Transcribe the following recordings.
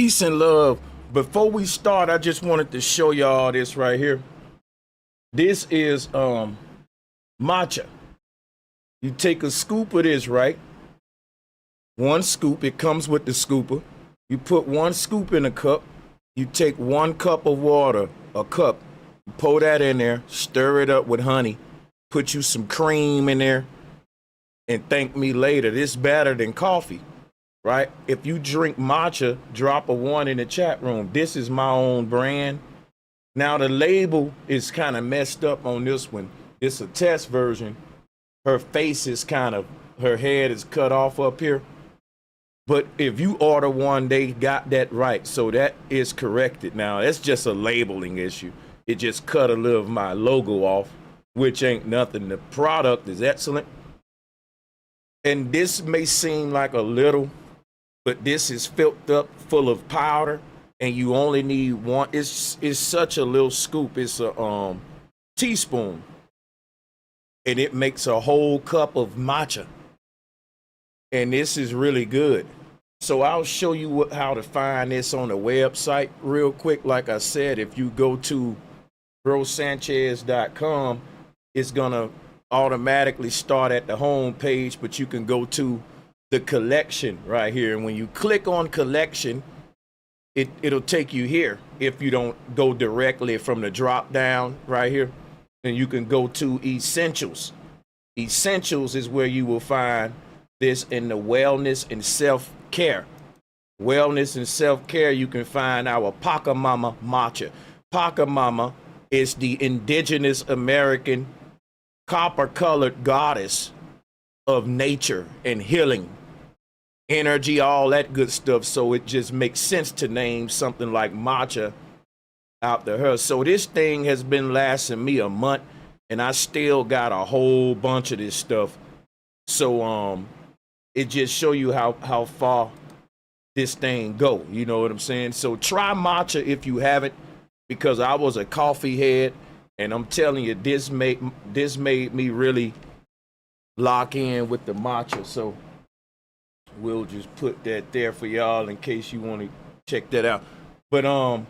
Peace and love. Before we start, I just wanted to show y'all this right here. This is matcha. You take a scoop of this, right? One scoop, it comes with the scooper. You put one scoop in a cup. You take 1 cup of water, a cup, pour that in there, stir it up with honey, put you some cream in there, and thank me later. This better than coffee, right? If you drink matcha, drop a 1 in the chat room. This is my own brand. Now the label is kind of messed up on this one. It's a test version. Her face is her head is cut off up here. But if you order one, they got that right. So that is corrected now. It's just a labeling issue. It just cut a little of my logo off, which ain't nothing. The product is excellent. And this may seem like a little, but this is filled up full of powder, and you only need one. It's such a little scoop. It's a teaspoon, and it makes a whole cup of matcha. And this is really good. So I'll show you how to find this on the website real quick. Like I said, if you go to BROSANCHEZTV.com, it's gonna automatically start at the home page, but you can go to the collection right here. And when you click on collection, it'll take you here if you don't go directly from the drop down right here. And you can go to essentials. Essentials is where you will find this in the wellness and self-care. Wellness and self-care, you can find our Pachamama matcha. Pachamama is the indigenous American copper-colored goddess of nature and healing, energy, all that good stuff. So it just makes sense to name something like matcha after her. So this thing has been lasting me a month, and I still got a whole bunch of this stuff. So it just show you how far this thing go. You know what I'm saying? So try matcha if you haven't, because I was a coffee head, and I'm telling you, this made me really lock in with the matcha. So we'll just put that there for y'all in case you want to check that out. But let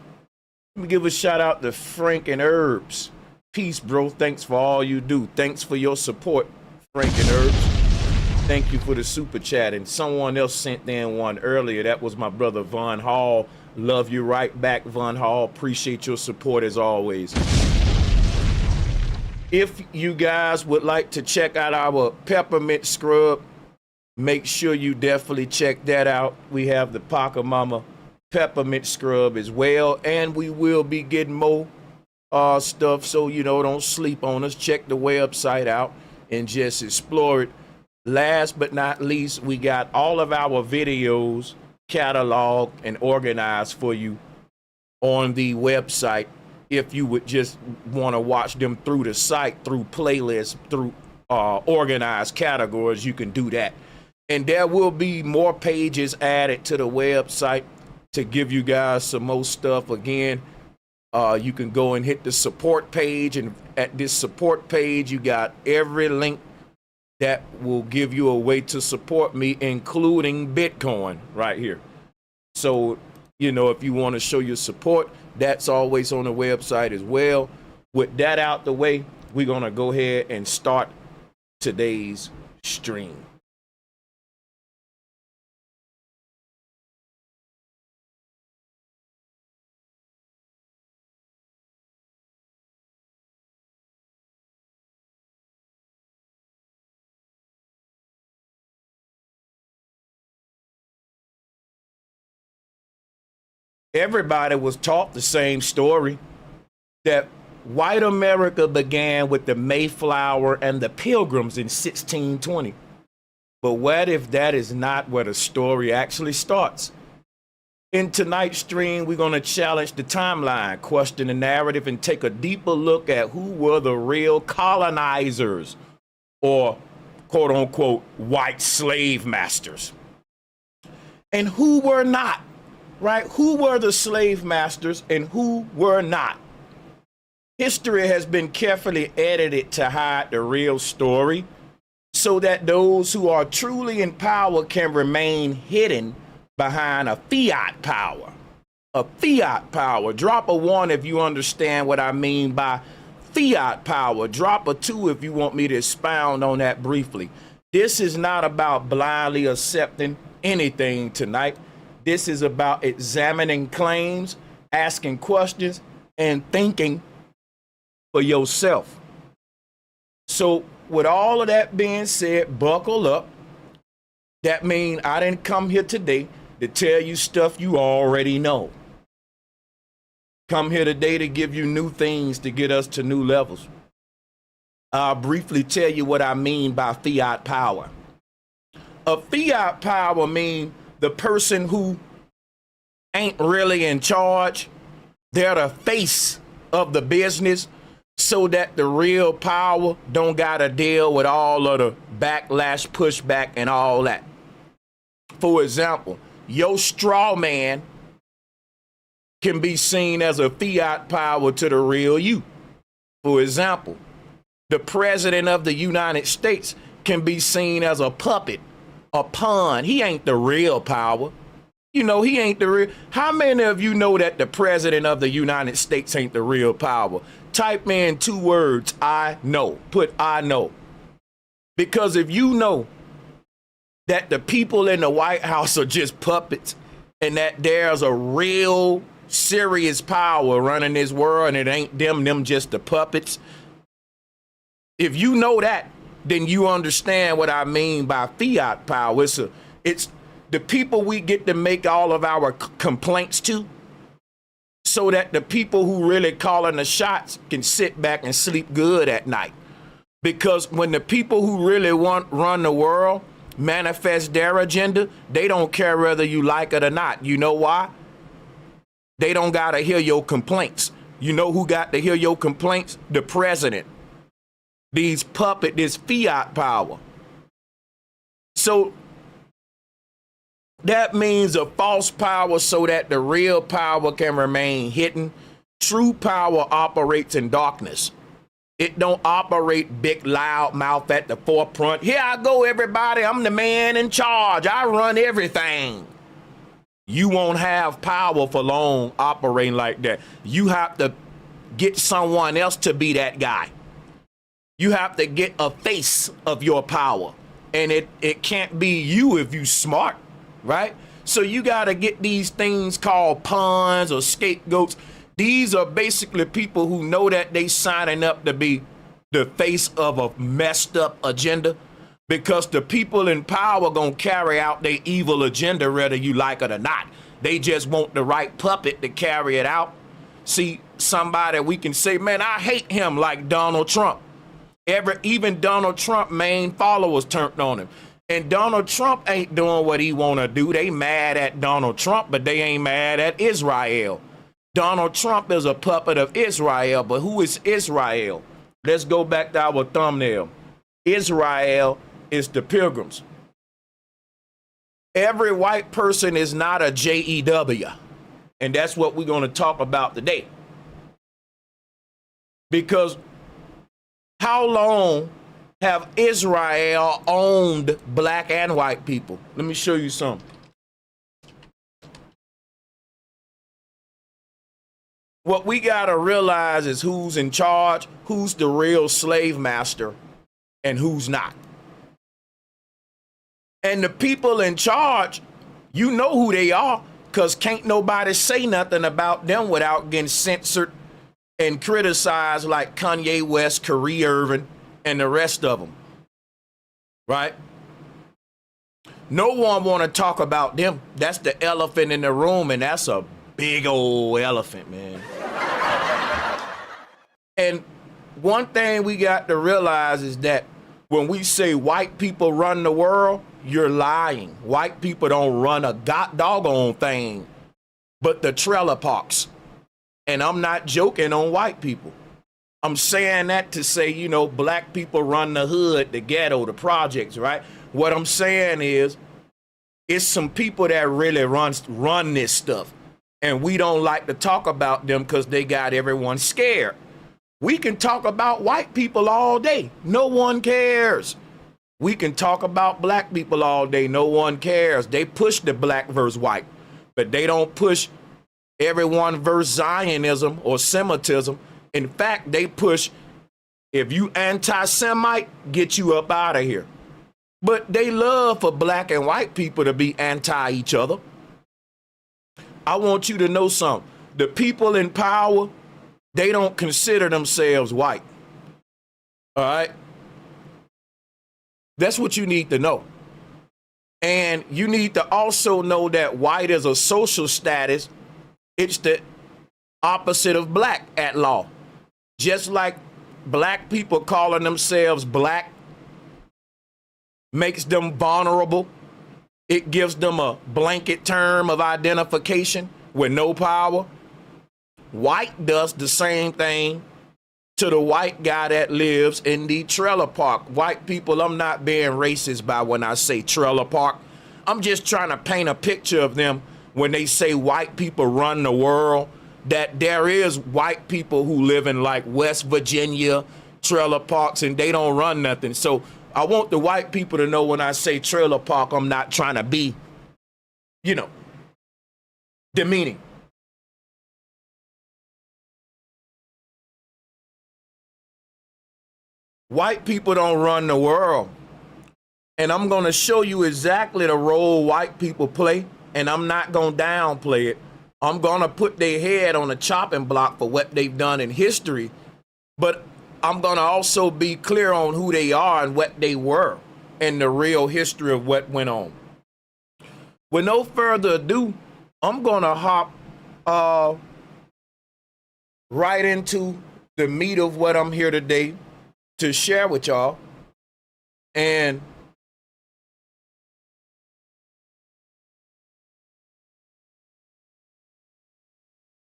me give a shout out to Frank and Herbs. Peace, bro. Thanks for all you do. Thanks for your support, Frank and Herbs. Thank you for the super chat. And someone else sent in one earlier. That was my brother Von Hall. Love you right back, Von Hall. Appreciate your support as always. If you guys would like to check out our peppermint scrub, make sure you definitely check that out. We have the Pachamama peppermint scrub as well. And we will be getting more stuff. So, you know, don't sleep on us. Check the website out and just explore it. Last but not least, we got all of our videos cataloged and organized for you on the website. If you would just want to watch them through the site, through playlists, through organized categories, you can do that. And there will be more pages added to the website to give you guys some more stuff. Again, you can go and hit the support page, and at this support page, you got every link that will give you a way to support me, including Bitcoin right here. So, you know, if you want to show your support, that's always on the website as well. With that out the way, we're going to go ahead and start today's stream. Everybody was taught the same story, that white America began with the Mayflower and the Pilgrims in 1620. But what if that is not where the story actually starts? In tonight's stream, we're going to challenge the timeline, question the narrative, and take a deeper look at who were the real colonizers, or quote unquote white slave masters, and who were not. Right? Who were the slave masters and who were not? History has been carefully edited to hide the real story so that those who are truly in power can remain hidden behind a fiat power. A fiat power. Drop a 1 if you understand what I mean by fiat power. Drop a 2 if you want me to expound on that briefly. This is not about blindly accepting anything tonight. This is about examining claims, asking questions, and thinking for yourself. So with all of that being said, buckle up. That means I didn't come here today to tell you stuff you already know. Come here today to give you new things to get us to new levels. I'll briefly tell you what I mean by fiat power. A fiat power means the person who ain't really in charge. They're the face of the business so that the real power don't gotta deal with all of the backlash, pushback, and all that. For example, your straw man can be seen as a fiat power to the real you. For example, the president of the United States can be seen as a puppet, a pawn. He ain't the real power. You know, he ain't the real. How many of you know that the president of the United States ain't the real power? Type in 2 words, I know. Put I know. Because if you know that the people in the White House are just puppets and that there's a real serious power running this world and it ain't them just the puppets. If you know that, then you understand what I mean by fiat power. It's the people we get to make all of our complaints to so that the people who really calling the shots can sit back and sleep good at night. Because when the people who really run the world manifest their agenda, they don't care whether you like it or not. You know why? They don't got to hear your complaints. You know who got to hear your complaints? The president. This fiat power. So that means a false power so that the real power can remain hidden. True power operates in darkness. It don't operate big loud mouth at the forefront. Here I go, everybody. I'm the man in charge. I run everything. You won't have power for long operating like that. You have to get someone else to be that guy. You have to get a face of your power. And it can't be you if you smart, right? So you got to get these things called pawns or scapegoats. These are basically people who know that they signing up to be the face of a messed up agenda. Because the people in power gonna carry out their evil agenda whether you like it or not. They just want the right puppet to carry it out. See, somebody we can say, man, I hate him, like Donald Trump. Even Donald Trump main followers turned on him. And Donald Trump ain't doing what he wanna do. They mad at Donald Trump, but they ain't mad at Israel. Donald Trump is a puppet of Israel, but who is Israel? Let's go back to our thumbnail. Israel is the Pilgrims. Every white person is not a JEW. And that's what we're going to talk about today. Because how long have Israel owned black and white people? Let me show you something. What we got to realize is who's in charge, who's the real slave master, and who's not. And the people in charge, you know who they are, because can't nobody say nothing about them without getting censored and criticized like Kanye West, Kyrie Irving, and the rest of them. Right? No one want to talk about them. That's the elephant in the room, and that's a big old elephant, man. And one thing we got to realize is that when we say white people run the world, you're lying. White people don't run a doggone thing but the trailer parks. And I'm not joking on white people. I'm saying that to say, you know, black people run the hood, the ghetto, the projects, right? What I'm saying is it's some people that really run this stuff. And we don't like to talk about them because they got everyone scared. We can talk about white people all day. No one cares. We can talk about black people all day. No one cares. They push the black versus white, but they don't push everyone versus Zionism or Semitism. In fact, they push, if you anti-Semite, get you up out of here. But they love for black and white people to be anti each other. I want you to know something. The people in power, they don't consider themselves white. All right? That's what you need to know. And you need to also know that white is a social status. It's the opposite of black at law. Just like black people calling themselves black makes them vulnerable. It gives them a blanket term of identification with no power. White does the same thing to the white guy that lives in the trailer park. White people, I'm not being racist by when I say trailer park. I'm just trying to paint a picture of them when they say white people run the world, that there is white people who live in like West Virginia trailer parks and they don't run nothing. So I want the white people to know when I say trailer park, I'm not trying to be, demeaning. White people don't run the world. And I'm going to show you exactly the role white people play, and I'm not going to downplay it. I'm going to put their head on a chopping block for what they've done in history, but I'm going to also be clear on who they are and what they were and the real history of what went on. With no further ado, I'm going to hop right into the meat of what I'm here today to share with y'all. And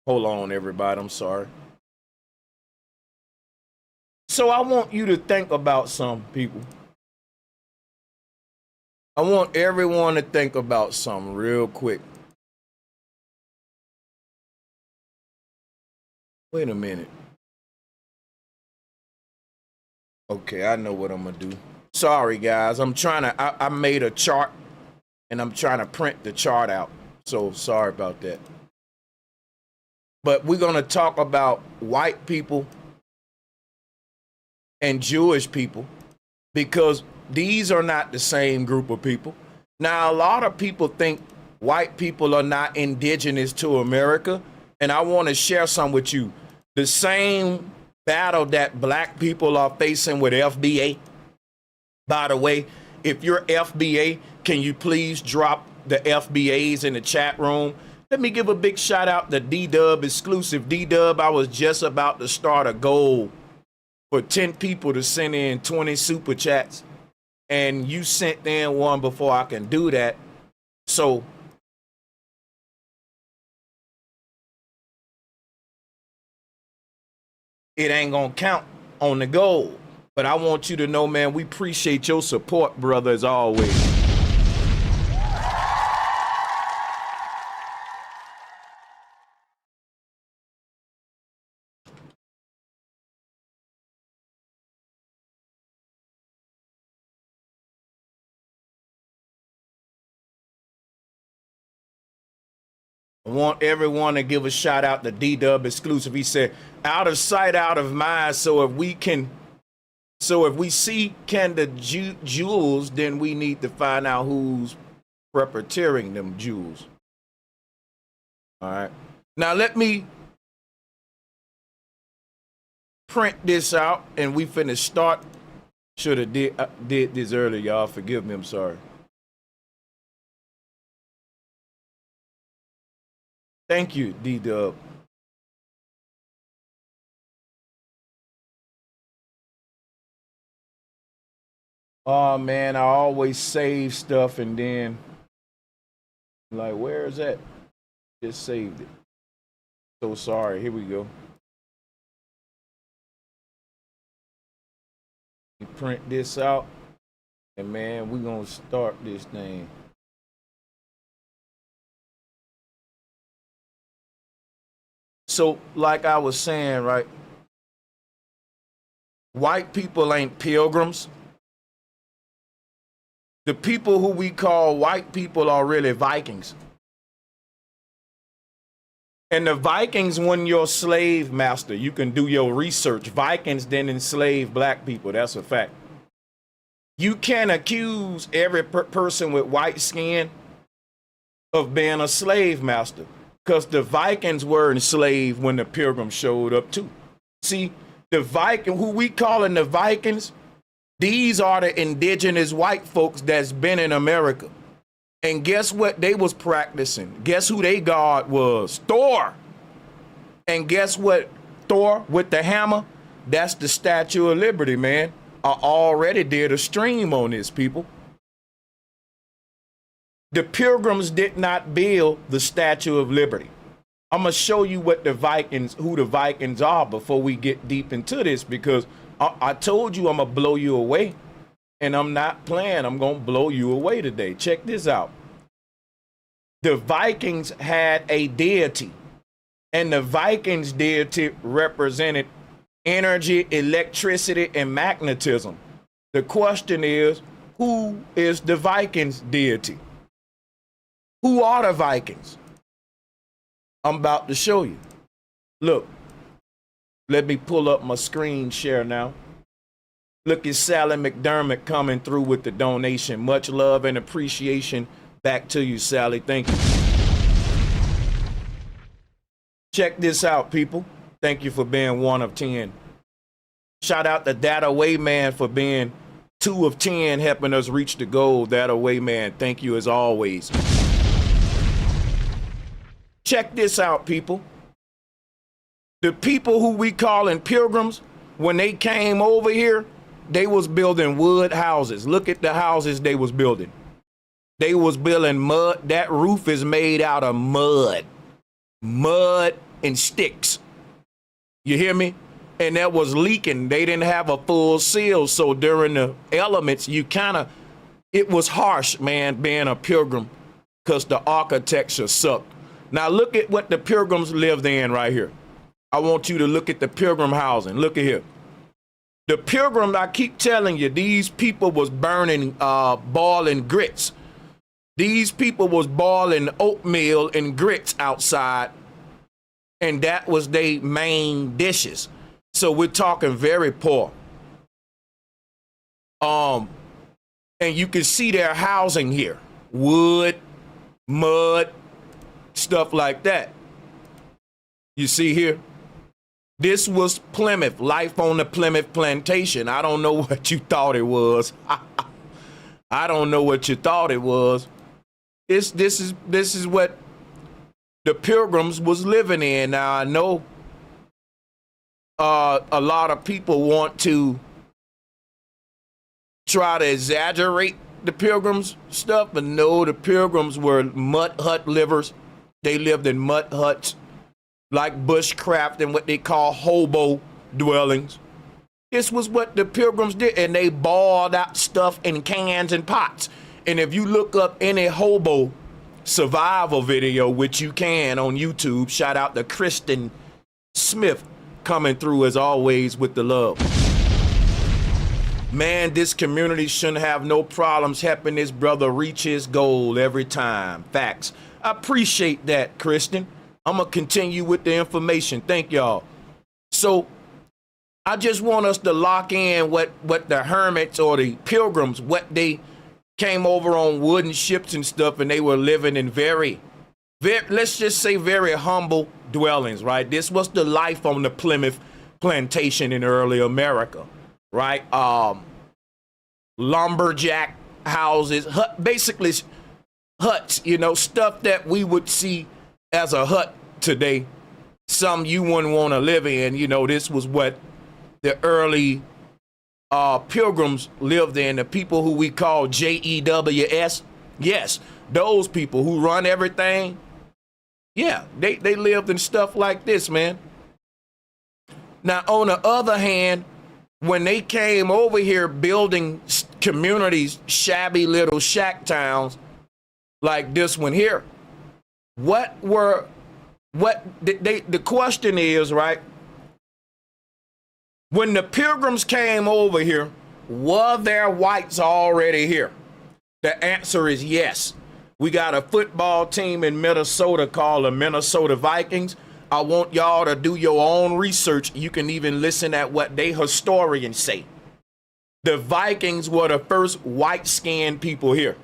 hold on, everybody. I'm sorry. So I want you to think about some people. I want everyone to think about something real quick. Wait a minute. Okay, I know what I'm gonna do. Sorry, guys. I made a chart and I'm trying to print the chart out. So sorry about that. But we're gonna talk about white people and Jewish people because these are not the same group of people. Now, a lot of people think white people are not indigenous to America, and I want to share some with you. The same battle that black people are facing with FBA. By the way, if you're FBA, can you please drop the FBAs in the chat room? Let me give a big shout out to D-Dub exclusive. D-Dub, I was just about to start a goal for 10 people to send in 20 super chats, and you sent in one before I can do that. So it ain't gonna count on the goal. But I want you to know, man, we appreciate your support, brother, as always. I want everyone to give a shout out to D-Dub exclusive. He said, out of sight, out of mind. So if we see the jewels, then we need to find out who's perpetrating them jewels. All right. Now let me print this out and we finna start. Should have did this earlier, y'all. Forgive me, I'm sorry. Thank you, D-Dub. Oh man, I always save stuff and then like, where is that? Just saved it. So sorry. Here we go. You print this out and man, we're gonna start this thing. So, like I was saying, right? White people ain't pilgrims. The people who we call white people are really Vikings. And the Vikings weren't your slave master. You can do your research. Vikings didn't enslave black people. That's a fact. You can't accuse every person with white skin of being a slave master, because the Vikings were enslaved when the Pilgrims showed up too. See, the Viking, who we calling the Vikings, these are the indigenous white folks that's been in America. And guess what they was practicing? Guess who they god was? Thor. And guess what? Thor with the hammer? That's the Statue of Liberty, man. I already did a stream on this, people. The Pilgrims did not build the Statue of Liberty. I'm gonna show you what the Vikings, who the Vikings are, before we get deep into this, because I told you I'm gonna blow you away, and I'm not playing. I'm gonna blow you away today. Check this out. The Vikings had a deity, and the Vikings deity represented energy, electricity, and magnetism. The question is, who is the Vikings deity? Who are the Vikings? I'm about to show you. Look, let me pull up my screen share now. Look at Sally McDermott coming through with the donation. Much love and appreciation back to you, Sally. Thank you. Check this out, people. Thank you for being 1 of 10. Shout out to Data Wayman for being 2 of 10, helping us reach the goal. Data Wayman, thank you as always. Check this out, people. The people who we calling pilgrims, when they came over here, they was building wood houses. Look at the houses they was building. They was building mud. That roof is made out of mud. Mud and sticks. You hear me? And that was leaking. They didn't have a full seal. So during the elements, it was harsh, man, being a pilgrim, because the architecture sucked. Now look at what the pilgrims lived in right here. I want you to look at the pilgrim housing. Look at here. The pilgrim, I keep telling you, these people was burning, boiling grits. These people was boiling oatmeal and grits outside, and that was their main dishes. So we're talking very poor. And you can see their housing here. Wood, mud, stuff like that. You see here? This was Plymouth, life on the Plymouth plantation. I don't know what you thought it was. I don't know what you thought it was. This is what the pilgrims was living in. Now I know a lot of people want to try to exaggerate the pilgrims stuff, but no, the pilgrims were mud hut livers. They lived in mud huts, like bushcraft and what they call hobo dwellings. This was what the pilgrims did, and they boiled out stuff in cans and pots. And if you look up any hobo survival video, which you can on YouTube, shout out to Kristen Smith coming through as always with the love. Man, this community shouldn't have no problems helping this brother reach his goal every time. Facts. I appreciate that, Kristen. I'm going to continue with the information. Thank y'all. So I just want us to lock in what the hermits or the pilgrims, what they came over on wooden ships and stuff, and they were living in very, let's just say very humble dwellings, right? This was the life on the Plymouth plantation in early America, right? Lumberjack houses, basically huts, you know, stuff that we would see as a hut today. Some you wouldn't want to live in. You know, this was what the early pilgrims lived in. The people who we call JEWS. Yes, those people who run everything. Yeah, they lived in stuff like this, man. Now, on the other hand, when they came over here building communities, shabby little shack towns like this one here, the question is, right, when the pilgrims came over here, were there whites already here? The answer is yes. We got a football team in Minnesota called the Minnesota Vikings. I want y'all to do your own research. You can even listen at what they historians say. The Vikings were the first white-skinned people here.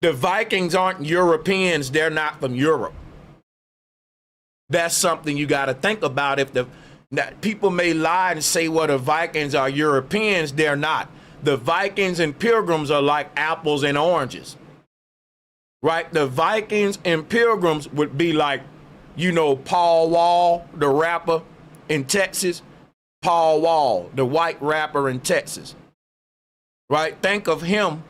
The Vikings aren't Europeans. They're not from Europe. That's something you got to think about. If people may lie and say, well, the Vikings are Europeans, they're not. The Vikings and Pilgrims are like apples and oranges, right? The Vikings and Pilgrims would be like, you know, Paul Wall, the rapper in Texas. Paul Wall, the white rapper in Texas, right? Think of him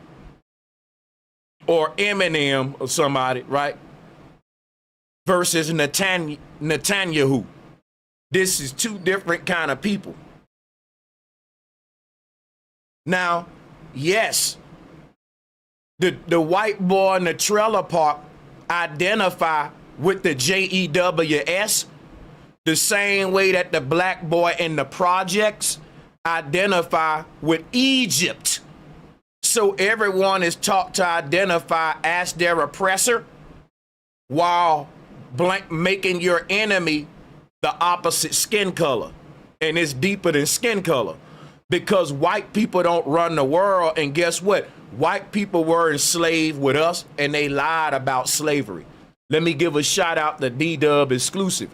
or Eminem or somebody, right? Versus Netanyahu. This is two different kind of people. Now, yes, the white boy in the trailer park identify with the JEWS the same way that the black boy in the projects identify with Egypt. So everyone is taught to identify as their oppressor while making your enemy the opposite skin color. And it's deeper than skin color because white people don't run the world. And guess what? White people were enslaved with us and they lied about slavery. Let me give a shout out to D-Dub Exclusive.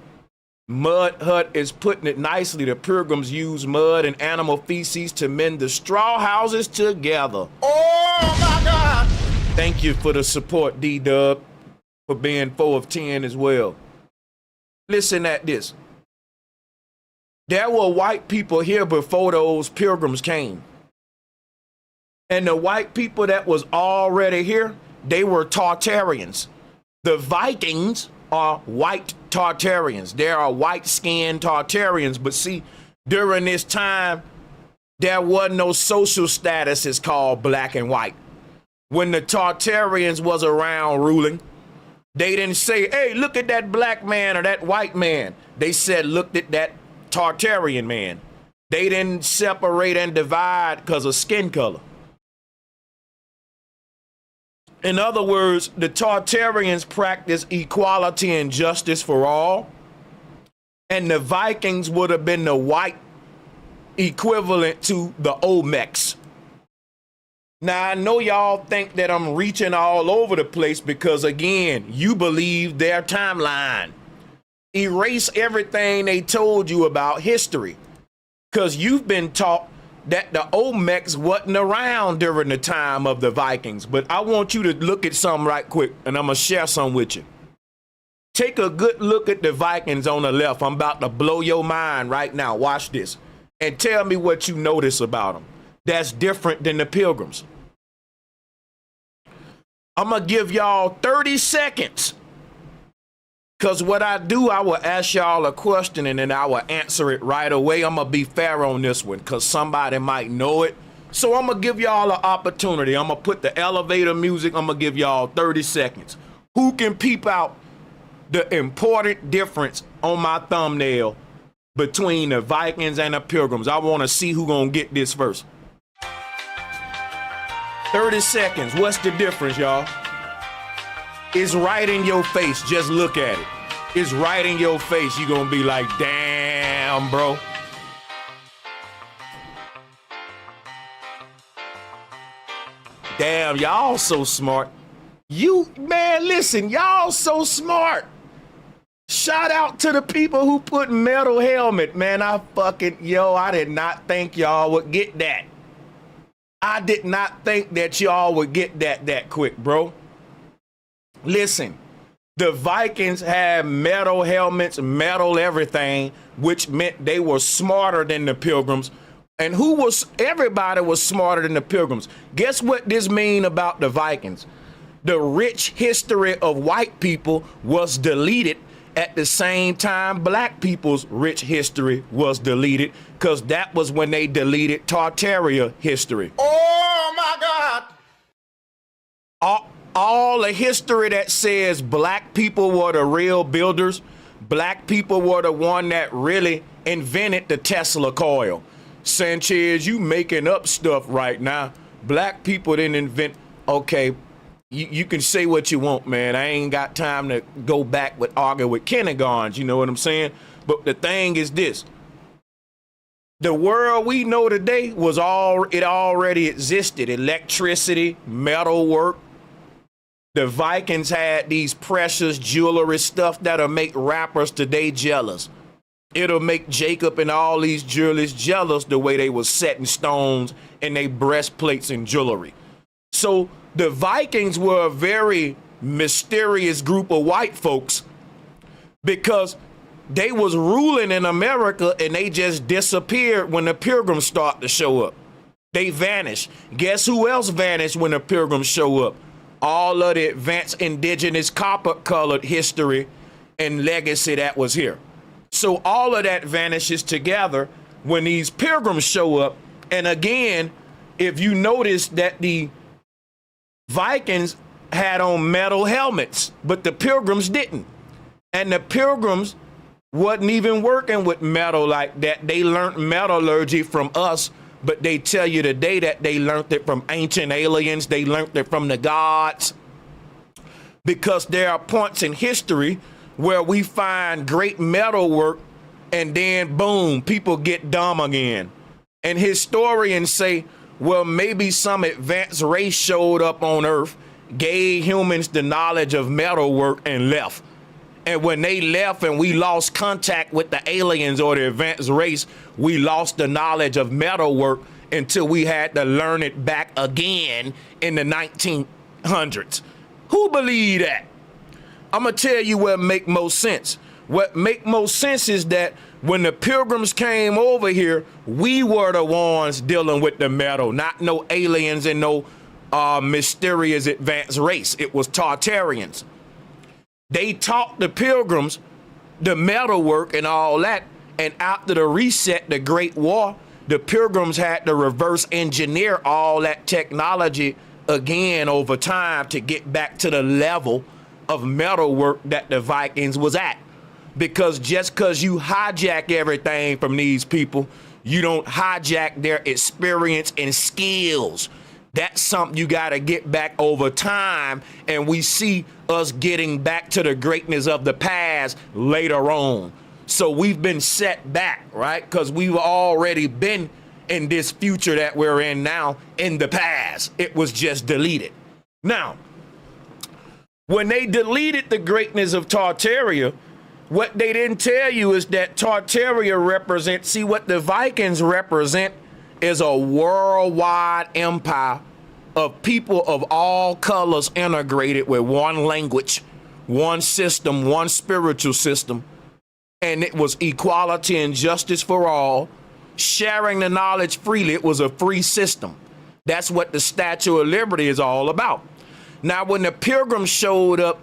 Mud Hut is putting it nicely. The Pilgrims use mud and animal feces to mend the straw houses together. Oh my God! Thank you for the support, D-Dub, for being 4 of 10 as well. Listen at this. There were white people here before those Pilgrims came. And the white people that was already here, they were Tartarians. The Vikings are white Tartarians. There are white-skinned Tartarians, but see, during this time, there was no social statuses called black and white. When the Tartarians was around ruling, they didn't say, hey, look at that black man or that white man. They said, look at that Tartarian man. They didn't separate and divide because of skin color. In other words, the Tartarians practiced equality and justice for all, and the Vikings would have been the white equivalent to the Olmecs. Now, I know y'all think that I'm reaching all over the place because, again, you believe their timeline. Erase everything they told you about history because you've been taught that the Olmecs wasn't around during the time of the Vikings. But I want you to look at something right quick, and I'm going to share some with you. Take a good look at the Vikings on the left. I'm about to blow your mind right now. Watch this. And tell me what you notice about them that's different than the Pilgrims. I'm going to give y'all 30 seconds. Because what I do, I will ask y'all a question and then I will answer it right away. I'm going to be fair on this one because somebody might know it. So I'm going to give y'all an opportunity. I'm going to put the elevator music. I'm going to give y'all 30 seconds. Who can peep out the important difference on my thumbnail between the Vikings and the Pilgrims? I want to see who going to get this first. 30 seconds. What's the difference, y'all? It's right in your face. Just look at it. It's right in your face. You're going to be like, damn, bro. Damn, y'all so smart. Man, listen, y'all so smart. Shout out to the people who put metal helmet. Man, I did not think y'all would get that. I did not think that y'all would get that quick, bro. Listen, the Vikings had metal helmets, metal everything, which meant they were smarter than the Pilgrims. And everybody was smarter than the Pilgrims. Guess what this mean about the Vikings? The rich history of white people was deleted at the same time black people's rich history was deleted, because that was when they deleted Tartaria history. Oh my God! All the history that says black people were the real builders, black people were the one that really invented the Tesla coil. Sanchez, you making up stuff right now. Black people didn't invent, okay, you can say what you want, man. I ain't got time to go back with argue with kindergartens, you know what I'm saying? But the thing is this. The world we know today it already existed. Electricity, metalwork. The Vikings had these precious jewelry stuff that'll make rappers today jealous. It'll make Jacob and all these jewelers jealous the way they was setting stones in their breastplates and jewelry. So the Vikings were a very mysterious group of white folks because they was ruling in America and they just disappeared when the Pilgrims start to show up. They vanished. Guess who else vanished when the Pilgrims show up? All of the advanced indigenous copper-colored history and legacy that was here. So all of that vanishes together when these Pilgrims show up. And again, if you notice that the Vikings had on metal helmets, but the Pilgrims didn't. And the Pilgrims wasn't even working with metal like that. They learned metallurgy from us, but they tell you today that they learned it from ancient aliens. They learned it from the gods. Because there are points in history where we find great metalwork and then boom, people get dumb again. And historians say, well, maybe some advanced race showed up on Earth, gave humans the knowledge of metalwork and left. And when they left and we lost contact with the aliens or the advanced race, we lost the knowledge of metalwork until we had to learn it back again in the 1900s. Who believe that? I'm going to tell you what make most sense. What make most sense is that when the Pilgrims came over here, we were the ones dealing with the metal, not no aliens and no mysterious advanced race. It was Tartarians. They taught the Pilgrims the metalwork and all that. And after the reset, the Great War, the Pilgrims had to reverse engineer all that technology again over time to get back to the level of metalwork that the Vikings was at. Because just because you hijack everything from these people, you don't hijack their experience and skills. That's something you got to get back over time. And we see us getting back to the greatness of the past later on. So we've been set back, right? Because we've already been in this future that we're in now in the past. It was just deleted. Now, when they deleted the greatness of Tartaria, what they didn't tell you is that Tartaria represents, see what the Vikings represent is a worldwide empire of people of all colors integrated with one language, one system, one spiritual system. And it was equality and justice for all, sharing the knowledge freely. It was a free system. That's what the Statue of Liberty is all about. Now, when the Pilgrims showed up,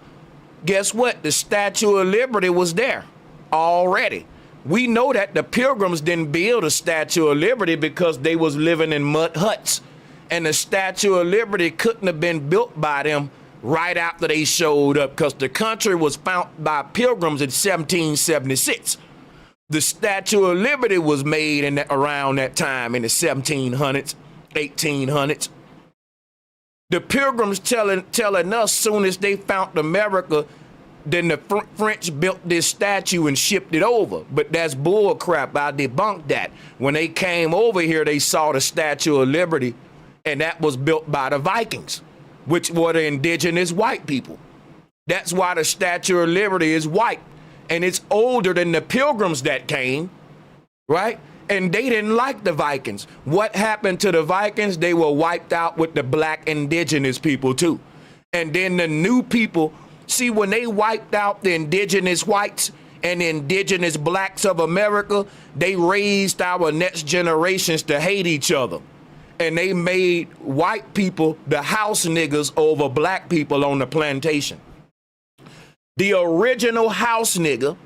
guess what? The Statue of Liberty was there already. We know that the Pilgrims didn't build a Statue of Liberty because they was living in mud huts. And the Statue of Liberty couldn't have been built by them right after they showed up because the country was founded by Pilgrims in 1776. The Statue of Liberty was made in around that time in the 1700s, 1800s. The Pilgrims telling us soon as they found America, then the French built this statue and shipped it over. But that's bull crap. I debunked that. When they came over here, they saw the Statue of Liberty, and that was built by the Vikings, which were the indigenous white people. That's why the Statue of Liberty is white, and it's older than the Pilgrims that came, right? And they didn't like the Vikings. What happened to the Vikings? They were wiped out with the black indigenous people too. And then the new people, see, when they wiped out the indigenous whites and the indigenous blacks of America, they raised our next generations to hate each other. And they made white people the house niggas over black people on the plantation. The original house nigga,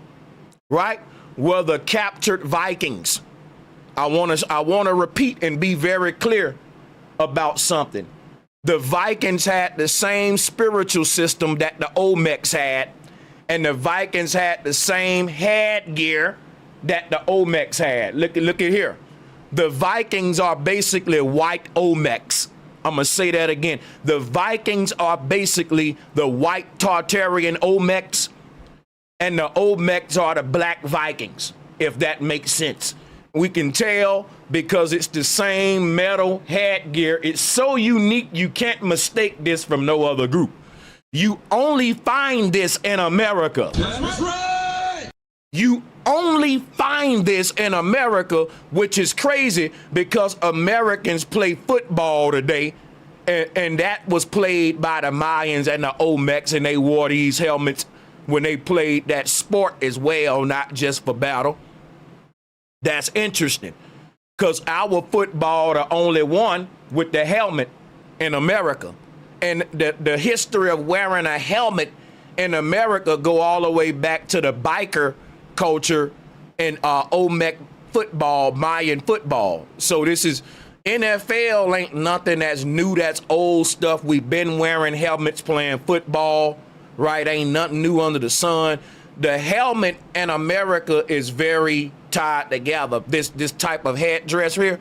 right, were the captured Vikings. I want to repeat and be very clear about something. The Vikings had the same spiritual system that the Olmecs had, and the Vikings had the same headgear that the Olmecs had. Look at here. The Vikings are basically white Olmecs. I'm going to say that again. The Vikings are basically the white Tartarian Olmecs, and the Olmecs are the black Vikings, if that makes sense. We can tell because it's the same metal headgear. It's so unique, you can't mistake this from no other group. You only find this in America. That's right. You only find this in America, which is crazy because Americans play football today, and that was played by the Mayans and the Olmecs, and they wore these helmets when they played that sport as well, not just for battle. That's interesting because our football, the only one with the helmet in America. And the history of wearing a helmet in America go all the way back to the biker culture and Olmec football, Mayan football. So this is NFL ain't nothing that's new. That's old stuff. We've been wearing helmets playing football, right? Ain't nothing new under the sun. The helmet in America is very tied together. This type of headdress here,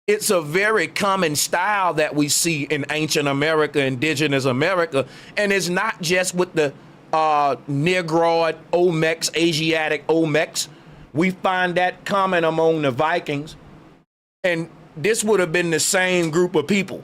it's a very common style that we see in ancient America, indigenous America. And it's not just with the Negroid Olmecs, Asiatic Olmecs. We find that common among the Vikings. And this would have been the same group of people.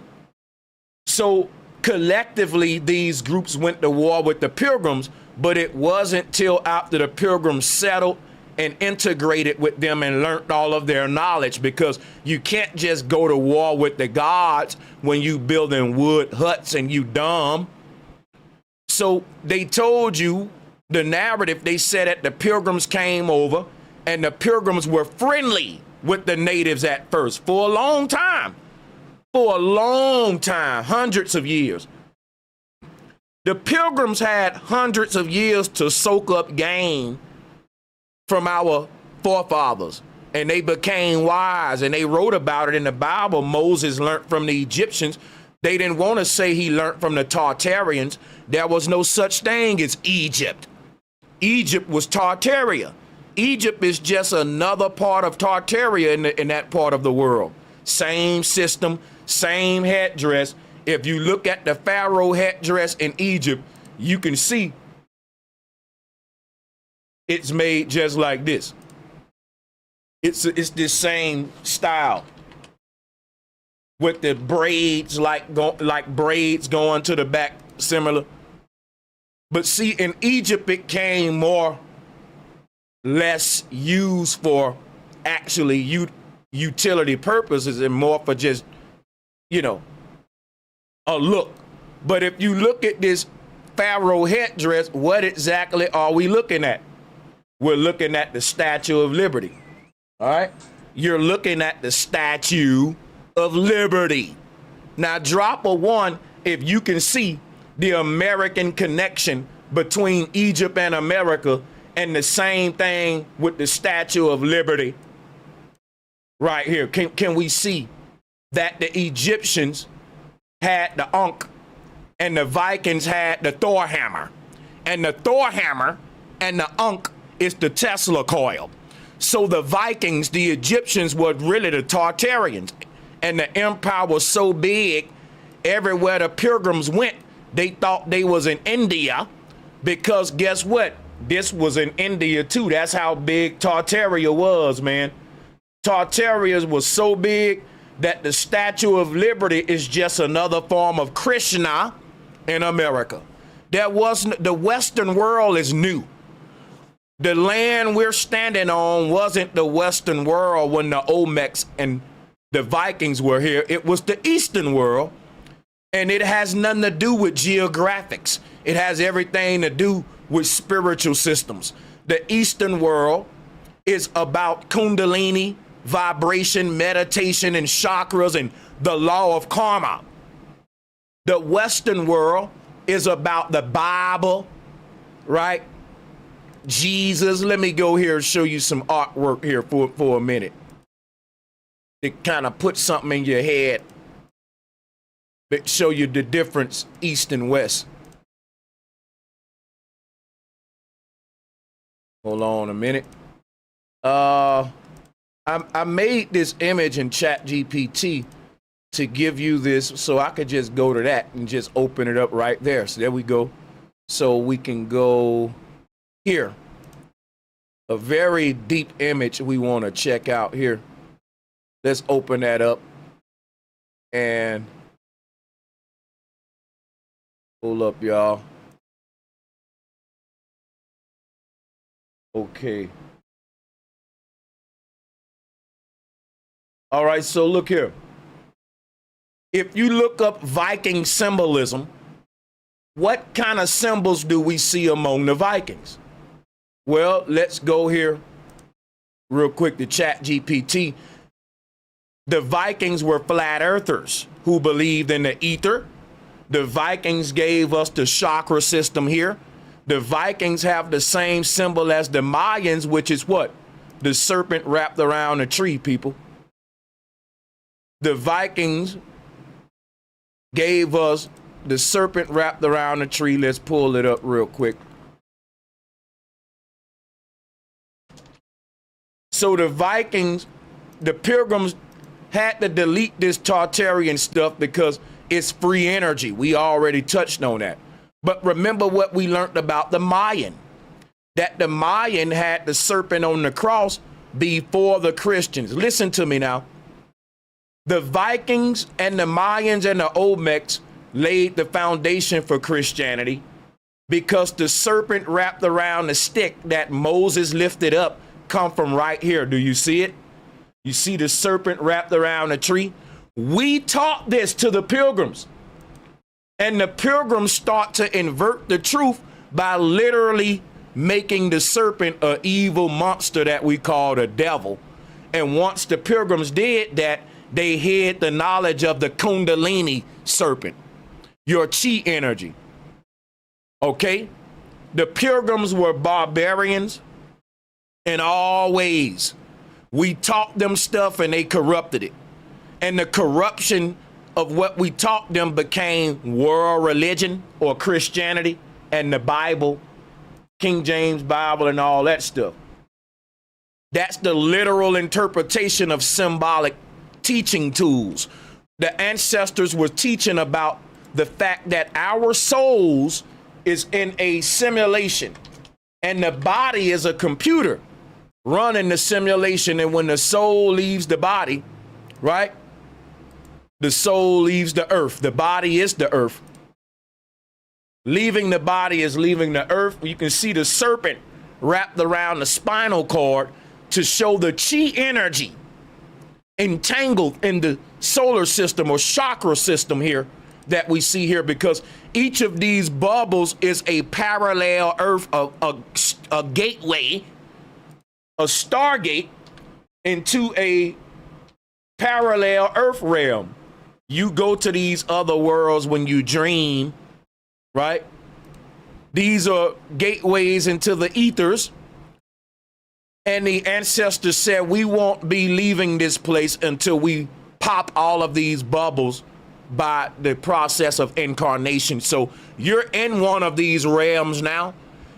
So collectively, these groups went to war with the Pilgrims, but it wasn't till after the Pilgrims settled and integrated with them and learned all of their knowledge, because you can't just go to war with the gods when you building wood huts and you dumb. So they told you the narrative. They said that the Pilgrims came over and the Pilgrims were friendly with the natives at first for a long time, hundreds of years. The Pilgrims had hundreds of years to soak up game from our forefathers, and they became wise, and they wrote about it in the Bible. Moses learned from the Egyptians. They didn't want to say he learned from the Tartarians. There was no such thing as Egypt. Egypt was Tartaria. Egypt is just another part of Tartaria in that part of the world. Same system, same headdress. If you look at the pharaoh headdress in Egypt, you can see it's made just like this. It's this same style with the braids like braids going to the back, similar. But see, in Egypt, it came more less used for actually utility purposes and more for just, a look. But if you look at this pharaoh headdress, what exactly are we looking at? We're looking at the Statue of Liberty. All right? You're looking at the Statue of Liberty. Now, drop a one if you can see the American connection between Egypt and America, and the same thing with the Statue of Liberty right here. Can we see that the Egyptians had the Ankh and the Vikings had the Thor hammer, and the Thor hammer and the Ankh is the Tesla coil. So the Vikings, the Egyptians, were really the Tartarians, and the empire was so big, everywhere the Pilgrims went, they thought they was in India, because guess what? This was in India too. That's how big Tartaria was, man. Tartaria was so big that the Statue of Liberty is just another form of Krishna in America. The Western world is new. The land we're standing on wasn't the Western world when the Olmecs and the Vikings were here. It was the Eastern world, and it has nothing to do with geographics. It has everything to do with spiritual systems. The Eastern world is about Kundalini, vibration, meditation, and chakras, and the law of karma. The Western world is about the Bible, right? Jesus. Let me go here and show you some artwork here for a minute. To kind of put something in your head that show you the difference East and West. Hold on a minute. I made this image in ChatGPT to give you this, so I could just go to that and just open it up right there. So there we go. So we can go here. A very deep image we want to check out here. Let's open that up and pull up, y'all. Okay. All right, so look here. If you look up Viking symbolism, what kind of symbols do we see among the Vikings? Well, let's go here real quick to ChatGPT. The Vikings were flat earthers who believed in the ether. The Vikings gave us the chakra system here. The Vikings have the same symbol as the Mayans, which is what? The serpent wrapped around a tree, people. The Vikings gave us the serpent wrapped around a tree. Let's pull it up real quick. So the Vikings, the Pilgrims had to delete this Tartarian stuff because it's free energy. We already touched on that. But remember what we learned about the Mayan, that the Mayan had the serpent on the cross before the Christians. Listen to me now. The Vikings and the Mayans and the Olmecs laid the foundation for Christianity because the serpent wrapped around the stick that Moses lifted up come from right here. Do you see it? You see the serpent wrapped around a tree? We taught this to the Pilgrims. And the Pilgrims start to invert the truth by literally making the serpent an evil monster that we call the devil. And once the Pilgrims did that, they hid the knowledge of the Kundalini serpent, your chi energy. Okay? The Pilgrims were barbarians in all ways. We taught them stuff and they corrupted it. And the corruption of what we taught them became world religion or Christianity and the Bible, King James Bible and all that stuff. That's the literal interpretation of symbolic teaching tools. The ancestors were teaching about the fact that our souls is in a simulation and the body is a computer running the simulation. And when the soul leaves the body, right? The soul leaves the earth. The body is the earth. Leaving the body is leaving the earth. You can see the serpent wrapped around the spinal cord to show the chi energy entangled in the solar system or chakra system here that we see here, because each of these bubbles is a parallel earth, a gateway, a stargate into a parallel earth realm. You go to these other worlds when you dream, right? These are gateways into the ethers. And the ancestors said, we won't be leaving this place until we pop all of these bubbles by the process of incarnation. So you're in one of these realms now,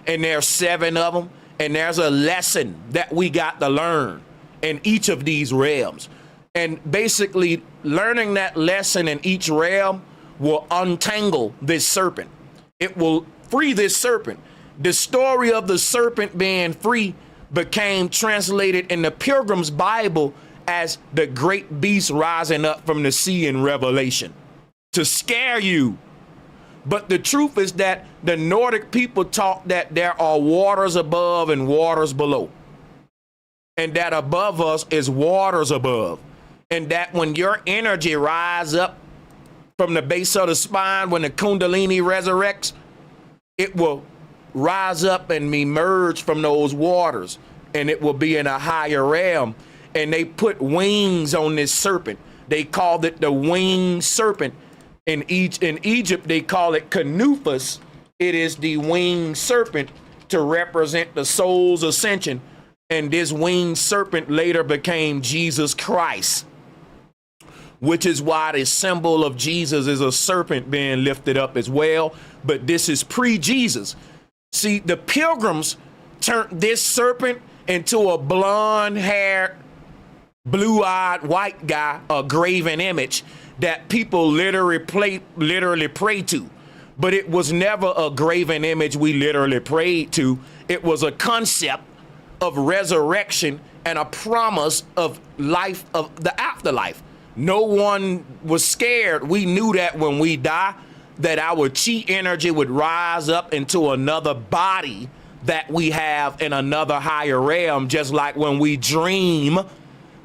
and there's 7 of them. And there's a lesson that we got to learn in each of these realms. And basically learning that lesson in each realm will untangle this serpent. It will free this serpent. The story of the serpent being free became translated in the Pilgrim's Bible as the great beast rising up from the sea in Revelation to scare you. But the truth is that the Nordic people taught that there are waters above and waters below, and that above us is waters above. And that when your energy rise up from the base of the spine, when the Kundalini resurrects, it will rise up and emerge from those waters, and it will be in a higher realm. And they put wings on this serpent. They called it the winged serpent. In Egypt, they call it Canufus. It is the winged serpent to represent the soul's ascension. And this winged serpent later became Jesus Christ, which is why the symbol of Jesus is a serpent being lifted up as well. But this is pre-Jesus. See, the Pilgrims turned this serpent into a blonde-haired blue-eyed white guy, a graven image that people literally pray to. But it was never a graven image we literally prayed to. It was a concept of resurrection and a promise of life, of the afterlife. No one was scared. We knew that when we die, that our chi energy would rise up into another body that we have in another higher realm, just like when we dream,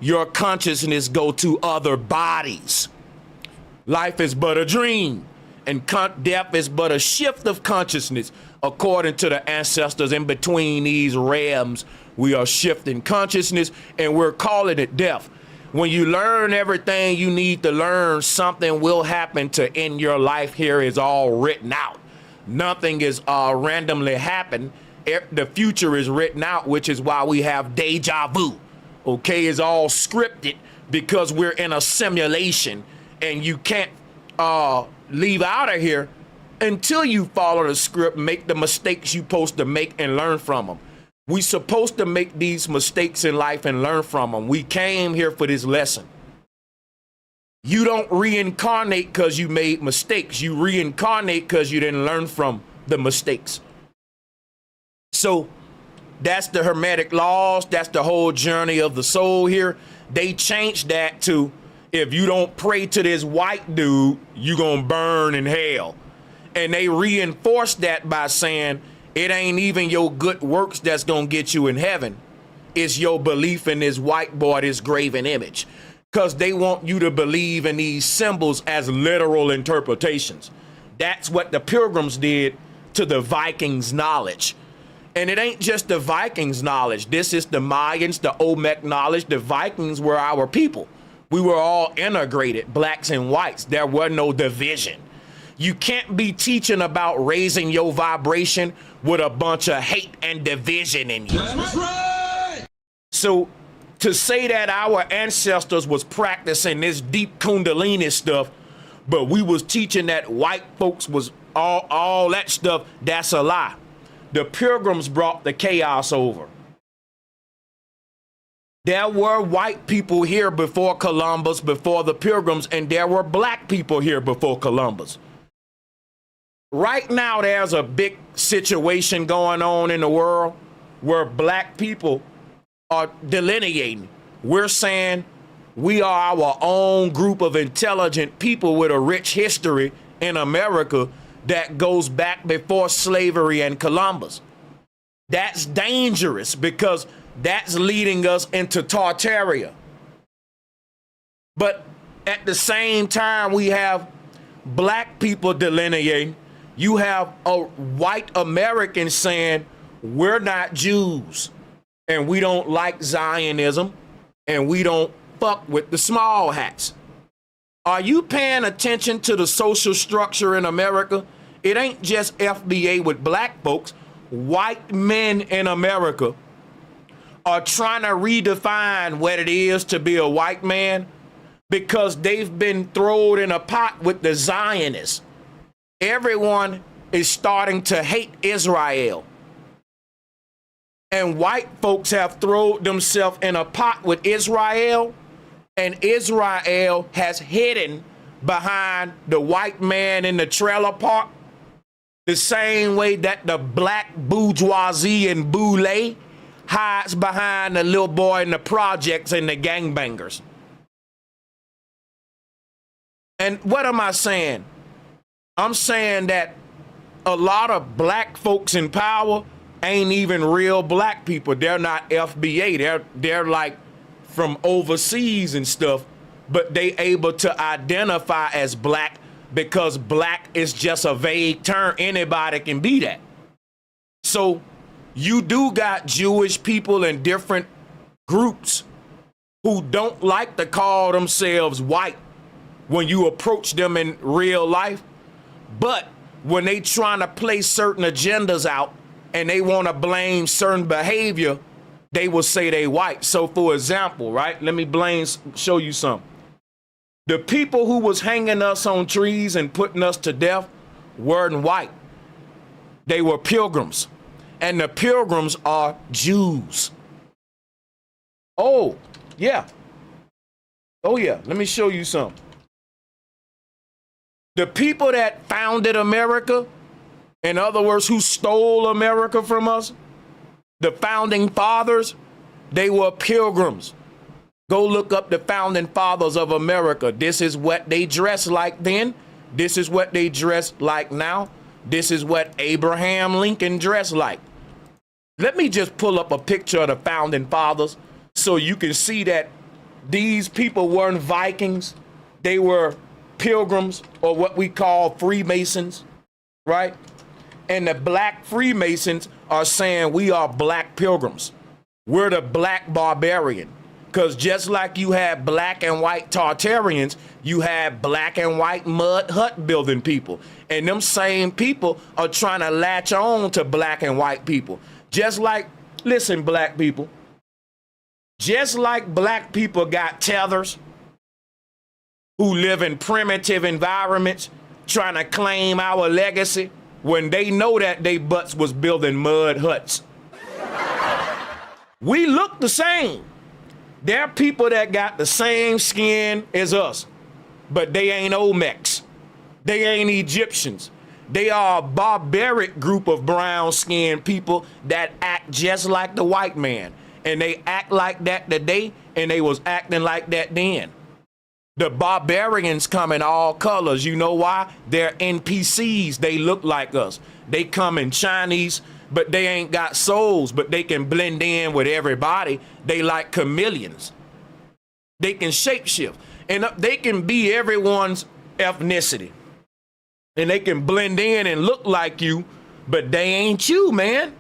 your consciousness go to other bodies. Life is but a dream, and death is but a shift of consciousness. According to the ancestors, in between these realms, we are shifting consciousness, and we're calling it death. When you learn everything you need to learn, something will happen to end your life. Here is all written out. Nothing is randomly happen. The future is written out, which is why we have deja vu. Okay, it's all scripted because we're in a simulation, and you can't leave out of here until you follow the script, make the mistakes you're supposed to make, and learn from them. We're supposed to make these mistakes in life and learn from them. We came here for this lesson. You don't reincarnate because you made mistakes. You reincarnate because you didn't learn from the mistakes. So that's the Hermetic laws. That's the whole journey of the soul here. They changed that to, if you don't pray to this white dude, you're going to burn in hell. And they reinforced that by saying, it ain't even your good works that's going to get you in heaven. It's your belief in this white boy, this graven image. Because they want you to believe in these symbols as literal interpretations. That's what the Pilgrims did to the Vikings' knowledge. And it ain't just the Vikings' knowledge. This is the Mayans, the Olmec knowledge. The Vikings were our people. We were all integrated, blacks and whites. There was no division. You can't be teaching about raising your vibration with a bunch of hate and division in you. That's right. So to say that our ancestors was practicing this deep Kundalini stuff, but we was teaching that white folks was all that stuff, that's a lie. The Pilgrims brought the chaos over. There were white people here before Columbus, before the Pilgrims, and there were black people here before Columbus. Right now, there's a big situation going on in the world where black people are delineating. We're saying we are our own group of intelligent people with a rich history in America that goes back before slavery and Columbus. That's dangerous because that's leading us into Tartaria. But at the same time, we have black people delineating. You have a white American saying, we're not Jews, and we don't like Zionism, and we don't fuck with the small hats. Are you paying attention to the social structure in America? It ain't just FBA with black folks. White men in America are trying to redefine what it is to be a white man because they've been thrown in a pot with the Zionists. Everyone is starting to hate Israel. And white folks have thrown themselves in a pot with Israel, and Israel has hidden behind the white man in the trailer park the same way that the black bourgeoisie and boule hides behind the little boy in the projects and the gangbangers. And what am I saying? I'm saying that a lot of black folks in power ain't even real black people. They're not FBA. They're like from overseas and stuff, but they able to identify as black because black is just a vague term. Anybody can be that. So you do got Jewish people in different groups who don't like to call themselves white when you approach them in real life. But when they trying to play certain agendas out and they want to blame certain behavior, they will say they white. So for example, right, let me show you something. The people who was hanging us on trees and putting us to death weren't white. They were pilgrims. And the pilgrims are Jews. Oh, yeah. Oh yeah, let me show you something. The people that founded America, in other words, who stole America from us, the founding fathers, they were pilgrims. Go look up the founding fathers of America. This is what they dressed like then. This is what they dress like now. This is what Abraham Lincoln dressed like. Let me just pull up a picture of the founding fathers so you can see that these people weren't Vikings. They were pilgrims, or what we call Freemasons, right? And the black Freemasons are saying we are black pilgrims. We're the black barbarian. Because just like you had black and white Tartarians, you had black and white mud hut building people. And them same people are trying to latch on to black and white people. Just like, listen, black people, just like black people got tethers who live in primitive environments trying to claim our legacy when they know that they butts was building mud huts. We look the same. There are people that got the same skin as us, but they ain't Olmecs. They ain't Egyptians. They are a barbaric group of brown-skinned people that act just like the white man. And they act like that today, and they was acting like that then. The barbarians come in all colors. You know why? They're NPCs. They look like us. They come in Chinese, but they ain't got souls, but they can blend in with everybody. They like chameleons. They can shapeshift, and they can be everyone's ethnicity. And they can blend in and look like you, but they ain't you, man.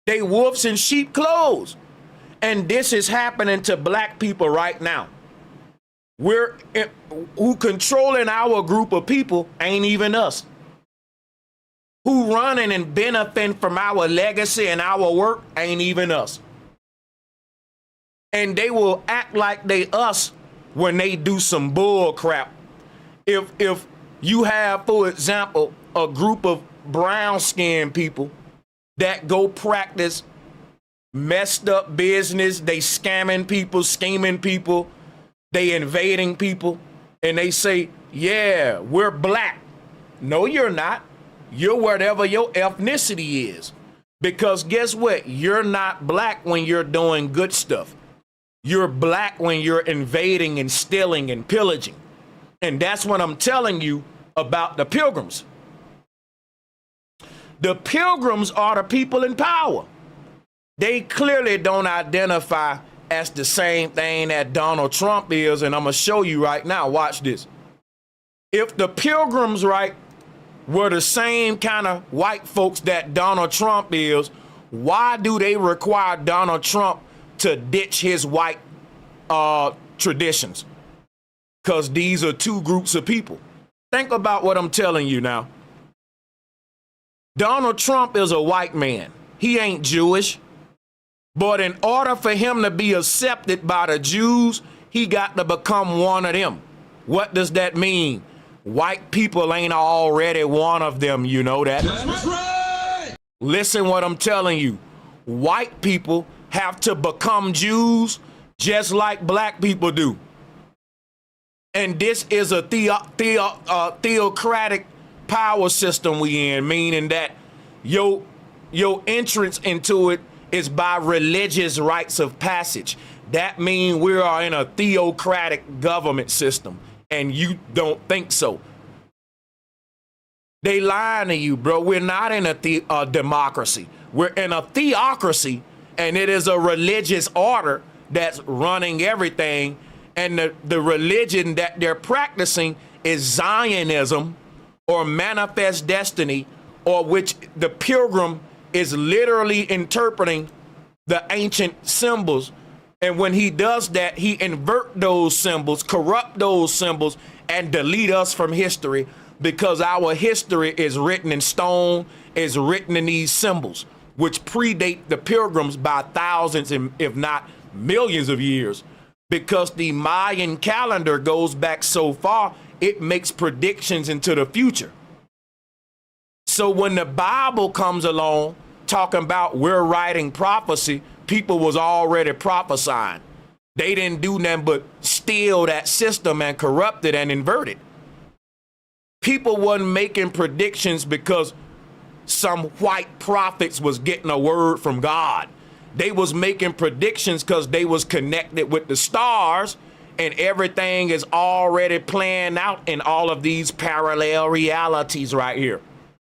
They wolves in sheep clothes. And this is happening to black people right now. Who controlling our group of people ain't even us. Who running and benefiting from our legacy and our work ain't even us. And they will act like they us when they do some bull crap. If you have, for example, a group of brown-skinned people that go practice messed up business, they scamming people, scheming people, they invading people, and they say, yeah, we're black. No, you're not. You're whatever your ethnicity is. Because guess what? You're not black when you're doing good stuff. You're black when you're invading and stealing and pillaging. And that's what I'm telling you about the Pilgrims. The Pilgrims are the people in power. They clearly don't identify as the same thing that Donald Trump is, and I'm going to show you right now. Watch this. If the Pilgrims, right, were the same kind of white folks that Donald Trump is, why do they require Donald Trump to ditch his white traditions? Because these are two groups of people. Think about what I'm telling you now. Donald Trump is a white man. He ain't Jewish. But in order for him to be accepted by the Jews, he got to become one of them. What does that mean? White people ain't already one of them, you know that? That's right. Listen what I'm telling you. White people have to become Jews just like black people do. And this is a theocratic power system we in, meaning that your entrance into it is by religious rites of passage. That means we are in a theocratic government system, and you don't think so. They lying to you, bro. We're not in a democracy. We're in a theocracy, and it is a religious order that's running everything. And the religion that they're practicing is Zionism or manifest destiny, or which the pilgrim is literally interpreting the ancient symbols. And when he does that, he invert those symbols, corrupt those symbols, and delete us from history, because our history is written in stone, is written in these symbols, which predate the pilgrims by thousands, if not millions of years. Because the Mayan calendar goes back so far, it makes predictions into the future. So when the Bible comes along talking about we're writing prophecy, people was already prophesying. They didn't do nothing but steal that system and corrupt it and invert it. People wasn't making predictions because some white prophets was getting a word from God. They was making predictions because they was connected with the stars, and everything is already planned out in all of these parallel realities right here.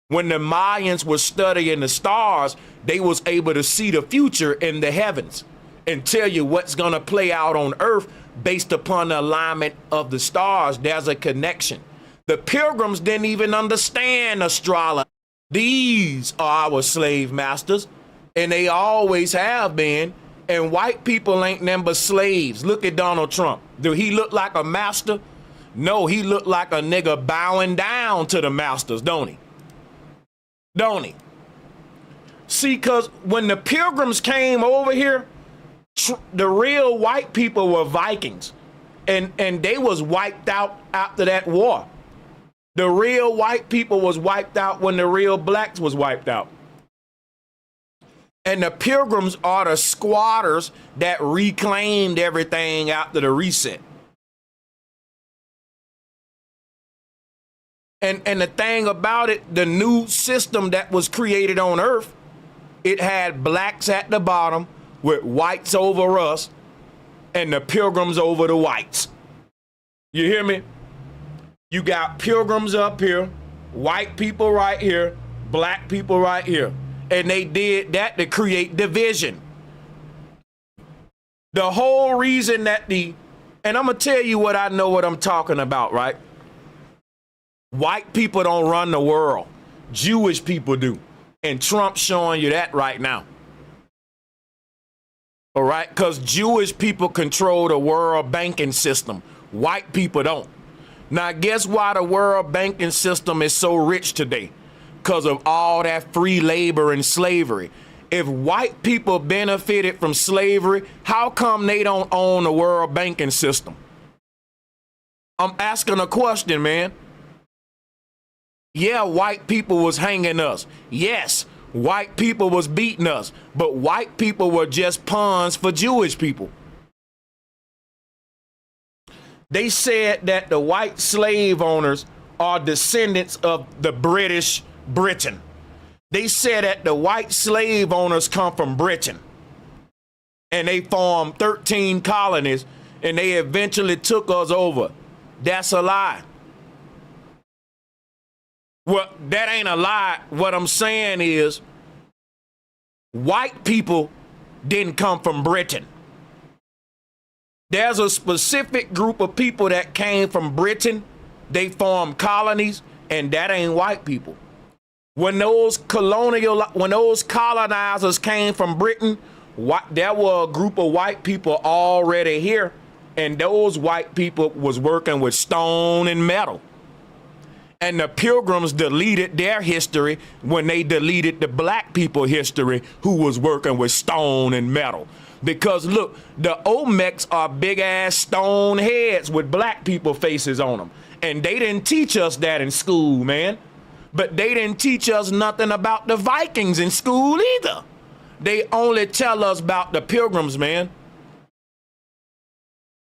When the Mayans were studying the stars, they was able to see the future in the heavens and tell you what's going to play out on earth based upon the alignment of the stars. There's a connection. The Pilgrims didn't even understand astrology. These are our slave masters, and they always have been. And white people ain't nothing but slaves. Look at Donald Trump. Do he look like a master? No, he look like a nigga bowing down to the masters, don't he? Don't he? See, because when the Pilgrims came over here, the real white people were Vikings, and they was wiped out after that war. The real white people was wiped out when the real blacks was wiped out. And the Pilgrims are the squatters that reclaimed everything after the reset. And the thing about it, the new system that was created on earth, it had blacks at the bottom with whites over us and the Pilgrims over the whites. You hear me? You got Pilgrims up here, white people right here, black people right here. And they did that to create division. The whole reason that and I'm going to tell you what I know what I'm talking about, right? White people don't run the world. Jewish people do. And Trump's showing you that right now. All right? Because Jewish people control the world banking system. White people don't. Now, guess why the world banking system is so rich today? Because of all that free labor and slavery. If white people benefited from slavery, how come they don't own the world banking system? I'm asking a question, man. Yeah, white people was hanging us. Yes, white people was beating us. But white people were just pawns for Jewish people. They said that the white slave owners are descendants of the British Britain. They said that the white slave owners come from Britain. And they formed 13 colonies, and they eventually took us over. That's a lie. Well, that ain't a lie. What I'm saying is, white people didn't come from Britain. There's a specific group of people that came from Britain. They formed colonies, and that ain't white people. When those colonizers came from Britain, there were a group of white people already here, and those white people was working with stone and metal. And the Pilgrims deleted their history when they deleted the black people history who was working with stone and metal. Because look, the Olmecs are big ass stone heads with black people faces on them. And they didn't teach us that in school, man. But they didn't teach us nothing about the Vikings in school either. They only tell us about the Pilgrims, man.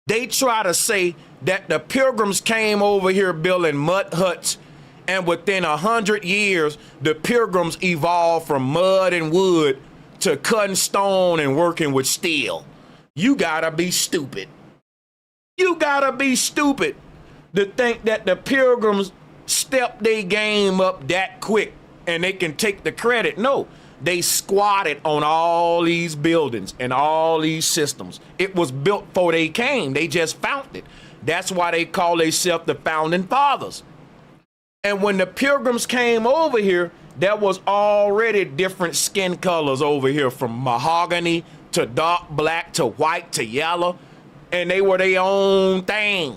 They try to say that the Pilgrims came over here building mud huts, and within 100 years, the Pilgrims evolved from mud and wood to cutting stone and working with steel. You gotta be stupid. You gotta be stupid to think that the Pilgrims stepped their game up that quick and they can take the credit. No, they squatted on all these buildings and all these systems. It was built before they came. They just found it. That's why they call themselves the founding fathers. And when the Pilgrims came over here, there was already different skin colors over here, from mahogany to dark black to white to yellow, and they were their own thing.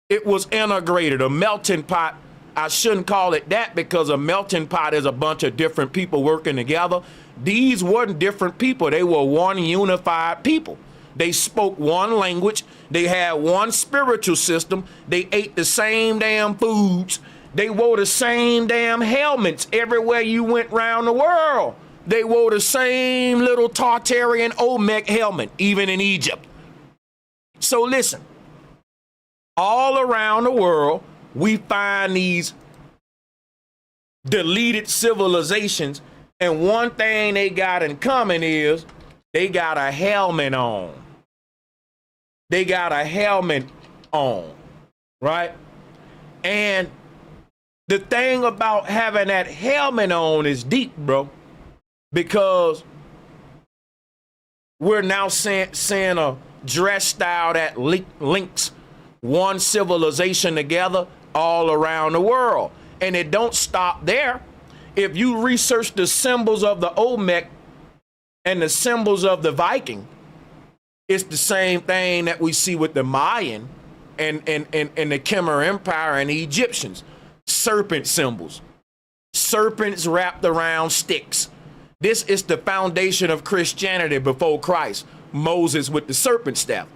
It was integrated, a melting pot. I shouldn't call it that, because a melting pot is a bunch of different people working together. These weren't different people. They were one unified people. They spoke one language. They had one spiritual system. They ate the same damn foods. They wore the same damn helmets everywhere you went around the world. They wore the same little Tartarian Olmec helmet, even in Egypt. So listen, all around the world, we find these deleted civilizations, and one thing they got in common is they got a helmet on. They got a helmet on, right? And the thing about having that helmet on is deep, bro, because we're now seeing a dress style that links one civilization together all around the world. And it don't stop there. If you research the symbols of the Olmec and the symbols of the Viking, it's the same thing that we see with the Mayan and the Khmer Empire and the Egyptians. Serpent symbols. Serpents wrapped around sticks. This is the foundation of Christianity before Christ. Moses with the serpent staff.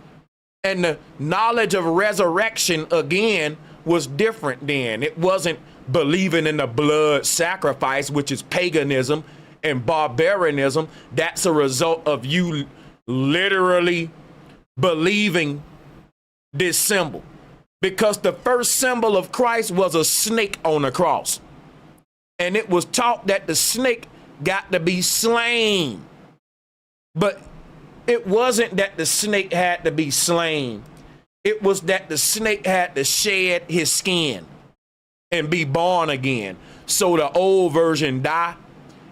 And the knowledge of resurrection, again, was different then. It wasn't believing in the blood sacrifice, which is paganism and barbarianism. That's a result of you literally believing this symbol. Because the first symbol of Christ was a snake on the cross. And it was taught that the snake got to be slain. But it wasn't that the snake had to be slain. It was that the snake had to shed his skin and be born again. So the old version die,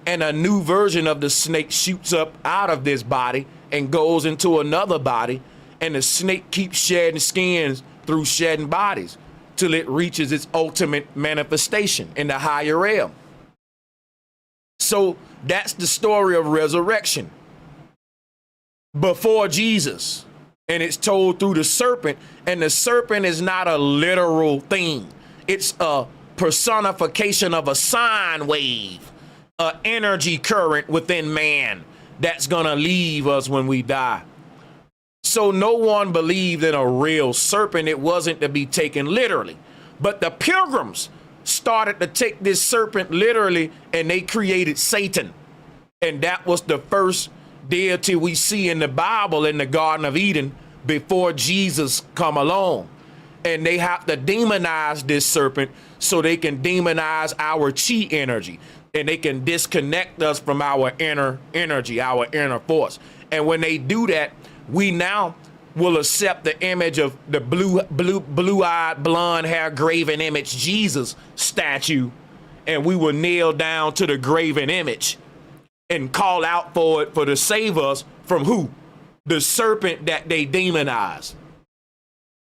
and a new version of the snake shoots up out of this body and goes into another body, and the snake keeps shedding skins through shedding bodies till it reaches its ultimate manifestation in the higher realm. So that's the story of resurrection before Jesus, and it's told through the serpent, and the serpent is not a literal thing. It's a personification of a sine wave, an energy current within man that's gonna leave us when we die. So no one believed in a real serpent. It wasn't to be taken literally. But the Pilgrims started to take this serpent literally, and they created Satan. And that was the first deity we see in the Bible in the Garden of Eden before Jesus come along. And they have to demonize this serpent so they can demonize our chi energy, and they can disconnect us from our inner energy, our inner force. And when they do that, we now will accept the image of the blue-eyed, blonde-hair graven image Jesus statue, and we will kneel down to the graven image and call out for it to save us from who? The serpent that they demonized.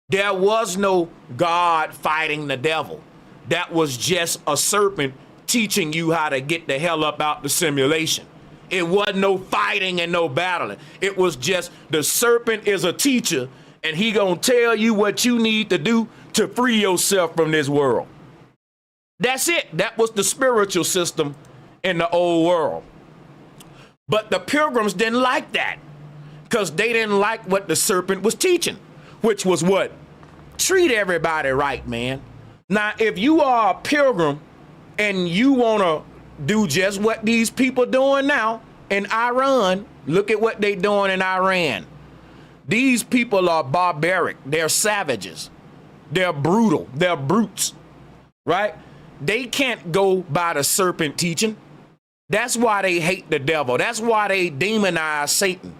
There was no God fighting the devil. That was just a serpent teaching you how to get the hell up out the simulation. It wasn't no fighting and no battling. It was just the serpent is a teacher, and he gonna tell you what you need to do to free yourself from this world. That's it. That was the spiritual system in the old world. But the Pilgrims didn't like that, because they didn't like what the serpent was teaching, which was what? Treat everybody right, man. Now, if you are a pilgrim and you want to do just what these people doing now in Iran, look at what they doing in Iran. These people are barbaric. They're savages. They're brutal. They're brutes, right? They can't go by the serpent teaching. That's why they hate the devil. That's why they demonize Satan.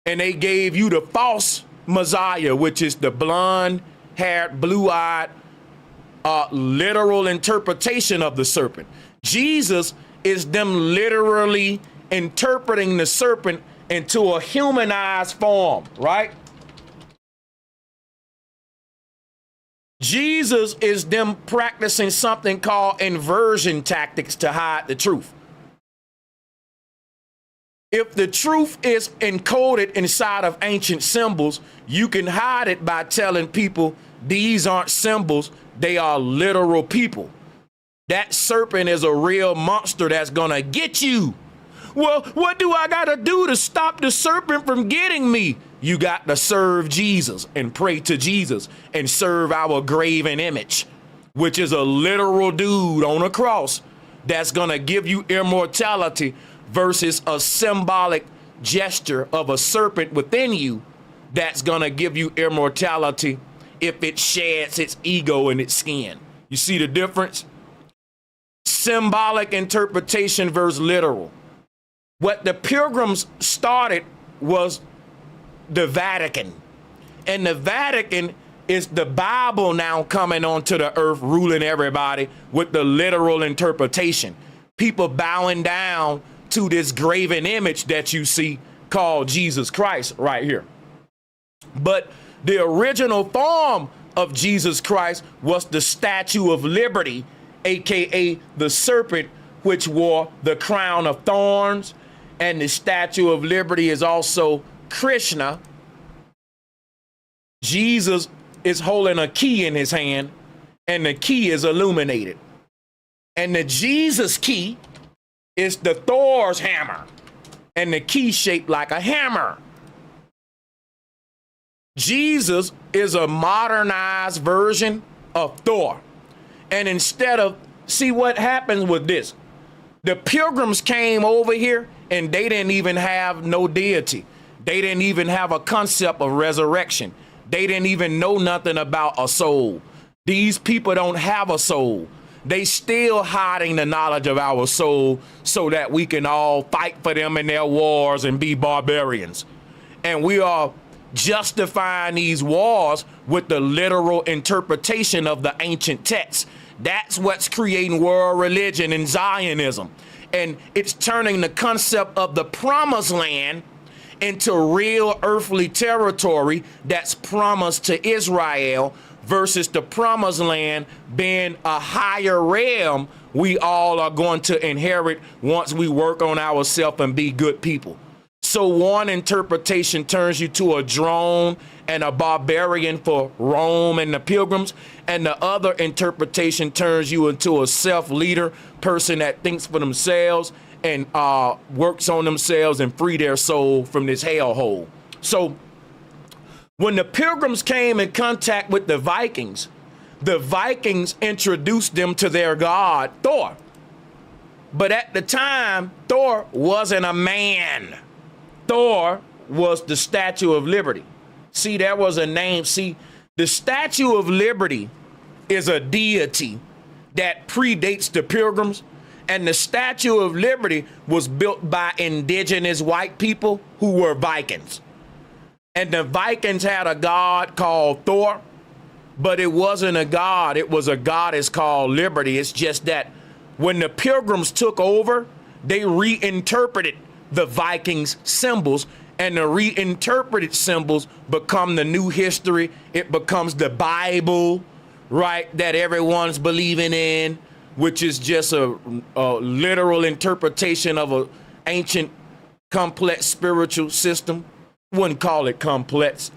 And they gave you the false Messiah, which is the blonde-haired, blue-eyed, literal interpretation of the serpent. Jesus is them literally interpreting the serpent into a humanized form, right? Jesus is them practicing something called inversion tactics to hide the truth. If the truth is encoded inside of ancient symbols, you can hide it by telling people these aren't symbols, they are literal people. That serpent is a real monster that's gonna get you. Well, what do I gotta do to stop the serpent from getting me? You got to serve Jesus and pray to Jesus and serve our graven image, which is a literal dude on a cross that's gonna give you immortality versus a symbolic gesture of a serpent within you that's going to give you immortality if it sheds its ego in its skin. You see the difference? Symbolic interpretation versus literal. What the Pilgrims started was the Vatican. And the Vatican is the Bible now coming onto the earth, ruling everybody with the literal interpretation. People bowing down to this graven image that you see called Jesus Christ right here. But the original form of Jesus Christ was the Statue of Liberty, aka the serpent, which wore the crown of thorns. And the Statue of Liberty is also Krishna. Jesus is holding a key in his hand, and the key is illuminated. And the Jesus key is the Thor's hammer, and the key shaped like a hammer. Jesus is a modernized version of Thor. And instead of, see what happens with this. The Pilgrims came over here and they didn't even have no deity. They didn't even have a concept of resurrection. They didn't even know nothing about a soul. These people don't have a soul. They still hiding the knowledge of our soul so that we can all fight for them in their wars and be barbarians. And we are justifying these wars with the literal interpretation of the ancient texts. That's what's creating world religion and Zionism. And it's turning the concept of the promised land into real earthly territory that's promised to Israel versus the promised land being a higher realm we all are going to inherit once we work on ourselves and be good people. So one interpretation turns you to a drone and a barbarian for Rome and the Pilgrims, and the other interpretation turns you into a self-leader person that thinks for themselves and works on themselves and free their soul from this hellhole. So when the Pilgrims came in contact with the Vikings introduced them to their god, Thor. But at the time, Thor wasn't a man. Thor was the Statue of Liberty. See, there was a name. See, the Statue of Liberty is a deity that predates the Pilgrims. And the Statue of Liberty was built by indigenous white people who were Vikings. And the Vikings had a god called Thor, but it wasn't a god. It was a goddess called Liberty. It's just that when the Pilgrims took over, they reinterpreted the Vikings' symbols, and the reinterpreted symbols become the new history. It becomes the Bible, right, that everyone's believing in, which is just a literal interpretation of an ancient, complex spiritual system. Wouldn't call it complex.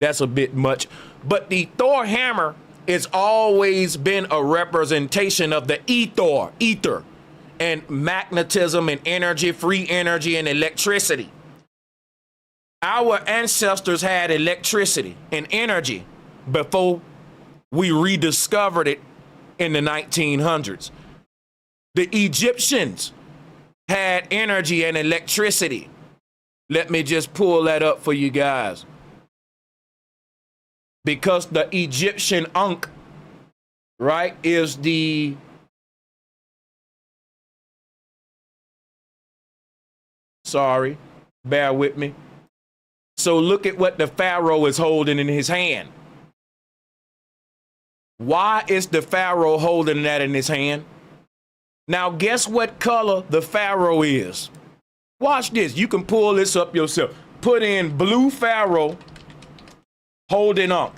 That's a bit much. But the Thor hammer has always been a representation of the ether, and magnetism and energy, free energy and electricity. Our ancestors had electricity and energy before we rediscovered it in the 1900s. The Egyptians had energy and electricity. Let me just pull that up for you guys. Because the Egyptian Ankh, right, is the sorry, bear with me. So look at what the Pharaoh is holding in his hand. Why is the Pharaoh holding that in his hand? Now, guess what color the Pharaoh is? Watch this. You can pull this up yourself. Put in blue Pharaoh holding up.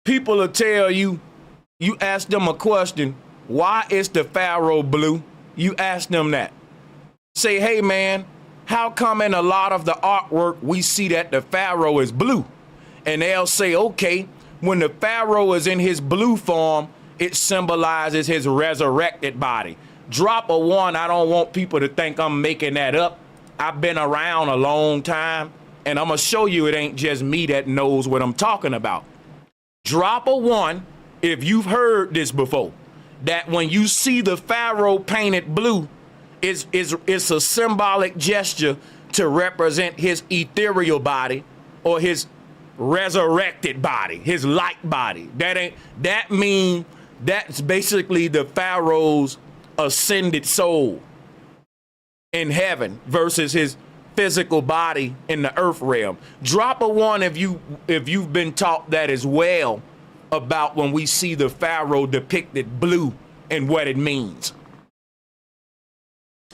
People will tell you, you ask them a question, why is the Pharaoh blue? You ask them that. Say, hey man, how come in a lot of the artwork we see that the Pharaoh is blue? And they'll say, okay, when the Pharaoh is in his blue form, it symbolizes his resurrected body. Drop a one. I don't want people to think I'm making that up. I've been around a long time, and I'm gonna show you it ain't just me that knows what I'm talking about. Drop a one if you've heard this before, that when you see the Pharaoh painted blue, it's a symbolic gesture to represent his ethereal body, or his resurrected body, his light body. That's basically the Pharaoh's ascended soul in heaven versus his physical body in the earth realm. Drop a one if you've been taught that as well about when we see the Pharaoh depicted blue and what it means.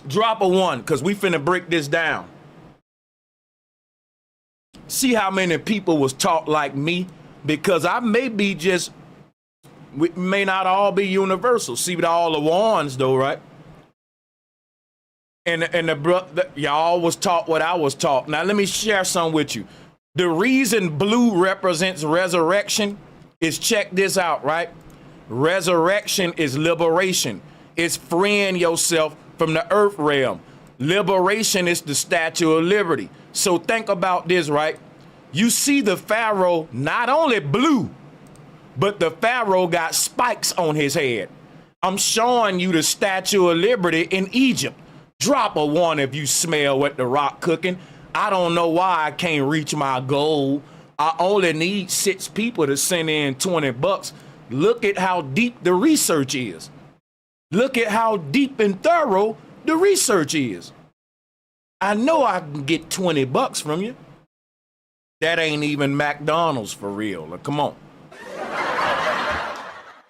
Drop a one, because we finna break this down. See how many people was taught like me, because I may be just, we may not all be universal. See all the ones though, right? And y'all was taught what I was taught. Now let me share some with you. The reason blue represents resurrection is, check this out, right? Resurrection is liberation. It's freeing yourself from the earth realm. Liberation is the Statue of Liberty. So think about this, right? You see the Pharaoh not only blue, but the Pharaoh got spikes on his head. I'm showing you the Statue of Liberty in Egypt. Drop a one if you smell what the Rock cooking. I don't know why I can't reach my goal. I only need 6 people to send in $20. Look at how deep the research is. Look at how deep and thorough the research is. I know I can get $20 from you. That ain't even McDonald's for real. Like, come on.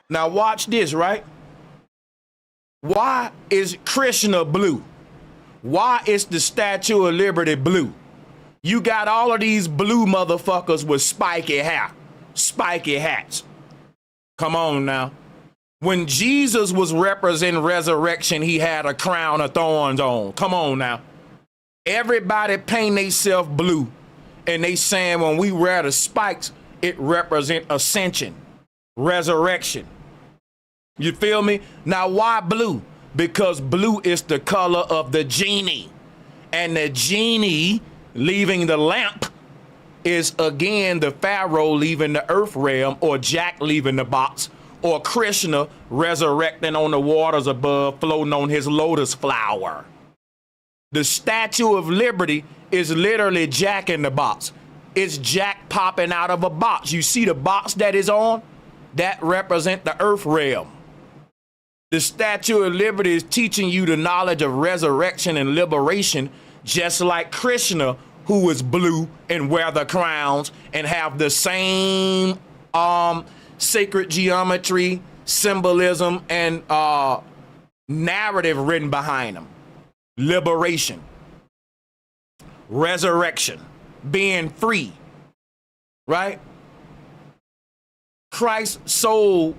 Now watch this, right? Why is Krishna blue? Why is the Statue of Liberty blue? You got all of these blue motherfuckers with spiky hair, spiky hats. Come on now. When Jesus was representing resurrection, he had a crown of thorns on. Come on now. Everybody paint themselves blue, and they saying when we wear the spikes, it represent ascension, resurrection. You feel me? Now, why blue? Because blue is the color of the genie. And the genie leaving the lamp is, again, the Pharaoh leaving the earth realm, or Jack leaving the box, or Krishna resurrecting on the waters above, floating on his lotus flower. The Statue of Liberty is literally Jack in the box. It's Jack popping out of a box. You see the box that is on? That represent the earth realm. The Statue of Liberty is teaching you the knowledge of resurrection and liberation, just like Krishna, who is blue and wear the crowns and have the same sacred geometry, symbolism, and narrative written behind them. Liberation, resurrection, being free, right? Christ's soul,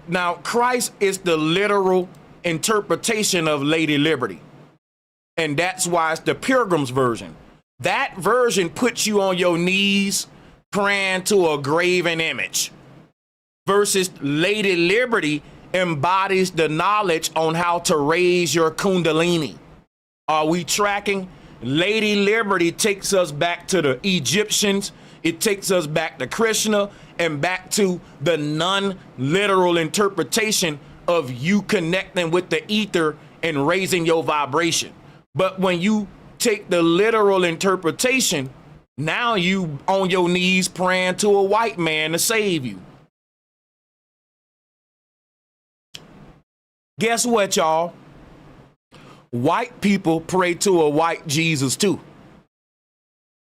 now Christ is the literal interpretation of Lady Liberty. And that's why it's the Pilgrims version. That version puts you on your knees praying to a graven image. Versus Lady Liberty embodies the knowledge on how to raise your Kundalini. Are we tracking? Lady Liberty takes us back to the Egyptians. It takes us back to Krishna and back to the non-literal interpretation of you connecting with the ether and raising your vibration. But when you take the literal interpretation, now you on your knees praying to a white man to save you. Guess what, y'all? White people pray to a white Jesus too.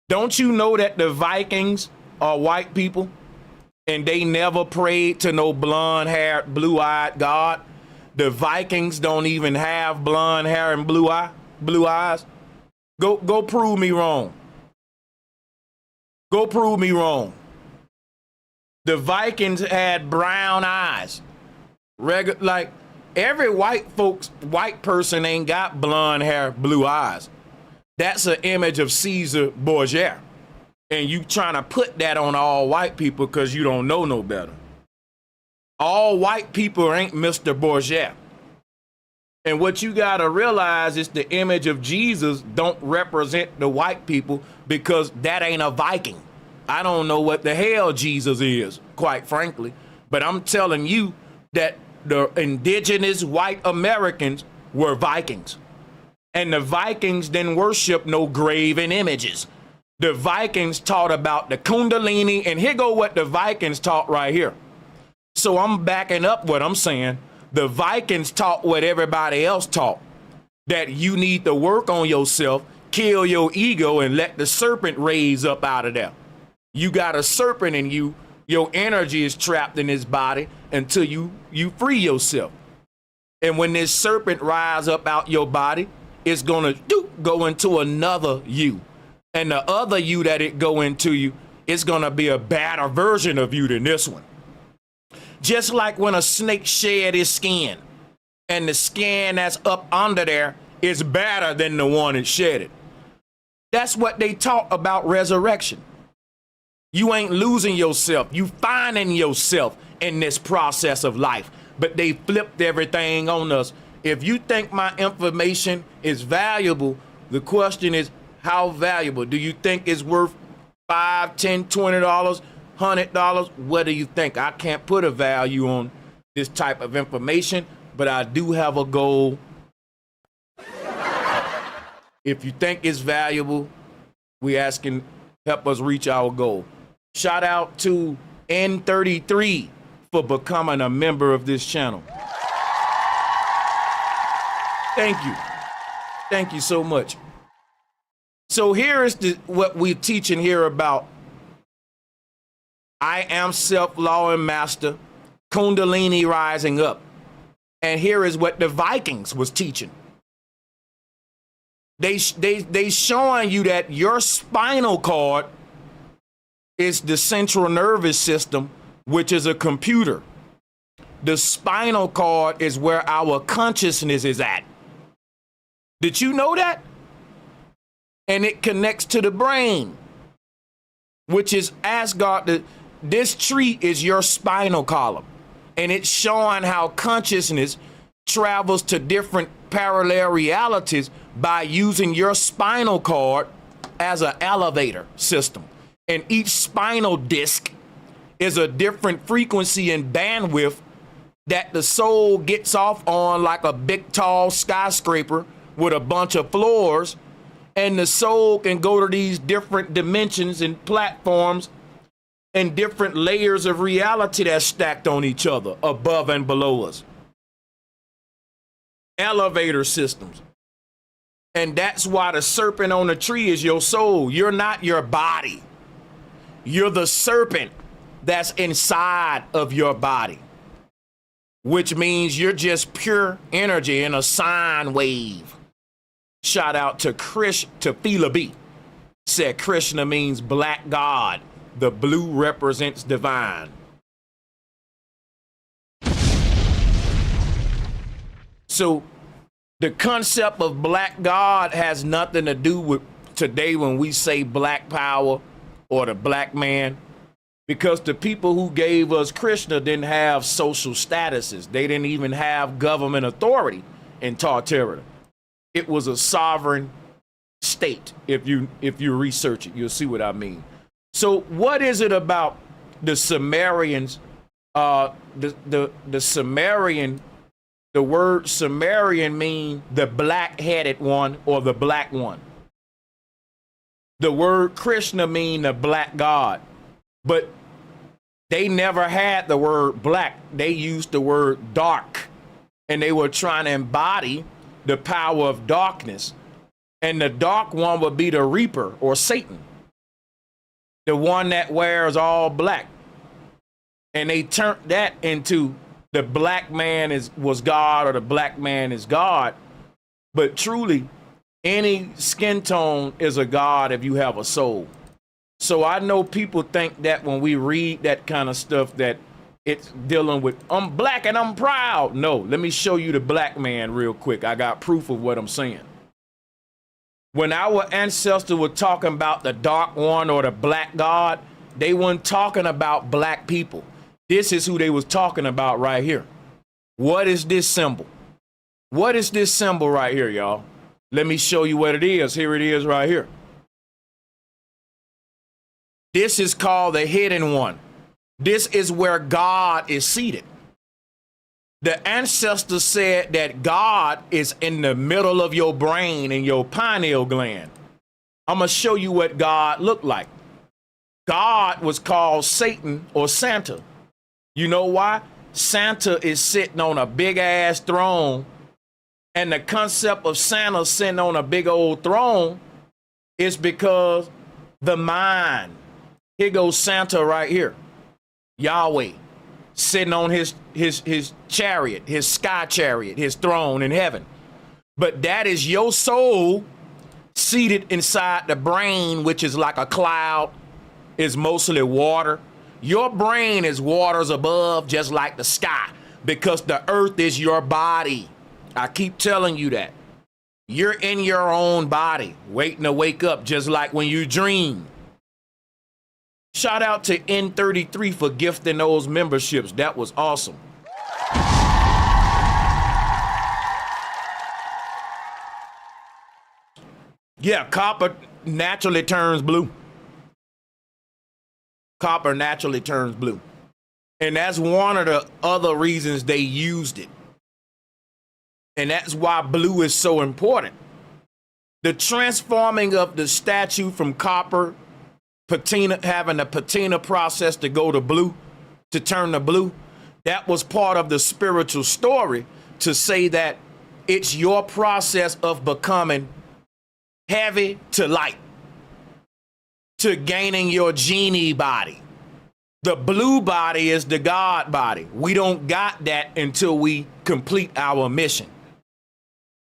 Don't you know that the Vikings are white people and they never prayed to no blonde-haired, blue-eyed God? The Vikings don't even have blonde hair and blue eyes. Go prove me wrong. Go prove me wrong. The Vikings had brown eyes. Like every white person ain't got blonde hair, blue eyes. That's an image of Caesar Borgia. And you trying to put that on all white people because you don't know no better. All white people ain't Mr. Borgia. And what you got to realize is the image of Jesus don't represent the white people, because that ain't a Viking. I don't know what the hell Jesus is, quite frankly. But I'm telling you that the indigenous white Americans were Vikings. And the Vikings didn't worship no graven images. The Vikings taught about the Kundalini, and here go what the Vikings taught right here. So I'm backing up what I'm saying. The Vikings taught what everybody else taught, that you need to work on yourself, kill your ego, and let the serpent raise up out of there. You got a serpent in you. Your energy is trapped in this body until you free yourself. And when this serpent rise up out your body, it's going to go into another you. And the other you that it go into you, it's going to be a better version of you than this one. Just like when a snake shed his skin, and the skin that's up under there is better than the one that shed it. That's what they taught about resurrection. You ain't losing yourself. You finding yourself in this process of life. But they flipped everything on us. If you think my information is valuable, the question is, how valuable? Do you think it's worth $5, $10, $20, $100? What do you think? I can't put a value on this type of information, but I do have a goal. If you think it's valuable, we asking, help us reach our goal. Shout out to N33 for becoming a member of this channel. Thank you. Thank you so much. So here is what we're teaching here about I am self-law and master, Kundalini rising up. And here is what the Vikings was teaching. They showing you that your spinal cord is the central nervous system, which is a computer. The spinal cord is where our consciousness is at. Did you know that? And it connects to the brain, which is Asgard. This tree is your spinal column, and it's showing how consciousness travels to different parallel realities by using your spinal cord as an elevator system. And each spinal disc is a different frequency and bandwidth that the soul gets off on, like a big tall skyscraper with a bunch of floors. And the soul can go to these different dimensions and platforms and different layers of reality that's stacked on each other, above and below us. Elevator systems. And that's why the serpent on the tree is your soul. You're not your body. You're the serpent that's inside of your body, which means you're just pure energy in a sine wave. Shout out to Phila B. Said Krishna means black God. The blue represents divine. So the concept of black God has nothing to do with today when we say black power or the black man, because the people who gave us Krishna didn't have social statuses. They didn't even have government authority in Tartaria. It was a sovereign state. If you research it, you'll see what I mean. So what is it about the Sumerians? The Sumerian, the word Sumerian mean the black-headed one or the black one. The word Krishna mean the black God, but they never had the word black. They used the word dark, and they were trying to embody the power of darkness. And the dark one would be the Reaper or Satan, the one that wears all black. And they turned that into the black man was God, or the black man is God. But truly, any skin tone is a God if you have a soul. So I know people think that when we read that kind of stuff that it's dealing with, I'm black and I'm proud. No, let me show you the black man real quick. I got proof of what I'm saying. When our ancestors were talking about the dark one or the black God, they weren't talking about black people. This is who they was talking about right here. What is this symbol? What is this symbol right here, y'all? Let me show you what it is. Here it is right here. This is called the hidden one. This is where God is seated. The ancestors said that God is in the middle of your brain, in your pineal gland. I'm going to show you what God looked like. God was called Satan or Santa. You know why? Santa is sitting on a big ass throne, and the concept of Santa sitting on a big old throne is because the mind. Here goes Santa right here. Yahweh sitting on his chariot, his sky chariot, his throne in heaven. But that is your soul seated inside the brain, which is like a cloud, is mostly water. Your brain is waters above, just like the sky, because the earth is your body. I keep telling you that. You're in your own body, waiting to wake up, just like when you dream. Shout out to N33 for gifting those memberships. That was awesome. Yeah, copper naturally turns blue. Copper naturally turns blue. And that's one of the other reasons they used it. And that's why blue is so important. The transforming of the statue from copper, patina, having a patina process to go to blue, to turn to blue, that was part of the spiritual story, to say that it's your process of becoming heavy to light, to gaining your genie body. The blue body is the God body. We don't got that until we complete our mission.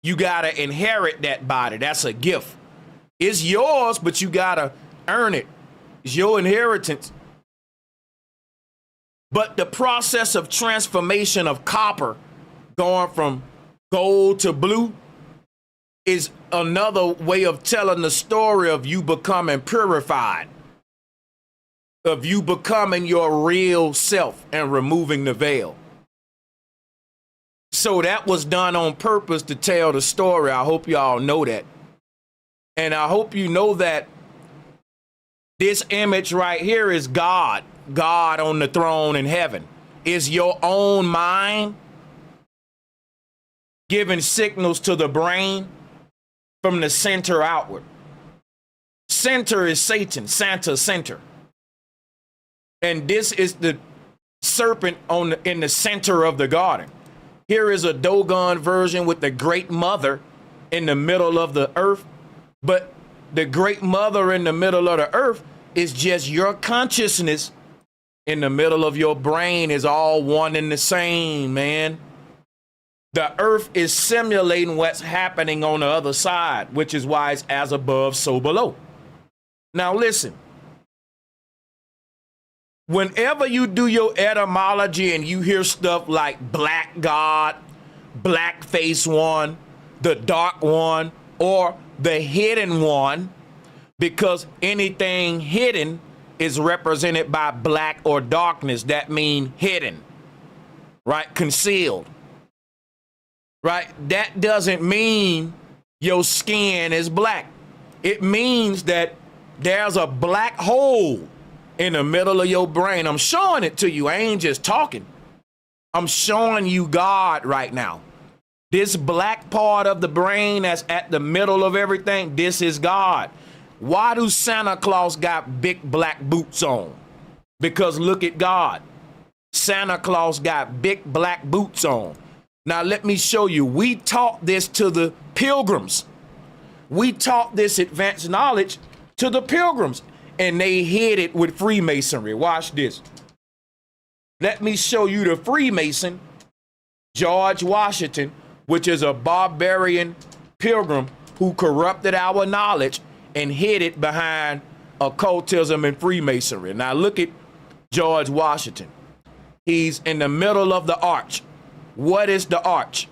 You gotta inherit that body. That's a gift. It's yours, but you gotta earn it. It's your inheritance. But the process of transformation of copper, going from gold to blue, is another way of telling the story of you becoming purified, of you becoming your real self and removing the veil. So that was done on purpose to tell the story. I hope y'all know that. And I hope you know that this image right here is God. God on the throne in heaven. Is your own mind giving signals to the brain from the center outward. Center is Satan, Santa center. And this is the serpent in the center of the garden. Here is a Dogon version with the great mother in the middle of the earth. But the great mother in the middle of the earth is just your consciousness in the middle of your brain, is all one and the same, man. The earth is simulating what's happening on the other side, which is why it's as above, so below. Now listen. Whenever you do your etymology and you hear stuff like black God, black face one, the dark one, or the hidden one, because anything hidden is represented by black or darkness. That means hidden, right? Concealed, right? That doesn't mean your skin is black. It means that there's a black hole in the middle of your brain. I'm showing it to you. I ain't just talking. I'm showing you God right now. This black part of the brain that's at the middle of everything, this is God. Why do Santa Claus got big black boots on? Because look at God. Santa Claus got big black boots on. Now let me show you. We taught this to the Pilgrims. We taught this advanced knowledge to the Pilgrims, and they hid it with Freemasonry. Watch this. Let me show you the Freemason, George Washington, which is a barbarian pilgrim who corrupted our knowledge and hid it behind occultism and Freemasonry. Now look at George Washington. He's in the middle of the arch. What is the arch?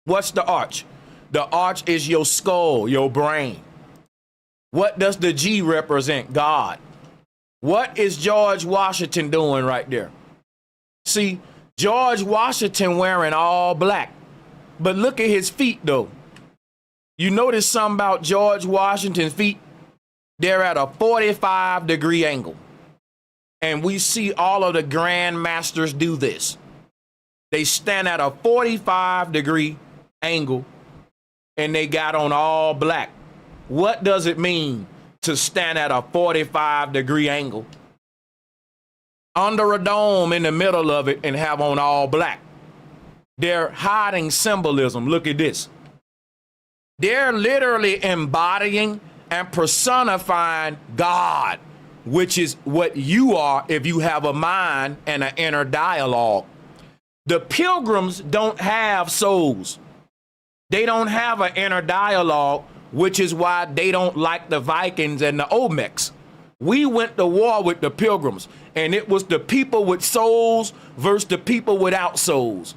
What's the arch? The arch is your skull, your brain. What does the G represent? God. What is George Washington doing right there? See, George Washington wearing all black. But look at his feet though. You notice something about George Washington's feet? They're at a 45-degree angle. And we see all of the Grand Masters do this. They stand at a 45-degree angle and they got on all black. What does it mean to stand at a 45-degree angle under a dome in the middle of it and have on all black? They're hiding symbolism. Look at this. They're literally embodying and personifying God, which is what you are if you have a mind and an inner dialogue. The pilgrims don't have souls. They don't have an inner dialogue, which is why they don't like the Vikings and the Olmecs. We went to war with the pilgrims, and it was the people with souls versus the people without souls.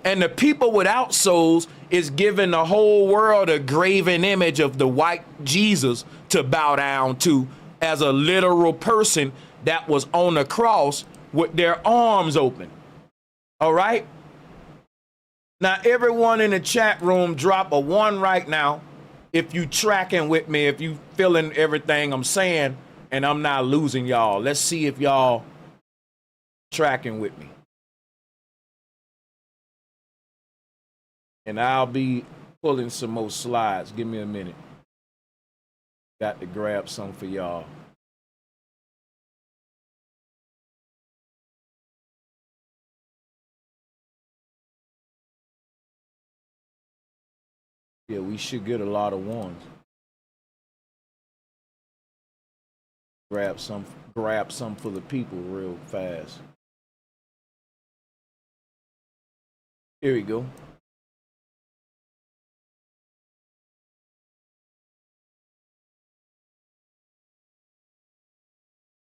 And the people without souls is giving the whole world a graven image of the white Jesus to bow down to as a literal person that was on the cross with their arms open. All right? Now, everyone in the chat room, drop a 1 right now if you tracking with me, if you feeling everything I'm saying and I'm not losing y'all. Let's see if y'all tracking with me. And I'll be pulling some more slides. Give me a minute. Got to grab some for y'all. Yeah, we should get a lot of ones. Grab some for the people real fast. Here we go.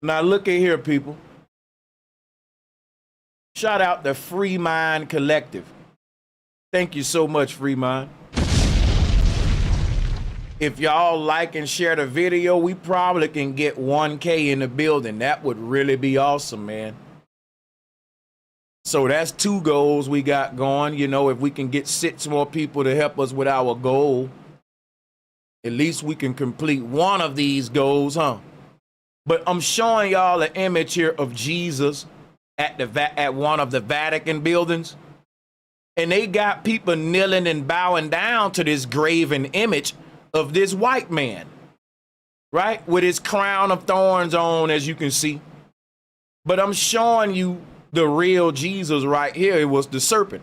Now look at here, people. Shout out the Free Mind Collective. Thank you so much, Free Mind. If y'all like and share the video, we probably can get 1K in the building. That would really be awesome, man. So that's 2 goals we got going. You know, if we can get 6 more people to help us with our goal, at least we can complete one of these goals, huh? But I'm showing y'all an image here of Jesus at one of the Vatican buildings. And they got people kneeling and bowing down to this graven image of this white man, right? With his crown of thorns on, as you can see. But I'm showing you the real Jesus right here. It was the serpent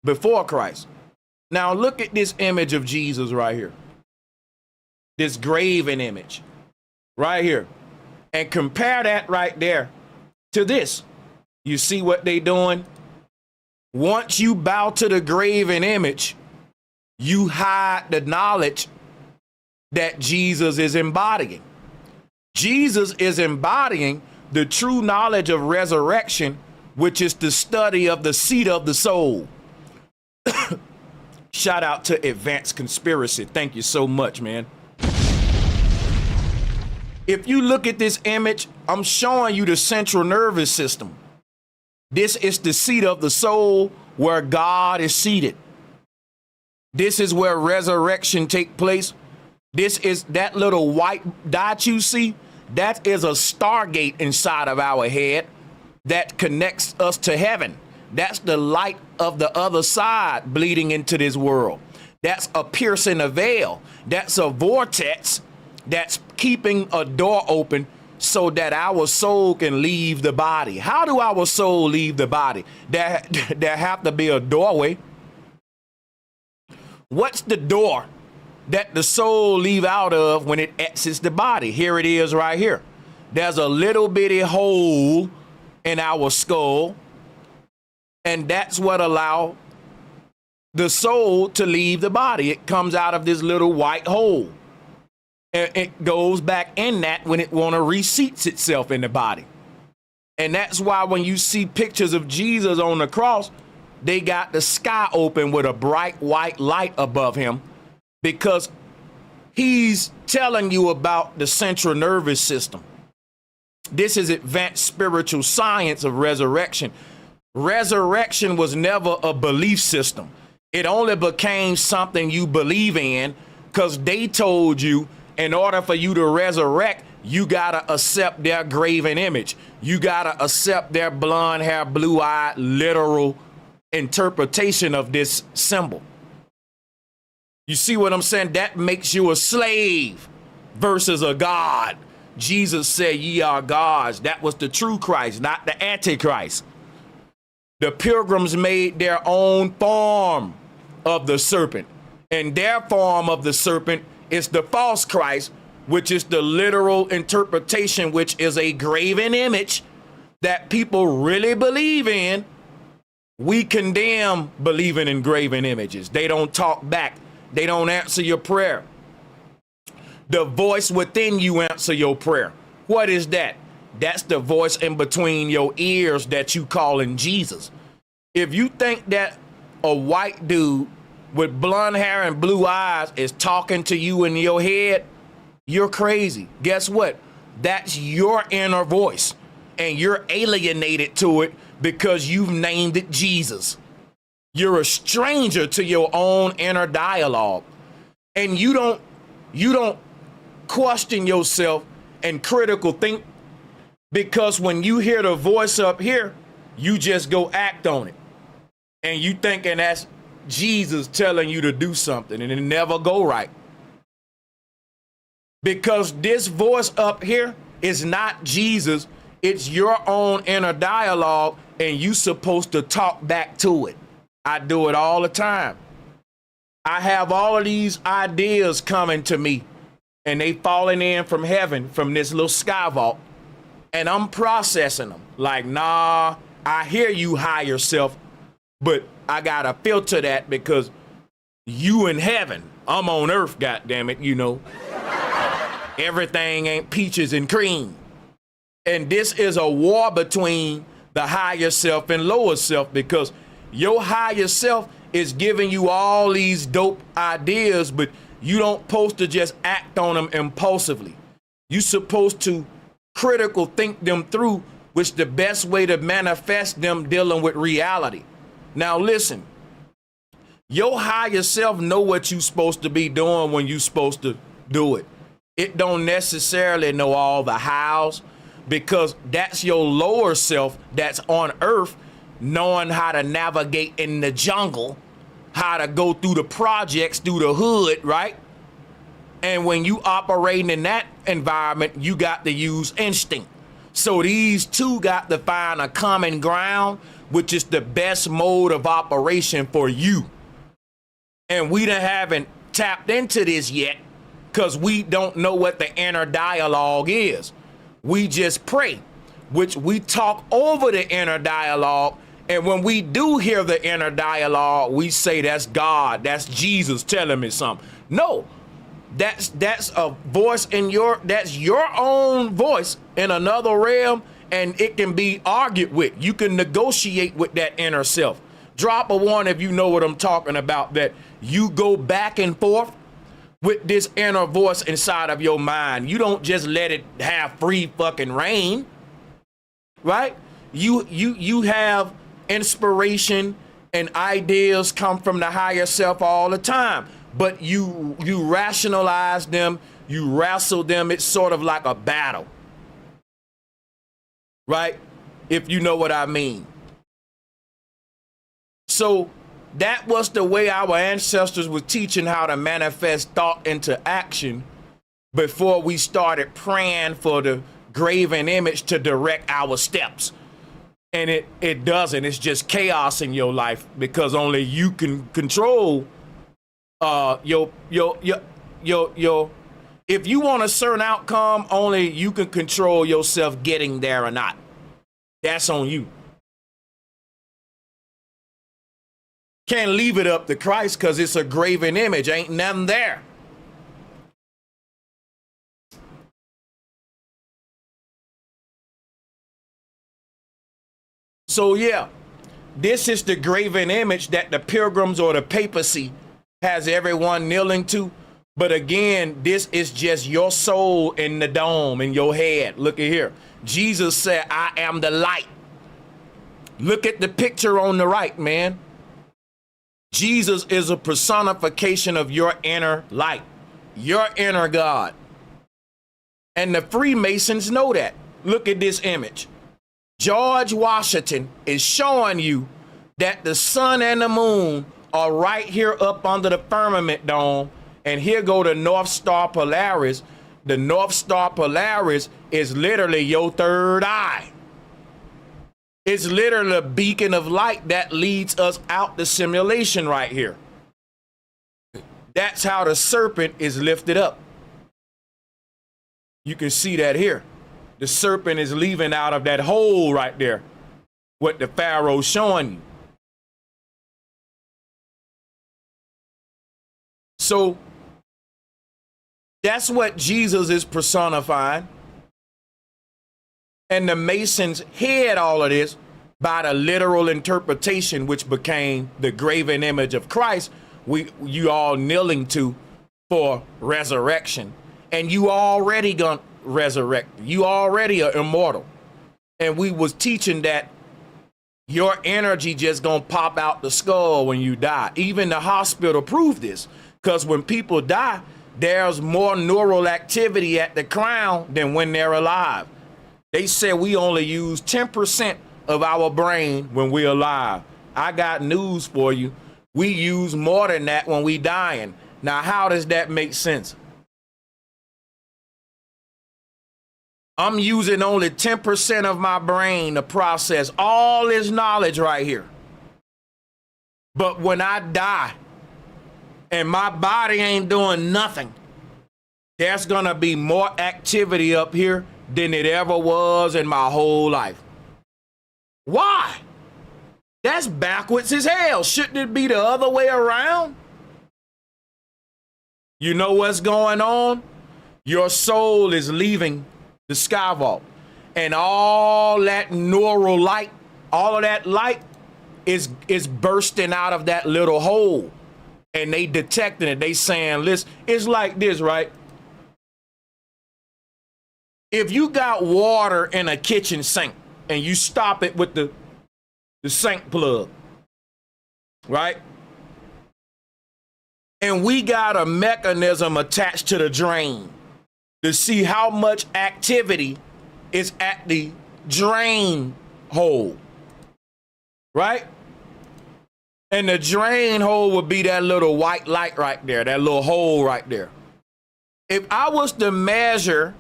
before Christ. Now look at this image of Jesus right here. This graven image. Right here. And compare that right there to this. You see what they doing? Once you bow to the graven image, you hide the knowledge that Jesus is embodying. Jesus is embodying the true knowledge of resurrection, which is the study of the seat of the soul. Shout out to Advanced Conspiracy. Thank you so much, man. If you look at this image, I'm showing you the central nervous system. This is the seat of the soul where God is seated. This is where resurrection takes place. This is that little white dot you see. That is a stargate inside of our head that connects us to heaven. That's the light of the other side bleeding into this world. That's a piercing a veil. That's a vortex that's keeping a door open so that our soul can leave the body. How do our soul leave the body? There have to be a doorway. What's the door that the soul leave out of when it exits the body? Here it is right here. There's a little bitty hole in our skull, and that's what allows the soul to leave the body. It comes out of this little white hole. And it goes back in that when it want to reseats itself in the body. And that's why when you see pictures of Jesus on the cross, they got the sky open with a bright white light above him, because he's telling you about the central nervous system. This is advanced spiritual science of resurrection. Resurrection was never a belief system. It only became something you believe in because they told you in order for you to resurrect, you gotta accept their graven image. You gotta accept their blonde hair, blue-eyed, literal interpretation of this symbol. You see what I'm saying? That makes you a slave versus a god. Jesus said, ye are gods. That was the true Christ, not the Antichrist. The Pilgrims made their own form of the serpent, and their form of the serpent is the false Christ, which is the literal interpretation, which is a graven image that people really believe in. We condemn believing in graven images. They don't talk back. They don't answer your prayer. The voice within you answer your prayer. What is that? That's the voice in between your ears that you calling Jesus. If you think that a white dude with blonde hair and blue eyes is talking to you in your head, you're crazy. Guess what? That's your inner voice, and you're alienated to it because you've named it Jesus. You're a stranger to your own inner dialogue, and you don't question yourself and critical think, because when you hear the voice up here, you just go act on it, and you thinking that's Jesus telling you to do something, and it never go right. Because this voice up here is not Jesus, it's your own inner dialogue, and you supposed to talk back to it. I do it all the time. I have all of these ideas coming to me, and they falling in from heaven, from this little sky vault, and I'm processing them. Like, nah, I hear you, higher self, but I gotta filter that because you in heaven, I'm on earth, goddammit, you know. Everything ain't peaches and cream. And this is a war between the higher self and lower self, because your higher self is giving you all these dope ideas, but you don't supposed to just act on them impulsively. You supposed to critical think them through, which the best way to manifest them dealing with reality. Now listen, your higher self know what you supposed to be doing when you supposed to do it. It don't necessarily know all the hows, because that's your lower self that's on earth, knowing how to navigate in the jungle, how to go through the projects, through the hood, right? And when you operating in that environment, you got to use instinct. So these two got to find a common ground, which is the best mode of operation for you. And we haven't tapped into this yet, because we don't know what the inner dialogue is. We just pray, which we talk over the inner dialogue. And when we do hear the inner dialogue, we say that's God, that's Jesus telling me something. No, that's a voice in that's your own voice in another realm, and it can be argued with. You can negotiate with that inner self. Drop a one if you know what I'm talking about, that you go back and forth with this inner voice inside of your mind. You don't just let it have free fucking reign, right? You have inspiration and ideas come from the higher self all the time, but you rationalize them, you wrestle them. It's sort of like a battle, right? If you know what I mean. So that was the way our ancestors were teaching how to manifest thought into action before we started praying for the graven image to direct our steps. And it doesn't. It's just chaos in your life, because only you can control your if you want a certain outcome, only you can control yourself getting there or not. That's on you. Can't leave it up to Christ, because it's a graven image. Ain't nothing there. So yeah, this is the graven image that the Pilgrims or the papacy has everyone kneeling to. But again, this is just your soul in the dome, in your head. Look at here. Jesus said, I am the light. Look at the picture on the right, man. Jesus is a personification of your inner light, your inner God. And the Freemasons know that. Look at this image. George Washington is showing you that the sun and the moon are right here up under the firmament dome, and here go the North Star Polaris. The North Star Polaris is literally your third eye. It's literally a beacon of light that leads us out the simulation right here. That's how the serpent is lifted up. You can see that here. The serpent is leaving out of that hole right there, what the Pharaoh's showing you. So that's what Jesus is personifying. And the Masons hid all of this by the literal interpretation, which became the graven image of Christ, you all kneeling to for resurrection. And you already gonna resurrect. You already are immortal. And we was teaching that your energy just gonna pop out the skull when you die. Even the hospital proved this, because when people die, there's more neural activity at the crown than when they're alive. They said we only use 10% of our brain when we're alive. I got news for you. We use more than that when we dying. Now, how does that make sense? I'm using only 10% of my brain to process all this knowledge right here. But when I die and my body ain't doing nothing, there's gonna be more activity up here than it ever was in my whole life. Why? That's backwards as hell. Shouldn't it be the other way around? You know what's going on? Your soul is leaving the sky vault, and all that neural light, all of that light is bursting out of that little hole, and they detecting it. They saying, listen, it's like this, right? If you got water in a kitchen sink and you stop it with the sink plug, right? And we got a mechanism attached to the drain to see how much activity is at the drain hole, right? And the drain hole would be that little white light right there, that little hole right there. If I was to measure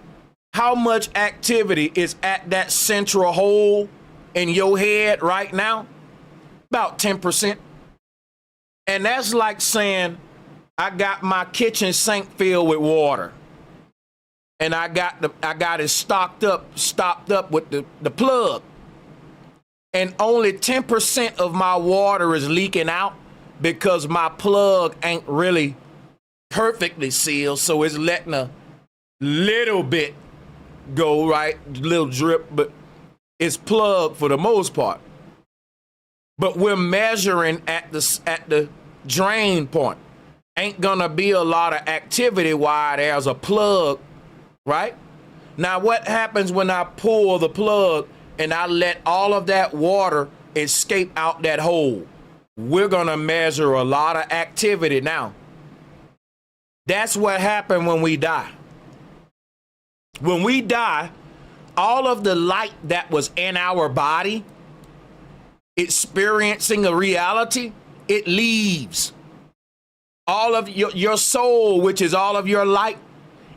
how much activity is at that central hole in your head right now, about 10%. And that's like saying, I got my kitchen sink filled with water, and I got it stopped up with the plug, and only 10% of my water is leaking out because my plug ain't really perfectly sealed, so it's letting a little bit go, right, little drip, but it's plugged for the most part. But we're measuring at the drain point. Ain't gonna be a lot of activity while there's a plug, right? Now, what happens when I pull the plug and I let all of that water escape out that hole? We're gonna measure a lot of activity now. That's what happened when we die. When we die, all of the light that was in our body experiencing a reality, it leaves. All of your soul, which is all of your light,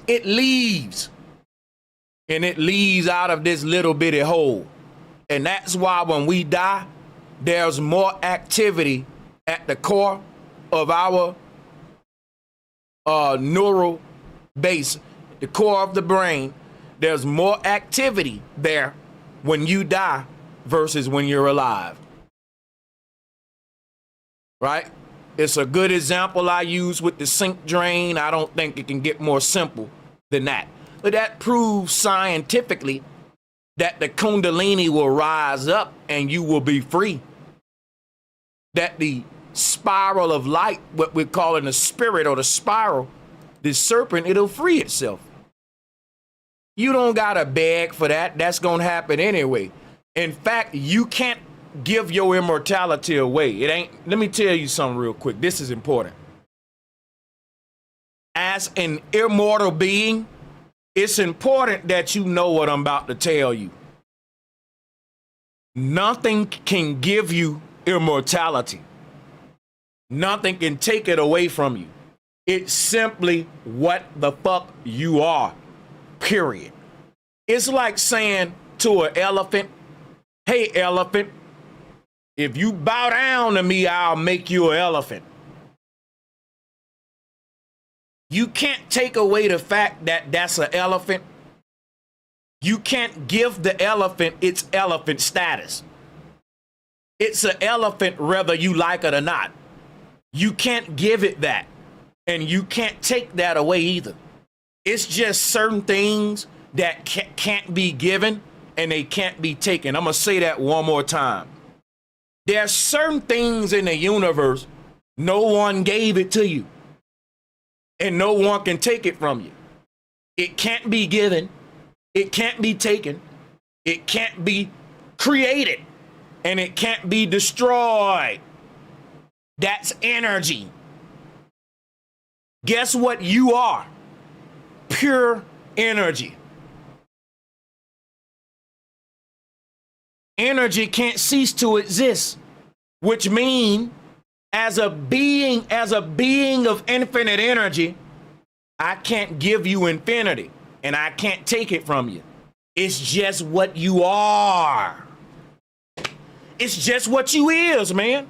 it leaves. And it leaves out of this little bitty hole. And that's why when we die, there's more activity at the core of our neural base, the core of the brain. There's more activity there when you die versus when you're alive. Right? It's a good example I use with the sink drain. I don't think it can get more simple than that. But that proves scientifically that the Kundalini will rise up and you will be free. That the spiral of light, what we're calling the spirit or the spiral, the serpent, it'll free itself. You don't gotta beg for that. That's gonna happen anyway. In fact, you can't give your immortality away. It ain't. Let me tell you something real quick. This is important. As an immortal being, it's important that you know what I'm about to tell you. Nothing can give you immortality. Nothing can take it away from you. It's simply what the fuck you are, period. It's like saying to an elephant, hey, elephant, if you bow down to me, I'll make you an elephant. You can't take away the fact that that's an elephant. You can't give the elephant its elephant status. It's an elephant whether you like it or not. You can't give it that. And you can't take that away either. It's just certain things that can't be given and they can't be taken. I'm going to say that one more time. There are certain things in the universe no one gave it to you. And no one can take it from you. It can't be given. It can't be taken. It can't be created. And it can't be destroyed. That's energy. Guess what you are? Pure energy. Energy can't cease to exist, which means as a being of infinite energy, I can't give you infinity and I can't take it from you. It's just what you are. It's just what you is, man.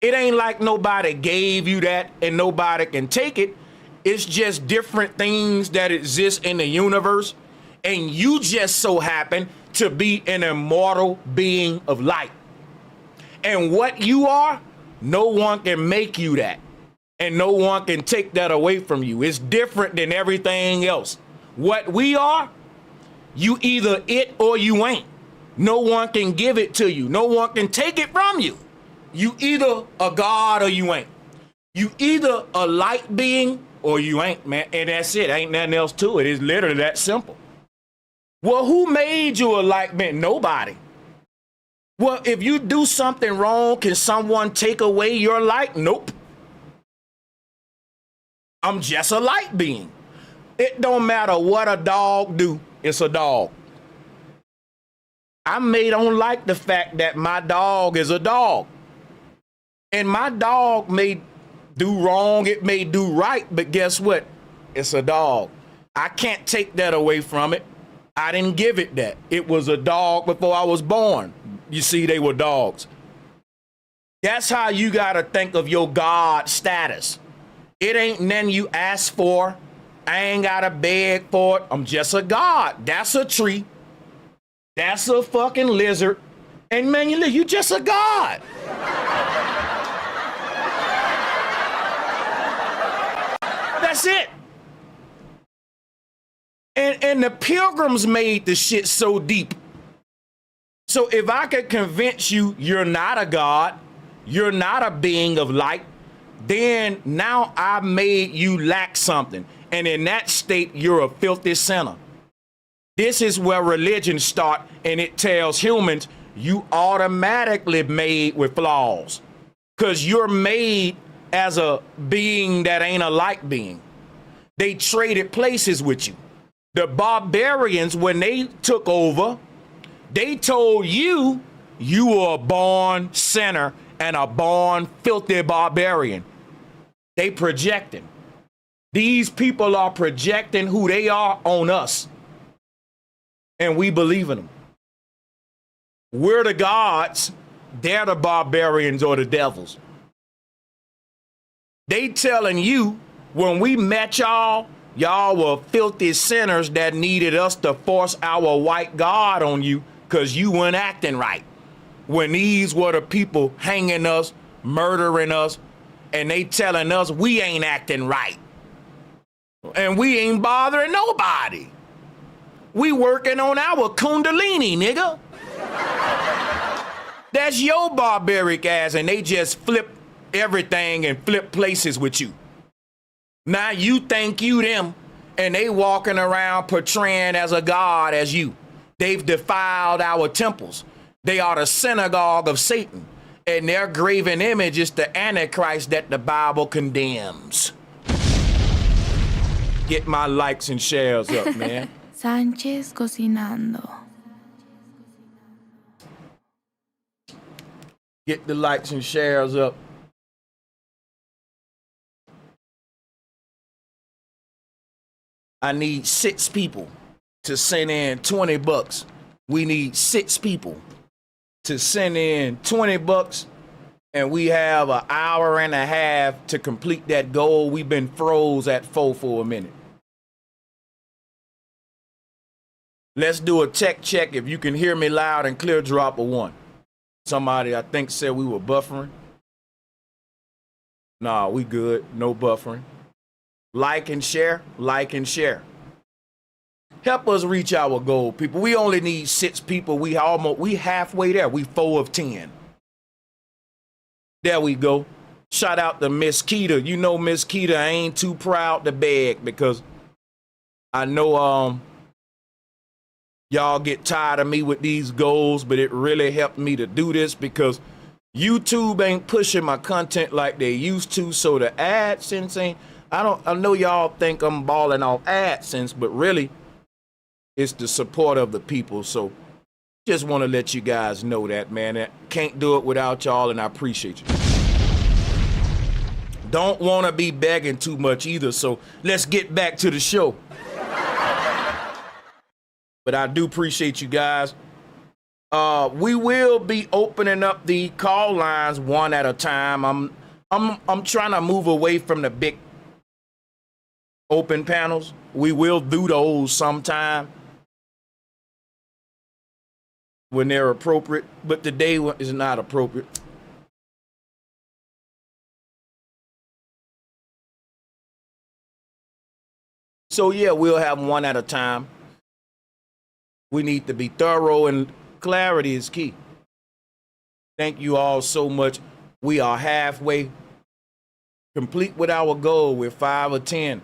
It ain't like nobody gave you that and nobody can take it. It's just different things that exist in the universe. And you just so happen to be an immortal being of light. And what you are, no one can make you that. And no one can take that away from you. It's different than everything else. What we are, you either it or you ain't. No one can give it to you. No one can take it from you. You either a god or you ain't. You either a light being or you ain't, man. And that's it. Ain't nothing else to it. It's literally that simple. Well, who made you a light being? Nobody. Well, if you do something wrong, can someone take away your light? Nope. I'm just a light being. It don't matter what a dog do. It's a dog. I don't like the fact that my dog is a dog. And my dog may do wrong, it may do right, but guess what? It's a dog. I can't take that away from it. I didn't give it that. It was a dog before I was born. You see, they were dogs. That's how you got to think of your God status. It ain't nothing you ask for. I ain't got to beg for it. I'm just a God. That's a tree. That's a fucking lizard. And man, you just a God. That's it. And the Pilgrims made the shit so deep. So if I could convince you you're not a God, you're not a being of light, then now I made you lack something. And in that state, you're a filthy sinner. This is where religion starts, and it tells humans you automatically made with flaws. Because you're made as a being that ain't a light being. They traded places with you. The barbarians, when they took over, they told you you were a born sinner and a born filthy barbarian. They projecting. These people are projecting who they are on us. And we believe in them. We're the gods. They're the barbarians or the devils. They telling you when we met y'all, y'all were filthy sinners that needed us to force our white God on you because you weren't acting right. When these were the people hanging us, murdering us, and they telling us we ain't acting right. And we ain't bothering nobody. We working on our Kundalini, nigga. That's your barbaric ass, and they just flip everything and flip places with you. Now you think you them, and they walking around portraying as a god as you. They've defiled our temples. They are the synagogue of Satan, and their graven image is the Antichrist that the Bible condemns. Get my likes and shares up, man. Sánchez cocinando. Get the likes and shares up. I need 6 people to send in $20. We need 6 people to send in $20, and we have an hour and a half to complete that goal. We've been froze at 4 for a minute. Let's do a tech check. If you can hear me loud and clear, drop a 1. Somebody, I think, said we were buffering. Nah, we good. No buffering. Like and share. Like and share. Help us reach our goal, people. We only need 6 people. We halfway there. We 4 of 10. There we go. Shout out to Miss Keita. You know, Miss Keita, I ain't too proud to beg because I know y'all get tired of me with these goals, but it really helped me to do this because YouTube ain't pushing my content like they used to. So the AdSense ain't, I know y'all think I'm balling off AdSense, but really it's the support of the people. So just want to let you guys know that, man. I can't do it without y'all, and I appreciate you. Don't want to be begging too much either, so let's get back to the show. But I do appreciate you guys. We will be opening up the call lines one at a time. I'm trying to move away from the big open panels. We will do those sometime when they're appropriate, but today is not appropriate. So yeah, we'll have one at a time. We need to be thorough, and clarity is key. Thank you all so much. We are halfway complete with our goal. We're 5 or 10.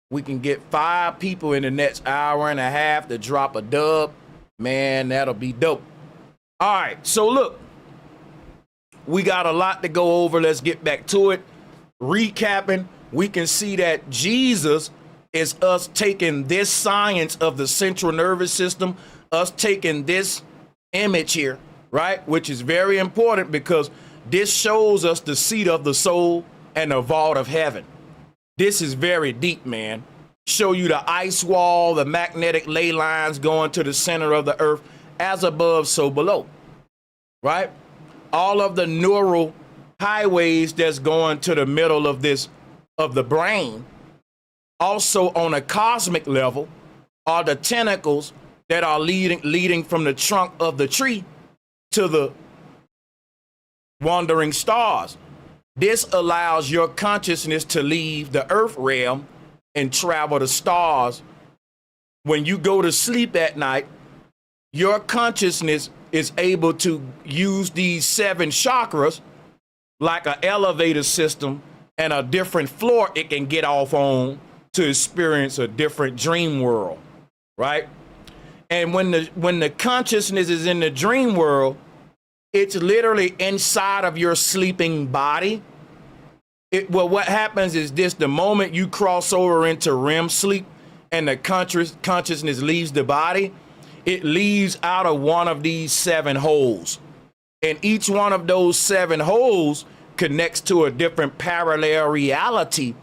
We can get 5 people in the next hour and a half to drop a dub. Man, that'll be dope. All right, so look, we got a lot to go over. Let's get back to it. Recapping, we can see that Jesus is us taking this science of the central nervous system, us taking this image here, right? Which is very important because this shows us the seat of the soul and the vault of heaven. This is very deep, man. Show you the ice wall, the magnetic ley lines going to the center of the earth, as above, so below, right? All of the neural highways that's going to the middle of the brain. Also on a cosmic level are the tentacles that are leading from the trunk of the tree to the wandering stars. This allows your consciousness to leave the earth realm and travel to stars. When you go to sleep at night, your consciousness is able to use these 7 chakras like an elevator system and a different floor it can get off on to experience a different dream world, right? And when the consciousness is in the dream world, it's literally inside of your sleeping body. Well, what happens is this: the moment you cross over into REM sleep and the consciousness leaves the body, it leaves out of one of these 7 holes. And each one of those 7 holes connects to a different parallel reality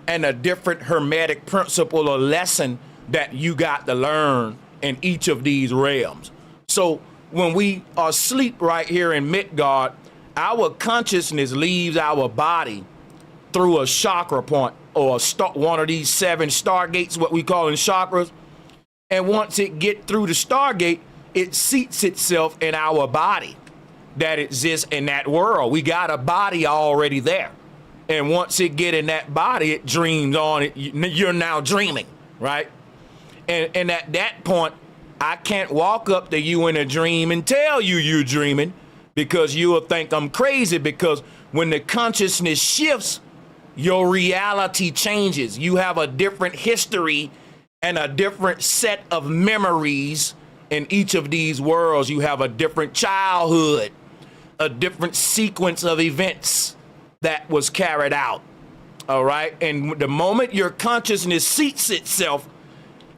and a different hermetic principle or lesson that you got to learn in each of these realms. So when we are asleep right here in Midgard, our consciousness leaves our body through a chakra point or one of these 7 stargates, what we call in chakras. And once it get through the stargate, it seats itself in our body that exists in that world. We got a body already there. And once it get in that body, it dreams on it. You're now dreaming, right? And at that point, I can't walk up to you in a dream and tell you you're dreaming because you will think I'm crazy, because when the consciousness shifts, your reality changes. You have a different history and a different set of memories in each of these worlds. You have a different childhood, a different sequence of events that was carried out. All right. And the moment your consciousness seats itself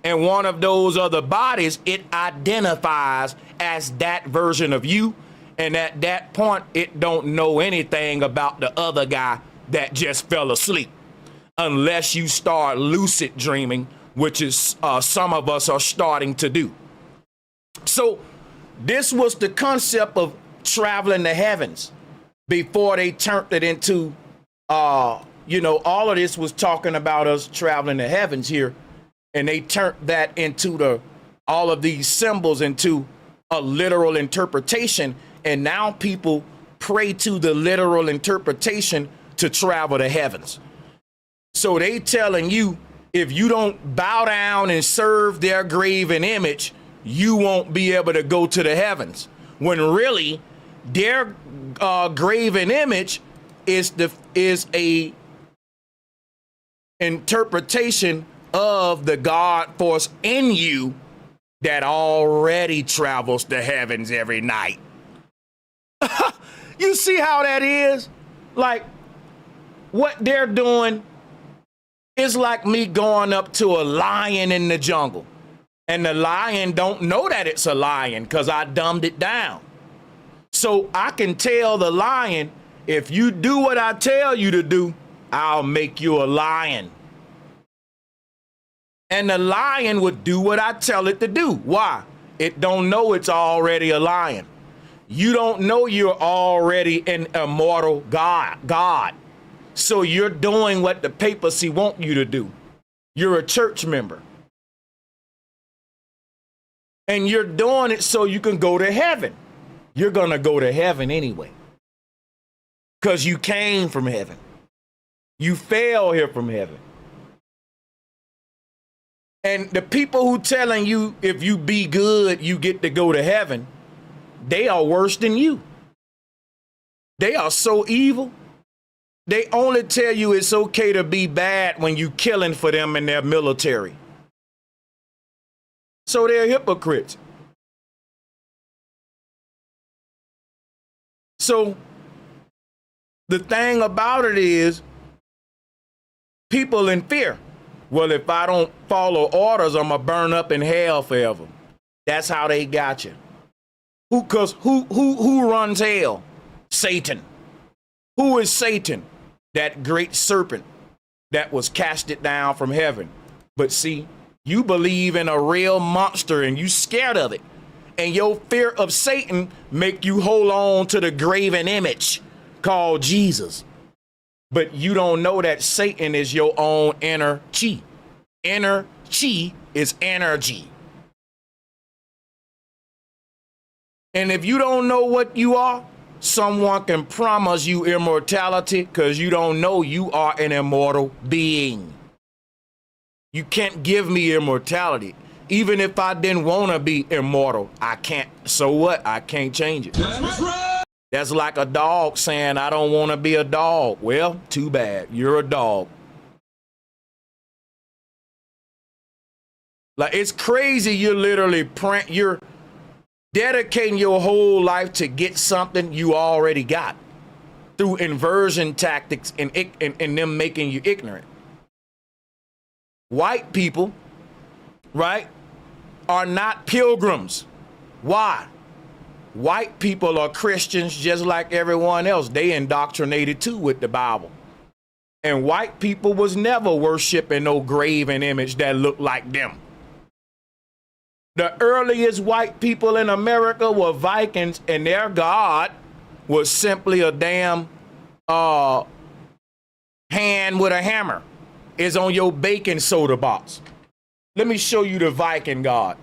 in one of those other bodies, it identifies as that version of you. And at that point, it don't know anything about the other guy that just fell asleep, unless you start lucid dreaming which is some of us are starting to do. So this was the concept of traveling the heavens before they turned it into, you know, all of this was talking about us traveling the heavens here. And they turned that into all of these symbols into a literal interpretation. And now people pray to the literal interpretation to travel the heavens. So they telling you, if you don't bow down and serve their graven image, you won't be able to go to the heavens. When really, their graven image is a interpretation of the God force in you that already travels the heavens every night. You see how that is? Like, what they're doing is like me going up to a lion in the jungle. And the lion don't know that it's a lion because I dumbed it down. So I can tell the lion, if you do what I tell you to do, I'll make you a lion. And the lion would do what I tell it to do. Why? It don't know it's already a lion. You don't know you're already an immortal God. So you're doing what the papacy want you to do. You're a church member. And you're doing it so you can go to heaven. You're going to go to heaven anyway. Because you came from heaven. You fell here from heaven. And the people who telling you if you be good, you get to go to heaven, they are worse than you. They are so evil. They only tell you it's okay to be bad when you killing for them in their military. So they're hypocrites. So the thing about it is, people in fear. Well, if I don't follow orders, I'm gonna burn up in hell forever. That's how they got you. Who runs hell? Satan. Who is Satan? That great serpent that was casted down from heaven. But see, you believe in a real monster and you scared of it. And your fear of Satan make you hold on to the graven image called Jesus. But you don't know that Satan is your own inner chi. Inner chi is energy. And if you don't know what you are, someone can promise you immortality because you don't know you are an immortal being. You can't give me immortality. Even if I didn't want to be immortal, I can't. So what? I can't change it. That's like a dog saying, I don't want to be a dog. Well, too bad. You're a dog. Like, it's crazy. You're literally you're dedicating your whole life to get something you already got through inversion tactics and them making you ignorant. White people, right, are not pilgrims. Why? White people are Christians just like everyone else. They indoctrinated too with the Bible. And white people was never worshiping no graven image that looked like them. The earliest white people in America were Vikings, and their God was simply a damn hand with a hammer. Is on your baking soda box. Let me show you the Viking God.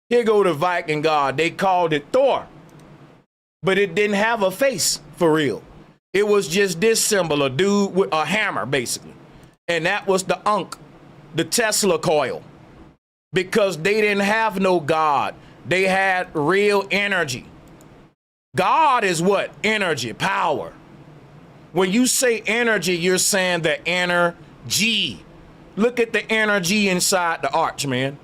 Here go the Viking God. They called it Thor, but it didn't have a face for real. It was just this symbol, a dude with a hammer, basically. And that was the Ankh, the Tesla coil, because they didn't have no God. They had real energy. God is what? Energy, power. When you say energy, you're saying the energy. Look at the energy inside the arch, man.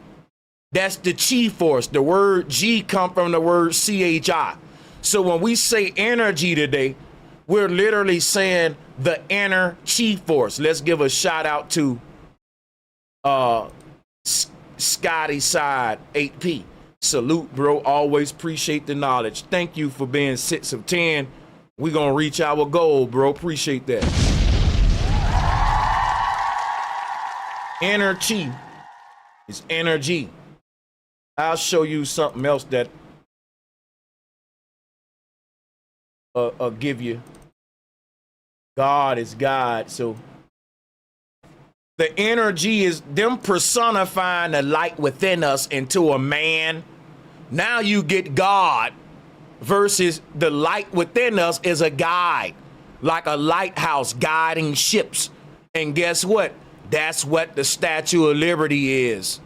That's the chi force. The word G come from the word CHI. So when we say energy today, we're literally saying the inner chi force. Let's give a shout out to Scotty Side 8P. Salute, bro. Always appreciate the knowledge. Thank you for being 6 of 10. We're going to reach our goal, bro. Appreciate that. Inner chi is energy. I'll show you something else that give you. God is God. So the energy is them personifying the light within us into a man. Now you get God versus the light within us is a guide, like a lighthouse guiding ships. And guess what? That's what the Statue of Liberty is.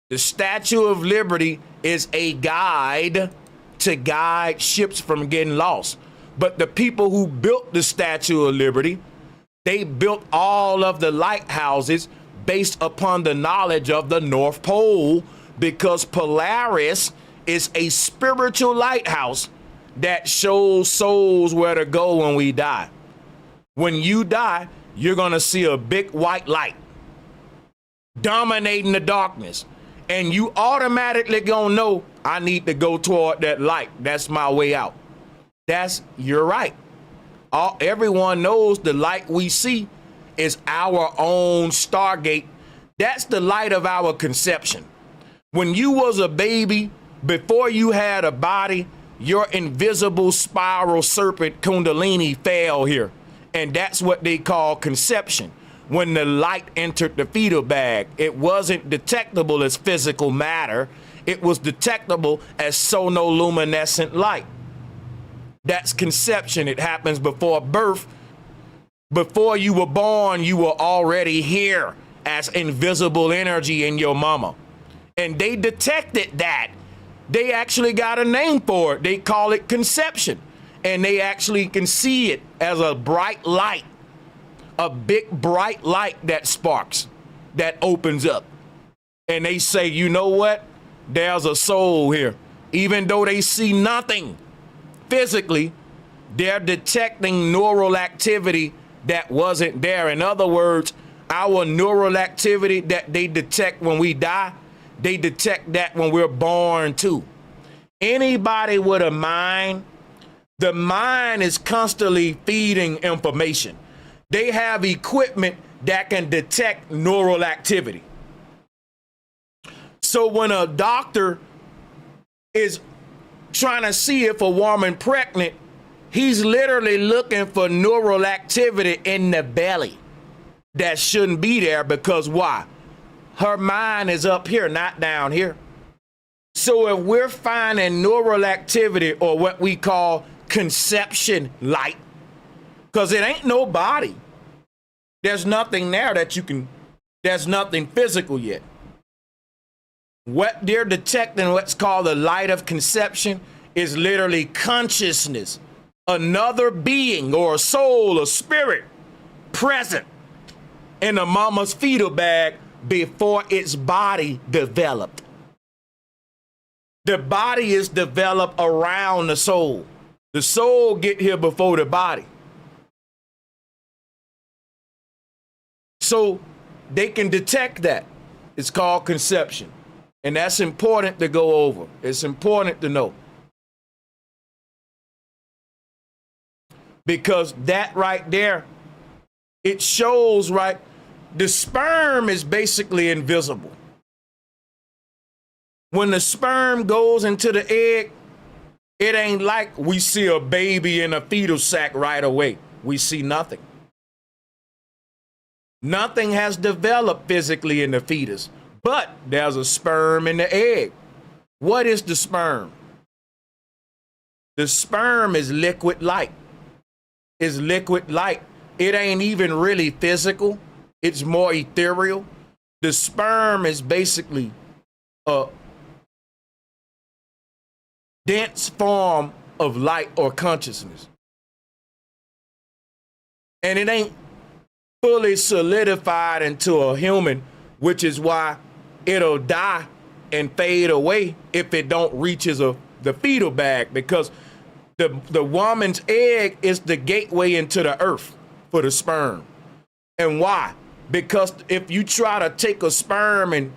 The Statue of Liberty is a guide to guide ships from getting lost. But the people who built the Statue of Liberty, they built all of the lighthouses based upon the knowledge of the North Pole, because Polaris is a spiritual lighthouse that shows souls where to go when we die. When you die, you're going to see a big white light dominating the darkness. And you automatically going to know, I need to go toward that light. That's my way out. You're right. Everyone knows the light we see is our own Stargate. That's the light of our conception. When you was a baby, before you had a body, your invisible spiral serpent Kundalini fell here. And that's what they call conception. When the light entered the fetal bag, it wasn't detectable as physical matter. It was detectable as sonoluminescent light. That's conception. It happens before birth. Before you were born, you were already here as invisible energy in your mama. And they detected that. They actually got a name for it. They call it conception. And they actually can see it as a bright light, a big bright light that sparks, that opens up. And they say, you know what? There's a soul here. Even though they see nothing physically, they're detecting neural activity that wasn't there. In other words, our neural activity that they detect when we die, they detect that when we're born too. Anybody with a mind, the mind is constantly feeding information. They have equipment that can detect neural activity. So when a doctor is trying to see if a woman pregnant, he's literally looking for neural activity in the belly that shouldn't be there, because why? Her mind is up here, not down here. So if we're finding neural activity, or what we call conception light, because it ain't no body. There's nothing there that you can, there's nothing physical yet. What they're detecting, what's called the light of conception, is literally consciousness. Another being or a soul or spirit present in a mama's fetal bag before its body developed. The body is developed around the soul. The soul get here before the body. So they can detect that. It's called conception. And that's important to go over. It's important to know. Because that right there, it shows, right, the sperm is basically invisible. When the sperm goes into the egg, it ain't like we see a baby in a fetal sac right away. We see nothing. Nothing has developed physically in the fetus, but there's a sperm in the egg. What is the sperm? The sperm is liquid light. It's liquid light. It ain't even really physical. It's more ethereal. The sperm is basically a dense form of light or consciousness. And it ain't fully solidified into a human, which is why it'll die and fade away if it don't reaches the fetal bag, because the woman's egg is the gateway into the earth for the sperm. And why? Because if you try to take a sperm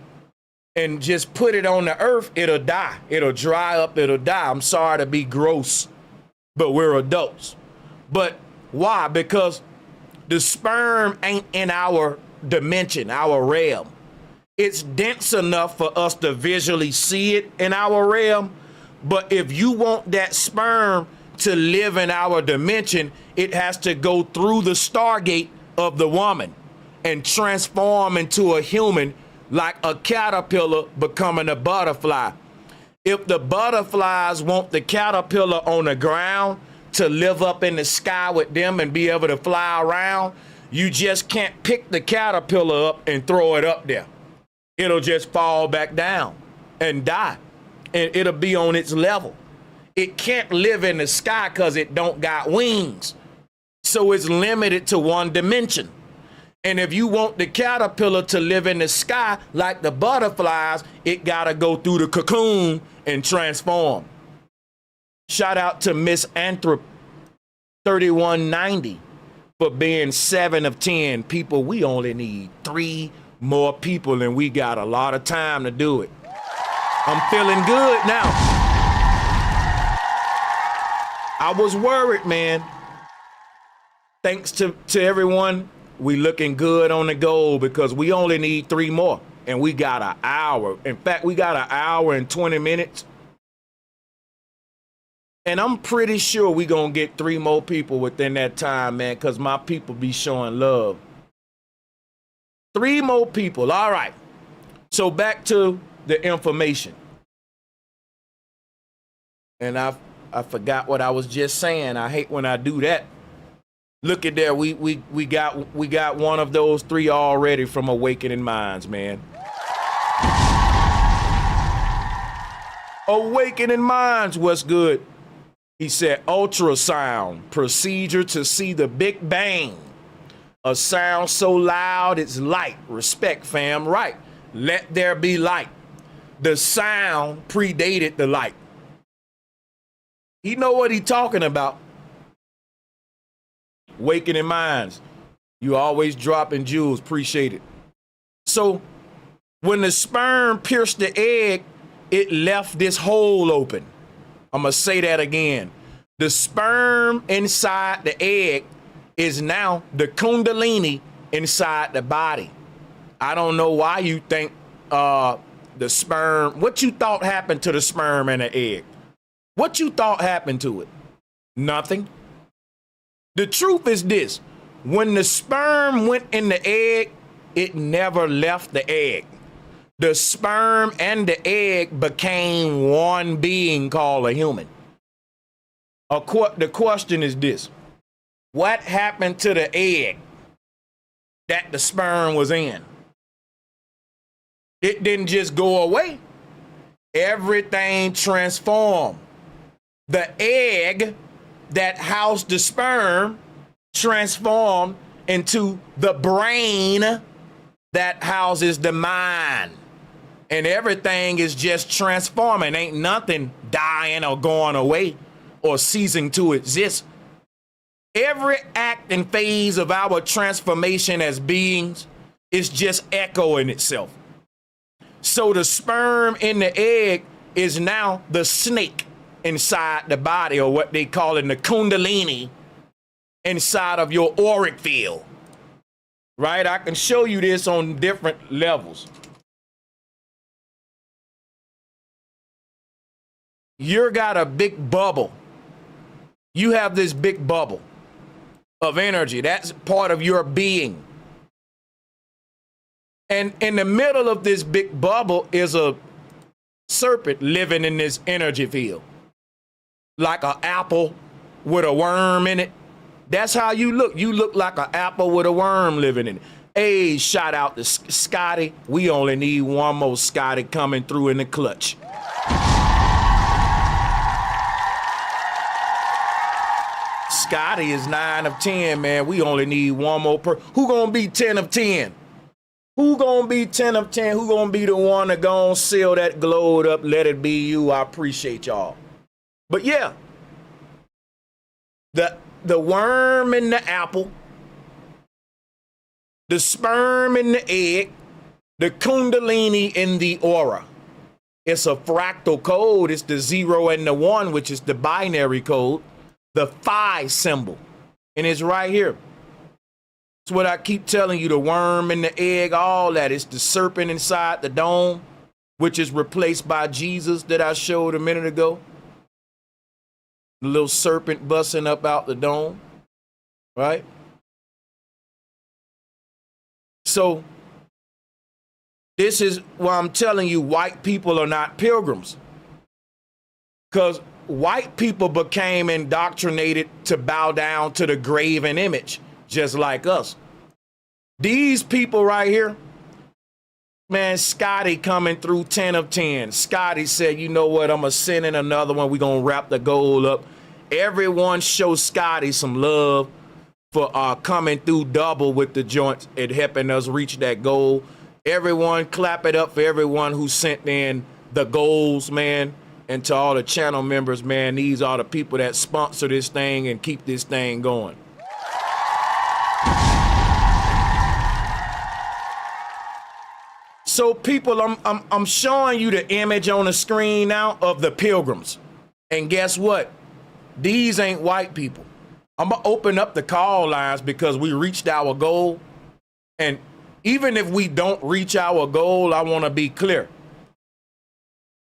and just put it on the earth, it'll die. It'll dry up, it'll die. I'm sorry to be gross, but we're adults. But why? Because the sperm ain't in our dimension, our realm. It's dense enough for us to visually see it in our realm. But if you want that sperm to live in our dimension, it has to go through the stargate of the woman and transform into a human, like a caterpillar becoming a butterfly. If the butterflies want the caterpillar on the ground to live up in the sky with them and be able to fly around, you just can't pick the caterpillar up and throw it up there. It'll just fall back down and die, and it'll be on its level. It can't live in the sky because it don't got wings. So it's limited to one dimension. And if you want the caterpillar to live in the sky like the butterflies, it gotta go through the cocoon and transform. Shout out to Miss Anthrop 3190 for being 7 of 10 people. We only need 3 more people and we got a lot of time to do it. I'm feeling good now. I was worried, man. Thanks to everyone. We looking good on the goal because we only need 3 more and we got an hour. In fact, we got an hour and 20 minutes. And I'm pretty sure we gonna get 3 more people within that time, man, because my people be showing love. 3 more people, all right. So back to the information. And I forgot what I was just saying. I hate when I do that. Look at there, we got one of those 3 already from Awakening Minds, man. Awakening Minds, what's good? He said, ultrasound, procedure to see the Big Bang. A sound so loud it's light. Respect, fam, right. Let there be light. The sound predated the light. He know what he talking about. Awakening Minds. You always dropping jewels. Appreciate it. So when the sperm pierced the egg, it left this hole open. I'm going to say that again. The sperm inside the egg is now the Kundalini inside the body. I don't know why you think the sperm, what you thought happened to the sperm and the egg? What you thought happened to it? Nothing. The truth is this, when the sperm went in the egg, it never left the egg. The sperm and the egg became one being called a human. The question is this, what happened to the egg that the sperm was in? It didn't just go away. Everything transformed. The egg that housed the sperm transformed into the brain that houses the mind. And everything is just transforming. Ain't nothing dying or going away or ceasing to exist. Every act and phase of our transformation as beings is just echoing itself. So the sperm in the egg is now the snake inside the body, or what they call it, the Kundalini inside of your auric field, right? I can show you this on different levels. You got a big bubble. You have this big bubble of energy. That's part of your being. And in the middle of this big bubble is a serpent living in this energy field. Like an apple with a worm in it. That's how you look. You look like an apple with a worm living in it. Hey, shout out to Scotty. We only need one more Scotty coming through in the clutch. Scotty is 9 of 10, man. We only need one more Who gonna be 10 of 10? Who gonna be 10 of 10? Who gonna be the one that gonna seal that glowed up, let it be you? I appreciate y'all. But yeah, the worm in the apple, the sperm in the egg, the Kundalini in the aura. It's a fractal code. It's the 0 and the 1, which is the binary code, the phi symbol. And it's right here. It's what I keep telling you, the worm and the egg, all that. It's the serpent inside the dome, which is replaced by Jesus that I showed a minute ago. The little serpent busting up out the dome, right? So this is why I'm telling you white people are not pilgrims. Because white people became indoctrinated to bow down to the graven image, just like us. These people right here, man, Scotty coming through 10 of 10. Scotty said, you know what, I'm going to send in another one. We're going to wrap the goal up. Everyone show Scotty some love for coming through double with the joints and helping us reach that goal. Everyone clap it up for everyone who sent in the goals, man. And to all the channel members, man, these are the people that sponsor this thing and keep this thing going. So people, I'm showing you the image on the screen now of the pilgrims. And guess what? These ain't white people. I'm gonna open up the call lines because we reached our goal. And even if we don't reach our goal, I wanna be clear.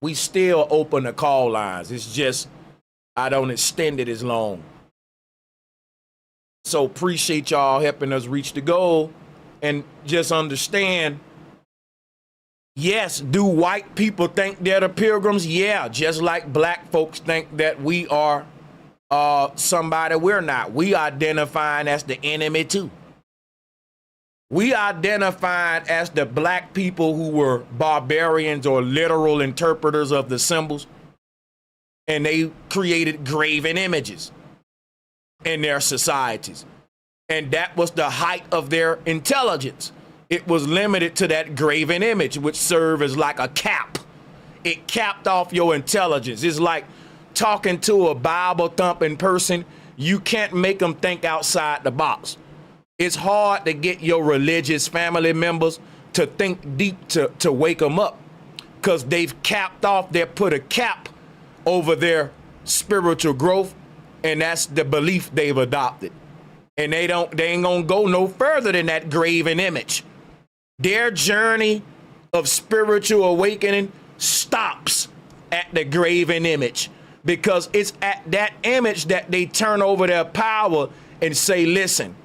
We still open the call lines. It's just, I don't extend it as long. So appreciate y'all helping us reach the goal. And just understand, yes, do white people think they're the pilgrims? Yeah, just like black folks think that we are somebody we're not. We identifying as the enemy too. We identified as the black people who were barbarians or literal interpreters of the symbols. And they created graven images in their societies. And that was the height of their intelligence. It was limited to that graven image, which served as like a cap. It capped off your intelligence. It's like talking to a Bible thumping person. You can't make them think outside the box. It's hard to get your religious family members to think deep to wake them up because they've capped off, they put a cap over their spiritual growth, and that's the belief they've adopted. And they ain't gonna go no further than that graven image. Their journey of spiritual awakening stops at the graven image because it's at that image that they turn over their power and say, listen,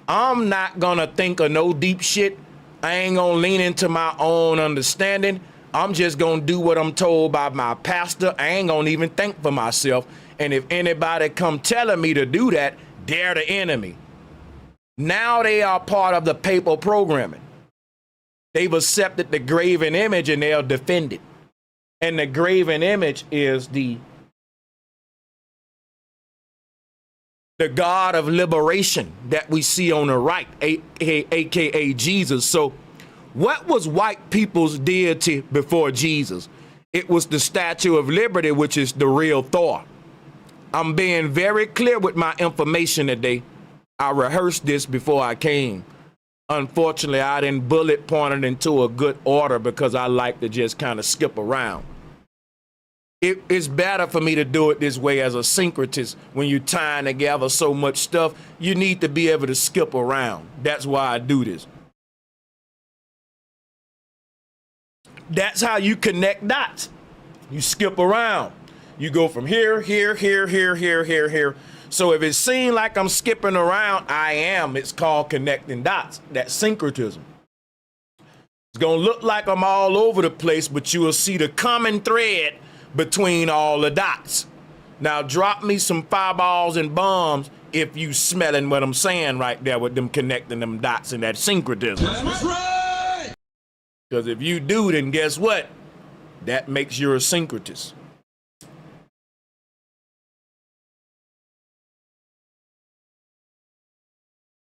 I'm not gonna think of no deep shit. I ain't gonna lean into my own understanding. I'm just gonna do what I'm told by my pastor. I ain't gonna even think for myself. And if anybody come telling me to do that, they're the enemy. Now they are part of the papal programming. They've accepted the graven image and they'll defend it. And the graven image is the God of liberation that we see on the right, aka Jesus. So what was white people's deity before Jesus? It was the Statue of Liberty, which is the real Thor. I'm being very clear with my information today. I rehearsed this before I came. Unfortunately, I didn't bullet point it into a good order because I like to just kind of skip around. It's better for me to do it this way as a syncretist. When you're tying together so much stuff, you need to be able to skip around. That's why I do this. That's how you connect dots. You skip around. You go from here, here, here, here, here, here, here. So if it seems like I'm skipping around, I am. It's called connecting dots. That's syncretism. It's going to look like I'm all over the place, but you will see the common thread between all the dots. Now drop me some fireballs and bombs if you smelling what I'm saying right there with them connecting them dots and that syncretism. That's right! Because if you do, then guess what? That makes you a syncretist.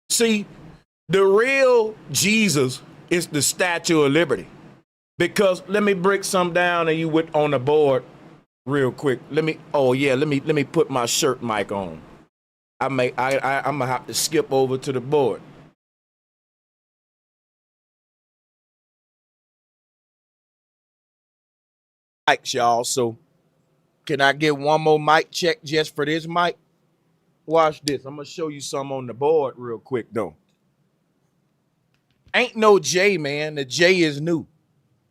See, the real Jesus is the Statue of Liberty. Because let me break some down and you with on the board real quick. Let me put my shirt mic on. I'm gonna have to skip over to the board. Mics, y'all. So can I get one more mic check just for this mic? Watch this. I'm gonna show you some on the board real quick though. Ain't no J, man. The J is new.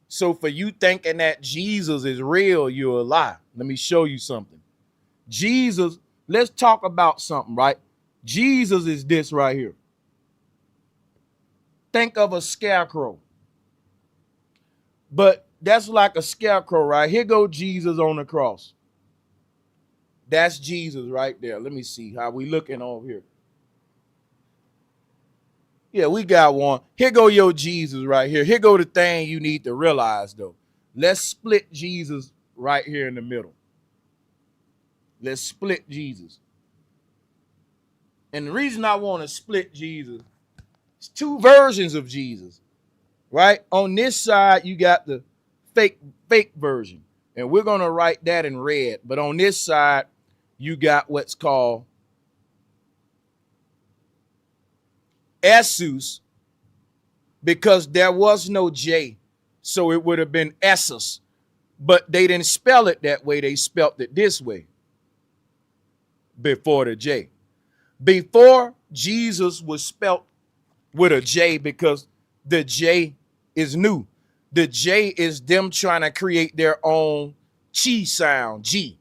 So for you thinking that Jesus is real, you're a lie. Let me show you something. Jesus, let's talk about something, right? Jesus is this right here. Think of a scarecrow. But that's like a scarecrow, right? Here go Jesus on the cross. That's Jesus right there. Let me see how we looking over here. Yeah, we got one. Here go your Jesus right here. Here go the thing you need to realize, though. Let's split Jesus right here in the middle. Let's split Jesus. And the reason I want to split Jesus is two versions of Jesus, right? On this side, you got the fake version. And we're going to write that in red. But on this side, you got what's called Jesus, because there was no J. So it would have been Jesus. But they didn't spell it that way. They spelled it this way before the J. Before, Jesus was spelt with a J because the J is new. The J is them trying to create their own chi sound, G.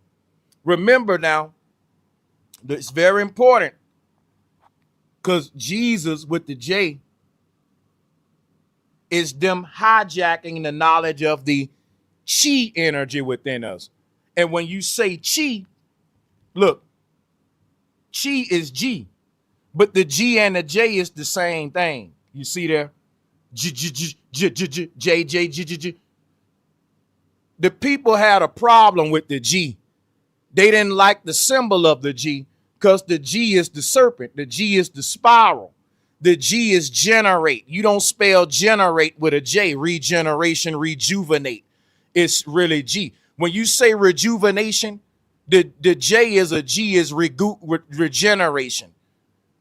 Remember now, it's very important because Jesus with the J is them hijacking the knowledge of the chi energy within us. And when you say chi, look, chi is G, but the G and the J is the same thing. You see there? J, J, J, J, J, J, J, J, J, J, J. The people had a problem with the G. They didn't like the symbol of the G because the G is the serpent. The G is the spiral. The G is generate. You don't spell generate with a J. Regeneration, rejuvenate. It's really G. When you say rejuvenation, the J is a G is regeneration.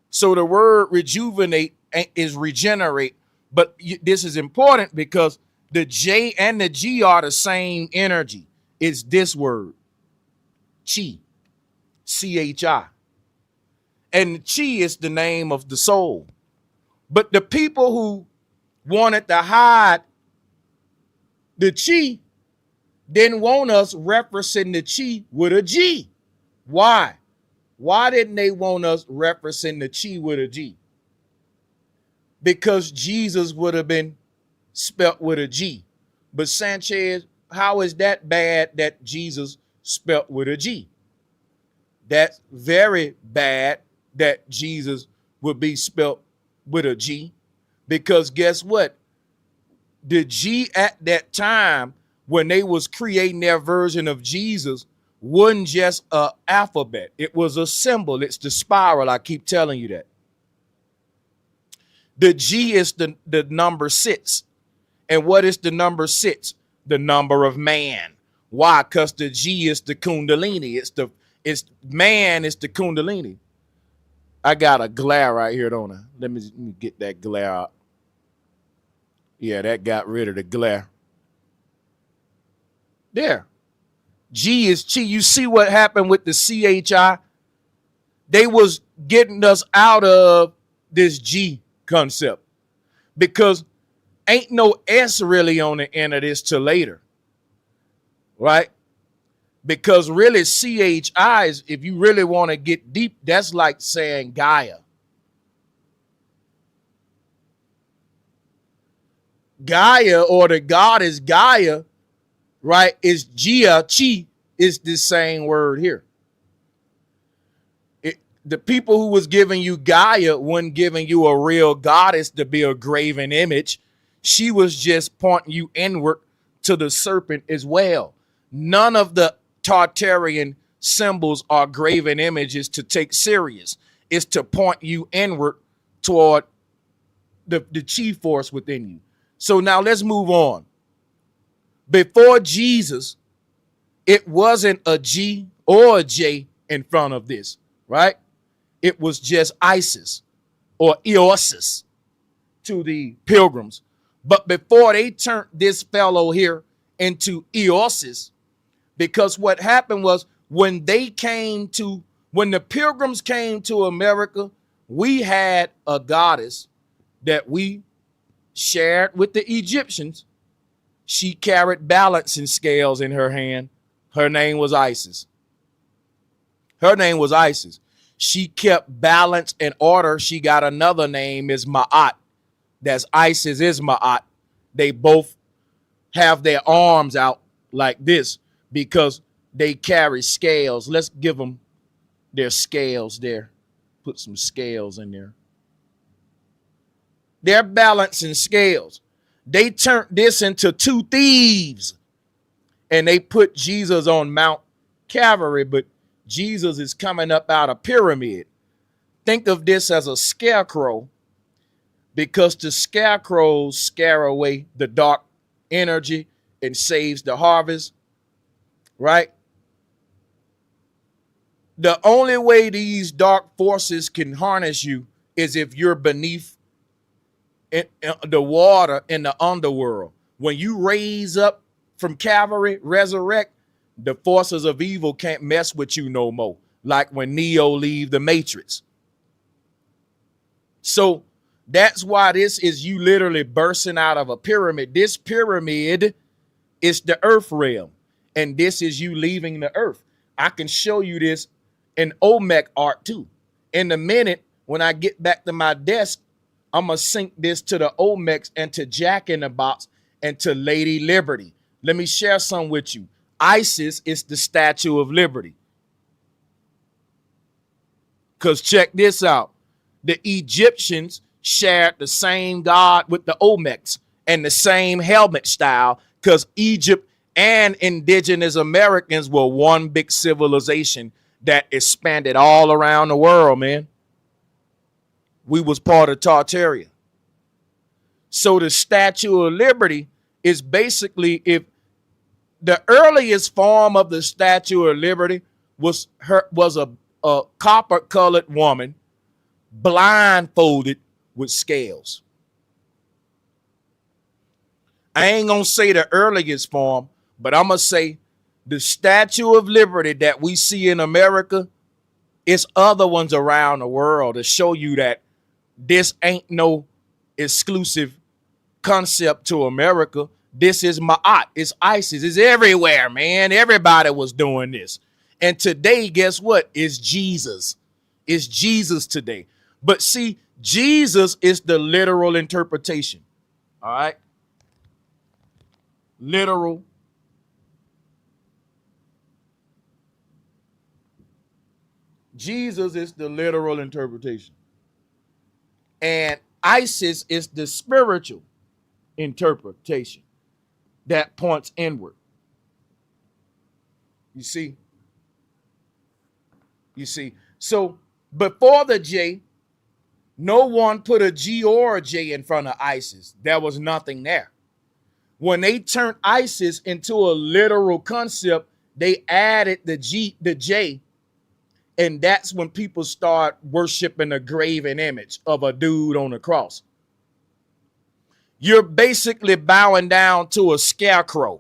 So the word rejuvenate is regenerate. But this is important because the J and the G are the same energy. It's this word, chi, C-H-I. And chi is the name of the soul. But the people who wanted to hide the chi didn't want us referencing the chi with a G. Why? Why didn't they want us referencing the chi with a G? Because Jesus would have been spelt with a G. But Sanchez, how is that bad that Jesus spelt with a G? That's very bad that Jesus would be spelt with a G, because guess what? The G at that time, when they was creating their version of Jesus, wasn't just an alphabet. It was a symbol. It's the spiral. I keep telling you that. The G is the number 6. And what is the number 6? The number of man. Why? Because the G is the Kundalini. It's man is the Kundalini. I got a glare right here, don't I? Let me get that glare out. Yeah, that got rid of the glare. There. G is chi. You see what happened with the CHI? They was getting us out of this G concept because ain't no S really on the end of this till later, right? Because really CHI is, if you really want to get deep, that's like saying Gaia. Gaia, or the goddess Gaia, right, is Gia, Chi, is the same word here. The people who was giving you Gaia wasn't giving you a real goddess to be a graven image. She was just pointing you inward to the serpent as well. None of the Tartarian symbols are graven images to take serious. It's to point you inward toward the chi force within you. So now let's move on. Before Jesus, it wasn't a G or a J in front of this, right? It was just Isis or Eosis to the Pilgrims. But before they turned this fellow here into Eosis, because what happened was when the Pilgrims came to America, we had a goddess that shared with the Egyptians. She carried balancing scales in her hand. Her name was Isis. Her name was Isis. She kept balance and order. She got another name is Ma'at. That's Isis is Ma'at. They both have their arms out like this because they carry scales. Let's give them their scales there. Put some scales in there. They're balancing scales. They turned this into two thieves and they put Jesus on Mount Calvary, but Jesus is coming up out of pyramid. Think of this as a scarecrow because the scarecrows scare away the dark energy and saves the harvest, right? The only way these dark forces can harness you is if you're beneath in the water in the underworld. When you raise up from Calvary, resurrect, the forces of evil can't mess with you no more. Like when Neo leave the Matrix. So that's why this is you literally bursting out of a pyramid. This pyramid is the earth realm. And this is you leaving the earth. I can show you this in Olmec art too. In a minute, when I get back to my desk, I'm going to sync this to the Olmecs and to Jack in the Box and to Lady Liberty. Let me share some with you. Isis is the Statue of Liberty. Because check this out. The Egyptians shared the same God with the Olmecs and the same helmet style because Egypt and indigenous Americans were one big civilization that expanded all around the world, man. We was part of Tartaria. So the Statue of Liberty is basically if the earliest form of the Statue of Liberty was a copper colored woman blindfolded with scales. I ain't gonna say the earliest form, but I'm gonna say the Statue of Liberty that we see in America, it's other ones around the world to show you that this ain't no exclusive concept to America. This is Ma'at. It's ISIS. It's everywhere, man. Everybody was doing this. And today, guess what? It's Jesus. It's Jesus today. But see, Jesus is the literal interpretation. All right? Literal. Jesus is the literal interpretation. And Isis is the spiritual interpretation that points inward. You see? You see? So before the J, no one put a G or a J in front of Isis. There was nothing there. When they turned Isis into a literal concept, they added the J. And that's when people start worshiping a graven image of a dude on a cross. You're basically bowing down to a scarecrow.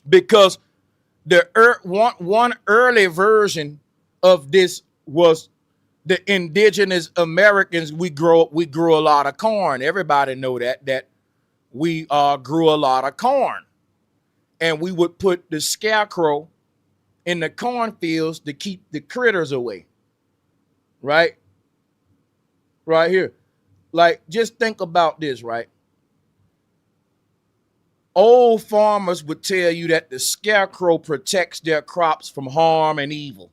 Because the one early version of this was the indigenous Americans. We grew a lot of corn. Everybody know that we grew a lot of corn. And we would put the scarecrow in the cornfields to keep the critters away. Right? Right here. Like, just think about this, right? Old farmers would tell you that the scarecrow protects their crops from harm and evil.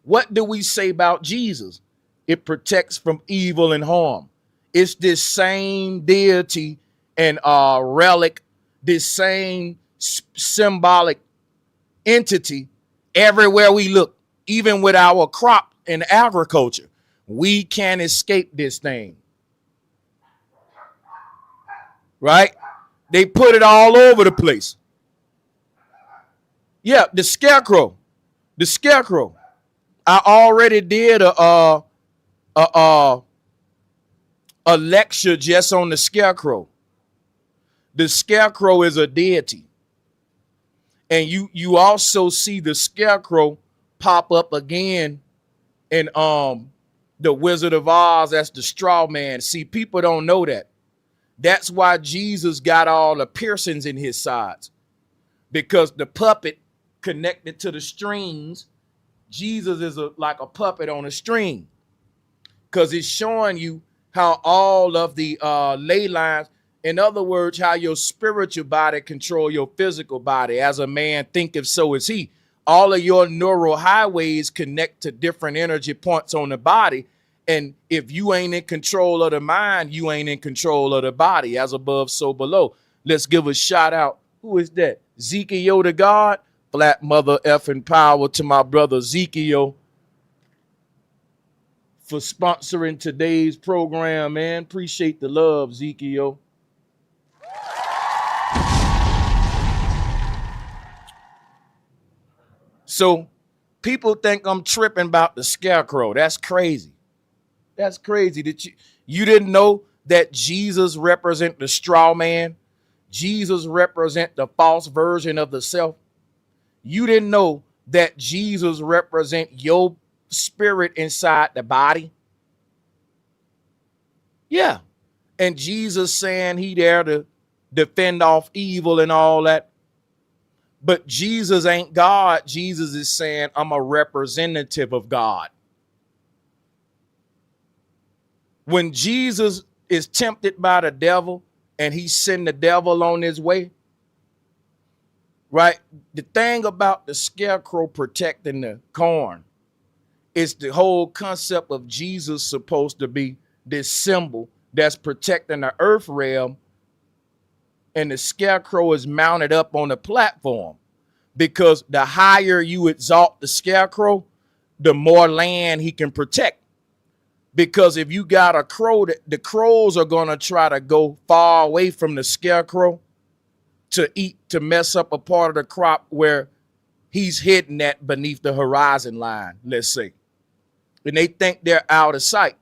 What do we say about Jesus? It protects from evil and harm. It's this same deity and relic, this same symbolic entity everywhere we look, even with our crop and agriculture. We can't escape this thing. Right? They put it all over the place. Yeah, the scarecrow. The scarecrow. I already did a lecture just on the scarecrow. The scarecrow is a deity. And you also see the scarecrow pop up again in the Wizard of Oz as the straw man. See, people don't know that. That's why Jesus got all the piercings in his sides, because the puppet connected to the strings. Jesus is like a puppet on a string, because it's showing you how all of the ley lines, in other words, how your spiritual body control your physical body. As a man thinketh, so is he. All of your neural highways connect to different energy points on the body. And if you ain't in control of the mind, you ain't in control of the body. As above, so below. Let's give a shout out. Who is that? Zekio the God. Flat mother effing power to my brother Zekio for sponsoring today's program, man. Appreciate the love, Zekio. So people think I'm tripping about the scarecrow. That's crazy. That's crazy. That you didn't know that Jesus represent the straw man? Jesus represent the false version of the self. You didn't know that Jesus represent your spirit inside the body? Yeah. And Jesus saying he there to defend off evil and all that. But Jesus ain't God. Jesus is saying, I'm a representative of God. When Jesus is tempted by the devil and he sent the devil on his way, right? The thing about the scarecrow protecting the corn is the whole concept of Jesus supposed to be this symbol that's protecting the earth realm, and the scarecrow is mounted up on the platform, because the higher you exalt the scarecrow, the more land he can protect. Because if you got a crow, the crows are going to try to go far away from the scarecrow to eat, to mess up a part of the crop where he's hidden at beneath the horizon line, let's say. And they think they're out of sight.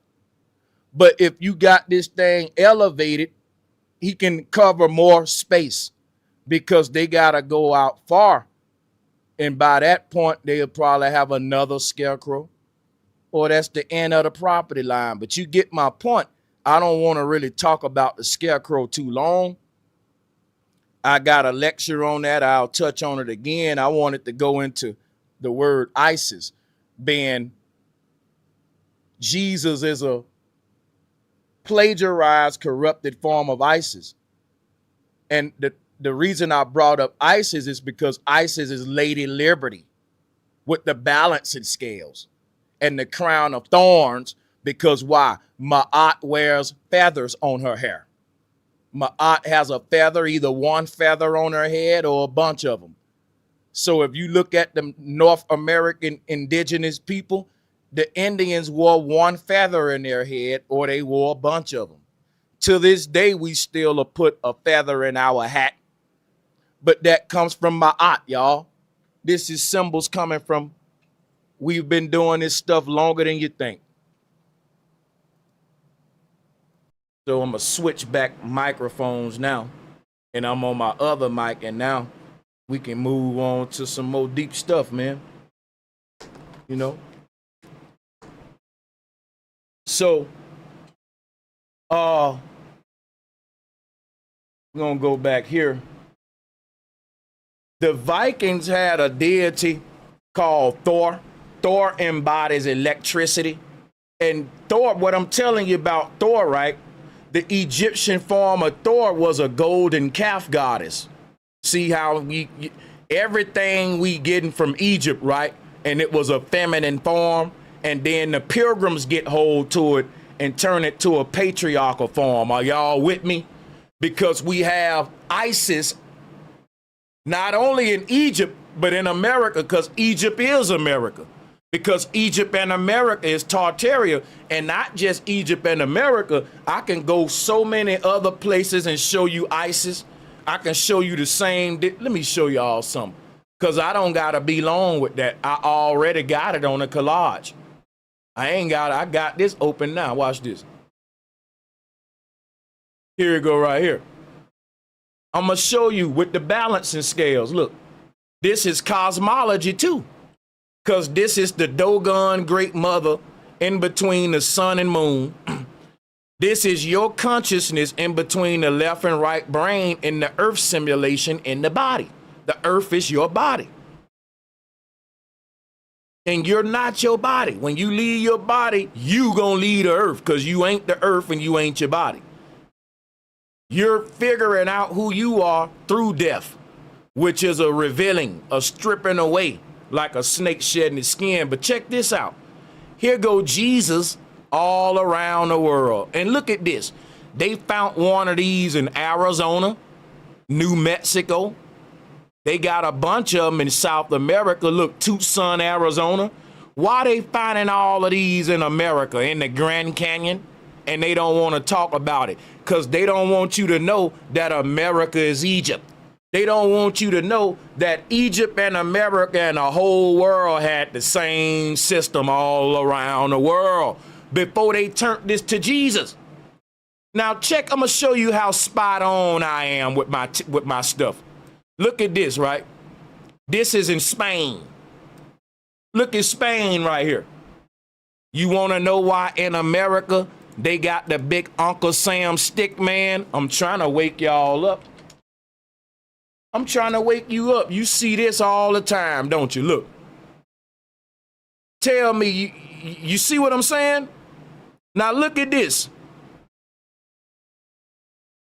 But if you got this thing elevated, he can cover more space, because they got to go out far. And by that point, they'll probably have another scarecrow, or that's the end of the property line. But you get my point. I don't want to really talk about the scarecrow too long. I got a lecture on that. I'll touch on it again. I wanted to go into the word ISIS, being Jesus is a plagiarized, corrupted form of ISIS. And the reason I brought up ISIS is because ISIS is Lady Liberty with the balancing scales and the crown of thorns. Because why? Ma'at wears feathers on her hair. Ma'at has a feather, either one feather on her head or a bunch of them. So if you look at the North American indigenous people, the Indians wore one feather in their head, or they wore a bunch of them. To this day, we still put a feather in our hat. But that comes from Ma'at, y'all. This is symbols coming from, we've been doing this stuff longer than you think. So I'm going to switch back microphones now. And I'm on my other mic, and now we can move on to some more deep stuff, man. You know? So, we're going to go back here. The Vikings had a deity called Thor. Thor embodies electricity. And Thor, what I'm telling you about Thor, right? The Egyptian form of Thor was a golden calf goddess. See how everything we getting from Egypt, right? And it was a feminine form. And then the Pilgrims get hold to it and turn it to a patriarchal form. Are y'all with me? Because we have Isis not only in Egypt, but in America, because Egypt is America. Because Egypt and America is Tartaria, and not just Egypt and America. I can go so many other places and show you ISIS. I can show you the same. Let me show y'all something, because I don't got to be long with that. I already got it on a collage. I got this open now. Watch this. Here we go right here. I'm going to show you with the balancing scales. Look, this is cosmology too. Because this is the Dogon great mother in between the sun and moon. This is your consciousness in between the left and right brain in the earth simulation in the body. The earth is your body. And you're not your body. When you leave your body, you gonna leave the earth because you ain't the earth and you ain't your body. You're figuring out who you are through death, which is a revealing, a stripping away like a snake shedding its skin. But check this out. Here go Jesus all around the world. And look at this. They found one of these in Arizona, New Mexico. They got a bunch of them in South America. Look, Tucson, Arizona. Why they finding all of these in America, in the Grand Canyon? And they don't want to talk about it because they don't want you to know that America is Egypt. They don't want you to know that Egypt and America and the whole world had the same system all around the world before they turned this to Jesus. Now check, I'm gonna show you how spot on I am with my stuff. Look at this, right? This is in Spain. Look at Spain right here. You wanna know why in America they got the big Uncle Sam stick man? I'm trying to wake y'all up. I'm trying to wake you up. You see this all the time, don't you? Look. Tell me, you see what I'm saying? Now look at this.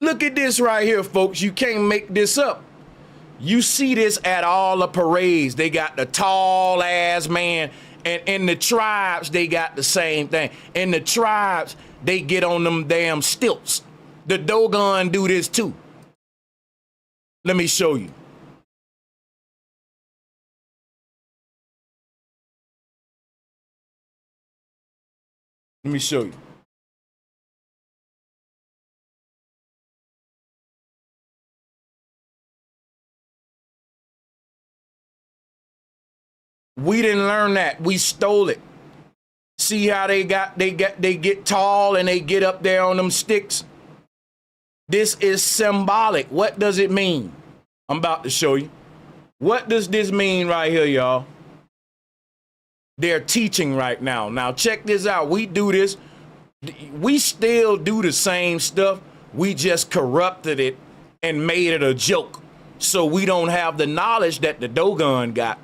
Look at this right here, folks. You can't make this up. You see this at all the parades. They got the tall ass man. And in the tribes, they got the same thing. In the tribes, they get on them damn stilts. The Dogon do this too. Let me show you. Let me show you. We didn't learn that. We stole it. See how they get tall and they get up there on them sticks? This is symbolic. What does it mean? I'm about to show you. What does this mean right here, y'all? They're teaching right now. Now check this out. We do this. We still do the same stuff. We just corrupted it and made it a joke. So we don't have the knowledge that the Dogon got.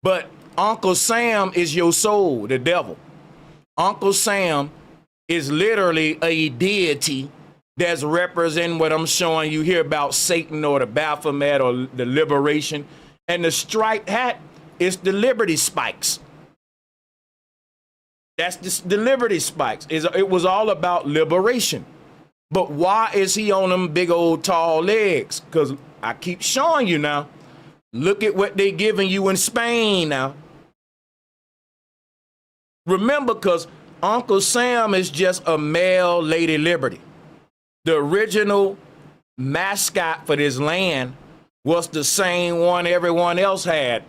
But Uncle Sam is your soul, the devil. Uncle Sam is literally a deity that's representing what I'm showing you here about Satan or the Baphomet or the liberation. And the striped hat is the liberty spikes. That's the liberty spikes. It was all about liberation. But why is he on them big old tall legs? Because I keep showing you now. Look at what they giving you in Spain now. Remember, because Uncle Sam is just a male Lady Liberty. The original mascot for this land was the same one everyone else had,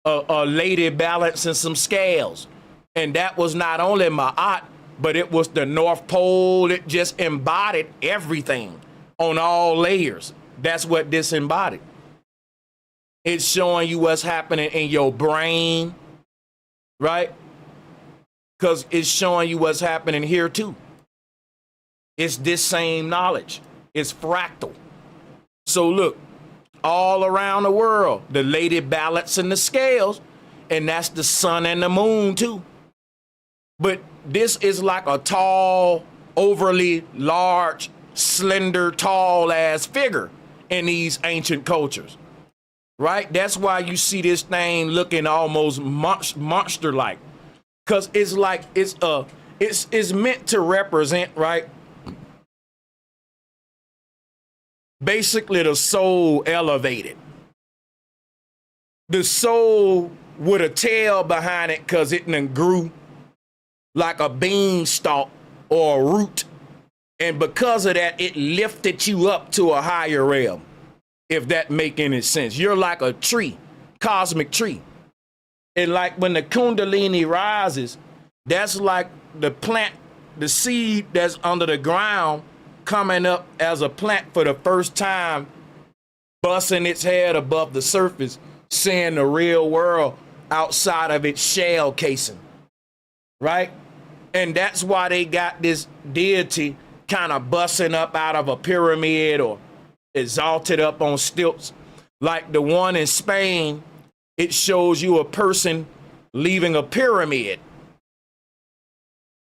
a lady balancing some scales. And that was not only Ma'at, but it was the North Pole. It just embodied everything on all layers. That's what this embodied. It's showing you what's happening in your brain, right? Because it's showing you what's happening here too. It's this same knowledge. It's fractal. So look, all around the world, the lady balancing the scales, and that's the sun and the moon too. But this is like a tall, overly large, slender, tall ass figure in these ancient cultures, right? That's why you see this thing looking almost monster-like, because it's like it's meant to represent, right? Basically, the soul elevated. The soul with a tail behind it, because it done grew like a beanstalk or a root. And because of that, it lifted you up to a higher realm, if that make any sense. You're like a tree, cosmic tree. And like when the Kundalini rises, that's like the plant, the seed that's under the ground coming up as a plant for the first time, busting its head above the surface, seeing the real world outside of its shell casing, right? And that's why they got this deity kind of busting up out of a pyramid or exalted up on stilts. Like the one in Spain, it shows you a person leaving a pyramid.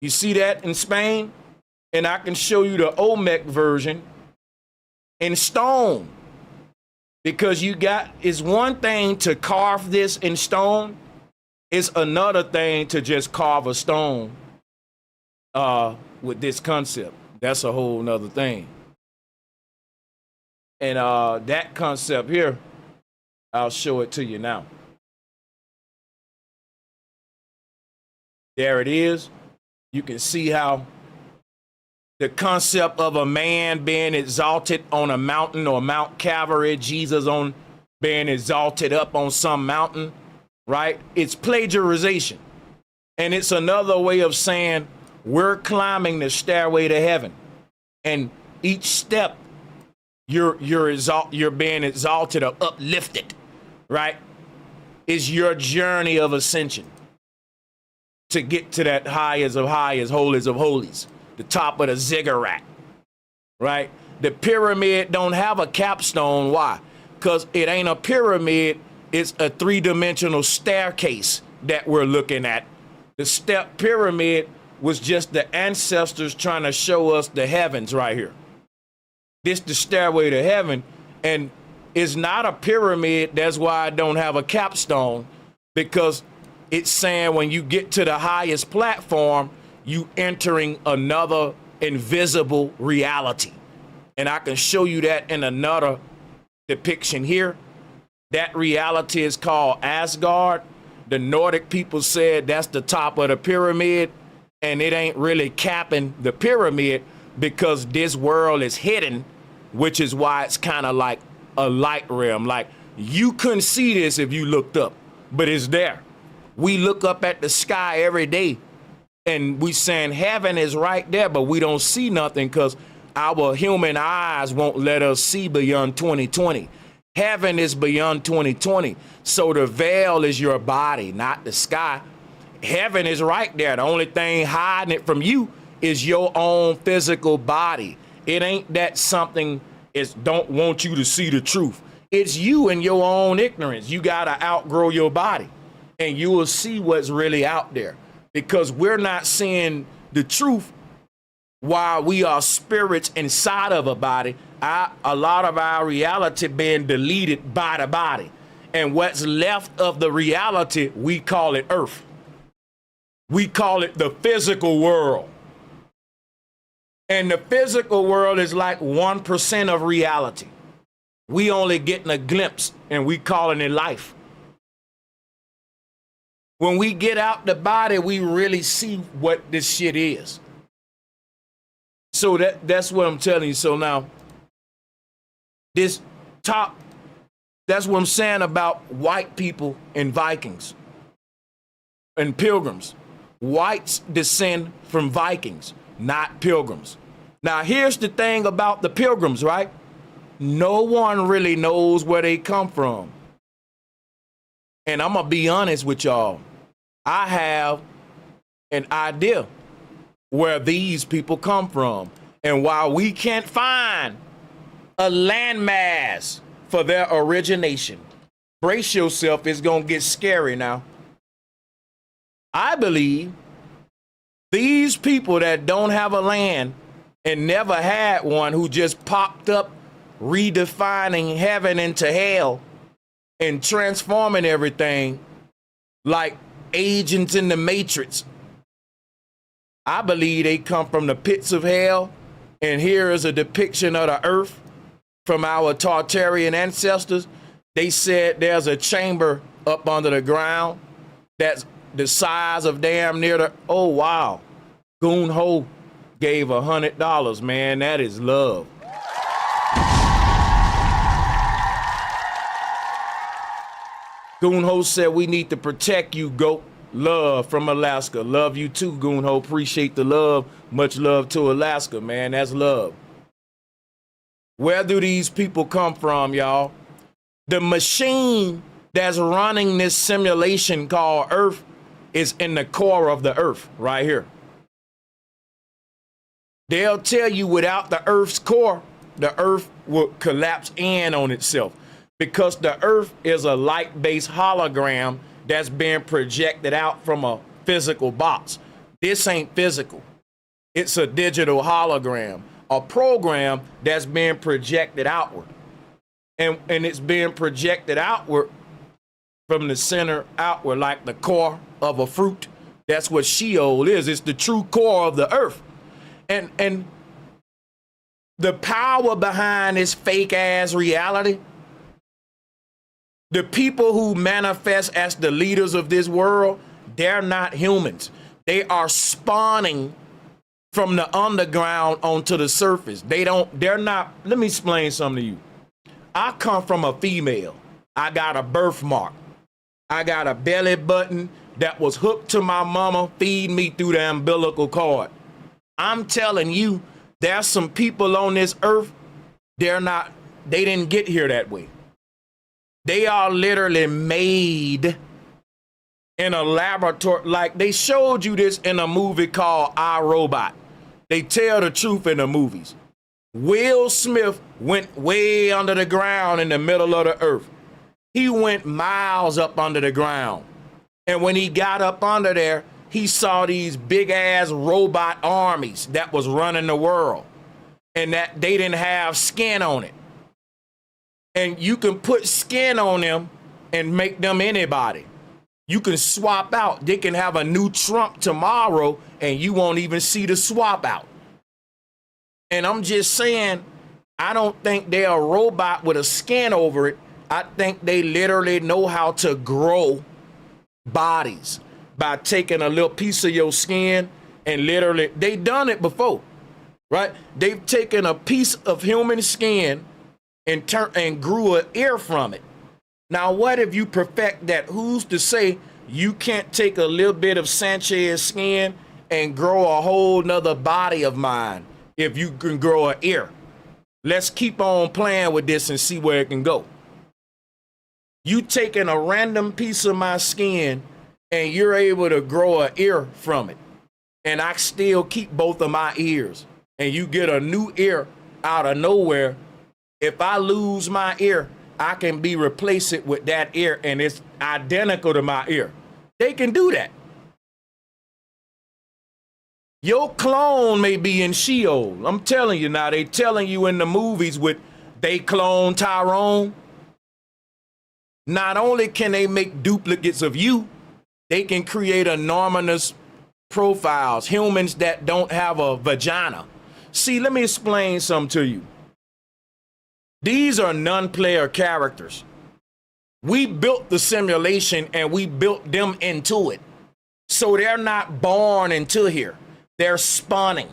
You see that in Spain? And I can show you the Olmec version in stone. Because it's one thing to carve this in stone. It's another thing to just carve a stone with this concept. That's a whole nother thing. And that concept here, I'll show it to you now. There it is. You can see how the concept of a man being exalted on a mountain or Mount Calvary, Jesus on being exalted up on some mountain, right? It's plagiarization. And it's another way of saying we're climbing the stairway to heaven. And each step you're being exalted or uplifted, right? Is your journey of ascension to get to that highest of highest, holiest of holies, the top of the ziggurat, right? The pyramid don't have a capstone. Why? Because it ain't a pyramid. It's a three-dimensional staircase that we're looking at. The step pyramid was just the ancestors trying to show us the heavens right here. This the stairway to heaven, and it's not a pyramid. That's why I don't have a capstone, because it's saying when you get to the highest platform, you entering another invisible reality. And I can show you that in another depiction here. That reality is called Asgard. The Nordic people said that's the top of the pyramid, and it ain't really capping the pyramid because this world is hidden, which is why it's kind of like a light realm. Like you couldn't see this if you looked up, but it's there. We look up at the sky every day and we saying heaven is right there, but we don't see nothing because our human eyes won't let us see beyond 2020. Heaven is beyond 2020. So the veil is your body, not the sky. Heaven is right there. The only thing hiding it from you is your own physical body. It ain't that something is don't want you to see the truth. It's you and your own ignorance. You got to outgrow your body and you will see what's really out there, because we're not seeing the truth while we are spirits inside of a body. A lot of our reality being deleted by the body. And what's left of the reality, we call it earth. We call it the physical world. And the physical world is like 1% of reality. We only getting a glimpse and we calling it life. When we get out the body, we really see what this shit is. So that's what I'm telling you. So now, this top, that's what I'm saying about white people and Vikings and Pilgrims. Whites descend from Vikings, not Pilgrims. Now, here's the thing about the Pilgrims, right? No one really knows where they come from. And I'm going to be honest with y'all. I have an idea where these people come from. And while we can't find a landmass for their origination, brace yourself, it's going to get scary now. I believe these people that don't have a land and never had one, who just popped up redefining heaven into hell and transforming everything like agents in the Matrix. I believe they come from the pits of hell, and here is a depiction of the earth from our Tartarian ancestors. They said there's a chamber up under the ground that's the size of damn near the, oh wow, Goon Ho gave $100, man. That is love. Goon Ho said we need to protect you, goat. Love from Alaska. Love you too, Goon Ho. Appreciate the love. Much love to Alaska, man. That's love. Where do these people come from, y'all? The machine that's running this simulation called Earth is in the core of the Earth, right here. They'll tell you without the Earth's core, the Earth will collapse in on itself because the Earth is a light-based hologram that's being projected out from a physical box. This ain't physical. It's a digital hologram, a program that's being projected outward. And it's being projected outward from the center outward, like the core of a fruit. That's what Sheol is. It's the true core of the earth. And the power behind this fake ass reality, the people who manifest as the leaders of this world, they're not humans. They are spawning from the underground onto the surface. They're not, let me explain something to you. I come from a female. I got a birthmark. I got a belly button that was hooked to my mama, feed me through the umbilical cord. I'm telling you, there's some people on this earth, they didn't get here that way. They are literally made in a laboratory. Like they showed you this in a movie called I, Robot. They tell the truth in the movies. Will Smith went way under the ground in the middle of the earth. He went miles up under the ground. And when he got up under there, he saw these big ass robot armies that was running the world and that they didn't have skin on it. And you can put skin on them and make them anybody. You can swap out. They can have a new Trump tomorrow and you won't even see the swap out. And I'm just saying, I don't think they're a robot with a skin over it. I think they literally know how to grow bodies by taking a little piece of your skin and literally, they done it before, right? They've taken a piece of human skin and grew an ear from it. Now, what if you perfect that? Who's to say you can't take a little bit of Sanchez skin and grow a whole nother body of mine if you can grow an ear? Let's keep on playing with this and see where it can go. You taking a random piece of my skin and you're able to grow an ear from it. And I still keep both of my ears. And you get a new ear out of nowhere. If I lose my ear, I can replace it with that ear and it's identical to my ear. They can do that. Your clone may be in Sheol. I'm telling you now, they telling you in the movies with they clone Tyrone. Not only can they make duplicates of you, they can create anonymous profiles, humans that don't have a vagina. See, let me explain something to you. These are non-player characters. We built the simulation and we built them into it. So they're not born into here. They're spawning.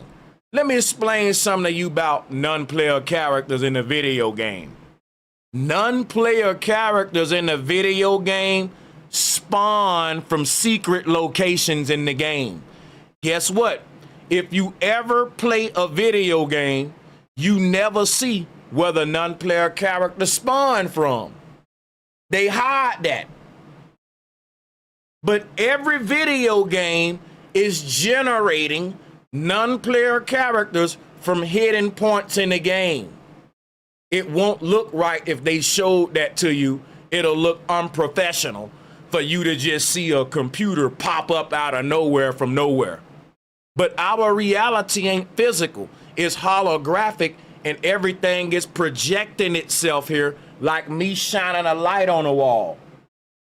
Let me explain something to you about non-player characters in the video game. Non-player characters in the video game spawn from secret locations in the game. Guess what? If you ever play a video game, you never see where the non-player character spawn from. They hide that. But every video game is generating non-player characters from hidden points in the game. It won't look right if they showed that to you. It'll look unprofessional for you to just see a computer pop up out of nowhere from nowhere. But our reality ain't physical. It's holographic and everything is projecting itself here like me shining a light on a wall.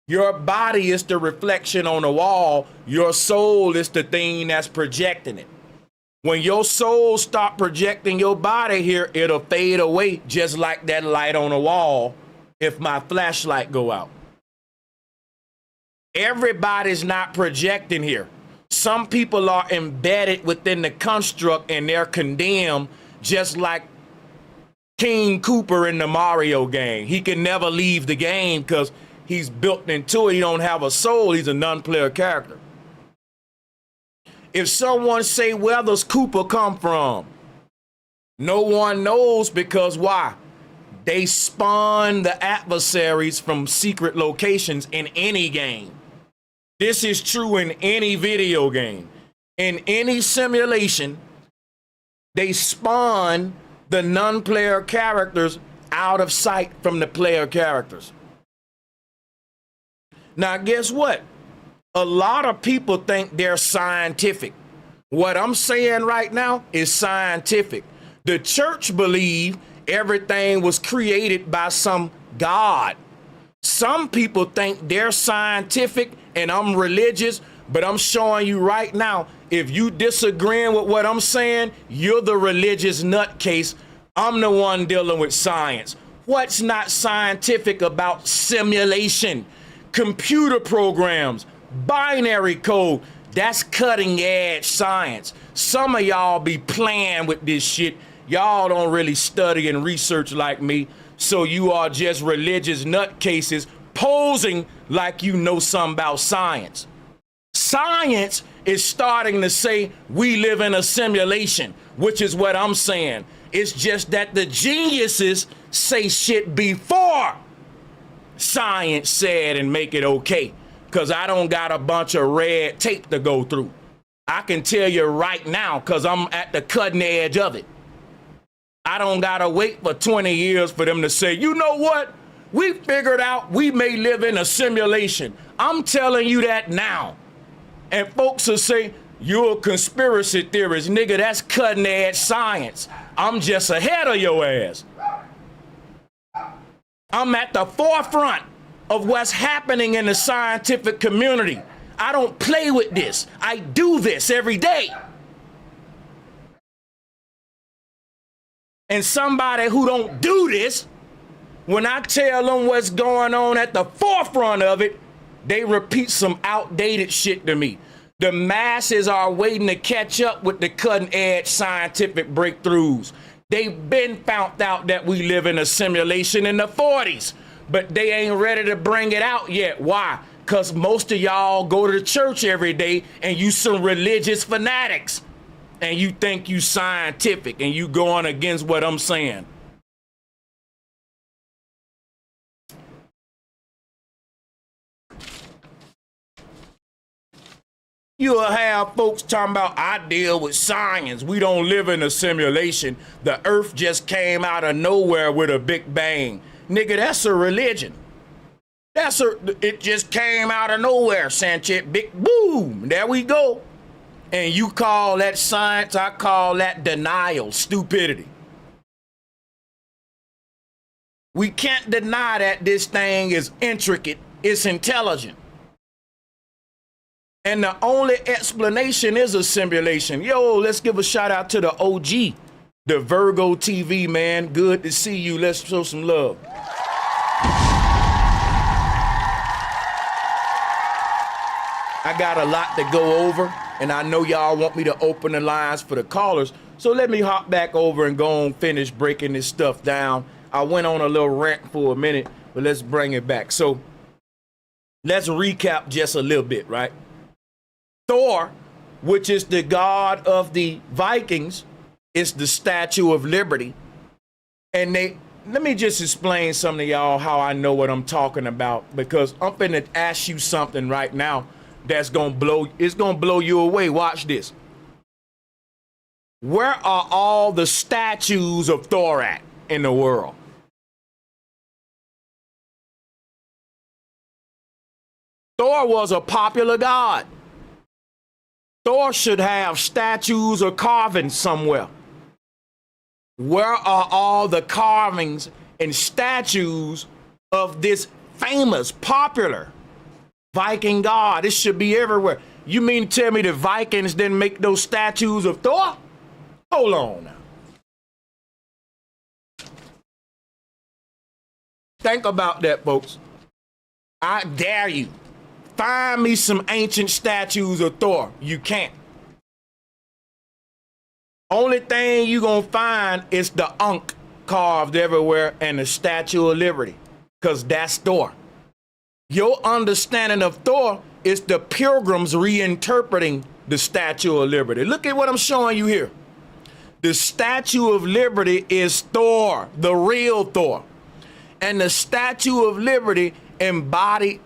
Your body is the reflection on the wall. Your soul is the thing that's projecting it. When your soul stop projecting your body here, it'll fade away just like that light on the wall if my flashlight go out. Everybody's not projecting here. Some people are embedded within the construct and they're condemned, just like King Cooper in the Mario game. He can never leave the game because he's built into it. He don't have a soul. He's a non-player character. If someone say, where does Cooper come from? No one knows because why? They spawn the adversaries from secret locations in any game. This is true in any video game. In any simulation, They spawn the non-player characters out of sight from the player characters. Now, guess what? A lot of people think they're scientific. What I'm saying right now is scientific. The church believe everything was created by some God. Some people think they're scientific and I'm religious, but I'm showing you right now, if you disagreeing with what I'm saying, you're the religious nutcase. I'm the one dealing with science. What's not scientific about simulation, computer programs, binary code? That's cutting edge science. Some of y'all be playing with this shit. Y'all don't really study and research like me. So you are just religious nutcases posing like you know something about science. Science is starting to say we live in a simulation, which is what I'm saying. It's just that the geniuses say shit before science said and make it okay. Because I don't got a bunch of red tape to go through. I can tell you right now because I'm at the cutting edge of it. I don't got to wait for 20 years for them to say, you know what? We figured out we may live in a simulation. I'm telling you that now. And folks will say, you're a conspiracy theorist. Nigga, that's cutting edge science. I'm just ahead of your ass. I'm at the forefront of what's happening in the scientific community. I don't play with this. I do this every day. And somebody who don't do this, when I tell them what's going on at the forefront of it, they repeat some outdated shit to me. The masses are waiting to catch up with the cutting edge scientific breakthroughs. They've been found out that we live in a simulation in the 40s, but they ain't ready to bring it out yet. Why? Because most of y'all go to the church every day and you some religious fanatics. And you think you scientific and you going against what I'm saying. You'll have folks talking about, I deal with science. We don't live in a simulation. The earth just came out of nowhere with a big bang. Nigga, that's a religion. It just came out of nowhere, Sanchez. Big boom, there we go. And you call that science, I call that denial, stupidity. We can't deny that this thing is intricate, it's intelligent. And the only explanation is a simulation. Yo, let's give a shout out to the OG, the Virgo TV, man. Good to see you. Let's show some love. I got a lot to go over, and I know y'all want me to open the lines for the callers. So let me hop back over and go and finish breaking this stuff down. I went on a little rant for a minute, but let's bring it back. So let's recap just a little bit, right? Thor, which is the god of the Vikings, is the Statue of Liberty. And let me just explain something to y'all how I know what I'm talking about, because I'm finna ask you something right now that's gonna blow you away. Watch this. Where are all the statues of Thor at in the world? Thor was a popular god. Thor should have statues or carvings somewhere. Where are all the carvings and statues of this famous, popular Viking god? It should be everywhere. You mean to tell me the Vikings didn't make those statues of Thor? Hold on now. Think about that, folks. I dare you. Find me some ancient statues of Thor. You can't. Only thing you gonna find is the Ankh carved everywhere and the Statue of Liberty, because that's Thor. Your understanding of Thor is the Pilgrims reinterpreting the Statue of Liberty. Look at what I'm showing you here. The Statue of Liberty is Thor, the real Thor. And the Statue of Liberty embodied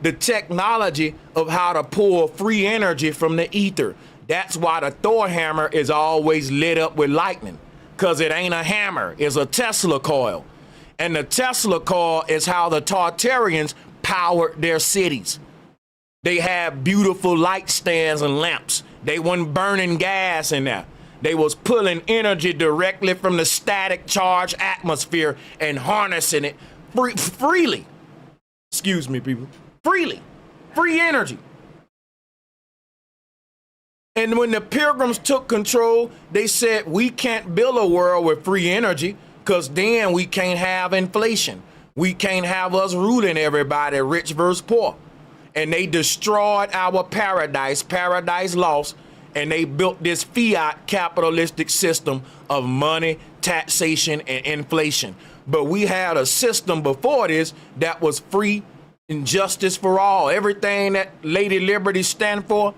the technology of how to pull free energy from the ether. That's why the Thor hammer is always lit up with lightning, because it ain't a hammer, it's a Tesla coil. And the Tesla coil is how the Tartarians powered their cities. They had beautiful light stands and lamps. They weren't burning gas in there. They was pulling energy directly from the static charged atmosphere and harnessing it freely. Excuse me, people. Freely. Free energy. And when the Pilgrims took control, they said, we can't build a world with free energy, because then we can't have inflation. We can't have us ruling everybody, rich versus poor. And they destroyed our paradise lost, and they built this fiat capitalistic system of money, taxation, and inflation. But we had a system before this that was free and justice for all. Everything that Lady Liberty stand for,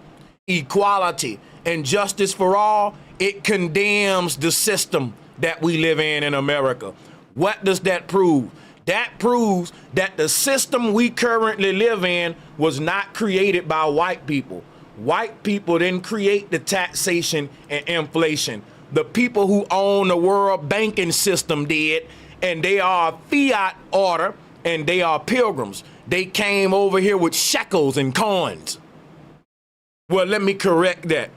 equality and justice for all, it condemns the system that we live in America. What does that prove? That proves that the system we currently live in was not created by white people. White people didn't create the taxation and inflation. The people who own the world banking system did, and they are fiat order, and they are pilgrims. They came over here with shekels and coins. Well, let me correct that.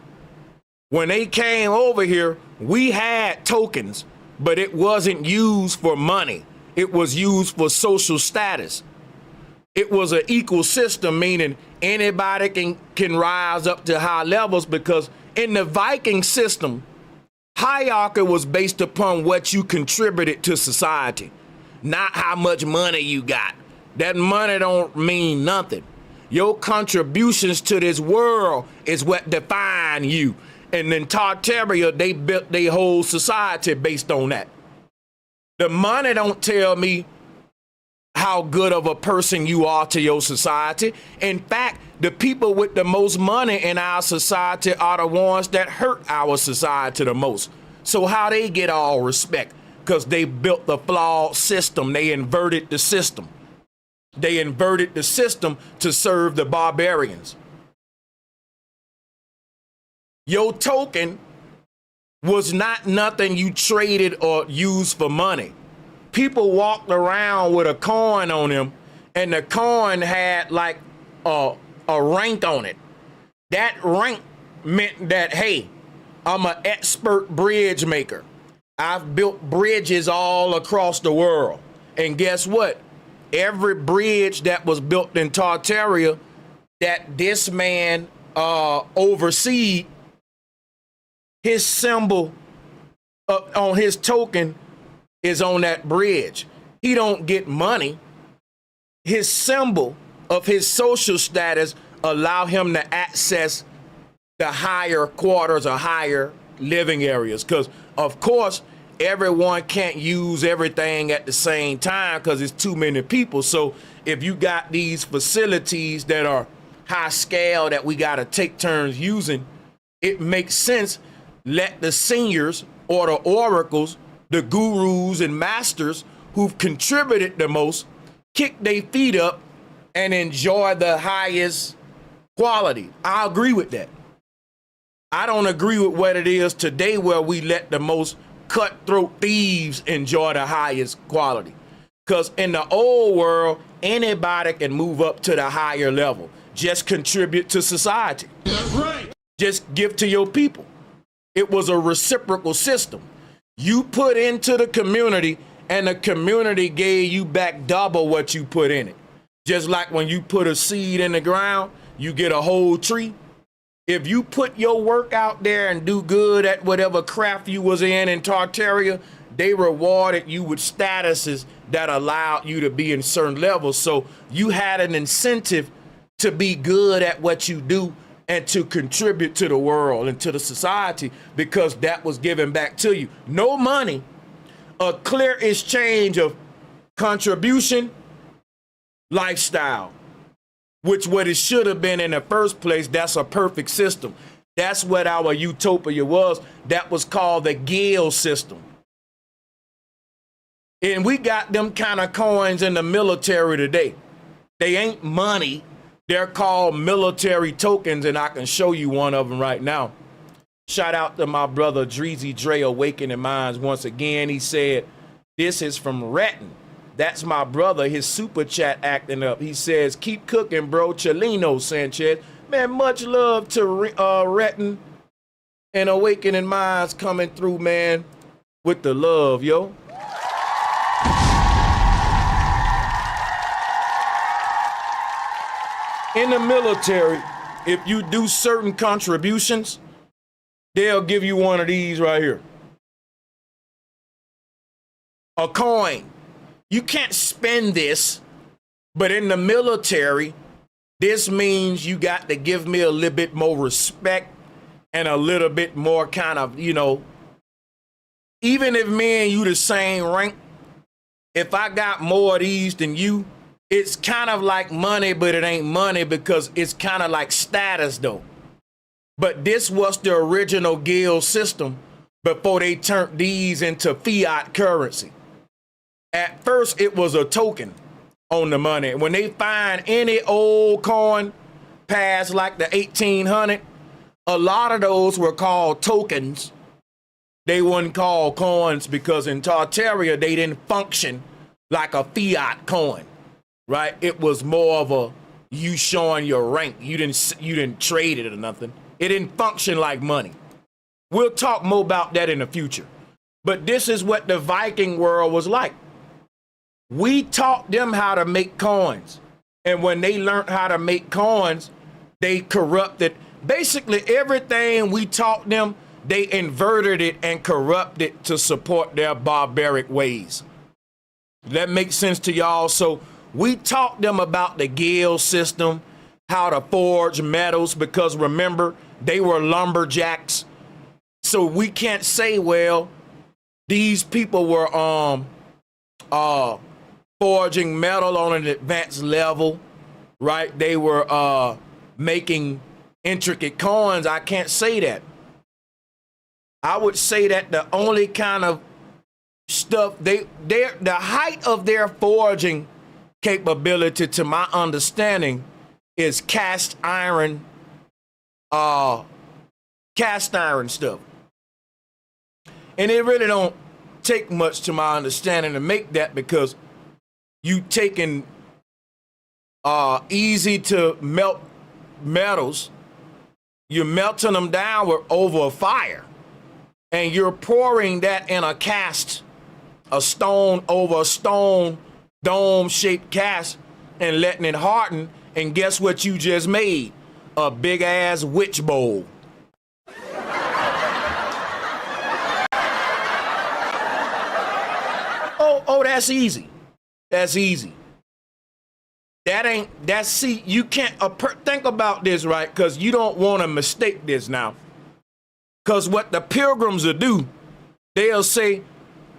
When they came over here, we had tokens, but it wasn't used for money. It was used for social status. It was an equal system, meaning anybody can rise up to high levels, because in the Viking system, hierarchy was based upon what you contributed to society, not how much money you got. That money don't mean nothing. Your contributions to this world is what define you. And in Tartaria, they built their whole society based on that. The money don't tell me how good of a person you are to your society. In fact, the people with the most money in our society are the ones that hurt our society the most. So how they get all respect? Because they built the flawed system. They inverted the system. They inverted the system to serve the barbarians. Your token was not nothing you traded or used for money. People walked around with a coin on them, and the coin had like a rank on it. That rank meant that, hey, I'm an expert bridge maker. I've built bridges all across the world. And guess what? Every bridge that was built in Tartaria that this man overseed, his symbol on his token is on that bridge. He don't get money. His symbol of his social status allow him to access the higher quarters or higher living areas. Because, of course, everyone can't use everything at the same time because it's too many people. So if you got these facilities that are high scale that we got to take turns using, it makes sense. Let the seniors or the oracles, the gurus and masters who've contributed the most, kick their feet up and enjoy the highest quality. I agree with that. I don't agree with what it is today where we let the most cutthroat thieves enjoy the highest quality. Because in the old world, anybody can move up to the higher level. Just contribute to society. That's right. Just give to your people. It was a reciprocal system. You put into the community and the community gave you back double what you put in it. Just like when you put a seed in the ground, you get a whole tree. If you put your work out there and do good at whatever craft you was in Tartaria, they rewarded you with statuses that allowed you to be in certain levels. So you had an incentive to be good at what you do and to contribute to the world and to the society because that was given back to you. No money, a clear exchange of contribution, lifestyle, which what it should have been in the first place. That's a perfect system. That's what our utopia was. That was called the guild system. And we got them kind of coins in the military today. They ain't money. They're called military tokens, and I can show you one of them right now. Shout out to my brother Dreezy Dre, Awakening Minds. Once again, he said, this is from Retin. That's my brother, his super chat acting up. He says, keep cooking, bro. Chelino Sanchez. Man, much love to Retin and Awakening Minds coming through, man, with the love, yo. In the military, if you do certain contributions, they'll give you one of these right here. A coin. You can't spend this, but in the military, this means you got to give me a little bit more respect and a little bit more kind of, you know, even if me and you the same rank, if I got more of these than you, it's kind of like money, but it ain't money because it's kind of like status though. But this was the original guild system before they turned these into fiat currency. At first, it was a token on the money. When they find any old coin past like the 1800, a lot of those were called tokens. They weren't called coins because in Tartaria, they didn't function like a fiat coin, right? It was more of a you showing your rank. You didn't trade it or nothing. It didn't function like money. We'll talk more about that in the future. But this is what the Viking world was like. We taught them how to make coins. And when they learned how to make coins, they corrupted. Basically, everything we taught them, they inverted it and corrupted it to support their barbaric ways. That makes sense to y'all? So we taught them about the guild system, how to forge metals, because remember, they were lumberjacks. So we can't say, well, these people were forging metal on an advanced level, right? They were making intricate coins. I can't say that. I would say that the only kind of stuff the height of their forging capability, to my understanding, is cast iron stuff. And it really don't take much, to my understanding, to make that, because you taking easy to melt metals, you're melting them down over a fire, and you're pouring that in a cast, a stone over a stone, dome-shaped cast, and letting it harden, and guess what you just made? A big-ass witch bowl. Oh, that's easy. That's easy. See, you can't, think about this, right? Because you don't want to mistake this now. Because what the pilgrims will do, they'll say,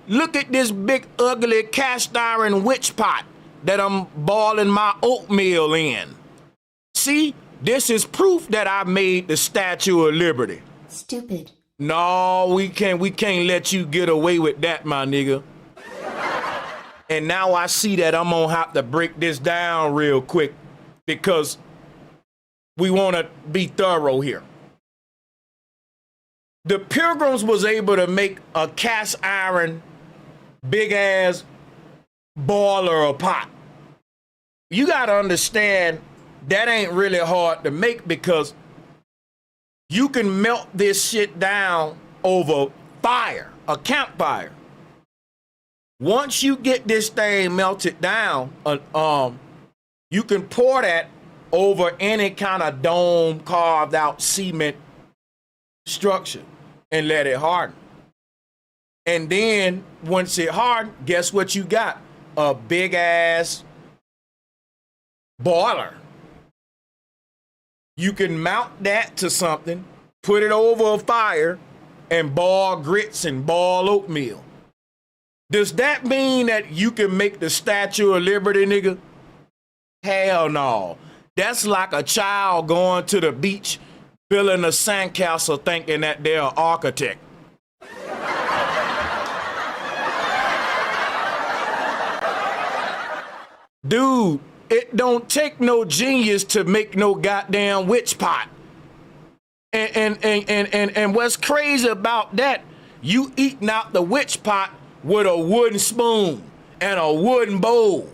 look at this big, ugly cast iron witch pot that I'm boiling my oatmeal in. See, this is proof that I made the Statue of Liberty. Stupid. No, we can't let you get away with that, my nigga. And now I see that I'm gonna have to break this down real quick because we want to be thorough here. The Pilgrims was able to make a cast iron big ass boiler or pot. You got to understand that ain't really hard to make because you can melt this shit down over fire, a campfire. Once you get this thing melted down, you can pour that over any kind of dome carved out cement structure and let it harden. And then once it hardened, guess what you got? A big ass boiler. You can mount that to something, put it over a fire, and boil grits and boil oatmeal. Does that mean that you can make the Statue of Liberty, nigga? Hell no. That's like a child going to the beach, building a sandcastle thinking that they're an architect. Dude, It don't take no genius to make no goddamn witch pot. And what's crazy about that, you eating out the witch pot with a wooden spoon and a wooden bowl.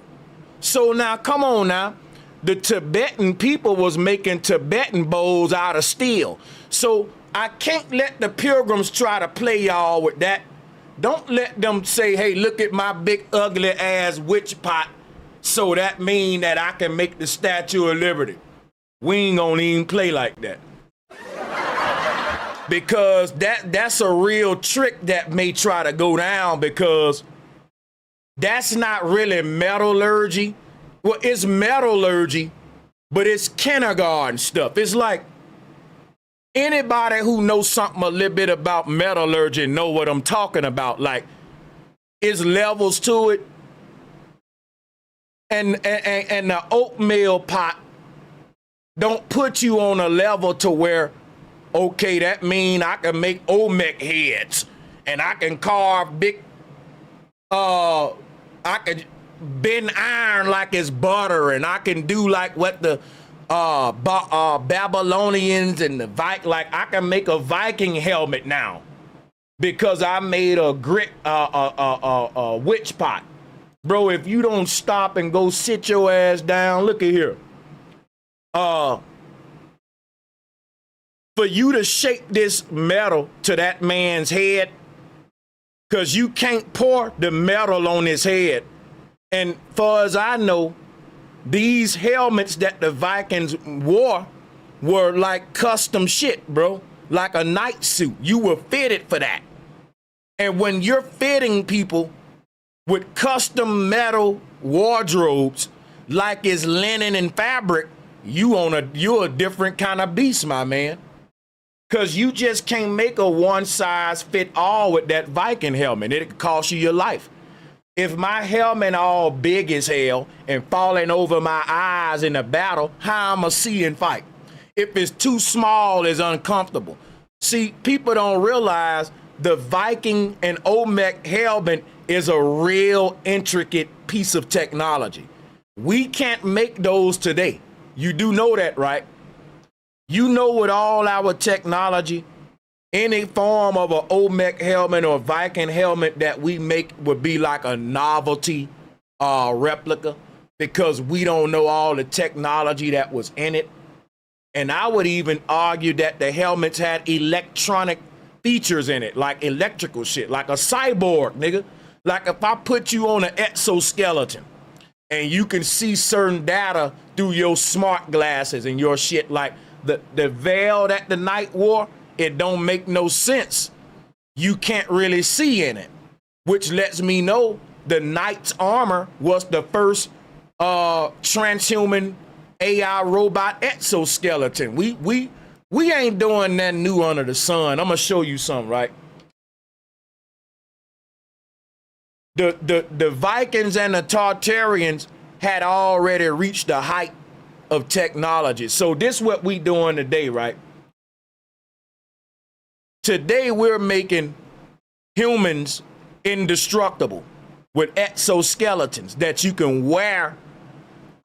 So now, come on now. The Tibetan people was making Tibetan bowls out of steel. So I can't let the Pilgrims try to play y'all with that. Don't let them say, hey, look at my big ugly ass witch pot. So that mean that I can make the Statue of Liberty. We ain't gonna even play like that. Because that's a real trick that may try to go down, because that's not really metallurgy. Well, it's metallurgy, but it's kindergarten stuff. It's like anybody who knows something a little bit about metallurgy know what I'm talking about. Like, it's levels to it. And the oatmeal pot don't put you on a level to where, okay, that mean I can make Olmec heads and I can carve big, I can bend iron like it's butter, and I can do like what the Babylonians and the like I can make a Viking helmet now because I made a witch pot. Bro, if you don't stop and go sit your ass down, look at here. For you to shape this metal to that man's head, because you can't pour the metal on his head. And far as I know, these helmets that the Vikings wore were like custom shit, bro. Like a night suit. You were fitted for that. And when you're fitting people with custom metal wardrobes, like it's linen and fabric, you're a different kind of beast, my man. Cause you just can't make a one size fit all with that Viking helmet. It could cost you your life. If my helmet all big as hell and falling over my eyes in a battle, how I'ma see and fight? If it's too small, it's uncomfortable. See, people don't realize the Viking and Olmec helmet is a real intricate piece of technology. We can't make those today. You do know that, right? You know, with all our technology, any form of an Olmec helmet or Viking helmet that we make would be like a novelty replica, because we don't know all the technology that was in it. And I would even argue that the helmets had electronic features in it, like electrical shit, like a cyborg, nigga. Like if I put you on an exoskeleton and you can see certain data through your smart glasses and your shit, like the veil that the knight wore, it don't make no sense. You can't really see in it, which lets me know the knight's armor was the first transhuman AI robot exoskeleton. We ain't doing nothing new under the sun. I'm gonna show you something, right? The Vikings and the Tartarians had already reached the height of technology. So this is what we doing today, right? Today we're making humans indestructible with exoskeletons that you can wear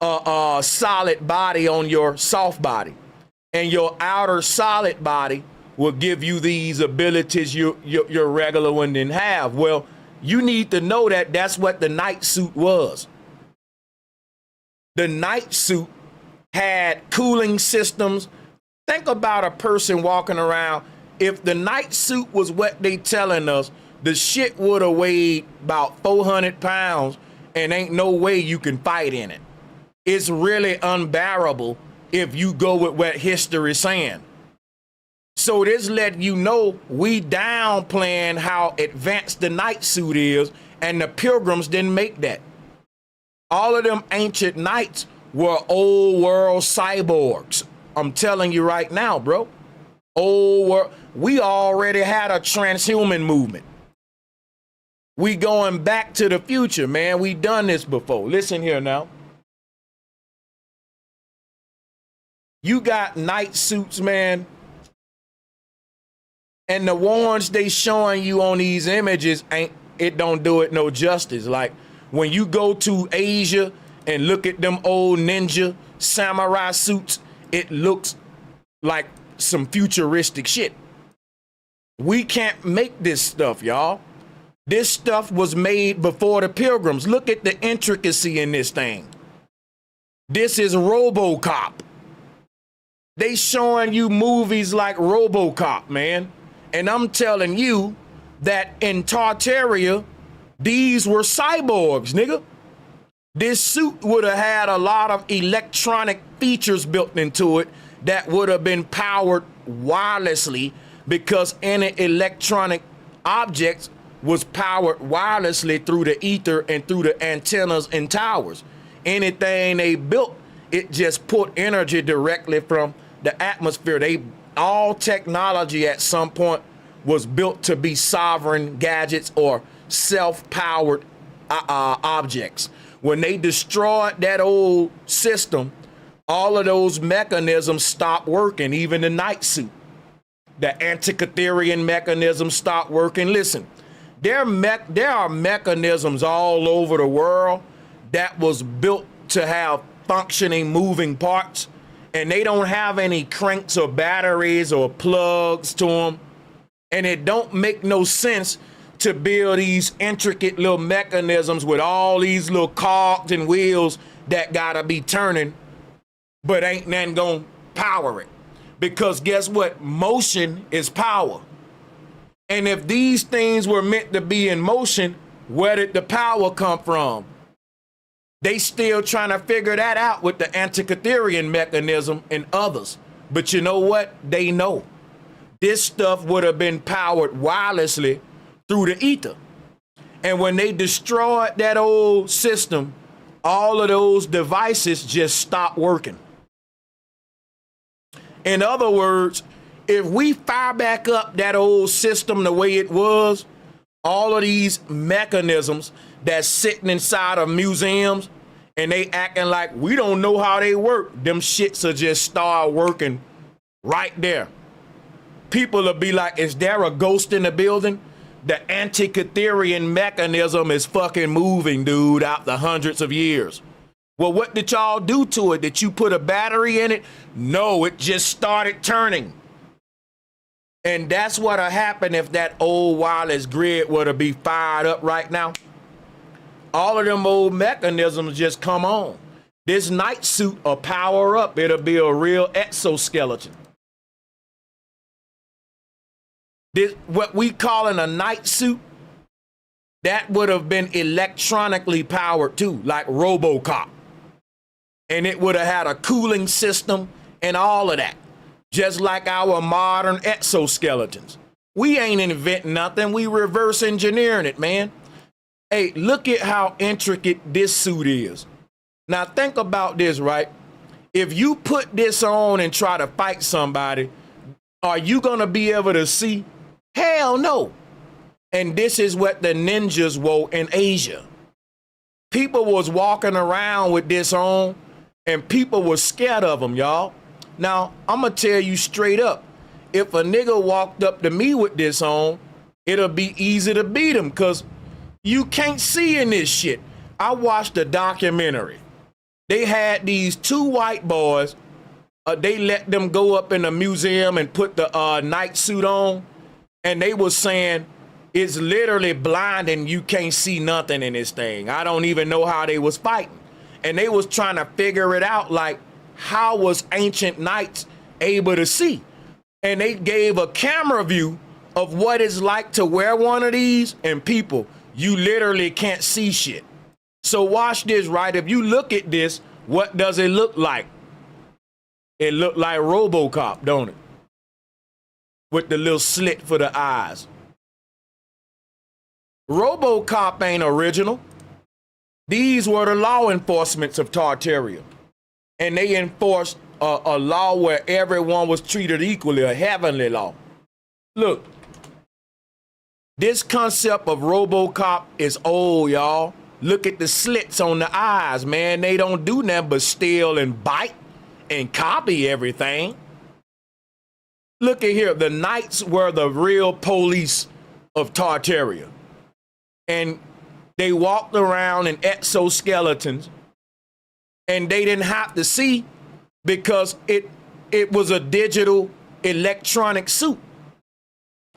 a solid body on your soft body, and your outer solid body will give you these abilities your regular one didn't have. Well, you need to know that that's what the night suit was. The night suit had cooling systems. Think about a person walking around. If the night suit was what they telling us, the shit would have weighed about 400 pounds and ain't no way you can fight in it. It's really unbearable if you go with what history's saying. So this let you know we downplaying how advanced the night suit is, and the Pilgrims didn't make that. All of them ancient knights were old world cyborgs. I'm telling you right now, bro. Old world. We already had a transhuman movement. We going back to the future, man. We done this before. Listen here now. You got night suits, man. And the ones they showing you on these images, it don't do it no justice. Like when you go to Asia and look at them old ninja samurai suits, it looks like some futuristic shit. We can't make this stuff, y'all. This stuff was made before the Pilgrims. Look at the intricacy in this thing. This is RoboCop. They showing you movies like RoboCop, man. And I'm telling you that in Tartaria, these were cyborgs, nigga. This suit would have had a lot of electronic features built into it that would have been powered wirelessly, because any electronic objects was powered wirelessly through the ether and through the antennas and towers. Anything they built, it just put energy directly from the atmosphere. All technology at some point was built to be sovereign gadgets or self-powered objects. When they destroyed that old system, all of those mechanisms stopped working, even the night suit. The Antikytherian mechanism stopped working. Listen, there are mechanisms all over the world that was built to have functioning moving parts, and they don't have any cranks or batteries or plugs to them. And it don't make no sense to build these intricate little mechanisms with all these little cogs and wheels that gotta be turning, but ain't nothing gonna power it. Because guess what? Motion is power. And if these things were meant to be in motion, where did the power come from? They still trying to figure that out with the Antikytherian mechanism and others. But you know what? They know. This stuff would have been powered wirelessly through the ether. And when they destroyed that old system, all of those devices just stopped working. In other words, if we fire back up that old system the way it was, all of these mechanisms that's sitting inside of museums and they acting like we don't know how they work, them shits will just start working right there. People will be like, is there a ghost in the building? The Antikytherian mechanism is fucking moving, dude, after hundreds of years. Well, what did y'all do to it? Did you put a battery in it? No, it just started turning. And that's what'll happen if that old wireless grid were to be fired up right now. All of them old mechanisms just come on. This night suit will power up. It'll be a real exoskeleton. This, what we calling a night suit, that would have been electronically powered too, like RoboCop. And it would have had a cooling system and all of that, just like our modern exoskeletons. We ain't inventing nothing. We reverse engineering it, man. Hey, look at how intricate this suit is. Now think about this, right? If you put this on and try to fight somebody, are you gonna be able to see? Hell no. And this is what the ninjas wore in Asia. People was walking around with this on and people were scared of them, y'all. Now, I'm gonna tell you straight up, if a nigga walked up to me with this on, it'll be easy to beat him because you can't see in this shit. I watched a documentary. They had these two white boys. They let them go up in the museum and put the night suit on. And they was saying, it's literally blinding. You can't see nothing in this thing. I don't even know how they was fighting. And they was trying to figure it out, like, how was ancient knights able to see? And they gave a camera view of what it's like to wear one of these, and people, you literally can't see shit. So watch this, right? If you look at this, what does it look like? It look like RoboCop, don't it? With the little slit for the eyes. RoboCop ain't original. These were the law enforcements of Tartaria. And they enforced a law where everyone was treated equally, a heavenly law. Look, this concept of RoboCop is old, y'all. Look at the slits on the eyes, man. They don't do nothing but steal and bite and copy everything. Look at here, the knights were the real police of Tartaria. And they walked around in exoskeletons and they didn't have to see because it was a digital electronic suit,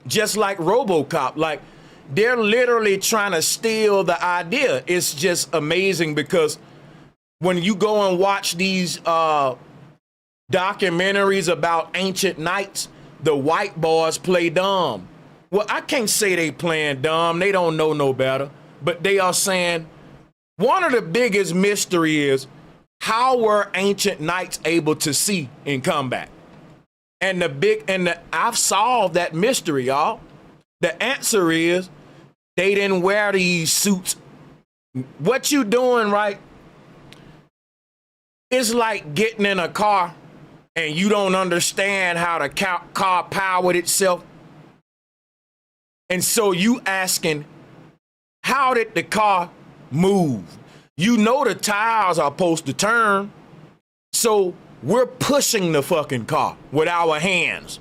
just like RoboCop. Like, they're literally trying to steal the idea. It's just amazing because when you go and watch these documentaries about ancient knights, the white boys play dumb. Well, I can't say they playing dumb. They don't know no better. But they are saying one of the biggest mystery is, how were ancient knights able to see in combat? And I've solved that mystery, y'all. The answer is they didn't wear these suits. What you doing, right? It's like getting in a car and you don't understand how the car powered itself. And so you asking, how did the car move? You know the tires are supposed to turn. So we're pushing the fucking car with our hands.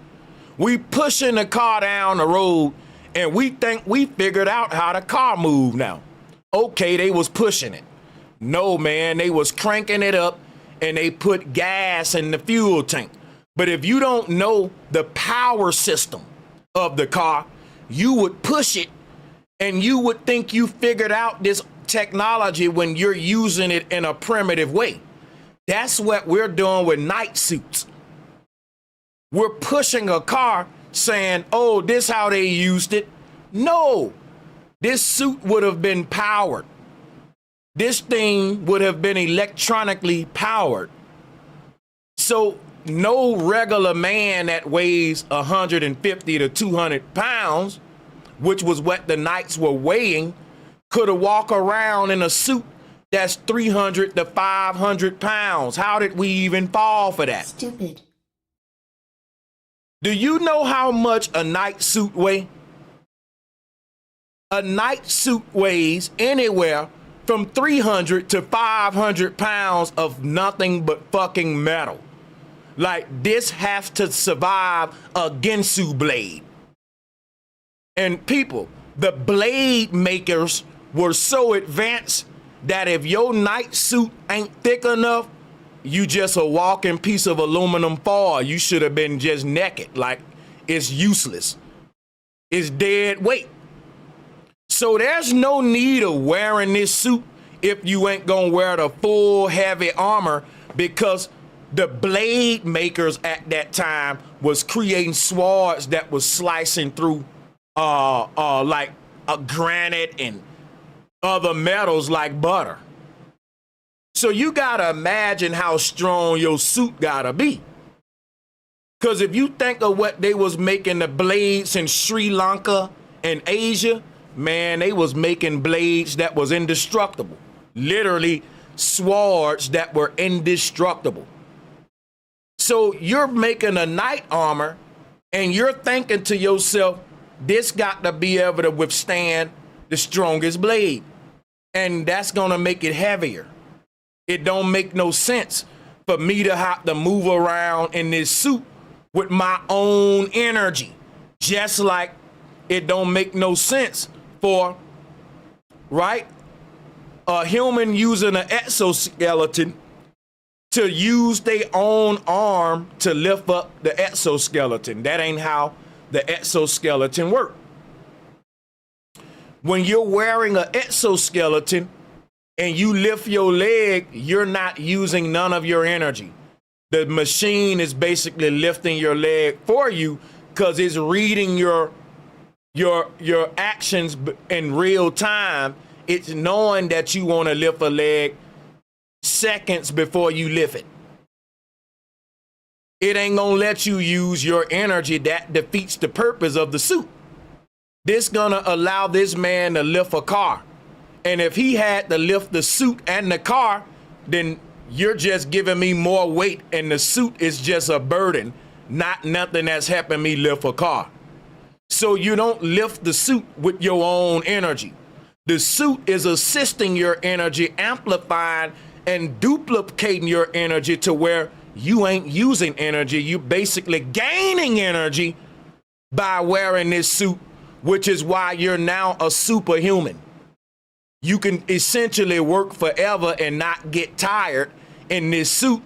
We pushing the car down the road and we think we figured out how the car moved now. Okay, they was pushing it. No, man, they was cranking it up and they put gas in the fuel tank. But if you don't know the power system of the car, you would push it and you would think you figured out this technology when you're using it in a primitive way. That's what we're doing with night suits. We're pushing a car saying, oh, this how they used it. No, this suit would have been powered. This thing would have been electronically powered. So no regular man that weighs 150 to 200 pounds, which was what the knights were weighing, could have walked around in a suit that's 300 to 500 pounds. How did we even fall for that? Stupid. Do you know how much a night suit weighs? A night suit weighs anywhere from 300 to 500 pounds of nothing but fucking metal. Like, this has to survive a Ginsu blade. And people, the blade makers were so advanced that if your night suit ain't thick enough, you just a walking piece of aluminum foil. You should have been just naked. Like, it's useless. It's dead weight. So there's no need of wearing this suit if you ain't gonna wear the full heavy armor, because the blade makers at that time was creating swords that was slicing through like granite and other metals like butter. So you gotta imagine how strong your suit gotta be. Because if you think of what they was making the blades in Sri Lanka and Asia, man, they was making blades that was indestructible. Literally swords that were indestructible. So you're making a knight armor and you're thinking to yourself, this got to be able to withstand the strongest blade. And that's gonna make it heavier. It don't make no sense for me to have to move around in this suit with my own energy. Just like it don't make no sense for, right, a human using an exoskeleton to use their own arm to lift up the exoskeleton. That ain't how the exoskeleton works. When you're wearing an exoskeleton and you lift your leg, you're not using none of your energy. The machine is basically lifting your leg for you because it's reading your actions in real time. It's knowing that you want to lift a leg seconds before you lift it. It ain't gonna let you use your energy. That defeats the purpose of the suit. This gonna allow this man to lift a car. And if he had to lift the suit and the car, then you're just giving me more weight and the suit is just a burden, not nothing that's helping me lift a car. So you don't lift the suit with your own energy. The suit is assisting your energy, amplifying and duplicating your energy to where you ain't using energy. You basically gaining energy by wearing this suit, which is why you're now a superhuman. You can essentially work forever and not get tired in this suit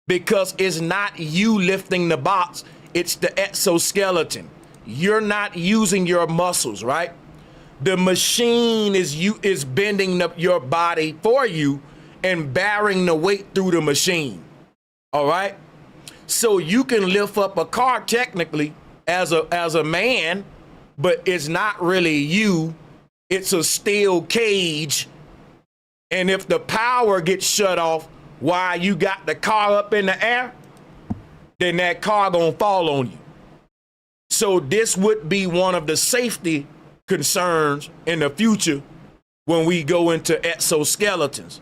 because it's not you lifting the box, it's the exoskeleton. You're not using your muscles, right? The machine is bending your body for you and bearing the weight through the machine. All right? So you can lift up a car technically as a man, but it's not really you. It's a steel cage. And if the power gets shut off while you got the car up in the air, then that car gonna fall on you. So this would be one of the safety concerns in the future when we go into exoskeletons.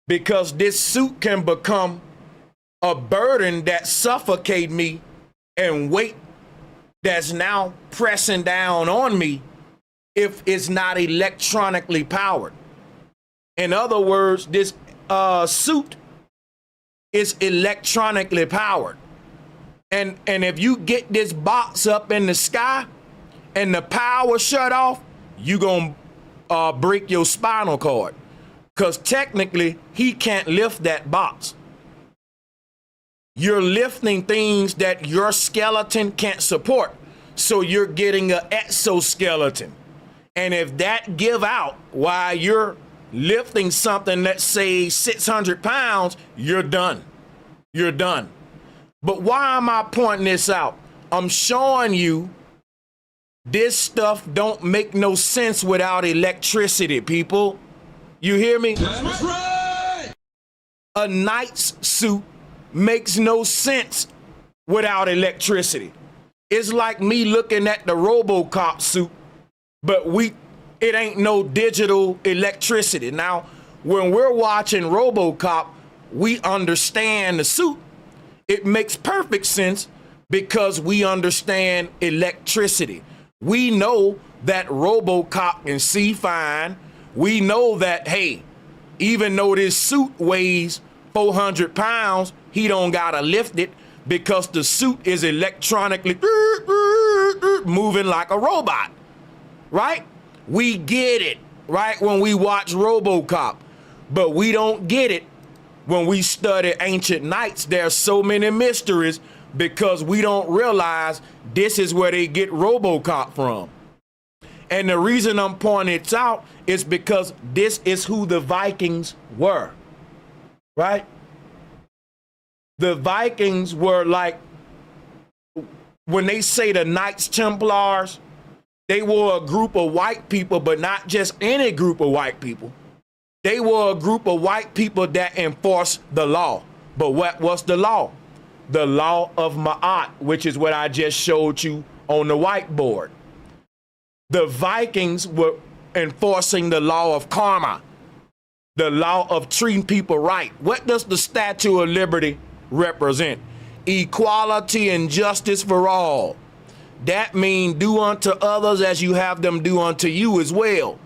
Because this suit can become a burden that suffocate me and weight that's now pressing down on me if it's not electronically powered. In other words, this suit is electronically powered. And if you get this box up in the sky and the power shut off, you gonna break your spinal cord. Because technically, he can't lift that box. You're lifting things that your skeleton can't support. So you're getting an exoskeleton. And if that give out while you're lifting something, let's say 600 pounds, you're done. You're done. But why am I pointing this out? I'm showing you this stuff don't make no sense without electricity, people. You hear me? That's right. A knight's suit makes no sense without electricity. It's like me looking at the RoboCop suit, but it ain't no digital electricity. Now, when we're watching RoboCop, we understand the suit. It makes perfect sense because we understand electricity. We know that RoboCop can see fine. We know that, hey, even though this suit weighs 400 pounds, he don't gotta lift it because the suit is electronically moving like a robot, right? We get it, right, when we watch RoboCop, but we don't get it when we study ancient knights. There's so many mysteries because we don't realize this is where they get RoboCop from. And the reason I'm pointing it out is because this is who the Vikings were, right? The Vikings were like, when they say the Knights Templars, they were a group of white people, but not just any group of white people. They were a group of white people that enforced the law. But what was the law? The law of Ma'at, which is what I just showed you on the whiteboard. The Vikings were enforcing the law of karma, the law of treating people right. What does the Statue of Liberty represent? Equality and justice for all. That means do unto others as you have them do unto you as well.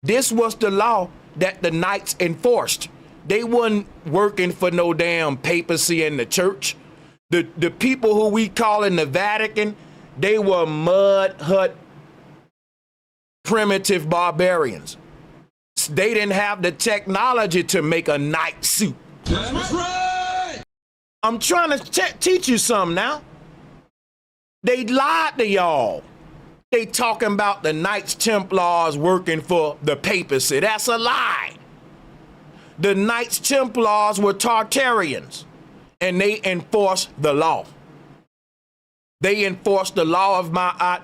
This was the law that the knights enforced. They wasn't working for no damn papacy in the church. The people who we call in the Vatican, they were mud hut primitive barbarians. They didn't have the technology to make a knight suit. That's right. I'm trying to teach you something now. They lied to y'all. They talking about the Knights Templars working for the papacy. That's a lie. The Knights Templars were Tartarians, and they enforced the law. They enforced the law of Ma'at.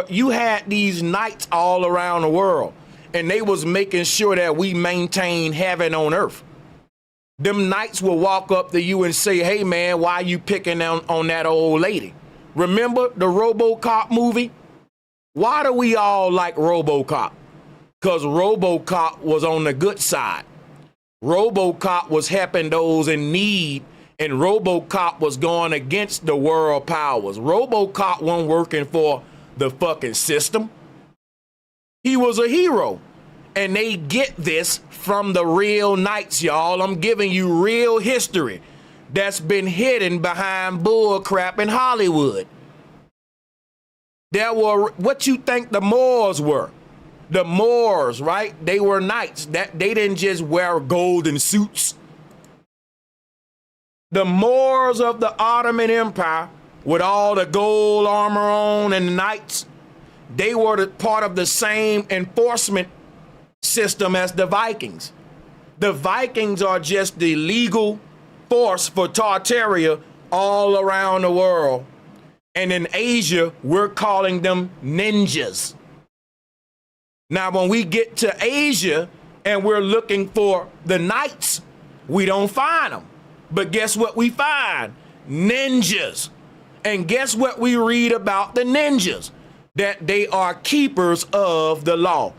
You had these knights all around the world, and they was making sure that we maintain heaven on earth. Them knights will walk up to you and say, hey man, why you picking on that old lady? Remember the RoboCop movie? Why do we all like RoboCop? Because RoboCop was on the good side. RoboCop was helping those in need, and RoboCop was going against the world powers. RoboCop wasn't working for the fucking system. He was a hero. And they get this from the real knights, y'all. I'm giving you real history that's been hidden behind bull crap in Hollywood. There were, what you think the Moors were? The Moors, right? They were knights. That they didn't just wear golden suits. The Moors of the Ottoman Empire, with all the gold armor on and the knights, they were part of the same enforcement system as the Vikings. The Vikings are just the legal force for Tartaria all around the world. And in Asia, we're calling them ninjas. Now, when we get to Asia and we're looking for the knights, we don't find them. But guess what we find? Ninjas. And guess what we read about the ninjas? That they are keepers of the law.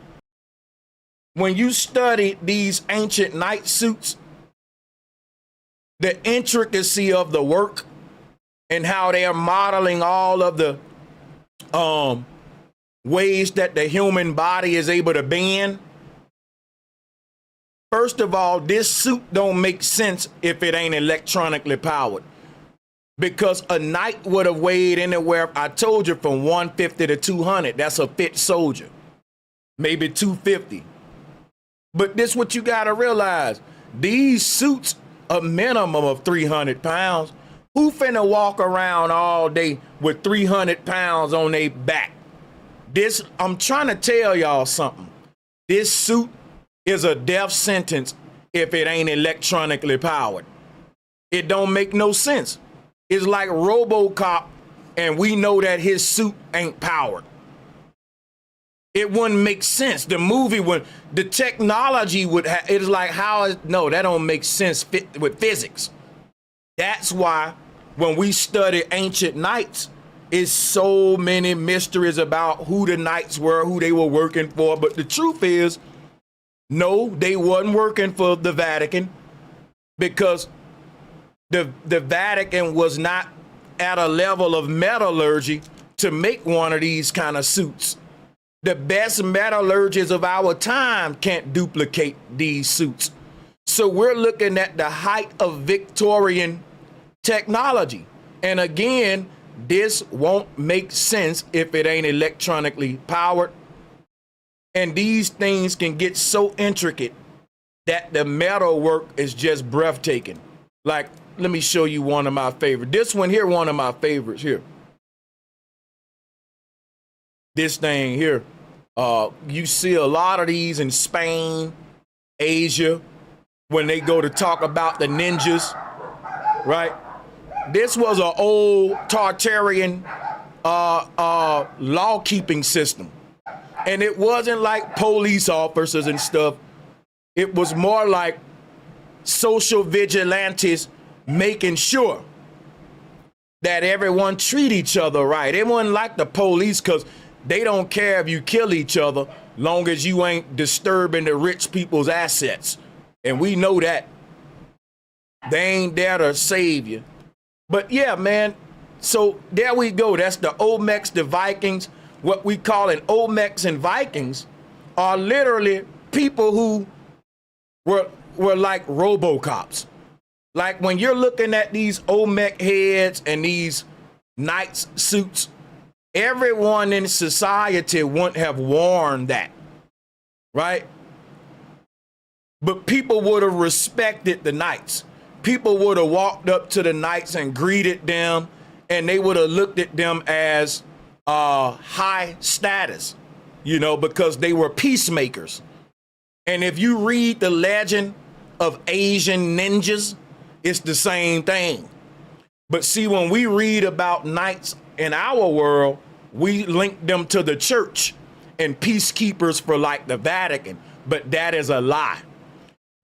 When you study these ancient knight suits, the intricacy of the work and how they are modeling all of the ways that the human body is able to bend. First of all, this suit don't make sense if it ain't electronically powered. Because a knight would have weighed anywhere, I told you, from 150 to 200. That's a fit soldier. Maybe 250. But this what you gotta realize. These suits, a minimum of 300 pounds. Who finna walk around all day with 300 pounds on their back? This, I'm trying to tell y'all something. This suit is a death sentence if it ain't electronically powered. It don't make no sense. It's like RoboCop, and we know that his suit ain't powered. It wouldn't make sense. The movie would, the technology would have, it's like no, that don't make sense with physics. That's why when we study ancient knights, it's so many mysteries about who the knights were, who they were working for. But the truth is, no, they wasn't working for the Vatican, because the Vatican was not at a level of metallurgy to make one of these kind of suits. The best metallurgists of our time can't duplicate these suits. So we're looking at the height of Victorian technology. And again, this won't make sense if it ain't electronically powered. And these things can get so intricate that the metal work is just breathtaking. Like, let me show you one of my favorites. This one here, one of my favorites here. This thing here. You see a lot of these in Spain, Asia, when they go to talk about the ninjas, right? This was an old Tartarian law-keeping system. And it wasn't like police officers and stuff. It was more like social vigilantes making sure that everyone treat each other right. It wasn't like the police, because they don't care if you kill each other long as you ain't disturbing the rich people's assets. And we know that. They ain't there to save you. But yeah, man, so there we go. That's the Olmecs, the Vikings. What we call in Olmecs and Vikings are literally people who were like RoboCops. Like when you're looking at these Olmec heads and these knights suits, everyone in society wouldn't have worn that, right? But people would have respected the knights. People would have walked up to the knights and greeted them, and they would have looked at them as high status, you know, because they were peacemakers. And if you read the legend of Asian ninjas, it's the same thing. But see, when we read about knights in our world, we link them to the church and peacekeepers for like the Vatican. But that is a lie.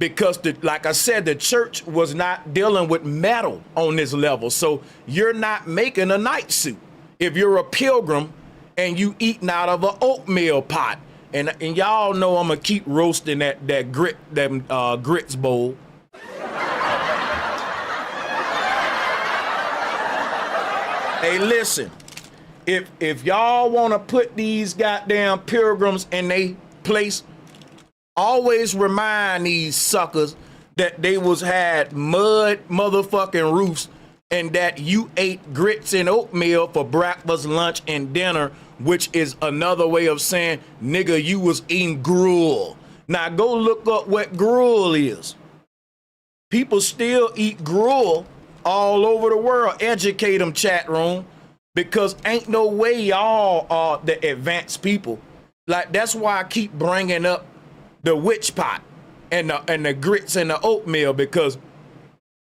Because, like I said, the church was not dealing with metal on this level. So you're not making a knight suit. If you're a pilgrim and you eating out of an oatmeal pot, and y'all know I'm gonna keep roasting that grits bowl. Hey, listen, if y'all want to put these goddamn pilgrims in they place, always remind these suckers that they had mud motherfucking roofs, and that you ate grits and oatmeal for breakfast, lunch, and dinner which is another way of saying, nigga, you was eating gruel. Now go look up what gruel is. People still eat gruel all over the world. Educate them, chat room, because ain't no way y'all are the advanced people. Like, that's why I keep bringing up the witch pot and the grits and the oatmeal, because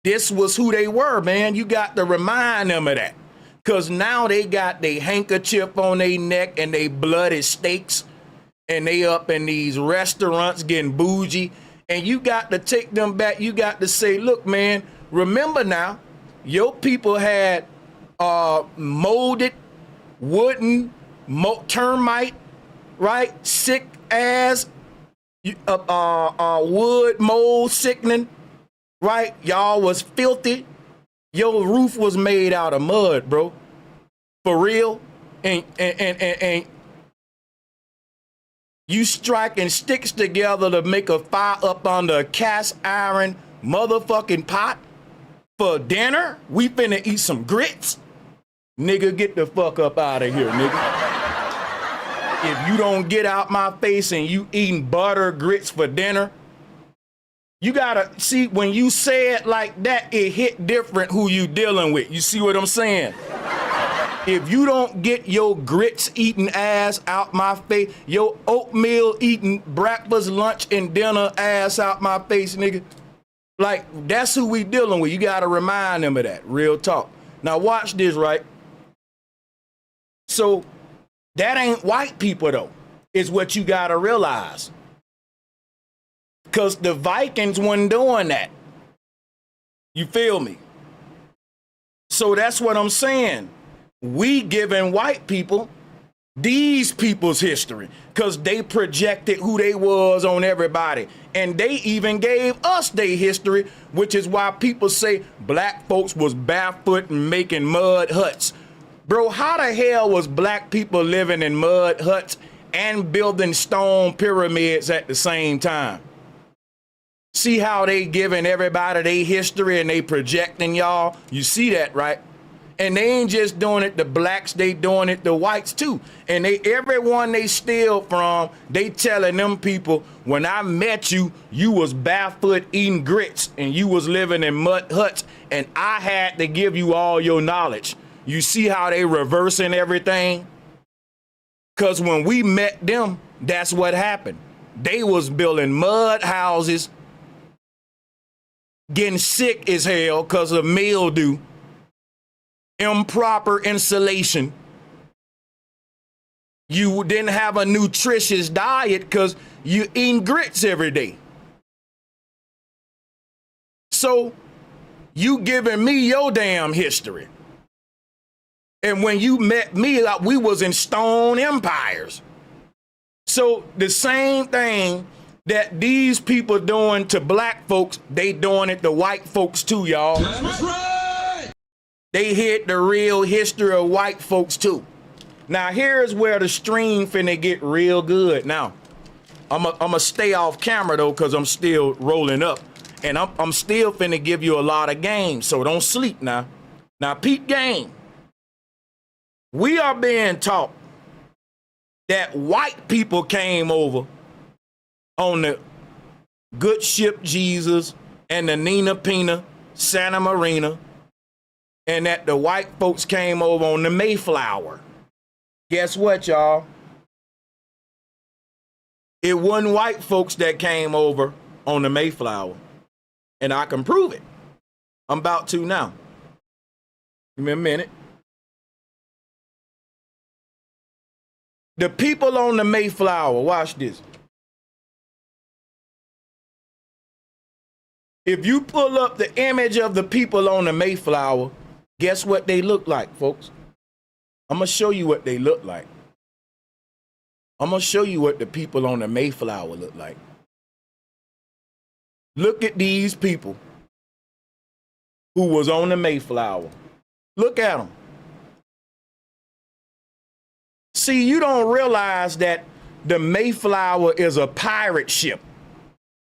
this was who they were, man. You got to remind them of that. Because now they got their handkerchief on their neck and they bloody steaks, and they up in these restaurants getting bougie. And you got to take them back. You got to say, look, man, remember now, your people had molded wooden termite, right? Sick ass wood mold sickening, right? Y'all was filthy. Your roof was made out of mud, bro. For real. And you striking sticks together to make a fire up under a cast iron motherfucking pot for dinner? We finna eat some grits? Nigga, get the fuck up out of here, nigga. If you don't get out my face and you eating butter grits for dinner, you gotta see, when you say it like that, it hit different who you dealing with. You see what I'm saying? If you don't get your grits eating ass out my face, your oatmeal eating breakfast, lunch, and dinner ass out my face, nigga, like, that's who we dealing with. You gotta remind them of that. Real talk. Now watch this, right? So that ain't white people though, is what you gotta realize. Because the Vikings wasn't doing that. You feel me? So that's what I'm saying. We giving white people these people's history because they projected who they was on everybody. And they even gave us their history, which is why people say black folks was barefoot and making mud huts. Bro, how the hell was black people living in mud huts and building stone pyramids at the same time? See how they giving everybody their history and they projecting y'all? You see that, right? And they ain't just doing it to blacks, they doing it to whites too. And everyone they steal from, they telling them people, when I met you, you was barefoot eating grits and you was living in mud huts and I had to give you all your knowledge. You see how they reversing everything? Because when we met them, that's what happened. They was building mud houses, getting sick as hell because of mildew, improper insulation. You didn't have a nutritious diet because you eating grits every day. So you giving me your damn history. And when you met me, we was in stone empires. So the same thing that these people doing to black folks, they doing it to white folks too, y'all. That's right. They hid the real history of white folks too. Now here's where the stream finna get real good. Now, I'ma stay off camera though, cause I'm still rolling up. And I'm still finna give you a lot of game, so don't sleep now. Now peep game. We are being taught that white people came over on the good ship Jesus and the Nina Pina, Santa Marina, and that the white folks came over on the Mayflower. Guess what, y'all? It wasn't white folks that came over on the Mayflower. And I can prove it. I'm about to now. Give me a minute. The people on the Mayflower, watch this. If you pull up the image of the people on the Mayflower, guess what they look like, folks? I'm going to show you what they look like. I'm going to show you what the people on the Mayflower look like. Look at these people who was on the Mayflower. Look at them. See, you don't realize that the Mayflower is a pirate ship.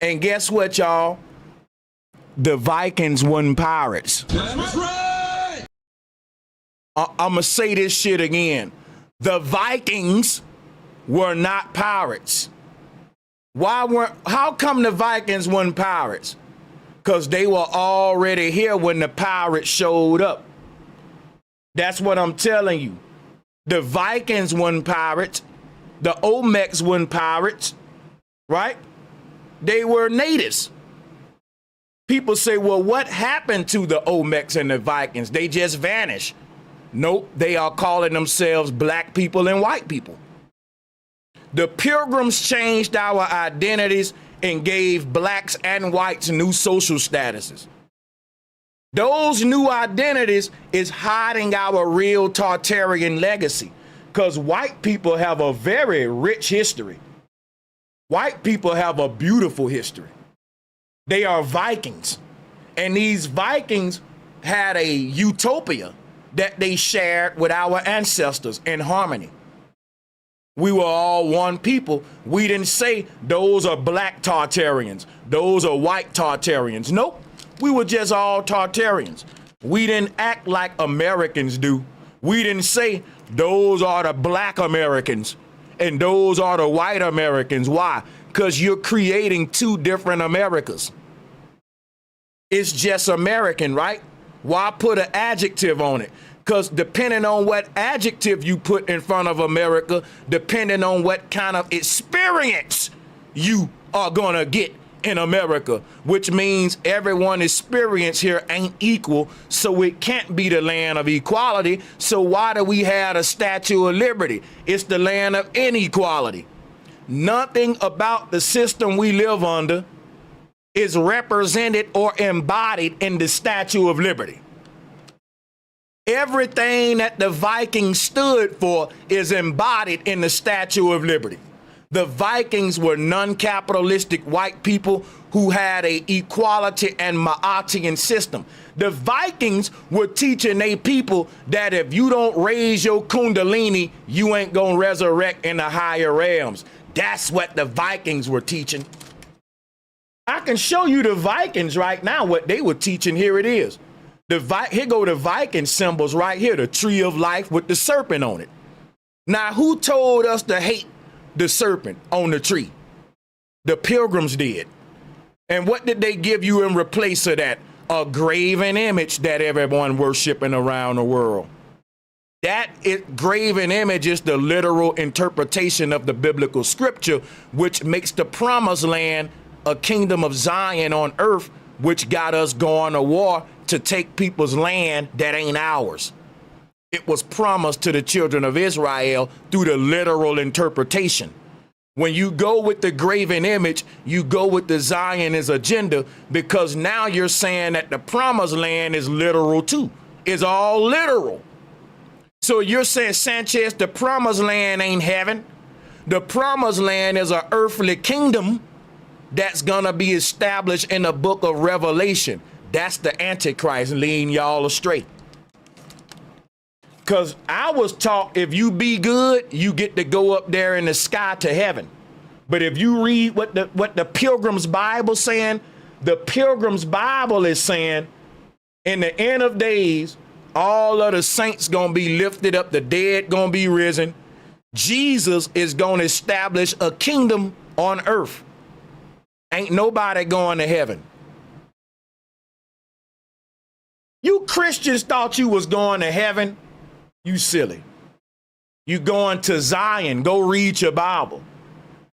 And guess what, y'all? The Vikings wasn't pirates. That's right. I'm going to say this shit again. The Vikings were not pirates. How come the Vikings weren't pirates? Because they were already here when the pirates showed up. That's what I'm telling you. The Vikings weren't pirates. The Olmecs weren't pirates, right? They were natives. People say, well, what happened to the Olmecs and the Vikings? They just vanished. Nope, they are calling themselves black people and white people. The Pilgrims changed our identities and gave blacks and whites new social statuses. Those new identities is hiding our real Tartarian legacy, because white people have a very rich history. White people have a beautiful history. They are Vikings. And these Vikings had a utopia that they shared with our ancestors in harmony. We were all one people. We didn't say those are black Tartarians, those are white Tartarians. Nope, we were just all Tartarians. We didn't act like Americans do. We didn't say those are the black Americans and those are the white Americans. Why? Because you're creating two different Americas. It's just American, right? Why put an adjective on it? Because depending on what adjective you put in front of America, depending on what kind of experience you are going to get in America, which means everyone's experience here ain't equal, so it can't be the land of equality. So why do we have a Statue of Liberty? It's the land of inequality. Nothing about the system we live under is represented or embodied in the Statue of Liberty. Everything that the Vikings stood for is embodied in the Statue of Liberty. The Vikings were non-capitalistic white people who had a equality and Maatian system. The Vikings were teaching their people that if you don't raise your Kundalini, you ain't gonna resurrect in the higher realms. That's what the Vikings were teaching. I can show you the Vikings right now, what they were teaching. Here it is. Here go the Viking symbols right here, the tree of life with the serpent on it. Now, who told us to hate the serpent on the tree? The Pilgrims did. And what did they give you in replace of that? A graven image that everyone worshiping around the world. That graven image is the literal interpretation of the biblical scripture, which makes the promised land a kingdom of Zion on earth, which got us going to war to take people's land that ain't ours. It was promised to the children of Israel through the literal interpretation. When you go with the graven image, you go with the Zionist agenda, because now you're saying that the promised land is literal too. It's all literal. So you're saying, Sanchez, the promised land ain't heaven. The promised land is an earthly kingdom that's gonna be established in the book of Revelation. That's the Antichrist leading y'all astray. Because I was taught if you be good, you get to go up there in the sky to heaven. But if you read what the Pilgrims Bible saying, the Pilgrims Bible is saying, in the end of days, all of the saints gonna be lifted up, the dead gonna be risen. Jesus is gonna establish a kingdom on earth. Ain't nobody going to heaven. You Christians thought you was going to heaven? You silly. You going to Zion. Go read your Bible.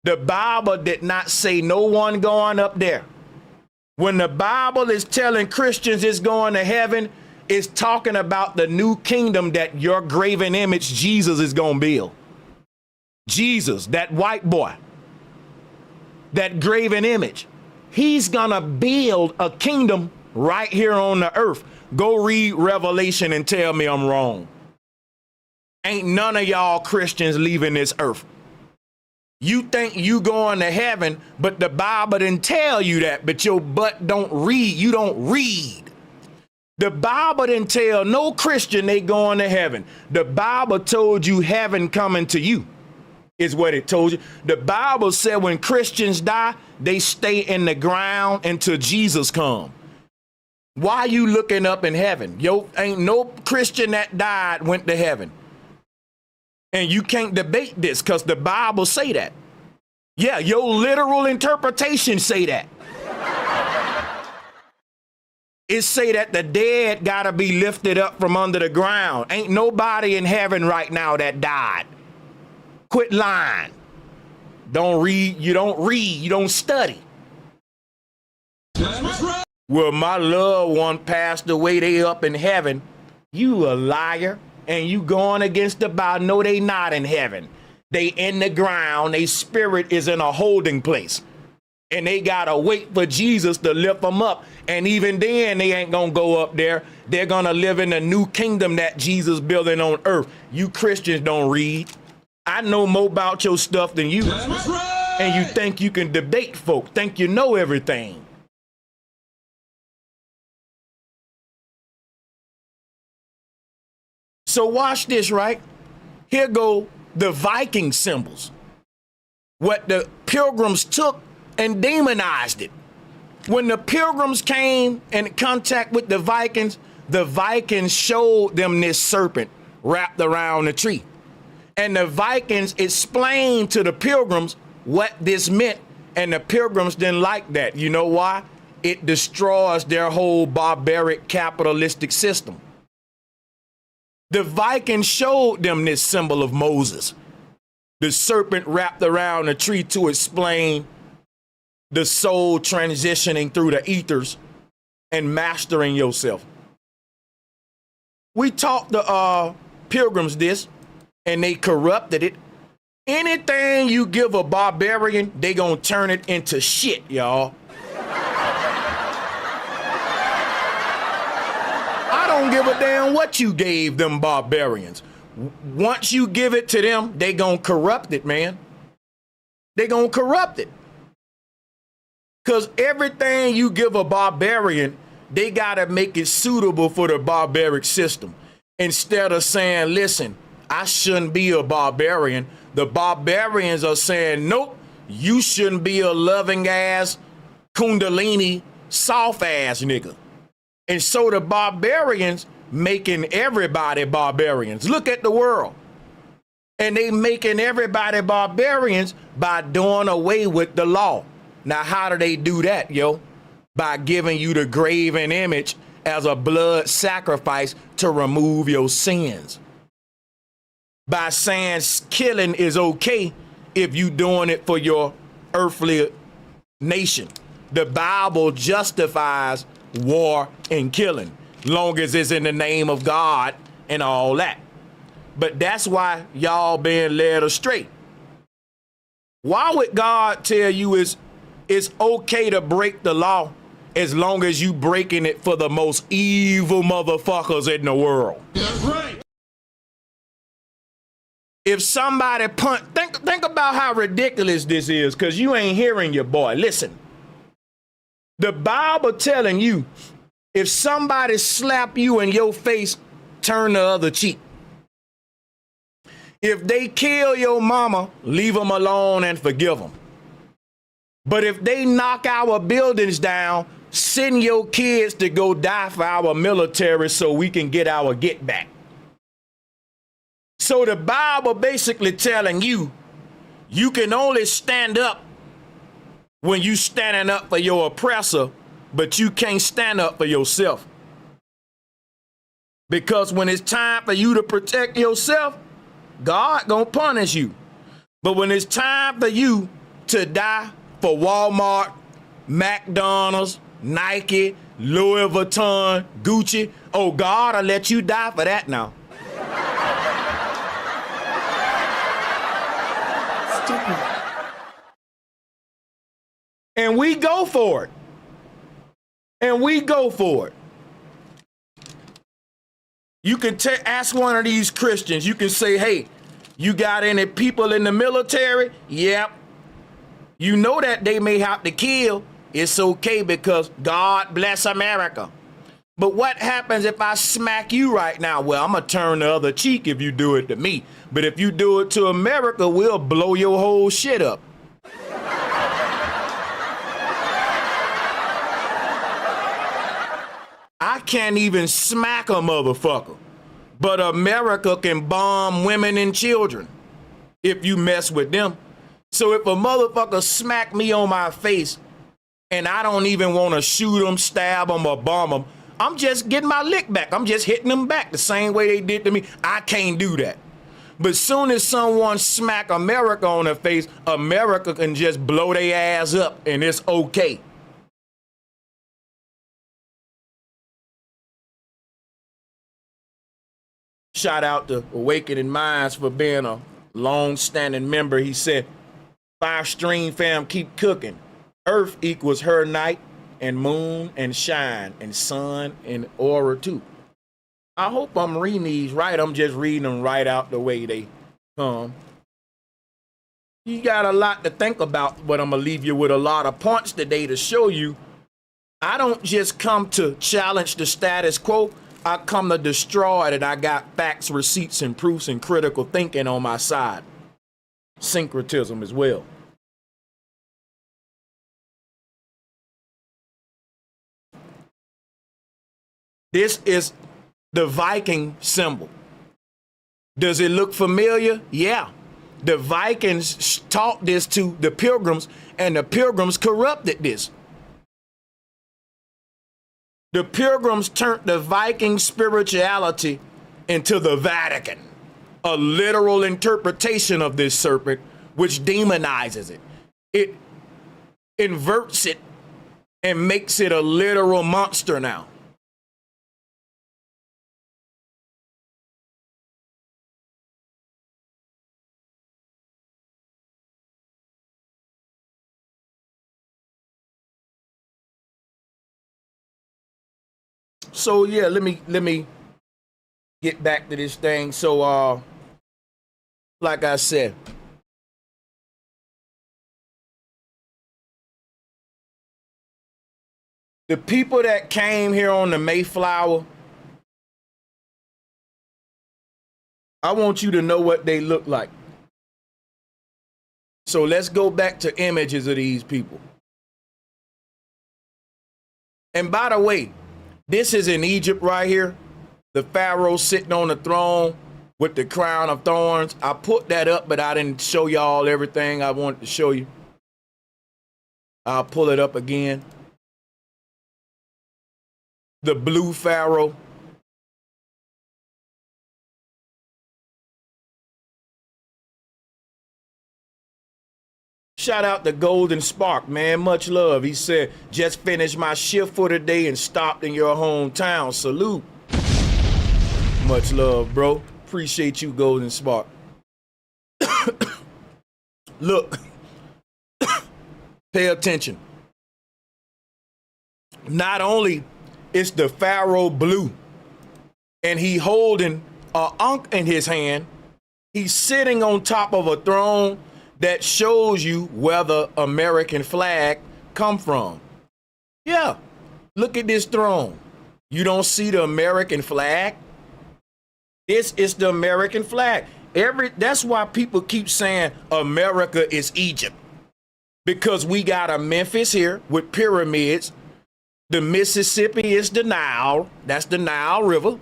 The Bible did not say no one going up there. When the Bible is telling Christians it's going to heaven, it's talking about the new kingdom that your graven image Jesus is going to build. Jesus, that white boy, that graven image, he's going to build a kingdom right here on the earth. Go read Revelation and tell me I'm wrong. Ain't none of y'all Christians leaving this earth. You think you going to heaven, but the Bible didn't tell you that, but your butt don't read. You don't read. The Bible didn't tell no Christian they going to heaven. The Bible told you heaven coming to you is what it told you. The Bible said when Christians die, they stay in the ground until Jesus come. Why you looking up in heaven? Yo, ain't no Christian that died went to heaven. And you can't debate this because the Bible say that. Yeah, your literal interpretation say that. It say that the dead gotta be lifted up from under the ground. Ain't nobody in heaven right now that died. Quit lying. Don't read, you don't study. That's right. Well, my loved one passed away, they up in heaven. You a liar, and you going against the Bible. No, they not in heaven. They in the ground, they spirit is in a holding place. And they gotta wait for Jesus to lift them up. And even then, they ain't gonna go up there. They're gonna live in a new kingdom that Jesus building on earth. You Christians don't read. I know more about your stuff than you. That's right. And you think you can debate folk, think you know everything. So watch this, right? Here go the Viking symbols. What the Pilgrims took and demonized it. When the Pilgrims came in contact with the Vikings showed them this serpent wrapped around the tree. And the Vikings explained to the Pilgrims what this meant, and the Pilgrims didn't like that. You know why? It destroys their whole barbaric capitalistic system. The Vikings showed them this symbol of Moses, the serpent wrapped around a tree, to explain the soul transitioning through the ethers and mastering yourself. We taught the Pilgrims this, and they corrupted it. Anything you give a barbarian, they gonna turn it into shit, y'all. I don't give a damn what you gave them barbarians. Once you give it to them, they gonna corrupt it, man. They gonna corrupt it. Because everything you give a barbarian, they gotta make it suitable for the barbaric system. Instead of saying, listen, I shouldn't be a barbarian, the barbarians are saying, nope, you shouldn't be a loving ass, Kundalini, soft ass nigga. And so the barbarians making everybody barbarians. Look at the world. And they making everybody barbarians by doing away with the law. Now, how do they do that, yo? By giving you the graven image as a blood sacrifice to remove your sins. By saying killing is okay if you doing it for your earthly nation. The Bible justifies war and killing, long as it's in the name of God and all that. But that's why y'all being led astray. Why would God tell you it's okay to break the law as long as you breaking it for the most evil motherfuckers in the world? That's right. If somebody think about how ridiculous this is, because you ain't hearing your boy. Listen. The Bible telling you, if somebody slap you in your face, turn the other cheek. If they kill your mama, leave them alone and forgive them. But if they knock our buildings down, send your kids to go die for our military so we can get our get back. So the Bible basically telling you, you can only stand up when you standing up for your oppressor, but you can't stand up for yourself. Because when it's time for you to protect yourself, God gonna punish you. But when it's time for you to die for Walmart, McDonald's, Nike, Louis Vuitton, Gucci, oh, God will let you die for that now. Stupid. And we go for it. And we go for it. You can ask one of these Christians, you can say, hey, you got any people in the military? Yep. You know that they may have to kill. It's okay because God bless America. But what happens if I smack you right now? Well, I'm going to turn the other cheek if you do it to me. But if you do it to America, we'll blow your whole shit up. I can't even smack a motherfucker. But America can bomb women and children if you mess with them. So if a motherfucker smack me on my face and I don't even want to shoot them, stab them, or bomb them, I'm just getting my lick back. I'm just hitting them back the same way they did to me. I can't do that. But soon as someone smack America on their face, America can just blow their ass up and it's okay. Shout out to Awakening Minds for being a long-standing member. He said, 5 stream fam, keep cooking. Earth equals her night and moon and shine and sun and aura too. I hope I'm reading these right. I'm just reading them right out the way they come. You got a lot to think about, but I'm going to leave you with a lot of points today to show you I don't just come to challenge the status quo. I come to destroy it. I got facts, receipts, and proofs and critical thinking on my side. Syncretism as well. This is the Viking symbol. Does it look familiar? Yeah. The Vikings taught this to the Pilgrims, and the Pilgrims corrupted this. The Pilgrims turned the Viking spirituality into the Vatican, a literal interpretation of this serpent, which demonizes it. It inverts it and makes it a literal monster now. So yeah, let me get back to this thing. So like I said, the people that came here on the Mayflower, I want you to know what they look like. So let's go back to images of these people. And by the way, this is in Egypt right here. The Pharaoh sitting on the throne with the crown of thorns. I put that up, but I didn't show y'all everything I wanted to show you. I'll pull it up again. The blue Pharaoh. Shout out to Golden Spark, man. Much love. He said, just finished my shift for the day and stopped in your hometown. Salute. Much love, bro. Appreciate you, Golden Spark. Look. Pay attention. Not only is the Pharaoh blue and he holding an ankh in his hand, he's sitting on top of a throne that shows you where the American flag come from. Yeah, look at this throne. You don't see the American flag? This is the American flag. That's why people keep saying America is Egypt. Because we got a Memphis here with pyramids. The Mississippi is the Nile. That's the Nile River.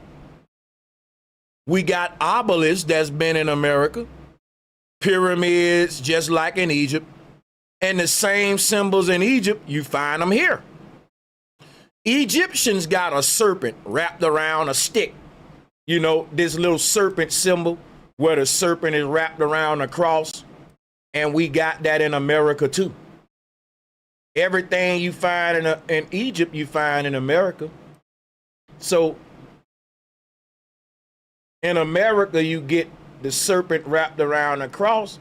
We got obelisks that's been in America. Pyramids, just like in Egypt. And the same symbols in Egypt, you find them here. Egyptians got a serpent wrapped around a stick. You know, this little serpent symbol where the serpent is wrapped around a cross. And we got that in America too. Everything you find in Egypt, you find in America. So in America, you get the serpent wrapped around a cross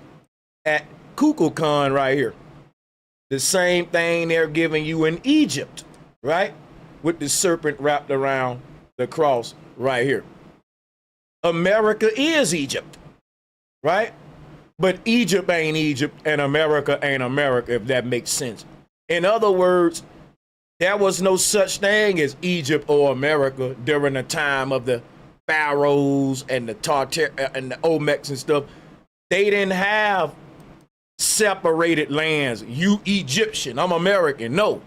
at Kukulkan right here. The same thing they're giving you in Egypt, right? With the serpent wrapped around the cross right here. America is Egypt, right? But Egypt ain't Egypt and America ain't America, if that makes sense. In other words, there was no such thing as Egypt or America during the time of the Pharaohs and the Tartaria and the Olmecs and stuff. They didn't have separated lands. You Egyptian, I'm American. No,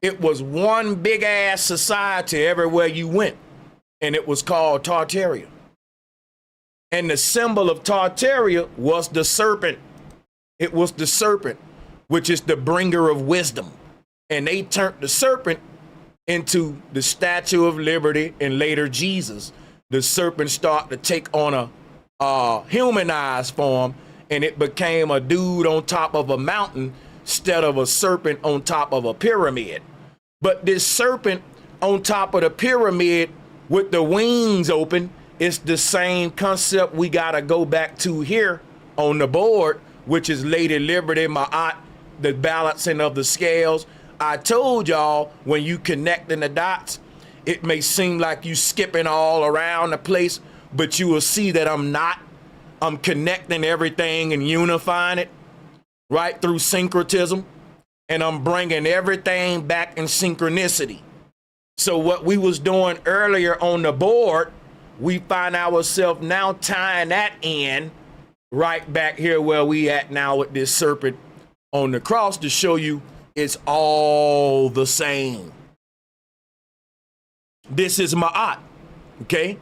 it was one big ass society everywhere you went, and it was called Tartaria. And the symbol of Tartaria was the serpent. It was the serpent, which is the bringer of wisdom. And they turned the serpent into the Statue of Liberty and later Jesus. The serpent started to take on a humanized form, and it became a dude on top of a mountain instead of a serpent on top of a pyramid. But this serpent on top of the pyramid with the wings open is the same concept we gotta go back to here on the board, which is Lady Liberty, Ma'at, the balancing of the scales. I told y'all, when you connecting the dots, it may seem like you skipping all around the place, but you will see that I'm not. I'm connecting everything and unifying it right through syncretism, and I'm bringing everything back in synchronicity. So what we was doing earlier on the board, we find ourselves now tying that in right back here where we at now with this serpent on the cross to show you it's all the same. This is Ma'at, okay?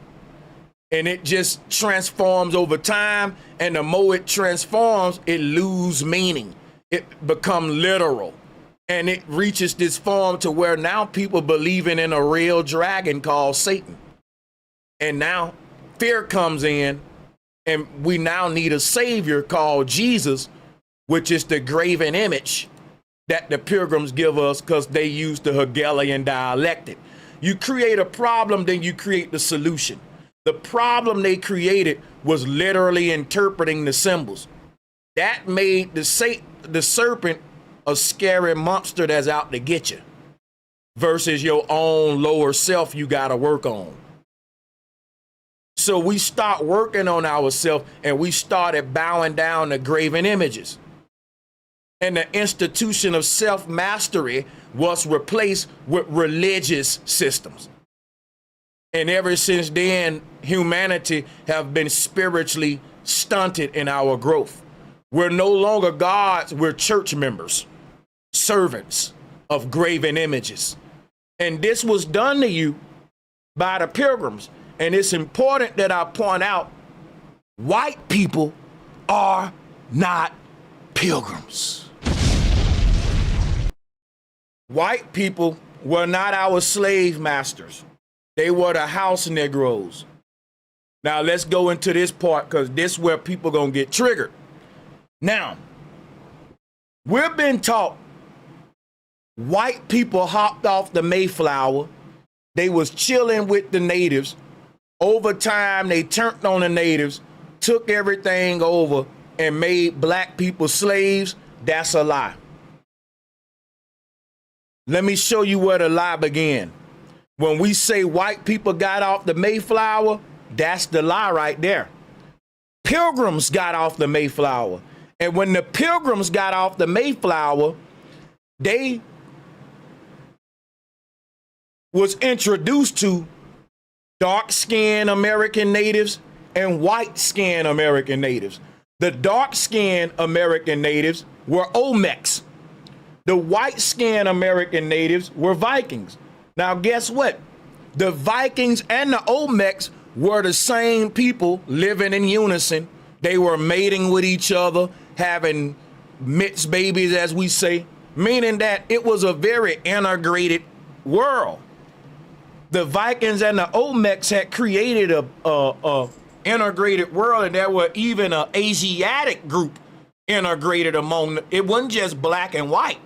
And it just transforms over time, and the more it transforms, it loses meaning. It becomes literal, and it reaches this form to where now people believing in a real dragon called Satan. And now fear comes in, and we now need a savior called Jesus, which is the graven image that the Pilgrims give us because they use the Hegelian dialectic. You create a problem, then you create the solution. The problem they created was literally interpreting the symbols. That made the serpent a scary monster that's out to get you versus your own lower self you got to work on. So we start working on ourselves, and we started bowing down to graven images. And the institution of self-mastery was replaced with religious systems. And ever since then, humanity have been spiritually stunted in our growth. We're no longer gods, we're church members, servants of graven images. And this was done to you by the Pilgrims. And it's important that I point out, white people are not pilgrims. White people were not our slave masters. They were the house Negroes. Now let's go into this part, because this is where people gonna get triggered. Now, we've been taught white people hopped off the Mayflower. They was chilling with the natives. Over time, they turned on the natives, took everything over, and made black people slaves. That's a lie. Let me show you where the lie began. When we say white people got off the Mayflower, that's the lie right there. Pilgrims got off the Mayflower. And when the Pilgrims got off the Mayflower, they was introduced to dark-skinned American natives and white-skinned American natives. The dark-skinned American natives were Olmecs. The white-skinned American natives were Vikings. Now, guess what? The Vikings and the Olmecs were the same people living in unison. They were mating with each other, having mixed babies, as we say, meaning that it was a very integrated world. The Vikings and the Olmecs had created a integrated world, and there were even an Asiatic group integrated among them. It wasn't just black and white.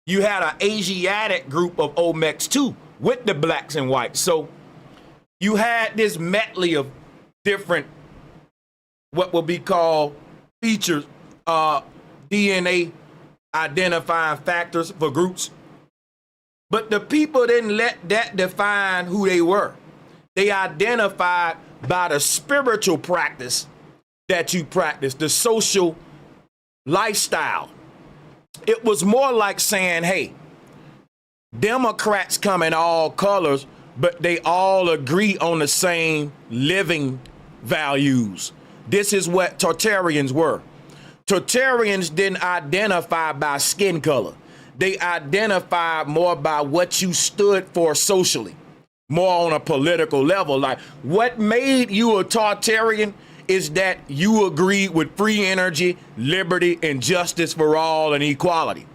You had an Asiatic group of Olmecs too, with the blacks and whites. So you had this medley of different, what will be called features, DNA identifying factors for groups. But the people didn't let that define who they were. They identified by the spiritual practice that you practice, the social lifestyle. It was more like saying, hey, Democrats come in all colors, but they all agree on the same living values. This is what Tartarians were. Tartarians didn't identify by skin color. They identified more by what you stood for socially, more on a political level. Like, what made you a Tartarian is that you agreed with free energy, liberty, and justice for all and equality.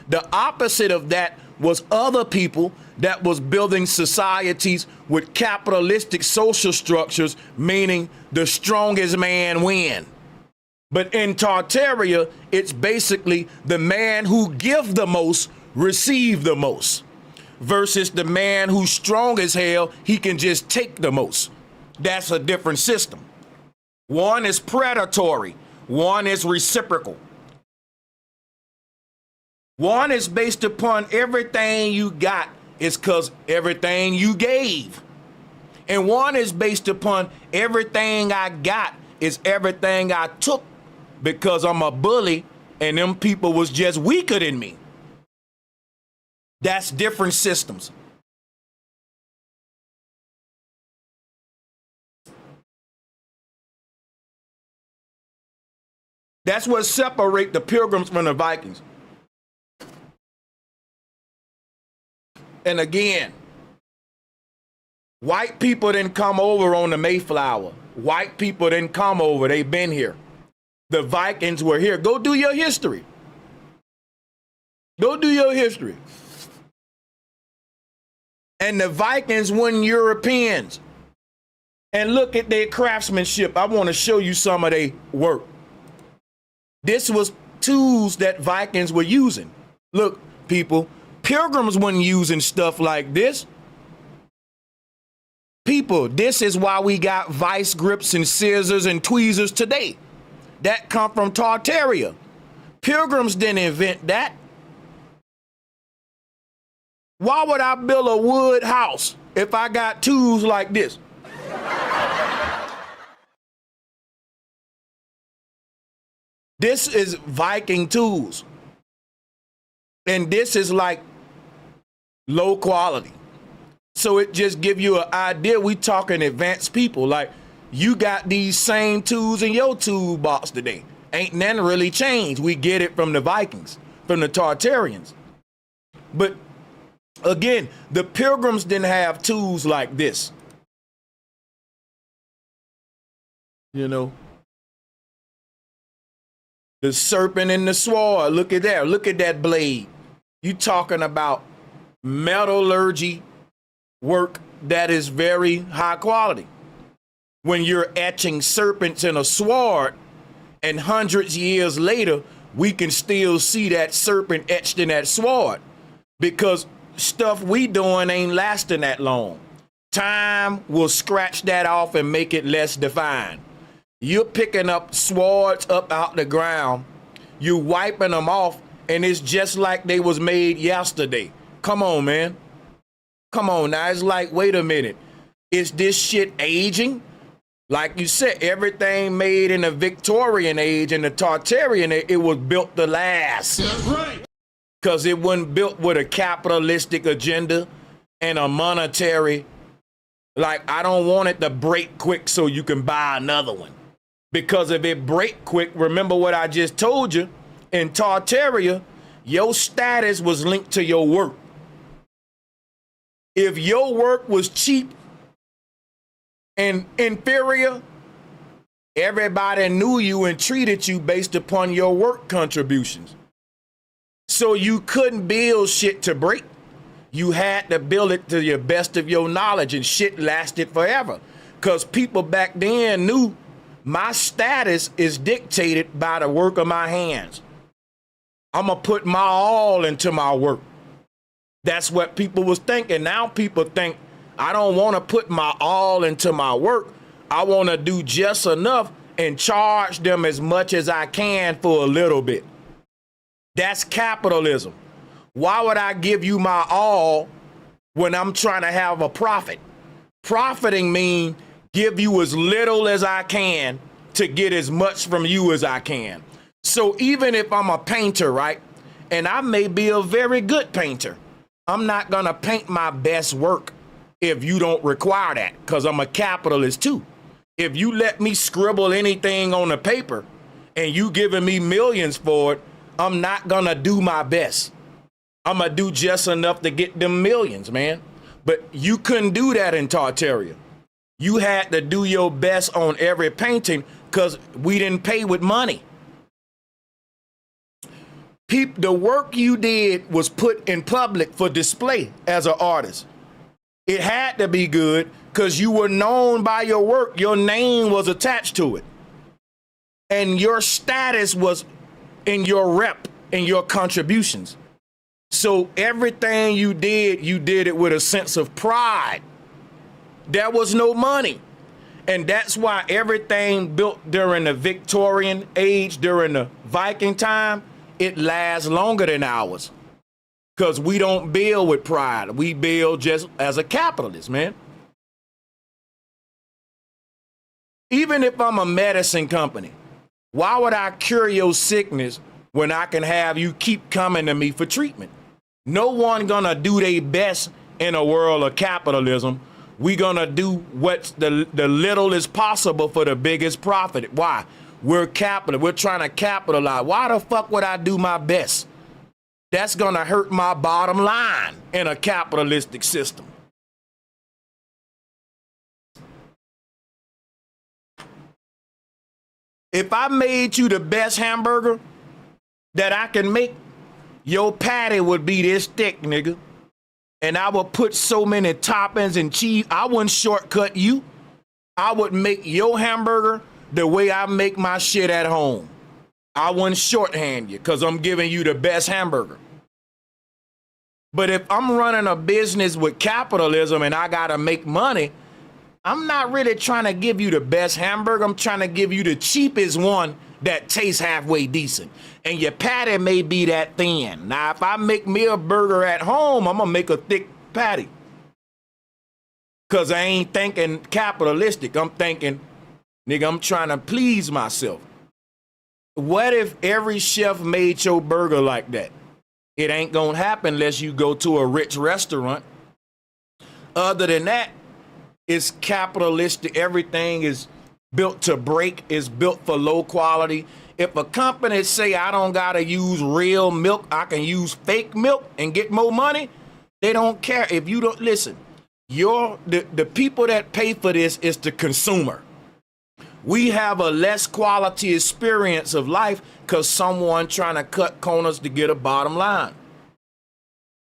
The opposite of that was other people that was building societies with capitalistic social structures, meaning the strongest man win. But in Tartaria, it's basically the man who give the most, receive the most, versus the man who's strong as hell, he can just take the most. That's a different system. One is predatory, one is reciprocal. One is based upon everything you got is because everything you gave. And one is based upon everything I got is everything I took because I'm a bully and them people was just weaker than me. That's different systems. That's what separates the Pilgrims from the Vikings. And again, white people didn't come over on the Mayflower. White people didn't come over. They've been here. The Vikings were here. Go do your history. Go do your history. And the Vikings weren't Europeans. And look at their craftsmanship. I want to show you some of their work. This was tools that Vikings were using. Look, people, Pilgrims weren't using stuff like this. People, this is why we got vice grips and scissors and tweezers today. That come from Tartaria. Pilgrims didn't invent that. Why would I build a wood house if I got tools like this? This is Viking tools. And this is like low quality. So it just give you an idea. We talking advanced people. Like you got these same tools in your toolbox today. Ain't nothing really changed. We get it from the Vikings, from the Tartarians. But again, the Pilgrims didn't have tools like this. You know, the serpent and the sword. Look at that. Look at that blade. You talking about metallurgy work that is very high quality. When you're etching serpents in a sword, and hundreds of years later, we can still see that serpent etched in that sword because stuff we doing ain't lasting that long. Time will scratch that off and make it less defined. You're picking up swords up out the ground, you wiping them off, and it's just like they was made yesterday. Come on, man. Come on now. It's like, wait a minute. Is this shit aging? Like you said, everything made in the Victorian age and the Tartarian age, it was built to last. That's right. Because it wasn't built with a capitalistic agenda and a monetary. Like, I don't want it to break quick so you can buy another one. Because if it break quick, remember what I just told you, in Tartaria, your status was linked to your work. If your work was cheap and inferior, everybody knew you and treated you based upon your work contributions. So you couldn't build shit to break. You had to build it to your best of your knowledge, and shit lasted forever. Because people back then knew my status is dictated by the work of my hands. I'm going to put my all into my work. That's what people was thinking. Now people think, I don't want to put my all into my work. I want to do just enough and charge them as much as I can for a little bit. That's capitalism. Why would I give you my all when I'm trying to have a profit? Profiting means give you as little as I can to get as much from you as I can. So even if I'm a painter, right, and I may be a very good painter, I'm not going to paint my best work if you don't require that, because I'm a capitalist too. If you let me scribble anything on the paper and you giving me millions for it, I'm not going to do my best. I'm going to do just enough to get them millions, man. But you couldn't do that in Tartaria. You had to do your best on every painting because we didn't pay with money. The work you did was put in public for display as an artist. It had to be good because you were known by your work. Your name was attached to it. And your status was in your rep and your contributions. So everything you did it with a sense of pride. There was no money. And that's why everything built during the Victorian age, during the Viking time, it lasts longer than ours. Because we don't build with pride. We build just as a capitalist, man. Even if I'm a medicine company, why would I cure your sickness when I can have you keep coming to me for treatment? No one gonna do their best in a world of capitalism. We gonna do what's the littlest possible for the biggest profit. Why? We're capital. We're trying to capitalize. Why the fuck would I do my best? That's gonna hurt my bottom line in a capitalistic system. If I made you the best hamburger that I can make, your patty would be this thick, nigga. And I would put so many toppings and cheese. I wouldn't shortcut you. I would make your hamburger the way I make my shit at home. I wouldn't shorthand you because I'm giving you the best hamburger. But if I'm running a business with capitalism and I gotta make money, I'm not really trying to give you the best hamburger. I'm trying to give you the cheapest one that tastes halfway decent. And your patty may be that thin. Now, if I make me a burger at home, I'm gonna make a thick patty. Cause I ain't thinking capitalistic. I'm thinking, nigga, I'm trying to please myself. What if every chef made your burger like that? It ain't gonna happen unless you go to a rich restaurant. Other than that, it's capitalistic. Everything is built to break. It's built for low quality. If a company say I don't gotta use real milk, I can use fake milk and get more money, they don't care. If you don't listen, the people that pay for this is the consumer. We have a less quality experience of life because someone trying to cut corners to get a bottom line.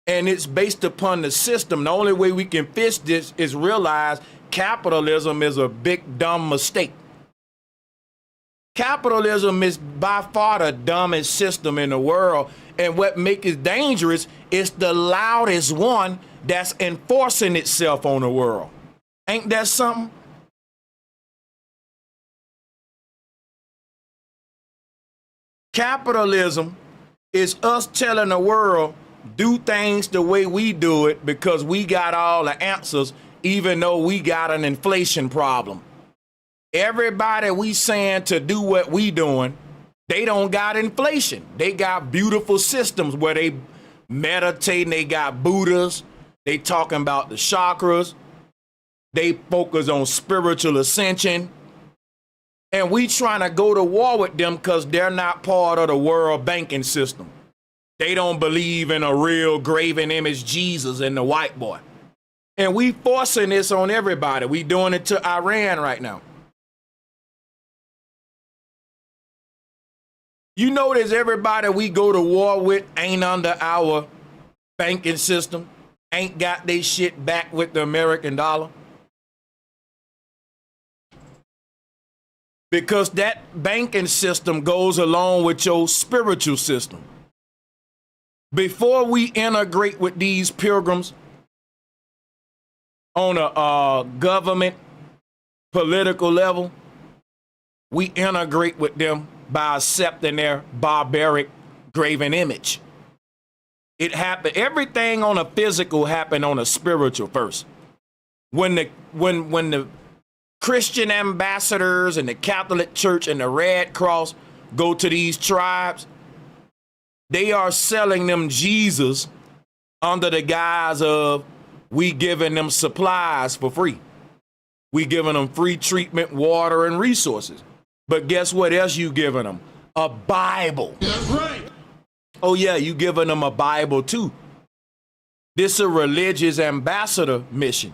And it's based upon the system. The only way we can fix this is realize capitalism is a big, dumb mistake. Capitalism is by far the dumbest system in the world. And what makes it dangerous is the loudest one that's enforcing itself on the world. Ain't that something? Capitalism is us telling the world, do things the way we do it because we got all the answers, even though we got an inflation problem. Everybody we saying to do what we doing, they don't got inflation. They got beautiful systems where they meditating, they got Buddhas, they talking about the chakras, they focus on spiritual ascension. And we trying to go to war with them because they're not part of the world banking system. They don't believe in a real graven image Jesus and the white boy. And we forcing this on everybody. We doing it to Iran right now. You notice everybody we go to war with ain't under our banking system, ain't got their shit back with the American dollar. Because that banking system goes along with your spiritual system. Before we integrate with these pilgrims on a government political level, we integrate with them by accepting their barbaric graven image. It happened. Everything on a physical happened on a spiritual first. When the Christian ambassadors and the Catholic Church and the Red Cross go to these tribes, they are selling them Jesus under the guise of we giving them supplies for free. We giving them free treatment, water, and resources. But guess what else you giving them? A Bible. That's right. Oh yeah, you giving them a Bible too. This is a religious ambassador mission.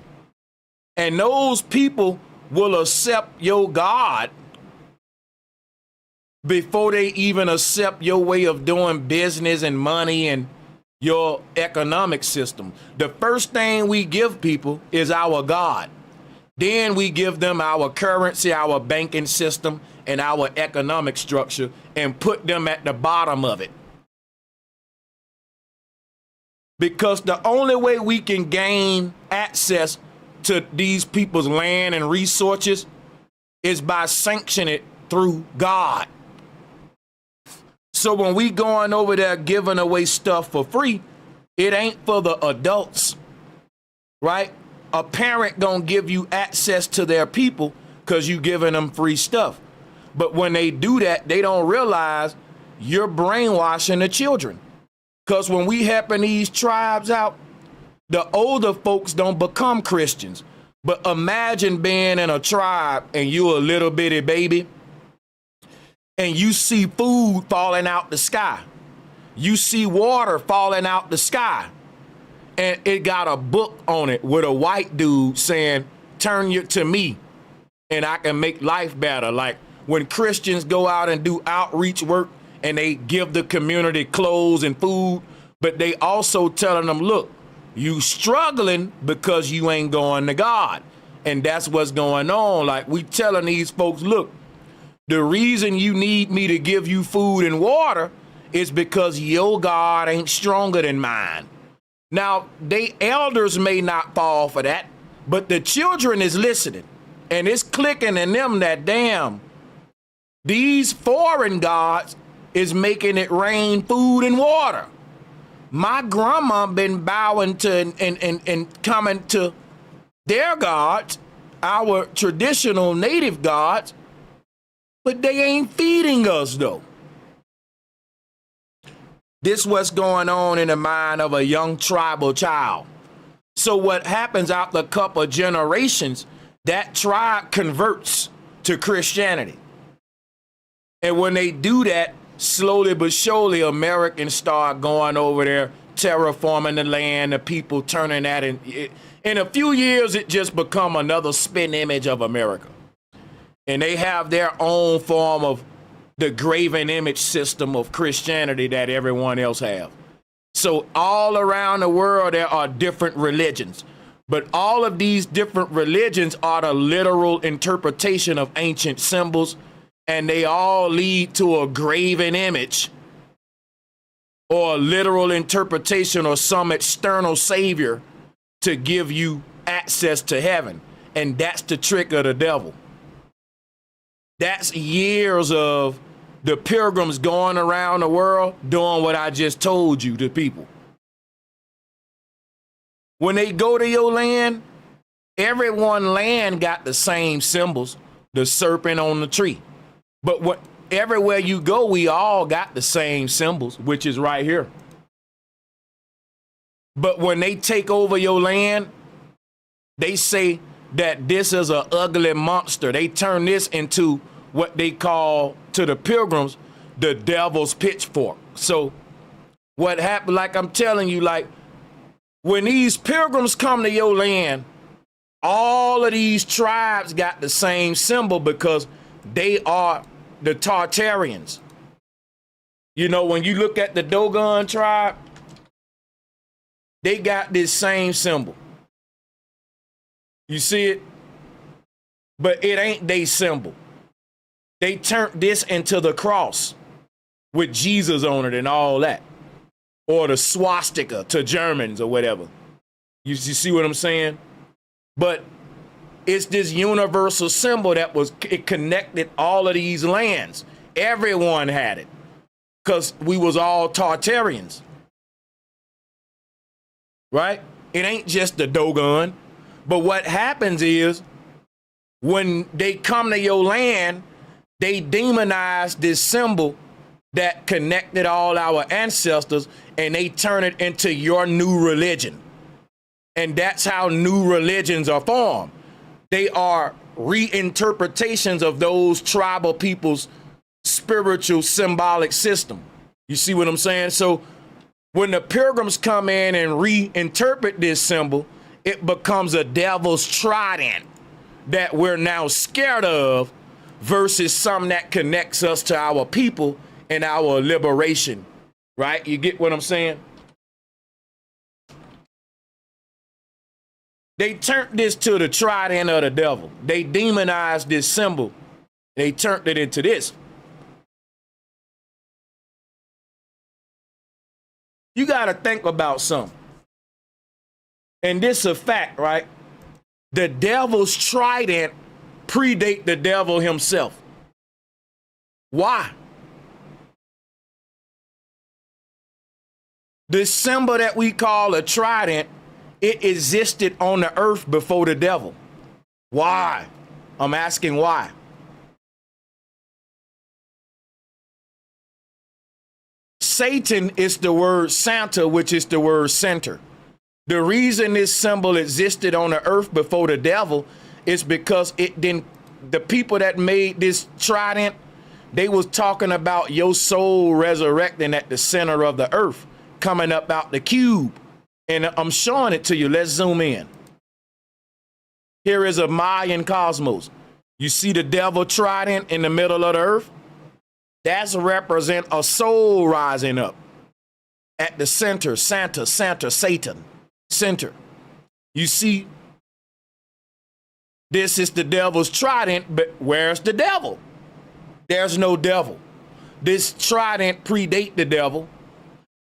And those people will accept your God before they even accept your way of doing business and money and your economic system. The first thing we give people is our God. Then we give them our currency, our banking system, and our economic structure and put them at the bottom of it. Because the only way we can gain access to these people's land and resources is by sanctioning it through God. So when we going over there giving away stuff for free, it ain't for the adults, right? A parent gonna give you access to their people because you giving them free stuff. But when they do that, they don't realize you're brainwashing the children. Because when we helping these tribes out, the older folks don't become Christians. But imagine being in a tribe and you a little bitty baby and you see food falling out the sky. You see water falling out the sky. And it got a book on it with a white dude saying, turn you to me and I can make life better. Like when Christians go out and do outreach work and they give the community clothes and food, but they also telling them, look, you struggling because you ain't going to God. And that's what's going on. Like we telling these folks, look, the reason you need me to give you food and water is because your God ain't stronger than mine. Now, they elders may not fall for that, but the children is listening. And it's clicking in them that, damn, these foreign gods is making it rain food and water. My grandma been bowing to and coming to their gods, our traditional native gods, but they ain't feeding us though. This what's going on in the mind of a young tribal child. So what happens after a couple of generations, that tribe converts to Christianity. And when they do that, slowly but surely, Americans start going over there, terraforming the land, the people turning that in a few years, it just become another spin image of America. And they have their own form of the graven image system of Christianity that everyone else have. So all around the world, there are different religions, but all of these different religions are the literal interpretation of ancient symbols, and they all lead to a graven image or a literal interpretation or some external savior to give you access to heaven. And that's the trick of the devil. That's years of the pilgrims going around the world doing what I just told you to people. When they go to your land, everyone land got the same symbols, the serpent on the tree. But everywhere you go, we all got the same symbols, which is right here. But when they take over your land, they say that this is an ugly monster. They turn this into what they call, to the pilgrims, the devil's pitchfork. So what happened, like I'm telling you, like when these pilgrims come to your land, all of these tribes got the same symbol because they are the Tartarians. You know, when you look at the Dogon tribe, they got this same symbol. You see it? But it ain't their symbol. They turned this into the cross with Jesus on it and all that. Or the swastika to Germans or whatever. You see what I'm saying? But it's this universal symbol that it connected all of these lands. Everyone had it because we was all Tartarians. Right? It ain't just the Dogon. But what happens is when they come to your land, they demonize this symbol that connected all our ancestors and they turn it into your new religion. And that's how new religions are formed. They are reinterpretations of those tribal people's spiritual symbolic system. You see what I'm saying? So when the pilgrims come in and reinterpret this symbol, it becomes a devil's trident that we're now scared of versus something that connects us to our people and our liberation, right? You get what I'm saying? They turned this to the trident of the devil. They demonized this symbol. They turned it into this. You got to think about something. And this is a fact, right? The devil's trident predate the devil himself. Why? The symbol that we call a trident, it existed on the earth before the devil. Why? I'm asking why. Satan is the word Santa, which is the word center. The reason this symbol existed on the earth before the devil is because the people that made this trident, they was talking about your soul resurrecting at the center of the earth, coming up out the cube. And I'm showing it to you. Let's zoom in. Here is a Mayan cosmos. You see the devil trident in the middle of the earth? That's represent a soul rising up at the center. Santa, Satan, center. You see, this is the devil's trident, but where's the devil? There's no devil. This trident predate the devil.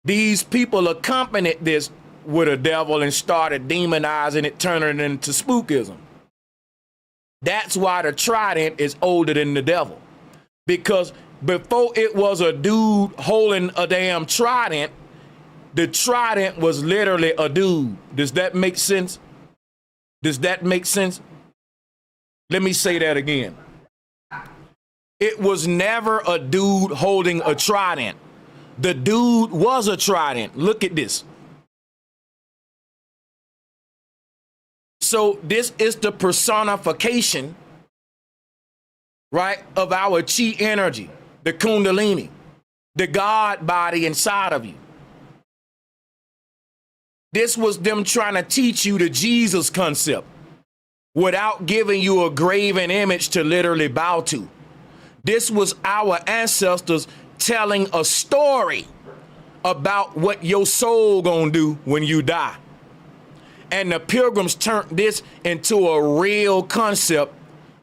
These people accompanied this with a devil and started demonizing it, turning it into spookism. That's why the trident is older than the devil. Because before it was a dude holding a damn trident, the trident was literally a dude. Does that make sense? Does that make sense? Let me say that again. It was never a dude holding a trident. The dude was a trident. Look at this. So this is the personification, right, of our chi energy, the Kundalini, the God body inside of you. This was them trying to teach you the Jesus concept without giving you a graven image to literally bow to. This was our ancestors telling a story about what your soul gonna do when you die. And the Pilgrims turned this into a real concept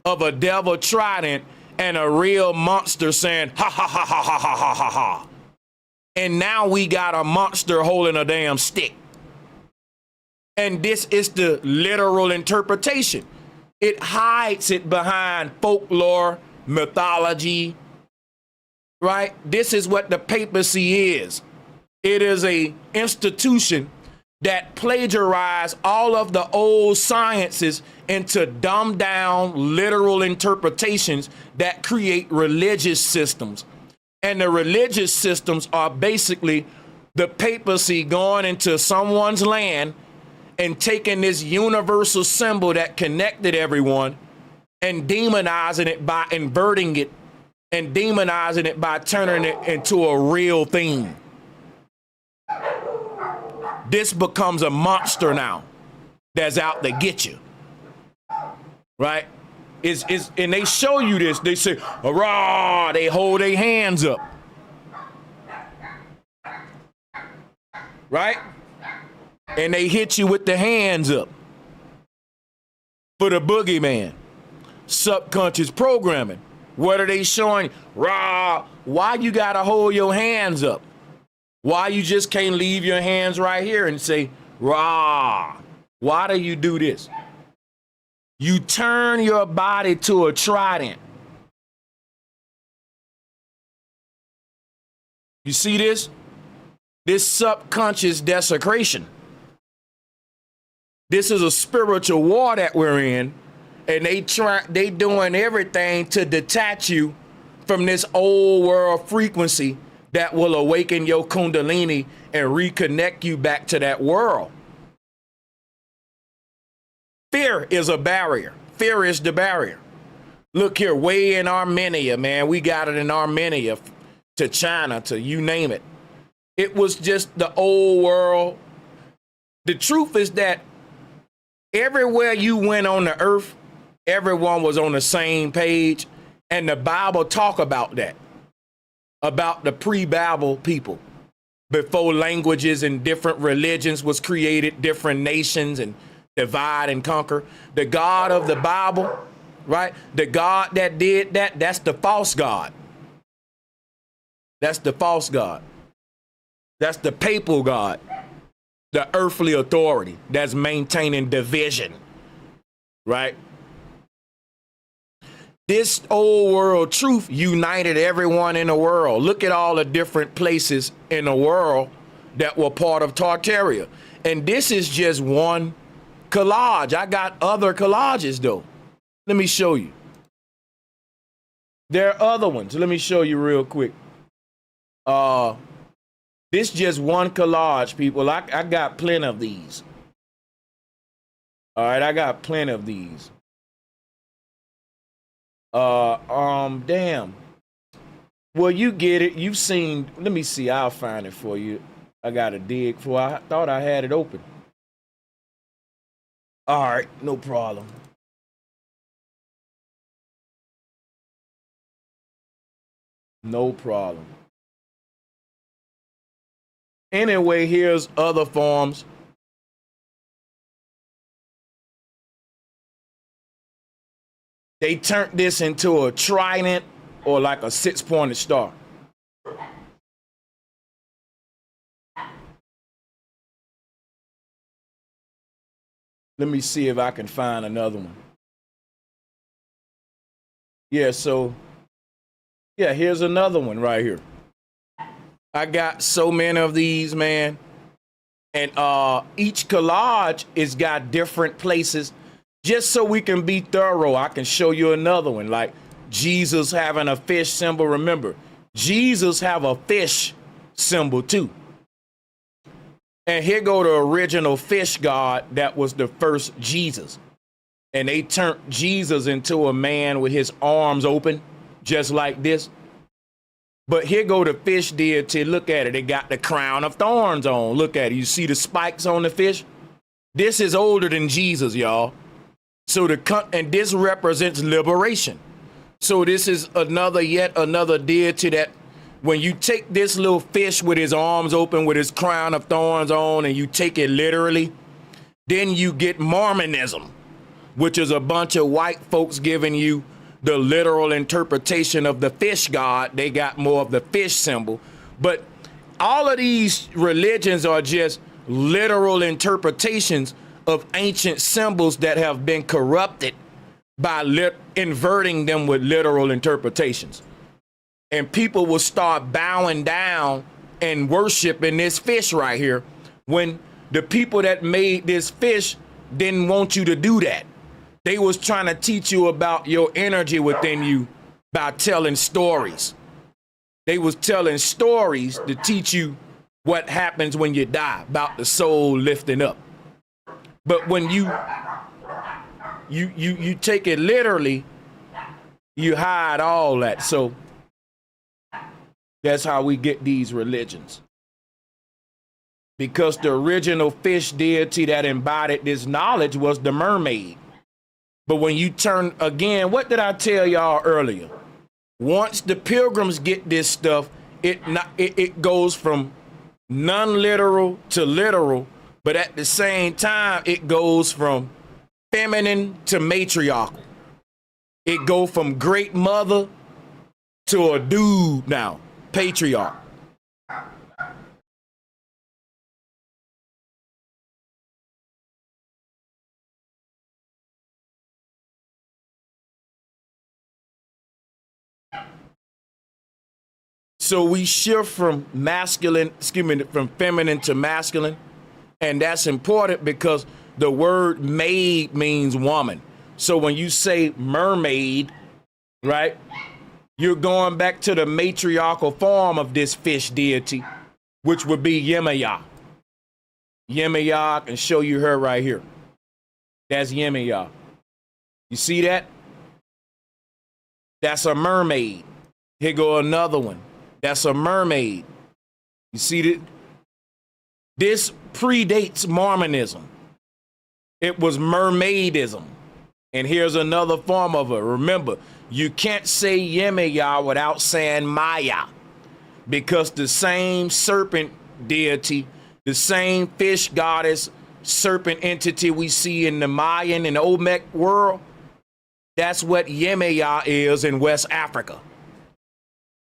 of a devil trident and a real monster saying, ha, ha, ha, ha, ha, ha, ha, ha, ha. And now we got a monster holding a damn stick. And this is the literal interpretation. It hides it behind folklore, mythology, right? This is what the papacy is. It is a institution that plagiarize all of the old sciences into dumbed down literal interpretations that create religious systems. And the religious systems are basically the papacy going into someone's land and taking this universal symbol that connected everyone and demonizing it by inverting it and demonizing it by turning it into a real thing. This becomes a monster now that's out to get you, right? And they show you this. They say, hurrah, they hold their hands up, right? And they hit you with the hands up for the boogeyman. Subconscious programming. What are they showing? Rah, why you gotta hold your hands up? Why you just can't leave your hands right here and say, rah? Why do you do this? You turn your body to a trident. You see this? This subconscious desecration. This is a spiritual war that we're in, and they doing everything to detach you from this old world frequency that will awaken your Kundalini and reconnect you back to that world. Fear is a barrier. Fear is the barrier. Look here, way in Armenia, man. We got it in Armenia, to China, to you name it. It was just the old world. The truth is that Everywhere you went on the earth, everyone was on the same page. And the Bible talk about that, about the pre-Bible people, before languages and different religions was created, different nations and divide and conquer. The God of the Bible, right? The God that did that, that's the false God. That's the false God. That's the papal God, the earthly authority that's maintaining division, right? This old world truth united everyone in the world. Look at all the different places in the world that were part of Tartaria. And this is just one collage. I got other collages though. Let me show you. There are other ones. Let me show you real quick. This just one collage, people. I got plenty of these. All right, I got plenty of these. Damn. Well, you get it. You've seen, let me see. I'll find it for you. I got to dig for, I thought I had it open. All right, no problem. No problem. Anyway, here's other forms. They turned this into a trident or like a six-pointed star. Let me see if I can find another one. Yeah, so, yeah, here's another one right here. I got so many of these, man. And each collage is got different places. Just so we can be thorough, I can show you another one, like Jesus having a fish symbol. Remember, Jesus have a fish symbol too. And here go the original fish god that was the first Jesus. And they turned Jesus into a man with his arms open, just like this. But here go the fish deity. Look at it. It got the crown of thorns on. Look at it. You see the spikes on the fish? This is older than Jesus, y'all. So and this represents liberation. So this is yet another deity that when you take this little fish with his arms open with his crown of thorns on and you take it literally, then you get Mormonism, which is a bunch of white folks giving you the literal interpretation of the fish god. They got more of the fish symbol. But all of these religions are just literal interpretations of ancient symbols that have been corrupted by inverting them with literal interpretations. And people will start bowing down and worshiping this fish right here when the people that made this fish didn't want you to do that. They was trying to teach you about your energy within you by telling stories. They was telling stories to teach you what happens when you die, about the soul lifting up. But when you take it literally, you hide all that. So that's how we get these religions. Because the original fish deity that embodied this knowledge was the mermaid. But when you turn, again, what did I tell y'all earlier? Once the pilgrims get this stuff, it goes from non-literal to literal. But at the same time, it goes from feminine to matriarchal. It go from great mother to a dude now, patriarch. So we shift from from feminine to masculine. And that's important because the word maid means woman. So when you say mermaid, right, you're going back to the matriarchal form of this fish deity, which would be Yemaya. Yemaya, I can show you her right here. That's Yemaya. You see that? That's a mermaid. Here go another one. That's a mermaid. You see that? This predates Mormonism. It was mermaidism. And here's another form of it. Remember, you can't say Yemaya without saying Maya, because the same serpent deity, the same fish goddess, serpent entity we see in the Mayan and Olmec world, that's what Yemaya is in West Africa.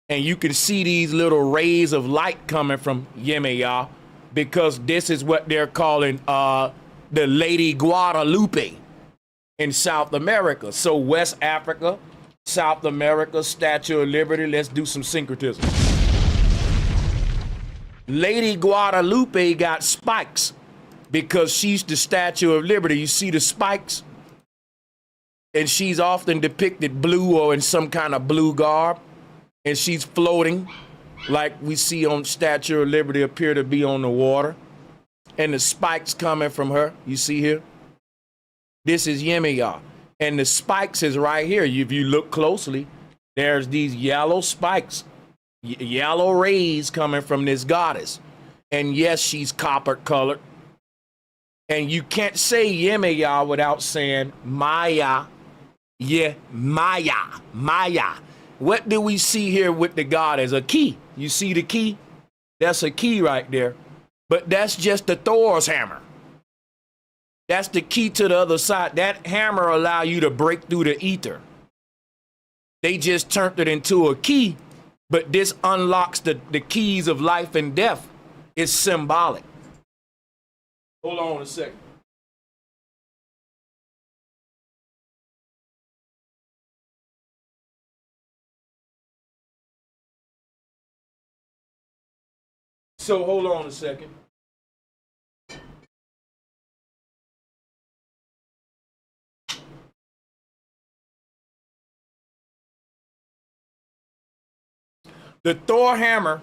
And you can see these little rays of light coming from Yemaya, because this is what they're calling the Lady Guadalupe in South America. So West Africa, South America, Statue of Liberty. Let's do some syncretism. Lady Guadalupe got spikes because she's the Statue of Liberty. You see the spikes? And she's often depicted blue or in some kind of blue garb. And she's floating like we see on Statue of Liberty appear to be on the water. And the spikes coming from her, you see here? This is Yemaya. And the spikes is right here. If you look closely, there's these yellow spikes, yellow rays coming from this goddess. And yes, she's copper colored. And you can't say Yemaya without saying Maya. Yeah, Maya, Maya. What do we see here with the goddess? A key. You see the key? That's a key right there. But that's just the Thor's hammer. That's the key to the other side. That hammer allow you to break through the ether. They just turned it into a key, but this unlocks the keys of life and death. It's symbolic. Hold on a second. So hold on a second. The Thor hammer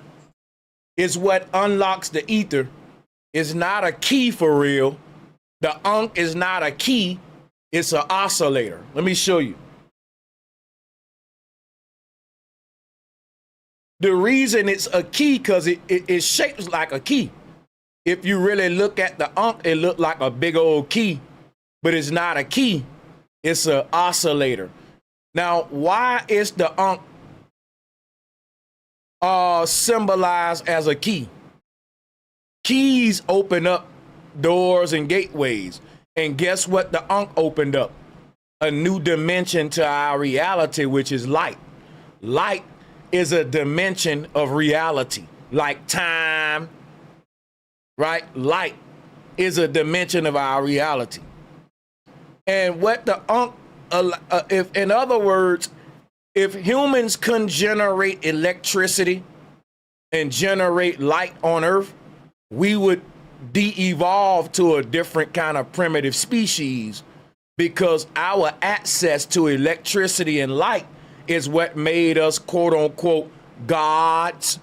is what unlocks the ether. It's not a key for real. The Ankh is not a key. It's an oscillator. Let me show you. The reason it's a key because it shapes like a key. If you really look at the Ankh, it looked like a big old key, but it's not a key. It's an oscillator. Now, why is the Ankh symbolized as a key? Keys open up doors and gateways. And guess what the Ankh opened up? A new dimension to our reality, which is light. Light is a dimension of reality, like time, right? Light is a dimension of our reality. And what the Ankh, if in other words, if humans couldn't generate electricity and generate light on Earth, we would de-evolve to a different kind of primitive species, because our access to electricity and light is what made us, quote unquote, gods,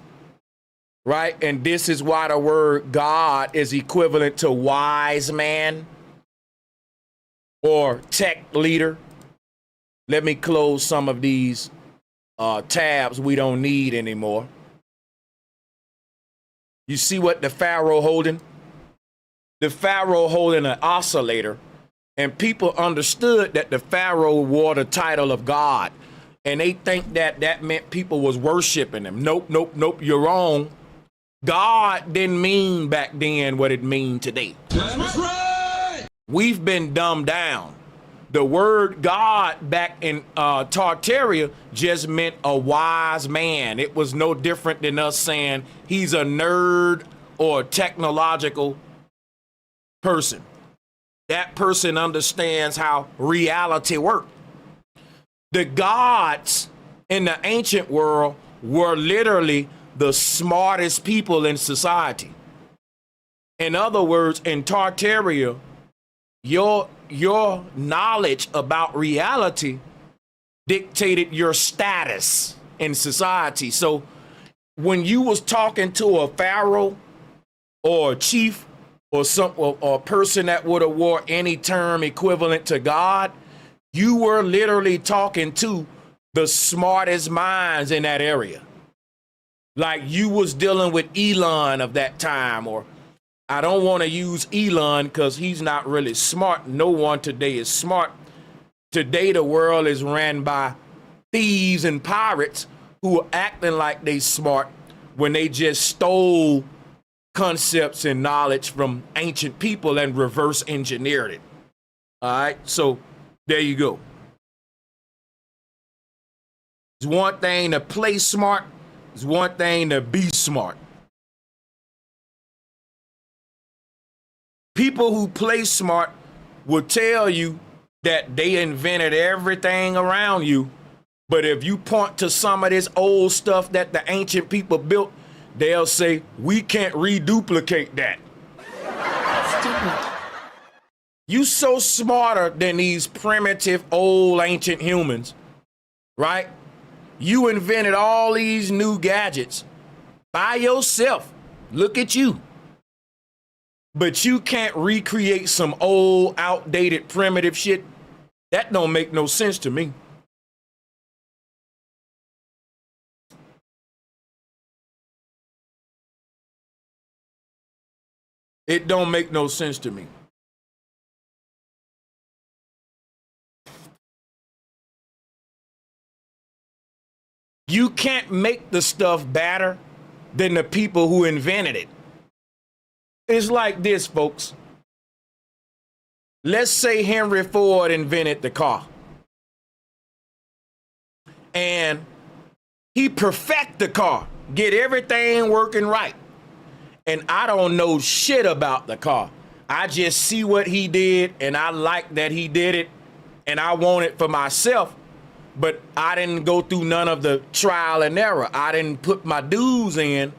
right? And this is why the word God is equivalent to wise man or tech leader. Let me close some of these tabs we don't need anymore. You see what the Pharaoh holding? The Pharaoh holding an oscillator, and people understood that the Pharaoh wore the title of God, and they think that that meant people was worshiping him. Nope, nope, nope, you're wrong. God didn't mean back then what it means today. That's right. We've been dumbed down. The word God back in Tartaria just meant a wise man. It was no different than us saying he's a nerd or a technological person. That person understands how reality works. The gods in the ancient world were literally the smartest people in society. In other words, in Tartaria, your knowledge about reality dictated your status in society. So when you was talking to a pharaoh or a chief or a person that would have wore any term equivalent to God, you were literally talking to the smartest minds in that area. Like you was dealing with Elon of that time, or I don't want to use Elon because he's not really smart. No one today is smart. Today, the world is ran by thieves and pirates who are acting like they smart when they just stole concepts and knowledge from ancient people and reverse engineered it. All right, so there you go. It's one thing to play smart. It's one thing to be smart. People who play smart will tell you that they invented everything around you. But if you point to some of this old stuff that the ancient people built, they'll say, we can't reduplicate that. Stupid. You so smarter than these primitive old ancient humans, right? You invented all these new gadgets by yourself. Look at you. But you can't recreate some old, outdated, primitive shit. That don't make no sense to me. It don't make no sense to me. You can't make the stuff better than the people who invented it. It's like this, folks. Let's say Henry Ford invented the car. And he perfect the car, get everything working right. And I don't know shit about the car. I just see what he did, and I like that he did it, and I want it for myself. But I didn't go through none of the trial and error. I didn't put my dues in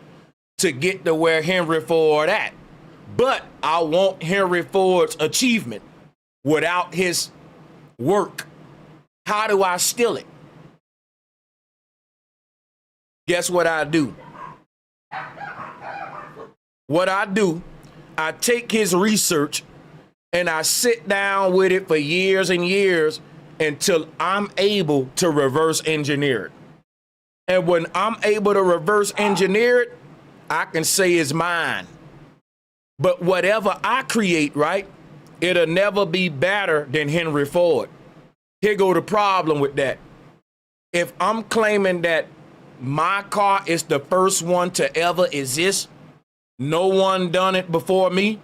to get to where Henry Ford at. But I want Henry Ford's achievement without his work. How do I steal it? Guess what I do? What I do, I take his research and I sit down with it for years and years until I'm able to reverse engineer it. And when I'm able to reverse engineer it, I can say it's mine. But whatever I create, right, it'll never be better than Henry Ford. Here go the problem with that. If I'm claiming that my car is the first one to ever exist, no one done it before me.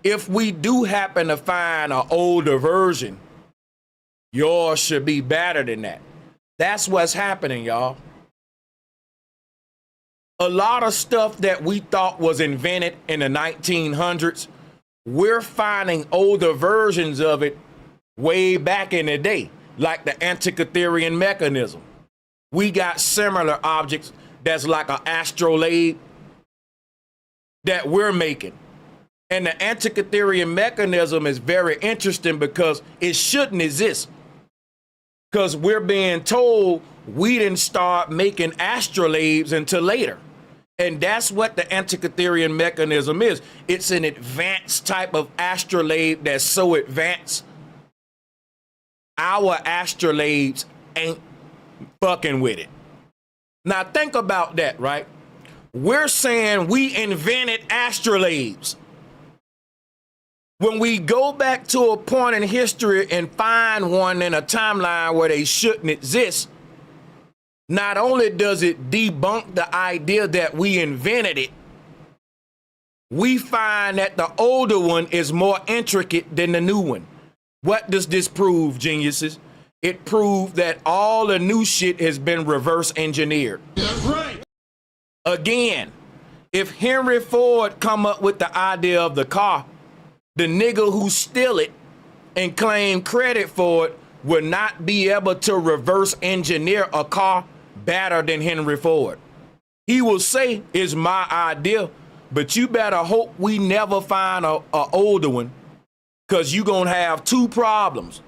If we do happen to find an older version, yours should be better than that. That's what's happening, y'all. A lot of stuff that we thought was invented in the 1900s, we're finding older versions of it way back in the day, like the Antikytherian mechanism. We got similar objects that's like an astrolabe that we're making. And the Antikytherian mechanism is very interesting because it shouldn't exist. Because we're being told we didn't start making astrolabes until later. And that's what the Antikytherian mechanism is. It's an advanced type of astrolabe that's so advanced. Our astrolabes ain't fucking with it. Now think about that, right? We're saying we invented astrolabes. When we go back to a point in history and find one in a timeline where they shouldn't exist, not only does it debunk the idea that we invented it, we find that the older one is more intricate than the new one. What does this prove, geniuses? It proved that all the new shit has been reverse engineered. That's right. Again, if Henry Ford come up with the idea of the car, the nigga who steal it and claim credit for it will not be able to reverse engineer a car better than Henry Ford. He will say, it's my idea, but you better hope we never find a older one, because you're going to have two problems.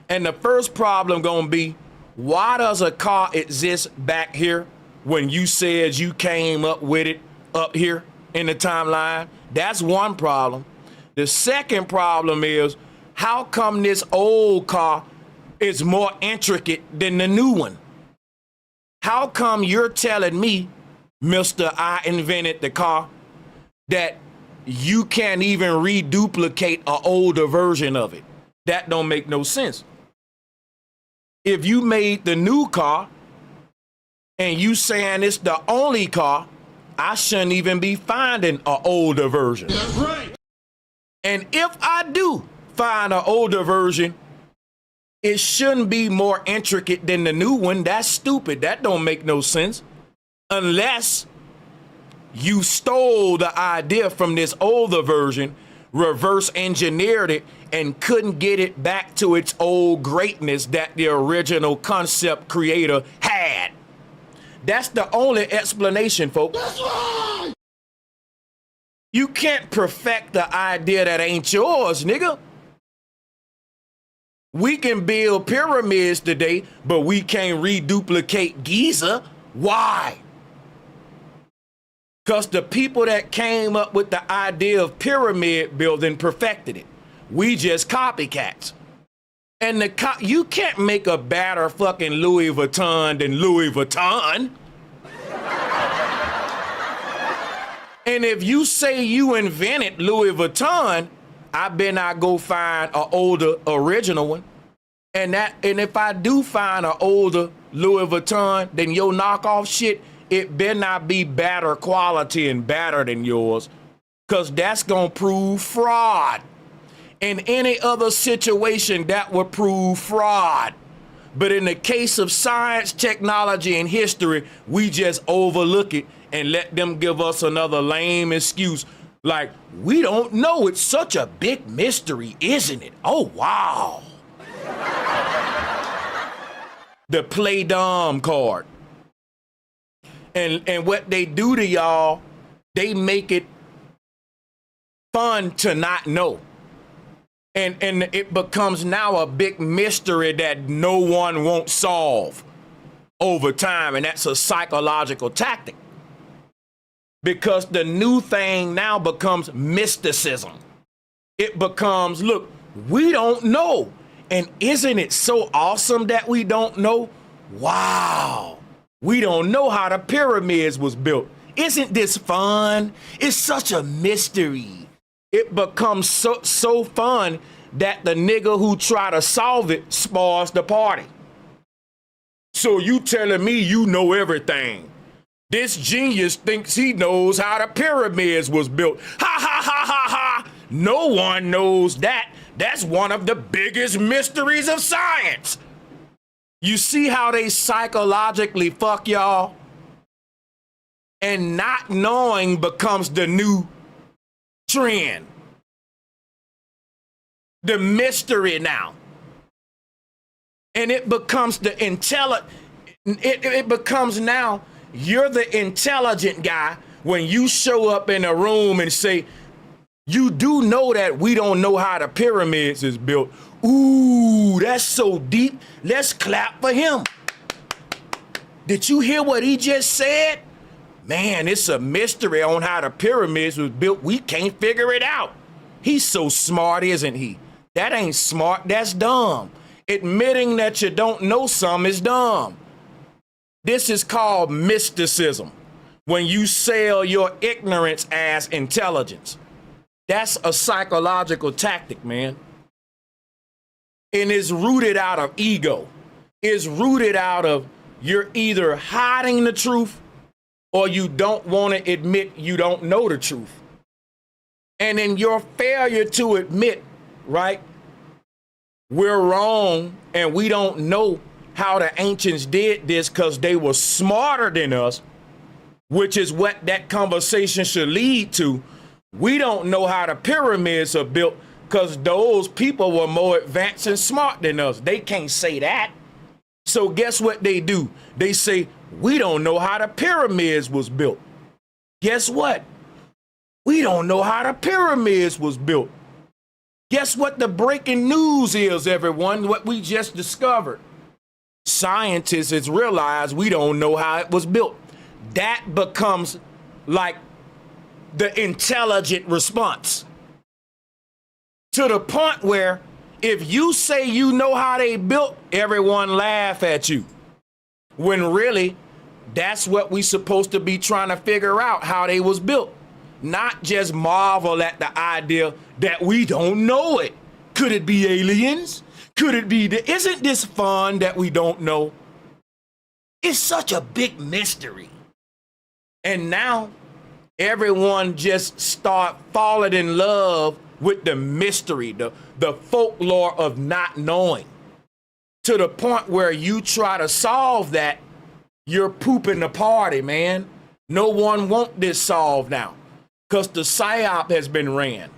And the first problem going to be, why does a car exist back here when you said you came up with it up here in the timeline? That's one problem. The second problem is, how come this old car is more intricate than the new one? How come you're telling me, Mr. I invented the car, that you can't even reduplicate an older version of it. That don't make no sense. If you made the new car and you saying it's the only car, I shouldn't even be finding an older version. That's right. And if I do find an older version, it shouldn't be more intricate than the new one. That's stupid. That don't make no sense. Unless you stole the idea from this older version, reverse engineered it, and couldn't get it back to its old greatness that the original concept creator had. That's the only explanation, folks. That's right. You can't perfect the idea that ain't yours, nigga. We can build pyramids today, but we can't reduplicate Giza. Why? Because the people that came up with the idea of pyramid building perfected it. We just copycats. And you can't make a better fucking Louis Vuitton than Louis Vuitton. And if you say you invented Louis Vuitton, I better not go find an older original one. And if I do find an older Louis Vuitton, then your knockoff shit, it better not be better quality and better than yours, because that's going to prove fraud. In any other situation, that would prove fraud. But in the case of science, technology, and history, we just overlook it and let them give us another lame excuse. Like, we don't know. It's such a big mystery, isn't it? Oh, wow. The play dumb card. And what they do to y'all, they make it fun to not know. And it becomes now a big mystery that no one won't solve over time. And that's a psychological tactic. Because the new thing now becomes mysticism. It becomes, look, we don't know. And isn't it so awesome that we don't know? Wow. We don't know how the pyramids was built. Isn't this fun? It's such a mystery. It becomes so fun that the nigga who try to solve it spoils the party. So you telling me you know everything. This genius thinks he knows how the pyramids was built. Ha ha ha ha ha. No one knows that. That's one of the biggest mysteries of science. You see how they psychologically fuck y'all? And not knowing becomes the new trend. The mystery now. And it becomes the it becomes now you're the intelligent guy when you show up in a room and say, you do know that we don't know how the pyramids is built. Ooh, that's so deep. Let's clap for him. Did you hear what he just said? Man, it's a mystery on how the pyramids was built. We can't figure it out. He's so smart, isn't he? That ain't smart, that's dumb. Admitting that you don't know something is dumb. This is called mysticism. When you sell your ignorance as intelligence. That's a psychological tactic, man. And it's rooted out of ego. It's rooted out of you're either hiding the truth or you don't want to admit you don't know the truth. And in your failure to admit, right, we're wrong and we don't know how the ancients did this because they were smarter than us, which is what that conversation should lead to. We don't know how the pyramids are built because those people were more advanced and smart than us. They can't say that. So guess what they do? They say, we don't know how the pyramids was built. Guess what? We don't know how the pyramids was built. Guess what the breaking news is, everyone? What we just discovered. Scientists has realized we don't know how it was built. That becomes like the intelligent response. To the point where if you say you know how they built, everyone laugh at you. When really, that's what we supposed to be trying to figure out, how they was built. not just marvel at the idea that we don't know it. Could it be aliens? Could it be isn't this fun that we don't know? It's such a big mystery. And now everyone just start falling in love with the mystery, the folklore of not knowing, to the point where you try to solve that, you're pooping the party, man. No one want this solved now because the psyop has been ran.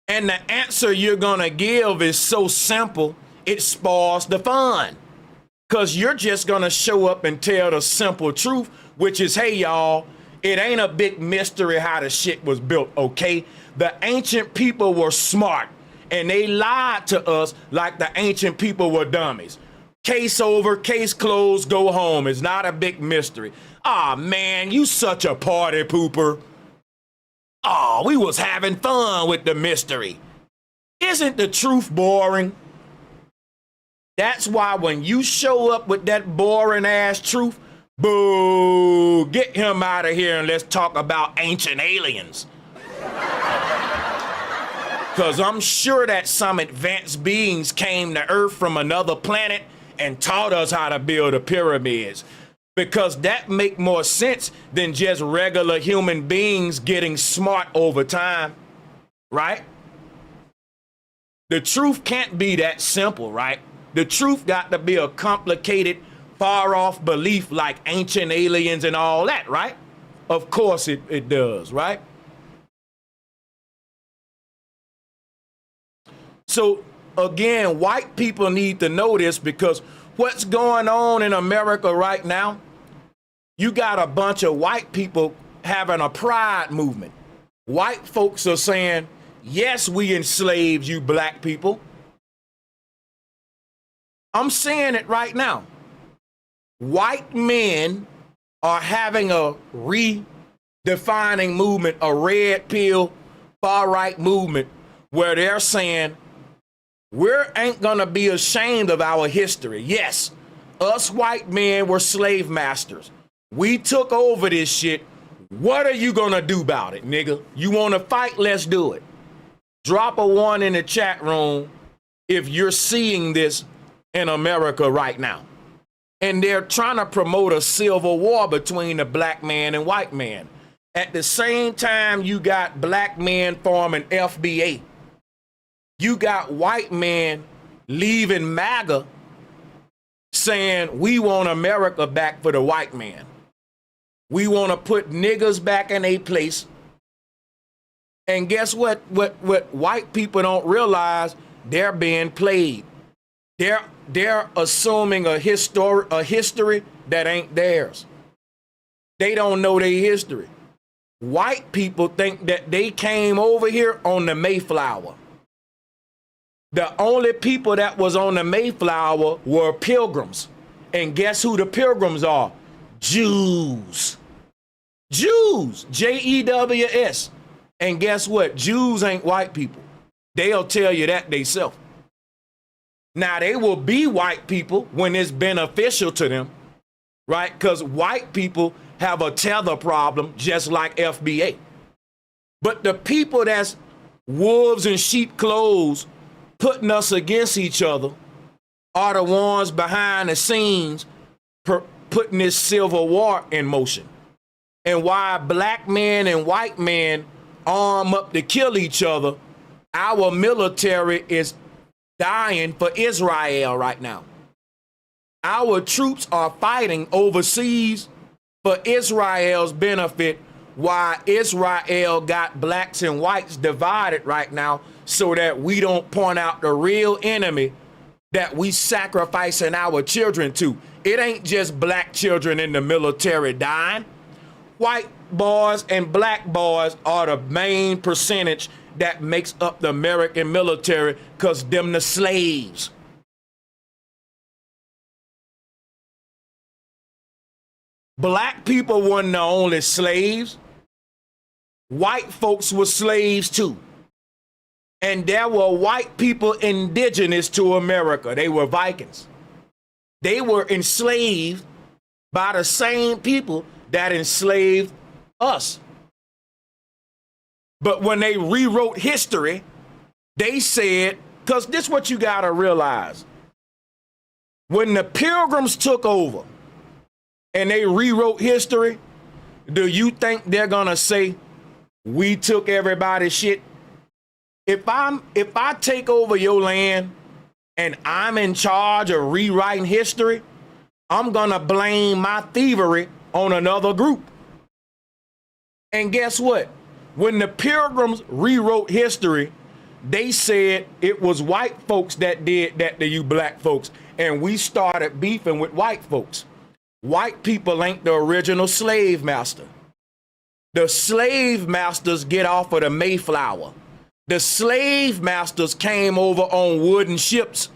And the answer you're gonna give is so simple, it spoils the fun. Because you're just gonna show up and tell the simple truth, which is, hey y'all, it ain't a big mystery how the shit was built, okay? The ancient people were smart and they lied to us like the ancient people were dummies. Case over, case closed, go home. It's not a big mystery. Aw, man, you such a party pooper. Aw, we was having fun with the mystery. Isn't the truth boring? That's why when you show up with that boring ass truth, boo, get him out of here and let's talk about ancient aliens. Because I'm sure that some advanced beings came to Earth from another planet and taught us how to build the pyramids. Because that make more sense than just regular human beings getting smart over time, right? The truth can't be that simple, right? The truth got to be a complicated, far-off belief like ancient aliens and all that, right? Of course it does, right? So, again, white people need to know this because what's going on in America right now, you got a bunch of white people having a pride movement. White folks are saying, yes, we enslaved you black people. I'm saying it right now. White men are having a redefining movement, a red pill, far right movement, where they're saying, we ain't gonna be ashamed of our history. Yes, us white men were slave masters. We took over this shit. What are you gonna do about it, nigga? You wanna fight? Let's do it. Drop a 1 in the chat room if you're seeing this in America right now. And they're trying to promote a civil war between the black man and white man. At the same time, you got black men forming FBA. You got white men leaving MAGA saying, we want America back for the white man. We want to put niggas back in a place. And guess what? What white people don't realize, they're being played. They're assuming a history that ain't theirs. They don't know their history. White people think that they came over here on the Mayflower. The only people that was on the Mayflower were pilgrims. And guess who the pilgrims are? Jews. Jews. Jews. And guess what? Jews ain't white people. They'll tell you that themselves. Now, they will be white people when it's beneficial to them, right? Because white people have a tether problem just like FBA. But the people that's wolves in sheep clothes putting us against each other are the ones behind the scenes putting this civil war in motion. And why black men and white men arm up to kill each other, our military is dying for Israel right now. Our troops are fighting overseas for Israel's benefit, while Israel got blacks and whites divided right now so that we don't point out the real enemy that we sacrificing our children to. It ain't just black children in the military dying. White boys and black boys are the main percentage that makes up the American military, because them the slaves. Black people weren't the only slaves. White folks were slaves too. And there were white people indigenous to America. They were Vikings. They were enslaved by the same people that enslaved us. But when they rewrote history, they said, because this is what you got to realize. When the Pilgrims took over and they rewrote history, do you think they're going to say, we took everybody's shit? If I take over your land and I'm in charge of rewriting history, I'm going to blame my thievery on another group. And guess what? When the Pilgrims rewrote history, they said it was white folks that did that to you black folks. And we started beefing with white folks. White people ain't the original slave master. The slave masters get off of the Mayflower. The slave masters came over on wooden ships.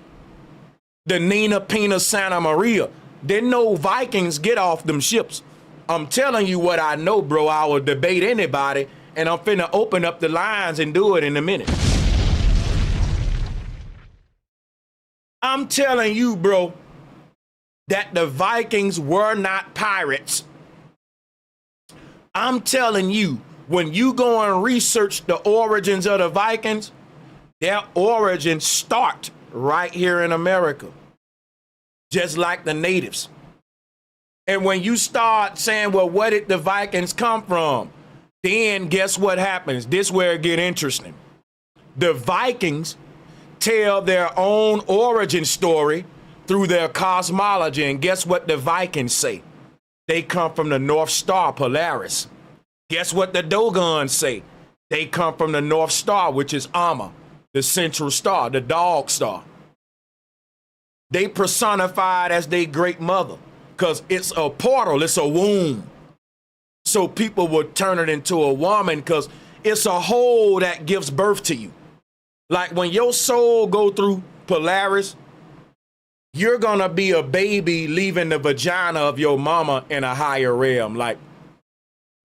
The Nina Pina Santa Maria. Didn't no Vikings get off them ships. I'm telling you what I know, bro. I will debate anybody, and I'm finna open up the lines and do it in a minute. I'm telling you, bro, that the Vikings were not pirates. I'm telling you, when you go and research the origins of the Vikings, their origins start right here in America, just like the natives. And when you start saying, well, where did the Vikings come from? Then guess what happens? This is where it get interesting. The Vikings tell their own origin story through their cosmology. And guess what the Vikings say? They come from the North Star, Polaris. Guess what the Dogons say? They come from the North Star, which is Amma, the central star, the dog star. They personified as their great mother because it's a portal, it's a womb. So people would turn it into a woman because it's a hole that gives birth to you. Like when your soul go through Polaris, you're gonna be a baby leaving the vagina of your mama in a higher realm. Like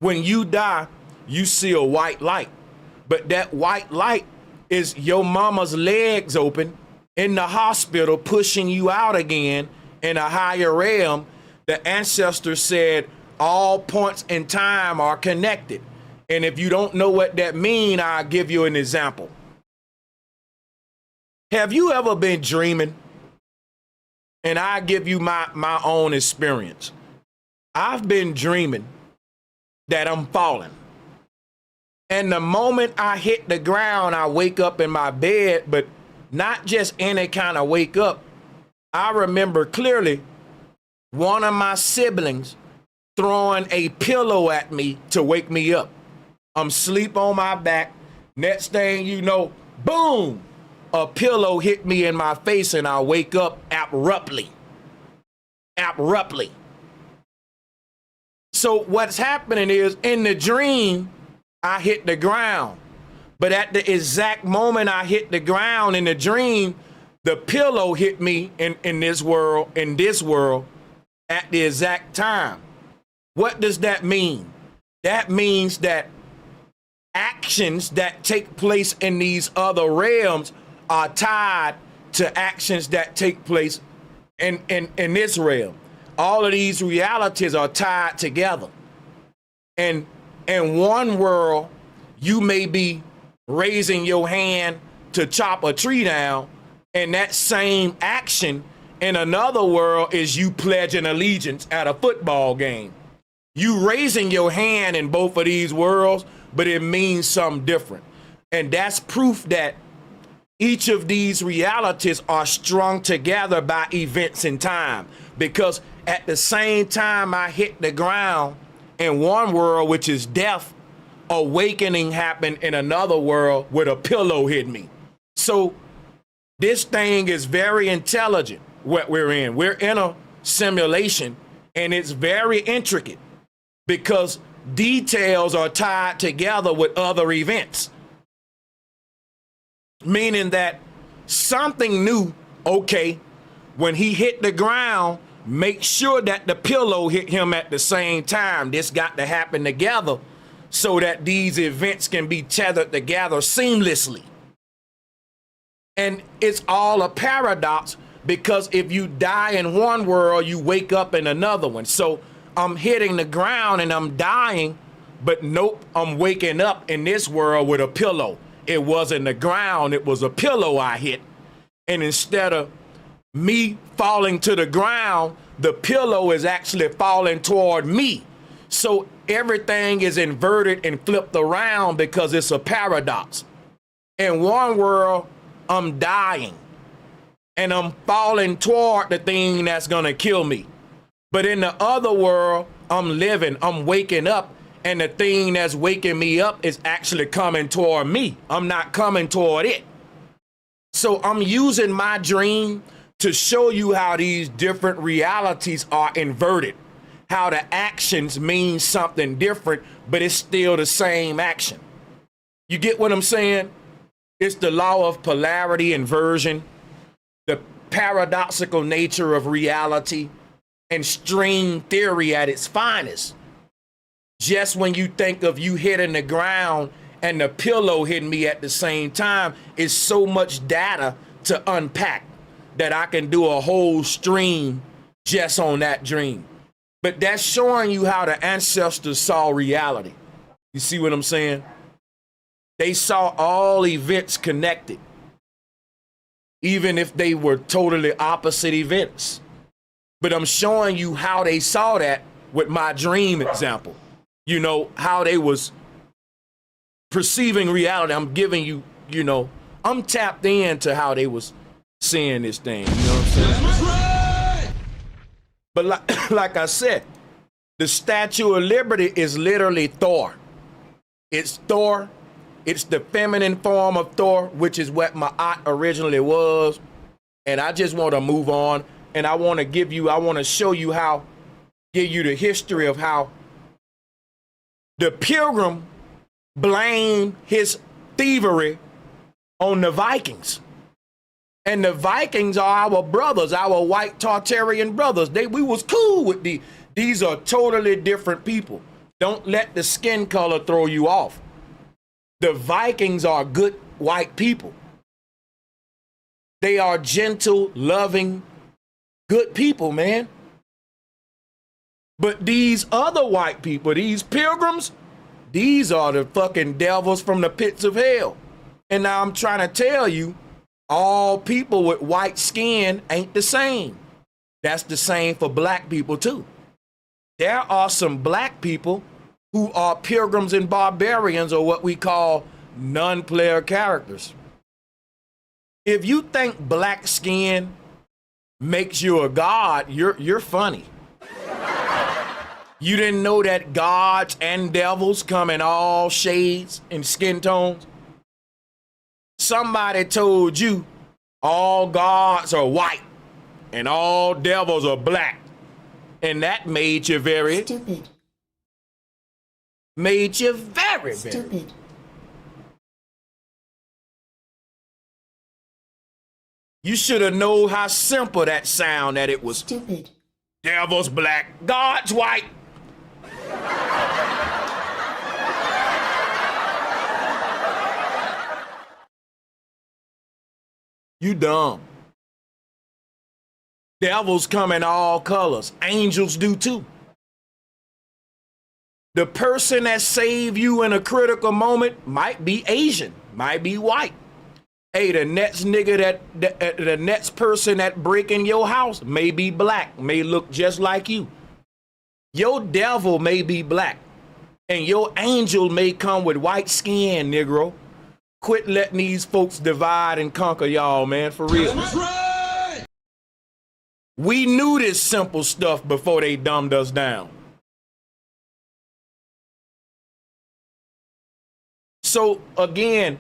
when you die, you see a white light, but that white light is your mama's legs open in the hospital, pushing you out again in a higher realm. The ancestors said all points in time are connected. And if you don't know what that means, I'll give you an example. Have you ever been dreaming? And I give you my own experience. I've been dreaming that I'm falling. And the moment I hit the ground, I wake up in my bed, but not just any kind of wake up. I remember clearly one of my siblings throwing a pillow at me to wake me up. I'm asleep on my back. Next thing you know, boom, a pillow hit me in my face and I wake up abruptly. Abruptly. So what's happening is in the dream, I hit the ground. But at the exact moment I hit the ground in the dream, the pillow hit me in this world at the exact time. What does that mean? That means that actions that take place in these other realms are tied to actions that take place in this realm. All of these realities are tied together. And in one world, you may be raising your hand to chop a tree down, and that same action in another world is you pledging allegiance at a football game. You raising your hand in both of these worlds, but it means something different. And that's proof that each of these realities are strung together by events in time. Because at the same time I hit the ground in one world, which is death, awakening happened in another world where a pillow hit me. So this thing is very intelligent, what we're in. We're in a simulation, and it's very intricate because details are tied together with other events. Meaning that something new, okay, when he hit the ground, make sure that the pillow hit him at the same time. This got to happen together so that these events can be tethered together seamlessly. And it's all a paradox because if you die in one world, you wake up in another one. So I'm hitting the ground and I'm dying, but nope, I'm waking up in this world with a pillow. It wasn't the ground, it was a pillow I hit. And instead of me falling to the ground, the pillow is actually falling toward me. So everything is inverted and flipped around because it's a paradox. In one world, I'm dying and I'm falling toward the thing that's gonna kill me. But in the other world, I'm living, I'm waking up, and the thing that's waking me up is actually coming toward me. I'm not coming toward it. So I'm using my dream to show you how these different realities are inverted, how the actions mean something different, but it's still the same action. You get what I'm saying? It's the law of polarity inversion, the paradoxical nature of reality, and string theory at its finest. Just when you think of you hitting the ground and the pillow hitting me at the same time, is so much data to unpack that I can do a whole stream just on that dream. But that's showing you how the ancestors saw reality. You see what I'm saying? They saw all events connected, even if they were totally opposite events. But I'm showing you how they saw that with my dream example. You know, how they was perceiving reality. I'm giving you, you know, I'm tapped into how they was seeing this thing. You know what I'm saying? That's right. But like I said, the Statue of Liberty is literally Thor. It's Thor. It's the feminine form of Thor, which is what my aunt originally was. And I just want to move on. And I want to show you how, give you the history of how the Pilgrim blamed his thievery on the Vikings. And the Vikings are our brothers, our white Tartarian brothers. We was cool with these are totally different people. Don't let the skin color throw you off. The Vikings are good white people. They are gentle, loving, good people, man. But these other white people, these pilgrims, these are the fucking devils from the pits of hell. And now I'm trying to tell you, all people with white skin ain't the same. That's the same for black people too. There are some black people who are pilgrims and barbarians, or what we call non-player characters. If you think black skin makes you a god, you're funny. You didn't know that gods and devils come in all shades and skin tones? Somebody told you all gods are white and all devils are black. And that made you very Stupid. Made you very Stupid. You should have known how simple that sound, that it was Stupid. devil's black, God's white. You dumb. Devils come in all colors. Angels do too. The person that saved you in a critical moment might be Asian, might be white. Hey, the next nigga the next person that break in your house may be black, may look just like you. Your devil may be black, and your angel may come with white skin, Negro. Quit letting these folks divide and conquer y'all, man, for real. That's right. We knew this simple stuff before they dumbed us down. So again,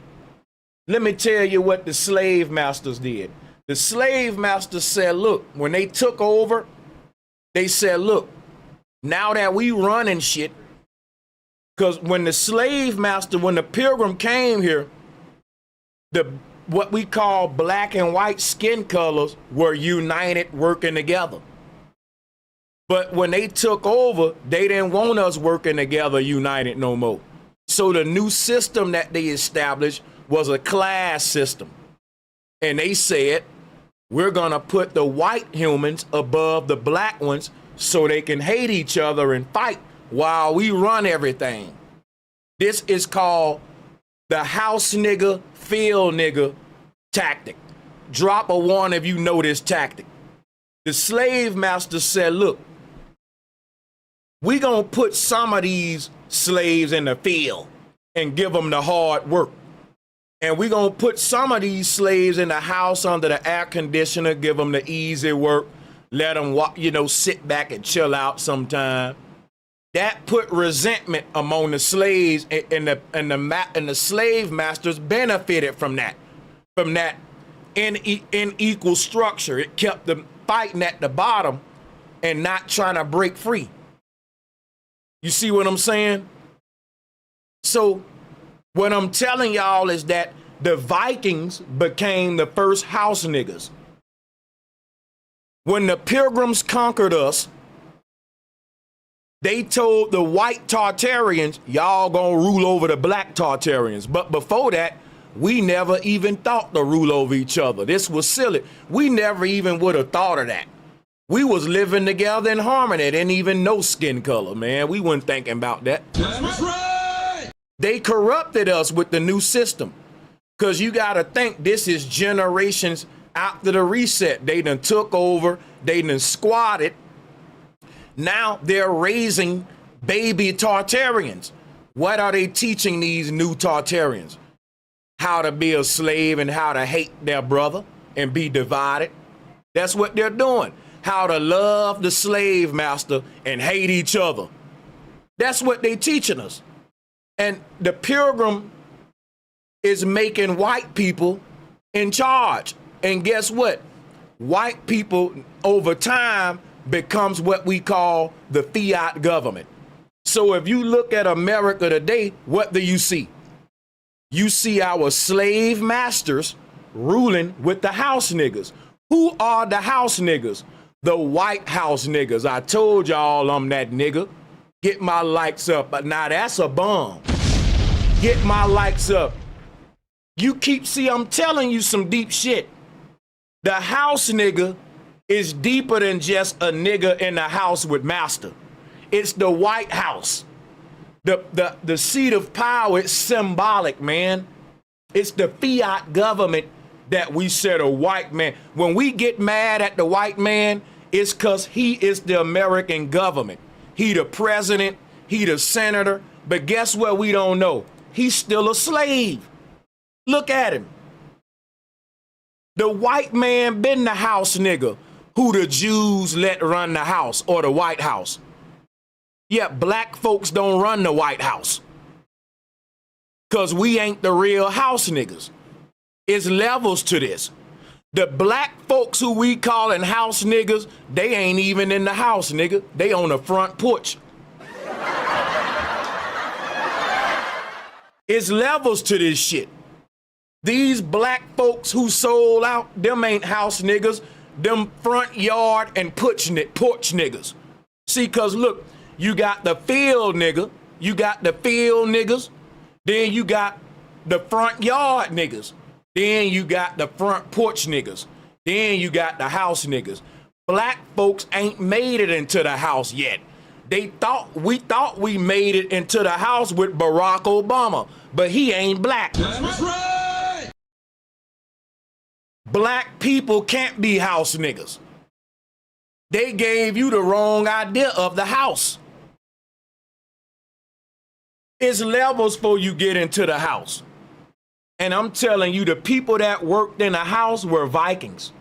let me tell you what the slave masters did. The slave masters said, look, when they took over, they said, look, now that we running shit, because when the slave master, when the pilgrim came here, what we call black and white skin colors were united, working together. But when they took over, they didn't want us working together, united no more. So the new system that they established was a class system. And they said, we're gonna put the white humans above the black ones so they can hate each other and fight while we run everything. This is called the house nigga, field nigga tactic. Drop a one if you know this tactic. The slave master said, look, we gonna put some of these slaves in the field and give them the hard work. And we gonna put some of these slaves in the house under the air conditioner, give them the easy work, let them walk, sit back and chill out sometime. That put resentment among the slaves, and the slave masters benefited from that unequal structure. It kept them fighting at the bottom and not trying to break free. You see what I'm saying? So what I'm telling y'all is that the Vikings became the first house niggas. When the Pilgrims conquered us, they told the white Tartarians, y'all gonna rule over the black Tartarians. But before that, we never even thought to rule over each other. This was silly. We never even would have thought of that. We was living together in harmony. Didn't even know skin color, man. We weren't thinking about that. That's right. They corrupted us with the new system. Because you got to think this is generations after the reset. They done took over. They done squatted. Now they're raising baby Tartarians. What are they teaching these new Tartarians? How to be a slave and how to hate their brother and be divided. That's what they're doing. How to love the slave master and hate each other. That's what they teaching us. And the Pilgrim is making white people in charge. And guess what? White people over time becomes what we call the fiat government. So if you look at America today, what do you see? You see our slave masters ruling with the house niggas. Who are the house niggas? The White House niggas. I told y'all I'm that nigga. Get my likes up. But now that's a bomb. Get my likes up. I'm telling you some deep shit. The house nigga is deeper than just a nigga in the house with master. It's the White House. The seat of power is symbolic, man. It's the fiat government that we said a white man. When we get mad at the white man, it's because he is the American government. He the president, he the senator, but guess what we don't know? He's still a slave. Look at him. The white man been the house nigga who the Jews let run the house or the White House. Yeah, black folks don't run the White House. Because we ain't the real house niggas. It's levels to this. The black folks who we calling house niggas, they ain't even in the house, nigga. They on the front porch. It's levels to this shit. These black folks who sold out, them ain't house niggas. Them front yard and porch niggas. See, because look, you got the field nigga, you got the field niggas, then you got the front yard niggas, then you got the front porch niggas, then you got the house niggas. Black folks ain't made it into the house yet. We thought we made it into the house with Barack Obama, but he ain't black. That's right. Black people can't be house niggas. They gave you the wrong idea of the house. It's levels before you get into the house. And I'm telling you, the people that worked in the house were Vikings.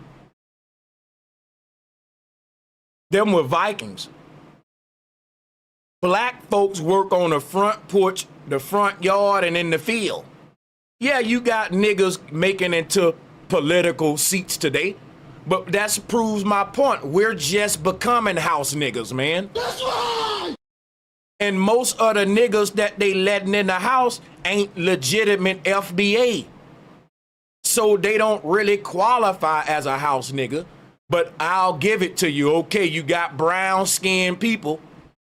Them were Vikings. Black folks work on the front porch, the front yard, and in the field. Yeah, you got niggas making into political seats today, but that proves my point. We're just becoming house niggas, man. That's right. And most of the niggas that they letting in the house ain't legitimate FBA. So they don't really qualify as a house nigga, but I'll give it to you. Okay, you got brown skinned people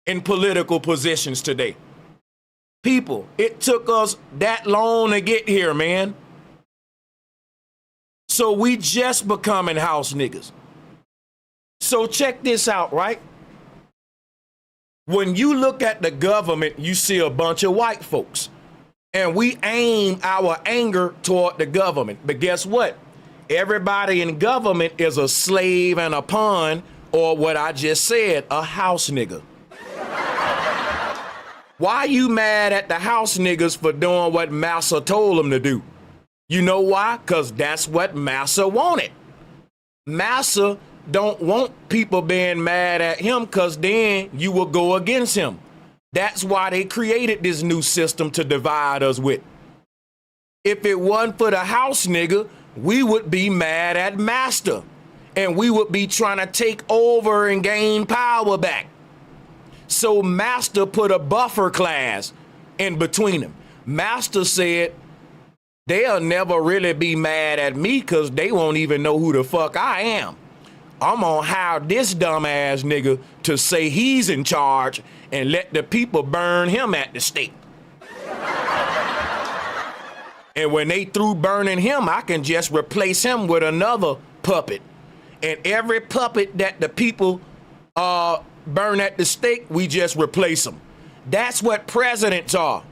in political positions today. People, it took us that long to get here, man. So we just becoming house niggas. So check this out, right? When you look at the government, you see a bunch of white folks. And we aim our anger toward the government. But guess what? Everybody in government is a slave and a pawn, or what I just said, a house nigga. Why you mad at the house niggas for doing what Massa told them to do? You know why? Because that's what Massa wanted. Massa don't want people being mad at him, because then you will go against him. That's why they created this new system to divide us with. If it wasn't for the house nigga, we would be mad at Master, and we would be trying to take over and gain power back. So Master put a buffer class in between them. Master said, they'll never really be mad at me because they won't even know who the fuck I am. I'm gonna hire this dumbass nigga to say he's in charge and let the people burn him at the stake. And when they through burning him, I can just replace him with another puppet. And every puppet that the people burn at the stake, we just replace them. That's what presidents are.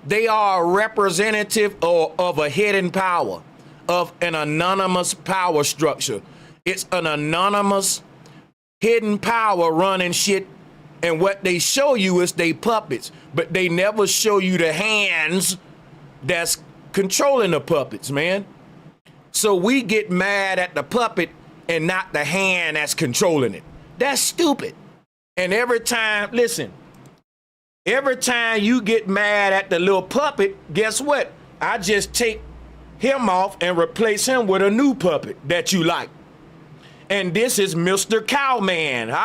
They are a representative of a hidden power, of an anonymous power structure. It's an anonymous hidden power running shit. And what they show you is they puppets, but they never show you the hands that's controlling the puppets, man. So we get mad at the puppet and not the hand that's controlling it. That's stupid. And every time, listen, every time you get mad at the little puppet, guess what? I just take him off and replace him with a new puppet that you like. And this is Mr. Cowman.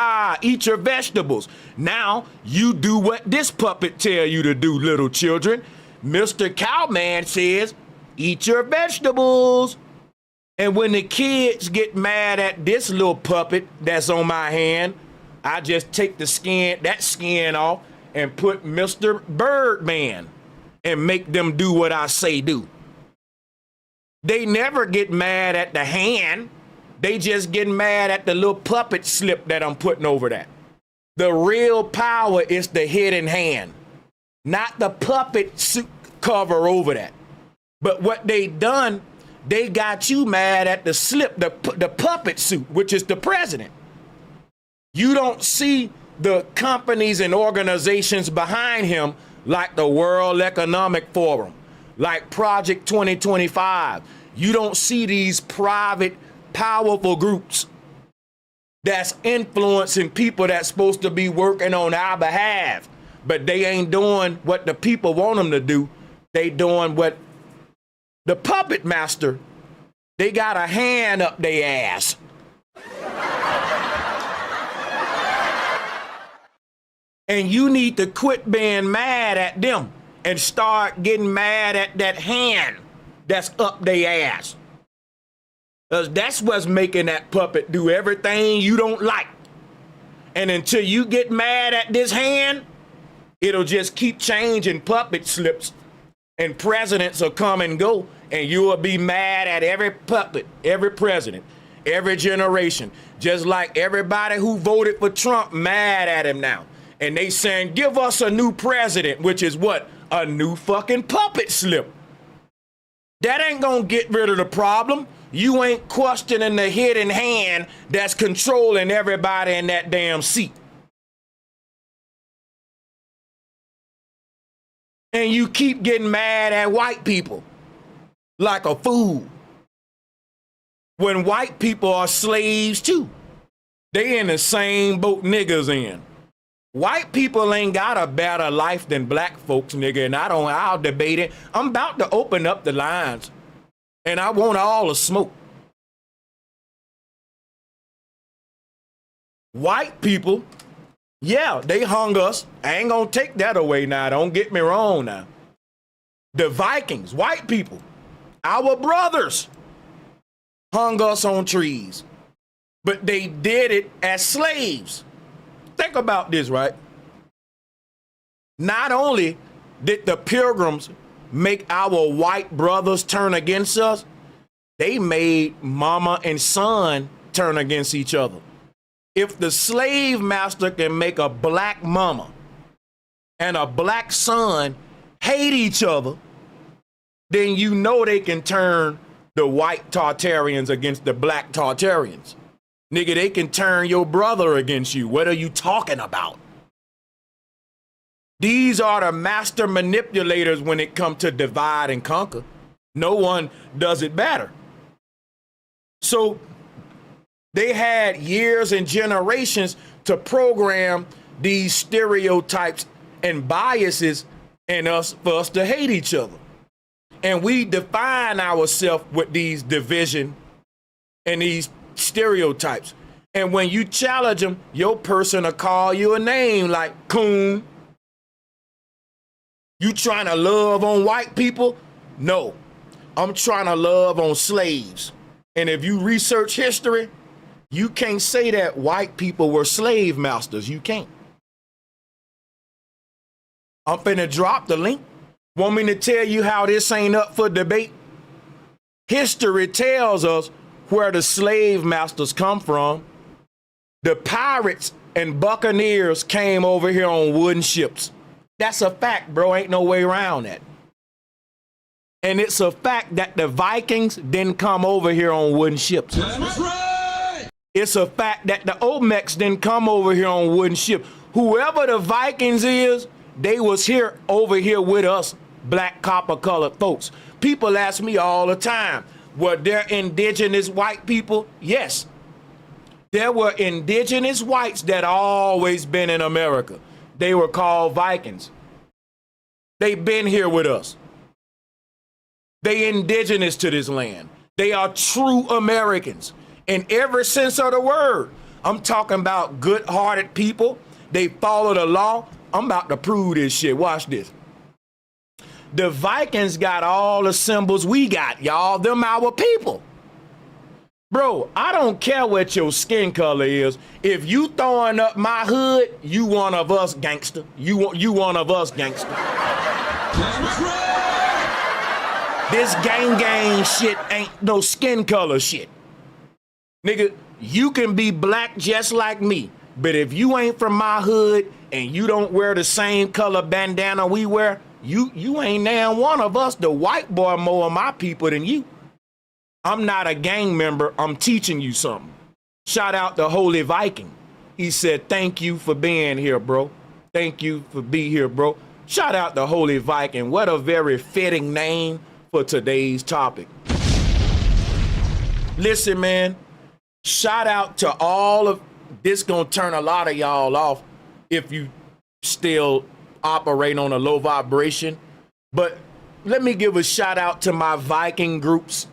Eat your vegetables. Now you do what this puppet tell you to do, little children. Mr. Cowman says, eat your vegetables. And when the kids get mad at this little puppet that's on my hand, I just take that skin off and put Mr. Birdman and make them do what I say do. They never get mad at the hand. They just get mad at the little puppet slip that I'm putting over that. The real power is the hidden hand, not the puppet suit cover over that. But what they done, they got you mad at the slip, the puppet suit, which is the president. You don't see the companies and organizations behind him like the World Economic Forum, like Project 2025. You don't see these private, powerful groups that's influencing people that's supposed to be working on our behalf, but they ain't doing what the people want them to do. They doing what the puppet master, they got a hand up their ass. And you need to quit being mad at them and start getting mad at that hand that's up their ass. Because that's what's making that puppet do everything you don't like. And until you get mad at this hand, it'll just keep changing puppet slips, and presidents will come and go, and you will be mad at every puppet, every president, every generation. Just like everybody who voted for Trump mad at him now. And they saying, give us a new president, which is what? A new fucking puppet slip. That ain't gonna get rid of the problem. You ain't questioning the hidden hand that's controlling everybody in that damn seat. And you keep getting mad at white people like a fool. When white people are slaves too. They in the same boat niggas in. White people ain't got a better life than black folks, nigga, and I'll debate it. I'm about to open up the lines, and I want all the smoke. White people, yeah, they hung us. I ain't gonna take that away now, don't get me wrong now. The Vikings, white people, our brothers, hung us on trees, but they did it as slaves. Think about this, right? Not only did the Pilgrims make our white brothers turn against us, they made mama and son turn against each other. If the slave master can make a black mama and a black son hate each other, then you know they can turn the white Tartarians against the black Tartarians. Nigga, they can turn your brother against you. What are you talking about? These are the master manipulators when it comes to divide and conquer. No one does it better. So they had years and generations to program these stereotypes and biases in us for us to hate each other. And we define ourselves with these division and these stereotypes. And when you challenge them, your person will call you a name like coon. You trying to love on white people? No, I'm trying to love on slaves. And if you research history, you can't say that white people were slave masters. You can't. I'm finna drop the link. Want me to tell you how this ain't up for debate? History tells us where the slave masters come from. The pirates and buccaneers came over here on wooden ships. That's a fact, bro. Ain't no way around that. And it's a fact that the Vikings didn't come over here on wooden ships. That's right. It's a fact that the Olmecs didn't come over here on wooden ships. Whoever the Vikings is, they was here over here with us, black copper colored folks. People ask me all the time, were there indigenous white people? Yes. There were indigenous whites that always been in America. They were called Vikings. They've been here with us. They indigenous to this land. They are true Americans in every sense of the word. I'm talking about good-hearted people. They follow the law. I'm about to prove this shit. Watch this. The Vikings got all the symbols we got, y'all. Them our people. Bro, I don't care what your skin color is. If you throwing up my hood, you one of us, gangster. You one of us, gangster. That's right. This gang shit ain't no skin color shit. Nigga, you can be black just like me, but if you ain't from my hood and you don't wear the same color bandana we wear, you ain't now one of us. The white boy more of my people than you. I'm not a gang member. I'm teaching you something. Shout out to Holy Viking. He said, thank you for being here, bro. Thank you for being here, bro. Shout out to Holy Viking. What a very fitting name for today's topic. Listen, man, shout out to all of this. Gonna turn a lot of y'all off if you still operate on a low vibration. But let me give a shout out to my Viking groups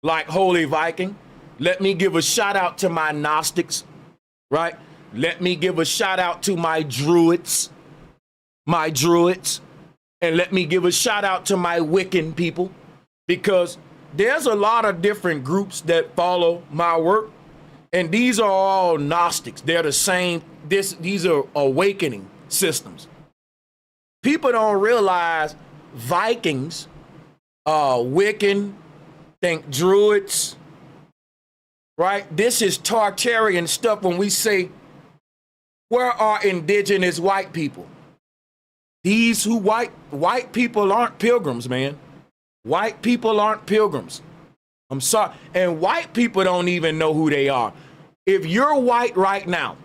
like Holy Viking. Let me give a shout out to my Gnostics, right? Let me give a shout out to my Druids. And let me give a shout out to my Wiccan people, because there's a lot of different groups that follow my work, and these are all Gnostics. They're the same. These are awakening systems. People don't realize Vikings, Wiccan, think Druids, right? This is Tartarian stuff when we say, where are indigenous white people? These who white people aren't pilgrims, man. White people aren't pilgrims. I'm sorry. And white people don't even know who they are. If you're white right now,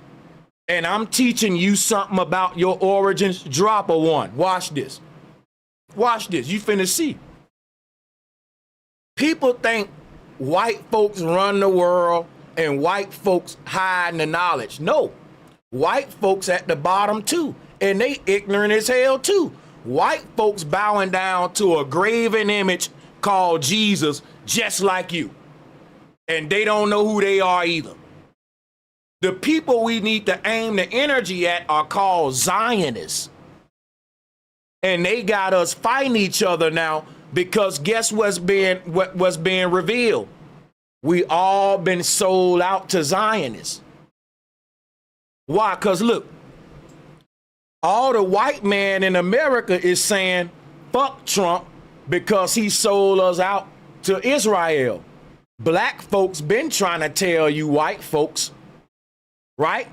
and I'm teaching you something about your origins, drop a one. Watch this. Watch this. You finna see. People think white folks run the world and white folks hide the knowledge. No. White folks at the bottom too. And they ignorant as hell too. White folks bowing down to a graven image called Jesus, just like you. And they don't know who they are either. The people we need to aim the energy at are called Zionists. And they got us fighting each other now, because guess what's being revealed? We all been sold out to Zionists. Why? Because look, all the white man in America is saying, fuck Trump, because he sold us out to Israel. Black folks been trying to tell you white folks, right?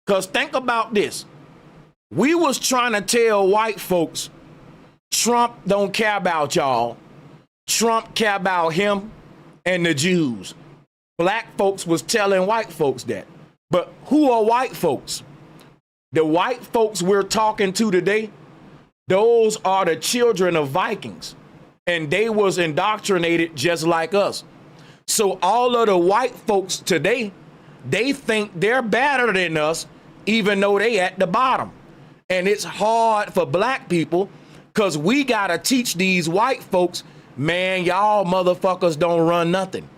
Because think about this. We was trying to tell white folks, Trump don't care about y'all. Trump care about him and the Jews. Black folks was telling white folks that. But who are white folks? The white folks we're talking to today, those are the children of Vikings. And they was indoctrinated just like us. So all of the white folks today, they think they're better than us, even though they at the bottom. And it's hard for black people because we got to teach these white folks, man, y'all motherfuckers don't run nothing.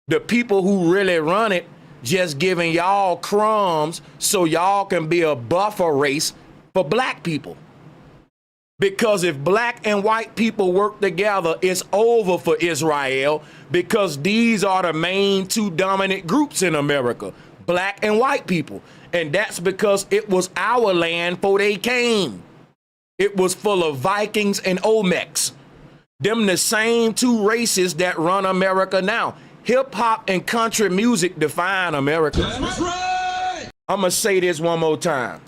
The people who really run it just giving y'all crumbs so y'all can be a buffer race for black people. Because if black and white people work together, it's over for Israel because these are the main two dominant groups in America, black and white people. And that's because it was our land before they came. It was full of Vikings and Olmecs. Them the same two races that run America now. Hip hop and country music define America. That's right. I'm going to say this one more time.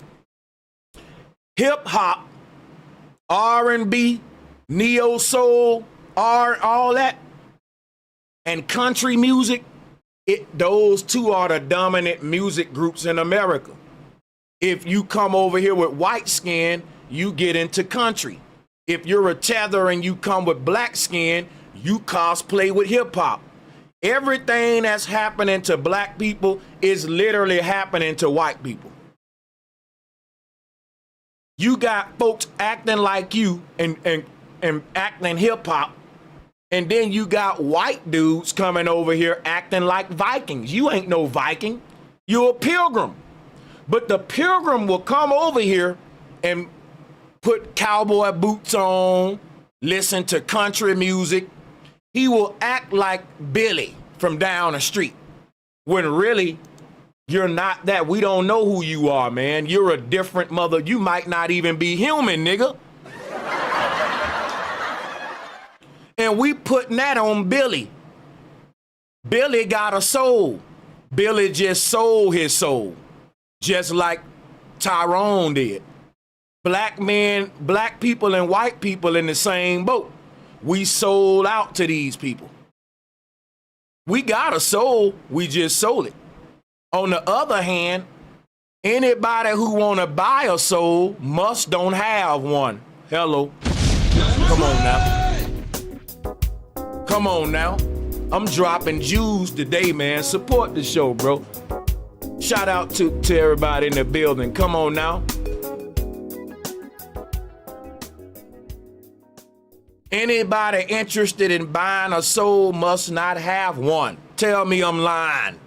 Hip hop, R&B, neo soul, all that, and country music, those two are the dominant music groups in America. If you come over here with white skin, you get into country. If you're a tether and you come with black skin, you cosplay with hip hop. Everything that's happening to black people is literally happening to white people. You got folks acting like you and acting hip hop. And then you got white dudes coming over here acting like Vikings. You ain't no Viking. You're a pilgrim. But the pilgrim will come over here and put cowboy boots on, listen to country music. He will act like Billy from down the street when really you're not that. We don't know who you are, man. You're a different mother. You might not even be human, nigga. And we putting that on Billy. Billy got a soul. Billy just sold his soul, just like Tyrone did. Black men, black people and white people in the same boat. We sold out to these people. We got a soul, we just sold it. On the other hand, anybody who want to buy a soul must don't have one. Hello. Come on now. Come on now. I'm dropping Jews today, man. Support the show, bro. Shout out to everybody in the building. Come on now. Anybody interested in buying a soul must not have one. Tell me I'm lying.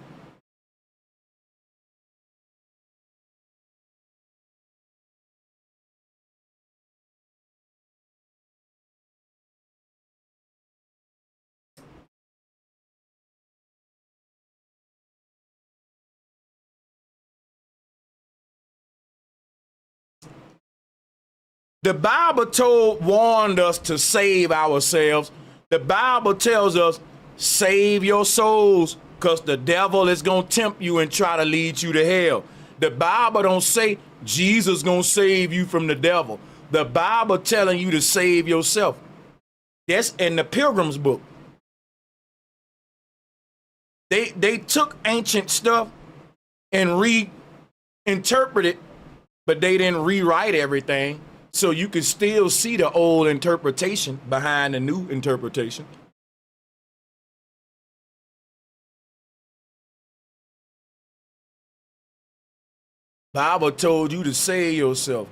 The Bible warned us to save ourselves. The Bible tells us, save your souls, because the devil is going to tempt you and try to lead you to hell. The Bible don't say Jesus going to save you from the devil. The Bible telling you to save yourself. That's in the Pilgrims book. They took ancient stuff and reinterpreted, but they didn't rewrite everything. So you can still see the old interpretation behind the new interpretation. Bible told you to save yourself.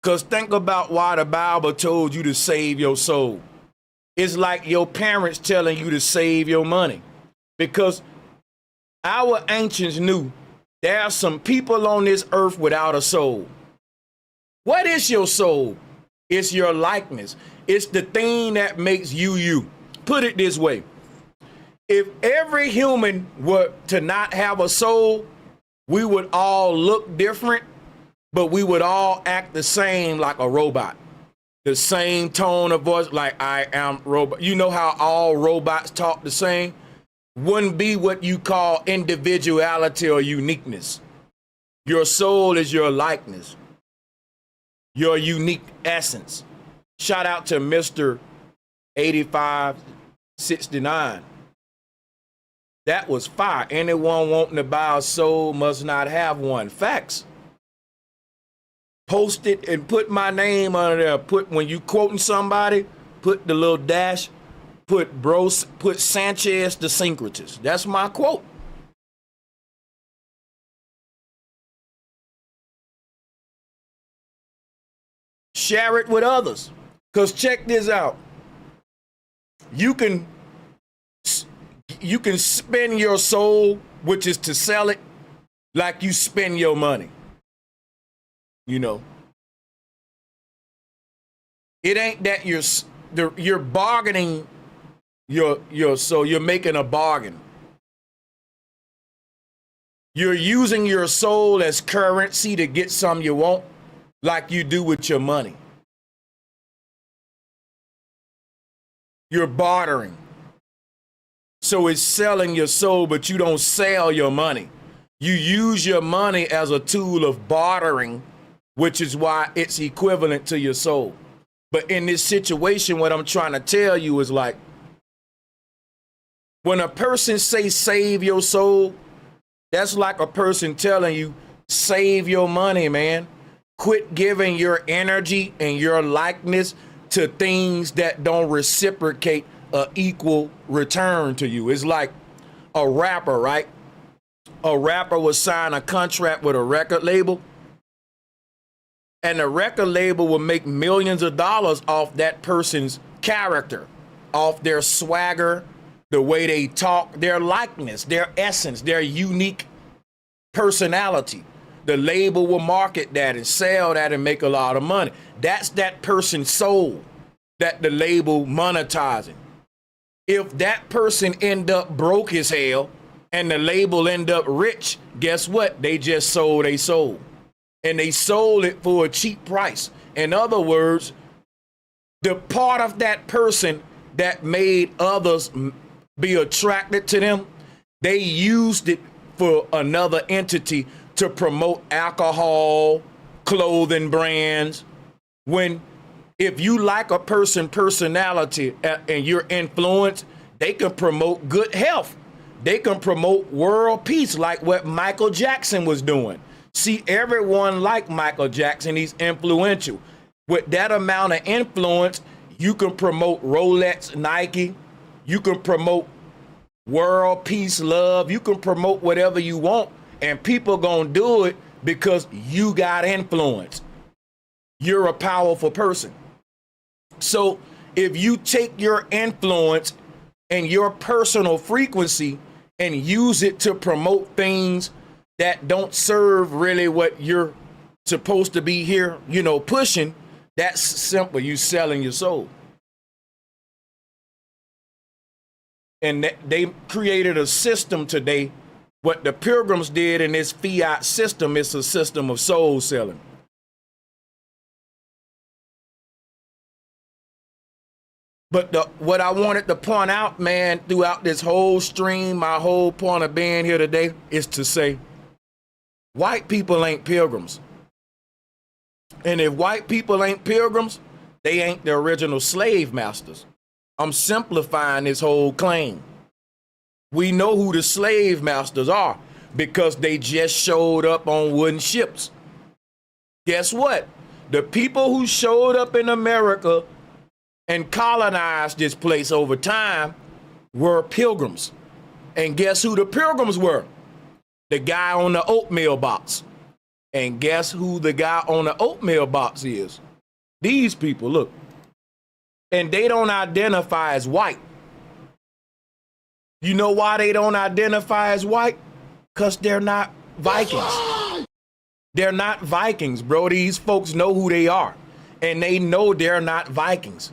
Because think about why the Bible told you to save your soul. It's like your parents telling you to save your money. Because our ancients knew there are some people on this earth without a soul. What is your soul? It's your likeness. It's the thing that makes you you. Put it this way. If every human were to not have a soul, we would all look different, but we would all act the same like a robot. the same tone of voice, like I am robot. You know how all robots talk the same? Wouldn't be what you call individuality or uniqueness. Your soul is your likeness, your unique essence. Shout out to Mr. 8569. That was fire. Anyone wanting to buy a soul must not have one. Facts. Post it and put my name under there. Put, when you quoting somebody, put the little dash, put Sanchez the syncretist. That's my quote. Share it with others. Because check this out. You can spend your soul, which is to sell it, like you spend your money. You know, it ain't that you're bargaining your soul. You're making a bargain. You're using your soul as currency to get something you want, like you do with your money. You're bartering. So it's selling your soul, but you don't sell your money. You use your money as a tool of bartering, which is why it's equivalent to your soul. But in this situation, what I'm trying to tell you is like, when a person say save your soul, that's like a person telling you, save your money, man. Quit giving your energy and your likeness to things that don't reciprocate an equal return to you. It's like a rapper, right? A rapper would sign a contract with a record label, and the record label will make millions of dollars off that person's character, off their swagger, the way they talk, their likeness, their essence, their unique personality. The label will market that and sell that and make a lot of money. That's that person's soul that the label monetizing. If that person end up broke as hell and the label end up rich, guess what? They just sold a soul. And they sold it for a cheap price. In other words, the part of that person that made others be attracted to them, they used it for another entity to promote alcohol, clothing brands. If you like a personality and your influence, they can promote good health. They can promote world peace, like what Michael Jackson was doing. See, everyone like Michael Jackson, he's influential. With that amount of influence, you can promote Rolex, Nike, you can promote world peace, love, you can promote whatever you want, and people gonna do it because you got influence. You're a powerful person. So if you take your influence and your personal frequency and use it to promote things that don't serve really what you're supposed to be here, pushing, that's simple. You selling your soul. And they created a system today. What the Pilgrims did in this fiat system is a system of soul selling. But what I wanted to point out, man, throughout this whole stream, my whole point of being here today is to say, white people ain't pilgrims. And if white people ain't pilgrims, they ain't the original slave masters. I'm simplifying this whole claim. We know who the slave masters are because they just showed up on wooden ships. Guess what? The people who showed up in America and colonized this place over time were pilgrims. And guess who the pilgrims were? The guy on the oatmeal box. And guess who the guy on the oatmeal box is? These people, look. And they don't identify as white. You know why they don't identify as white? Because they're not Vikings. They're not Vikings, bro. These folks know who they are. And they know they're not Vikings.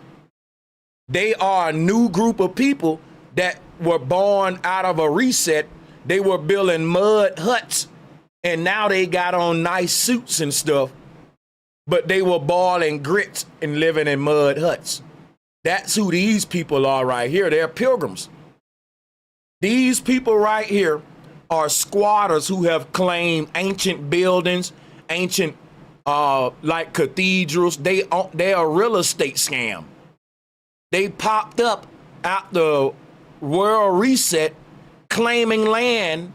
They are a new group of people that were born out of a reset. They were building mud huts. And now they got on nice suits and stuff. but they were boiling grits and living in mud huts. That's who these people are right here. They're pilgrims. These people right here are squatters who have claimed ancient buildings, ancient like cathedrals. They are a real estate scam. They popped up after world reset, claiming land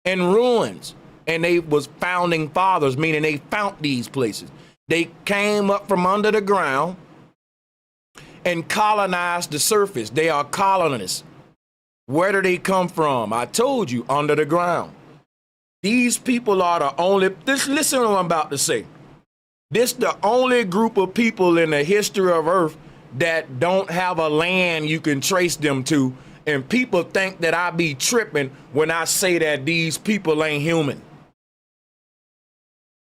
and ruins, and they was founding fathers, meaning they found these places. They came up from under the ground and colonized the surface. They are colonists. Where do they come from? I told you, under the ground. These people are the only, listen to what I'm about to say. This the only group of people in the history of Earth that don't have a land you can trace them to. And people think that I be tripping when I say that these people ain't human.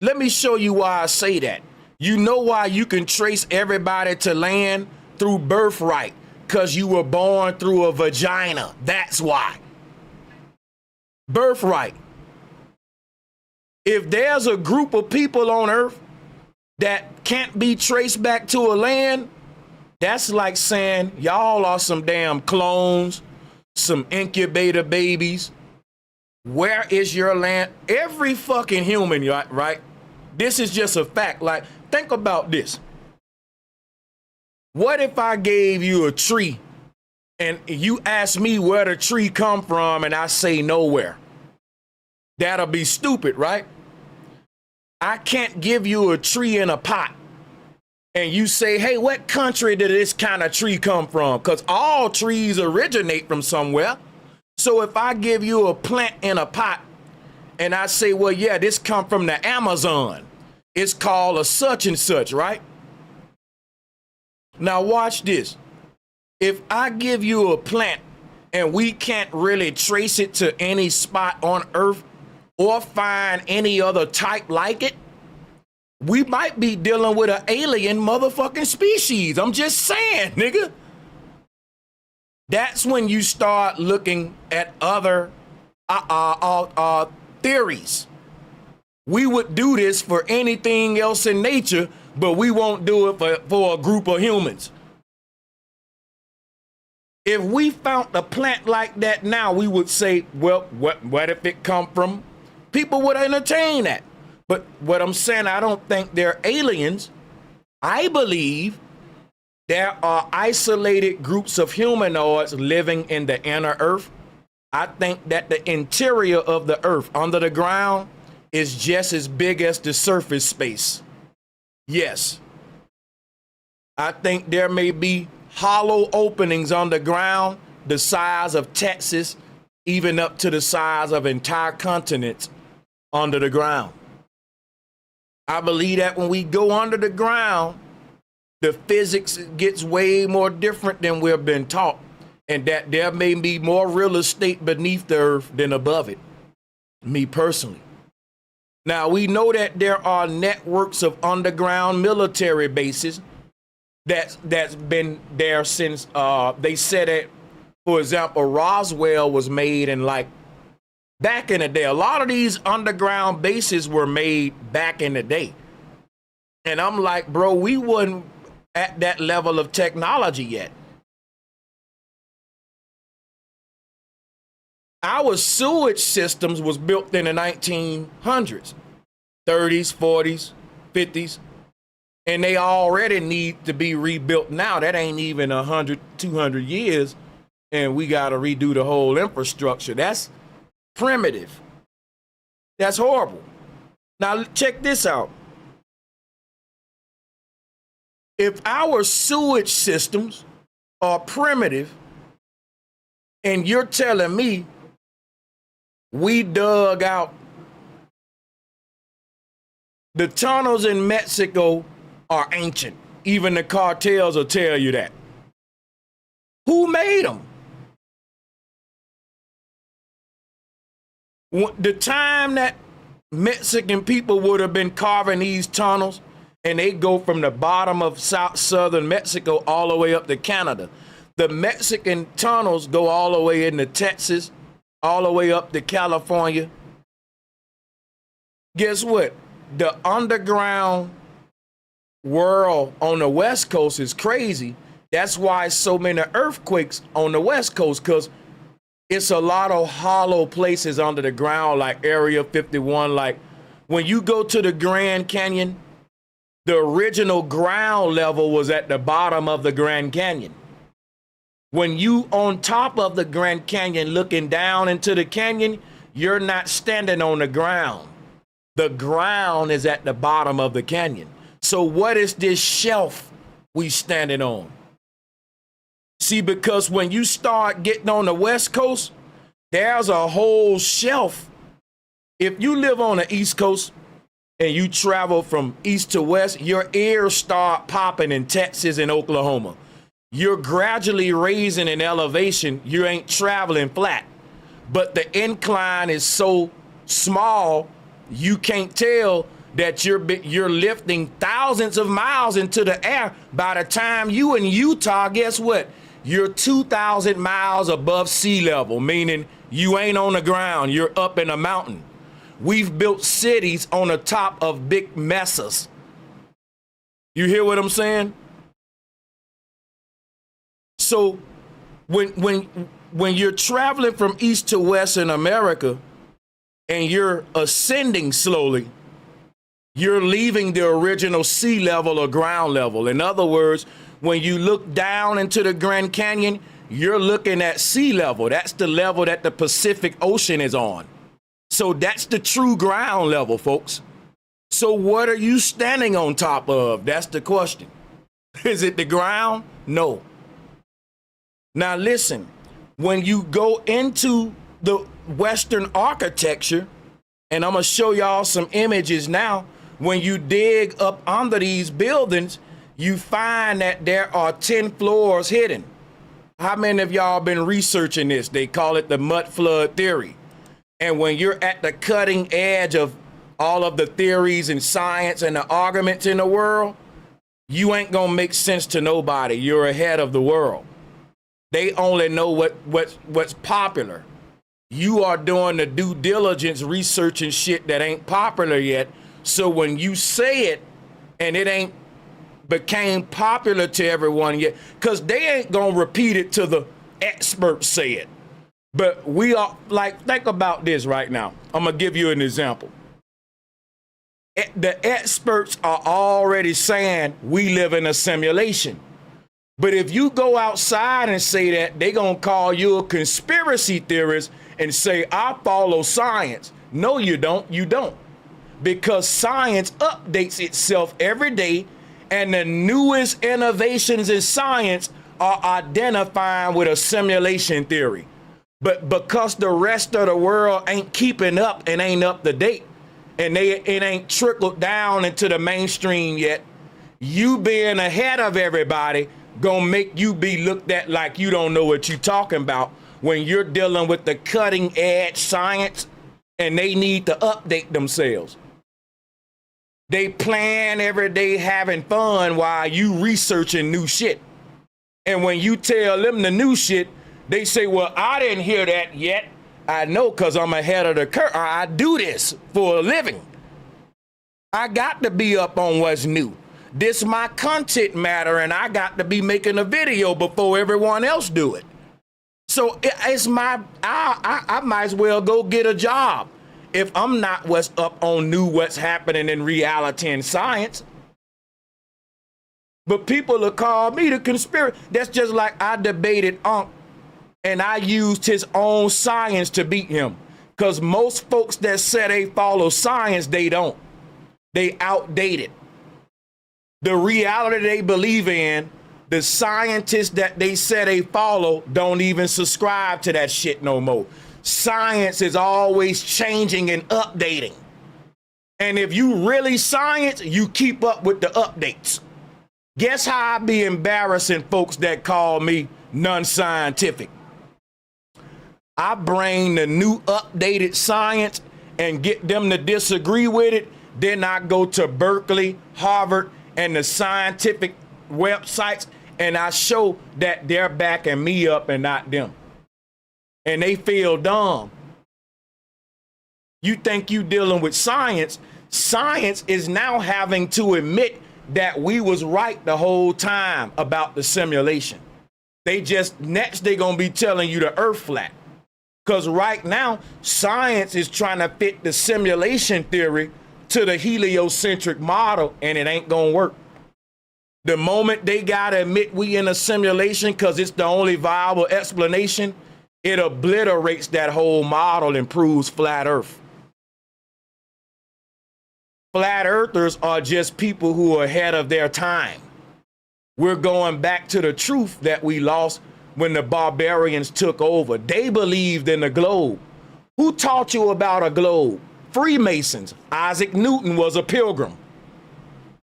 Let me show you why I say that. You know why you can trace everybody to land? Through birthright. Because you were born through a vagina. That's why. Birthright. If there's a group of people on Earth that can't be traced back to a land, that's like saying y'all are some damn clones, some incubator babies. Where is your land? Every fucking human, right? This is just a fact. Like, think about this. What if I gave you a tree and you ask me where the tree come from and I say nowhere? That'll be stupid, right? I can't give you a tree in a pot and you say, hey, what country did this kind of tree come from? Because all trees originate from somewhere. So if I give you a plant in a pot and I say, well, yeah, this come from the Amazon. It's called a such and such, right? Now watch this. If I give you a plant and we can't really trace it to any spot on Earth or find any other type like it, we might be dealing with an alien motherfucking species. I'm just saying, nigga. That's when you start looking at other theories. We would do this for anything else in nature, but we won't do it for a group of humans. If we found a plant like that now, we would say, well, what if it come from? People would entertain that. But what I'm saying, I don't think they're aliens. I believe there are isolated groups of humanoids living in the inner earth. I think that the interior of the earth, under the ground, is just as big as the surface space. Yes. I think there may be hollow openings underground the size of Texas, even up to the size of entire continents under the ground. I believe that when we go under the ground, the physics gets way more different than we've been taught, and that there may be more real estate beneath the earth than above it. Me personally. Now, we know that there are networks of underground military bases that's been there since, they said that, for example, Roswell was made in like, back in the day. A lot of these underground bases were made back in the day. And I'm like, bro, we wasn't at that level of technology yet. Our sewage systems was built in the 1900s, 30s, 40s, 50s, and they already need to be rebuilt now. That ain't even 100, 200 years, and we got to redo the whole infrastructure. That's primitive. That's horrible. Now, check this out. If our sewage systems are primitive, and you're telling me we dug out the tunnels in Mexico are ancient. Even the cartels will tell you that. Who made them? The time that Mexican people would have been carving these tunnels, and they go from the bottom of southern Mexico all the way up to Canada. The Mexican tunnels go all the way into Texas, all the way up to California. Guess what? The underground world on the West Coast is crazy. That's why so many earthquakes on the West Coast, because it's a lot of hollow places under the ground, like Area 51. Like when you go to the Grand Canyon, the original ground level was at the bottom of the Grand Canyon. When you on top of the Grand Canyon looking down into the canyon, you're not standing on the ground. The ground is at the bottom of the canyon. So what is this shelf we standing on? See, because when you start getting on the West Coast, there's a whole shelf. If you live on the East Coast and you travel from east to west, your ears start popping in Texas and Oklahoma. You're gradually raising in elevation. You ain't traveling flat. But the incline is so small, you can't tell that you're lifting thousands of miles into the air. By the time you in Utah, guess what? You're 2,000 miles above sea level, meaning you ain't on the ground, you're up in a mountain. We've built cities on the top of big mesas. You hear what I'm saying? So when you're traveling from east to west in America and you're ascending slowly, you're leaving the original sea level or ground level. In other words, when you look down into the Grand Canyon, you're looking at sea level. That's the level that the Pacific Ocean is on. So that's the true ground level, folks. So what are you standing on top of? That's the question. Is it the ground? No. Now listen, when you go into the Western architecture, and I'm gonna show y'all some images now, when you dig up under these buildings, you find that there are 10 floors hidden. How many of y'all been researching this? They call it the mud flood theory. And when you're at the cutting edge of all of the theories and science and the arguments in the world, you ain't gonna make sense to nobody. You're ahead of the world. They only know what's popular. You are doing the due diligence research and shit that ain't popular yet. So when you say it and it ain't became popular to everyone yet, because they ain't gonna repeat it till the experts say it. But we are, like, think about this right now. I'm gonna give you an example. The experts are already saying we live in a simulation. But if you go outside and say that, they gonna call you a conspiracy theorist and say, I follow science. No, you don't. You don't. Because science updates itself every day, and the newest innovations in science are identifying with a simulation theory. But because the rest of the world ain't keeping up and ain't up to date, and it ain't trickled down into the mainstream yet, you being ahead of everybody gonna make you be looked at like you don't know what you talking about when you're dealing with the cutting edge science and they need to update themselves. They plan every day having fun while you researching new shit. And when you tell them the new shit, they say, well, I didn't hear that yet. I know because I'm ahead of the curve. I do this for a living. I got to be up on what's new. This my content matter, and I got to be making a video before everyone else do it. So it's I might as well go get a job if I'm not what's up on what's happening in reality and science. But people will call me the conspiracy. That's just like I debated Unc, and I used his own science to beat him. Because most folks that say they follow science, they don't. They outdate it. The reality they believe in, the scientists that they say they follow don't even subscribe to that shit no more. Science is always changing and updating. And if you really science, you keep up with the updates. Guess how I be embarrassing folks that call me non-scientific? I bring the new updated science and get them to disagree with it. Then I go to Berkeley, Harvard, and the scientific websites, and I show that they're backing me up and not them. And they feel dumb. You think you dealing with science. Science is now having to admit that we was right the whole time about the simulation. They just, next they gonna be telling you the earth flat. Because right now, science is trying to fit the simulation theory to the heliocentric model, and it ain't gonna work. The moment they gotta admit we in a simulation because it's the only viable explanation, it obliterates that whole model and proves flat earth. Flat earthers are just people who are ahead of their time. We're going back to the truth that we lost when the barbarians took over. They believed in the globe. Who taught you about a globe? Freemasons. Isaac Newton was a pilgrim.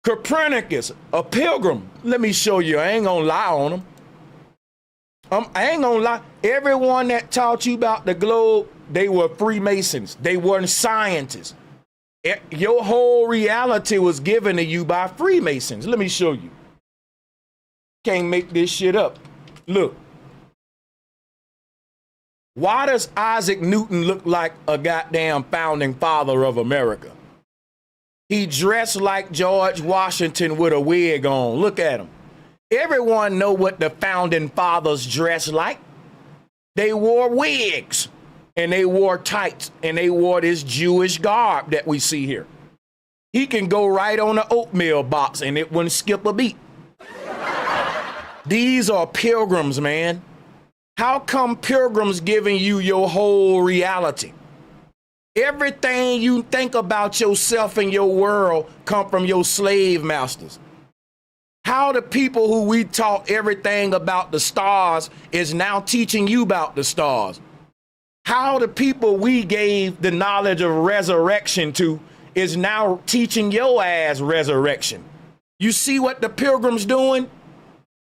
Copernicus, a pilgrim. Let me show you. I ain't gonna lie on him. I ain't gonna lie. Everyone that taught you about the globe, they were Freemasons. They weren't scientists. Your whole reality was given to you by Freemasons. Let me show you. Can't make this shit up. Look. Why does Isaac Newton look like a goddamn founding father of America? He dressed like George Washington with a wig on. Look at him. Everyone know what the founding fathers dressed like. They wore wigs and they wore tights and they wore this Jewish garb that we see here. He can go right on the oatmeal box and it wouldn't skip a beat. These are pilgrims, man. How come pilgrims giving you your whole reality? Everything you think about yourself and your world come from your slave masters. How the people who we taught everything about the stars is now teaching you about the stars. How the people we gave the knowledge of resurrection to is now teaching your ass resurrection. You see what the pilgrims doing?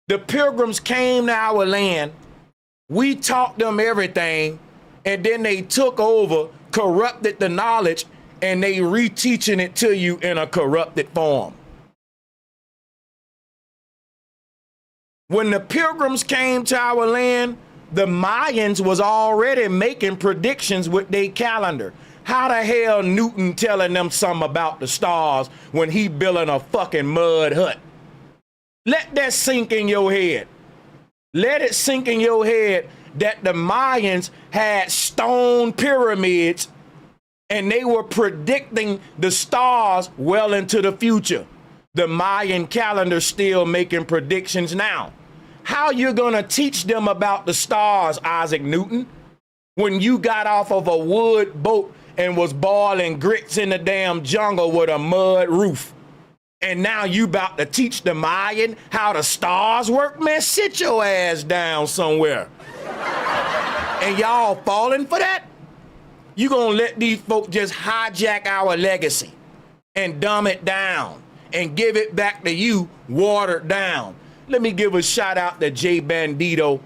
The pilgrims came to our land. We taught them everything, and then they took over, corrupted the knowledge, and they reteaching it to you in a corrupted form. When the pilgrims came to our land, the Mayans was already making predictions with their calendar. How the hell Newton telling them something about the stars when he building a fucking mud hut? Let that sink in your head. Let it sink in your head that the Mayans had stone pyramids and they were predicting the stars well into the future. The Mayan calendar still making predictions now. How you gonna teach them about the stars, Isaac Newton, when you got off of a wood boat and was boiling grits in the damn jungle with a mud roof? And now you about to teach the Mayan how the stars work? Man, sit your ass down somewhere. And y'all falling for that? You gonna let these folks just hijack our legacy and dumb it down and give it back to you watered down. Let me give a shout out to Jay Bandito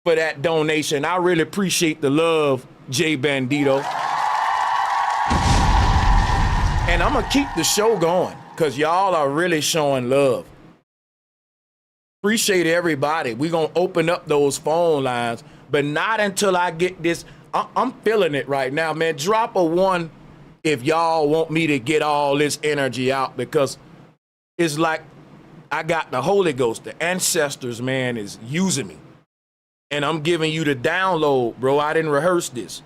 for that donation. I really appreciate the love, Jay Bandito. And I'm gonna keep the show going because y'all are really showing love. Appreciate everybody. We're gonna open up those phone lines, but not until I get this. I'm feeling it right now, man. Drop a 1 if y'all want me to get all this energy out, because it's like I got the Holy Ghost. The ancestors, man, is using me. And I'm giving you the download, bro. I didn't rehearse this.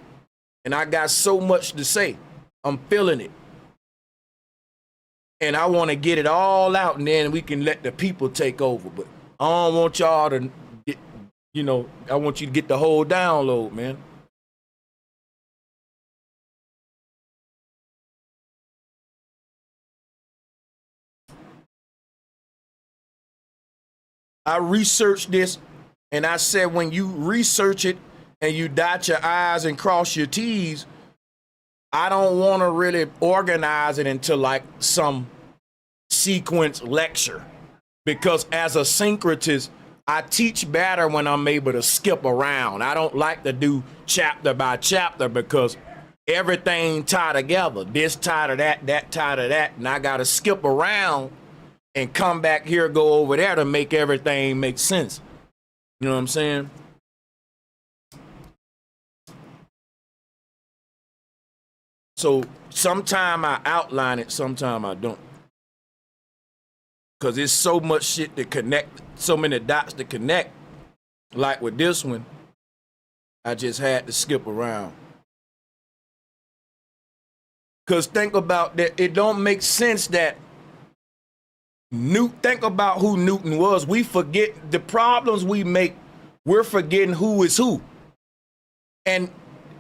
And I got so much to say. I'm feeling it. And I want to get it all out, and then we can let the people take over. But I don't want y'all to get, I want you to get the whole download, man. I researched this, and I said when you research it and you dot your I's and cross your T's, I don't want to really organize it into like some sequence lecture, because as a syncretist, I teach better when I'm able to skip around. I don't like to do chapter by chapter because everything tied together. This tied to that, that tied to that, and I got to skip around and come back here, go over there to make everything make sense. You know what I'm saying? So sometime I outline it, sometime I don't. Because there's so much shit to connect, so many dots to connect. Like with this one, I just had to skip around. Because think about that. It don't make sense that think about who Newton was. We forget the problems we make. We're forgetting who is who. And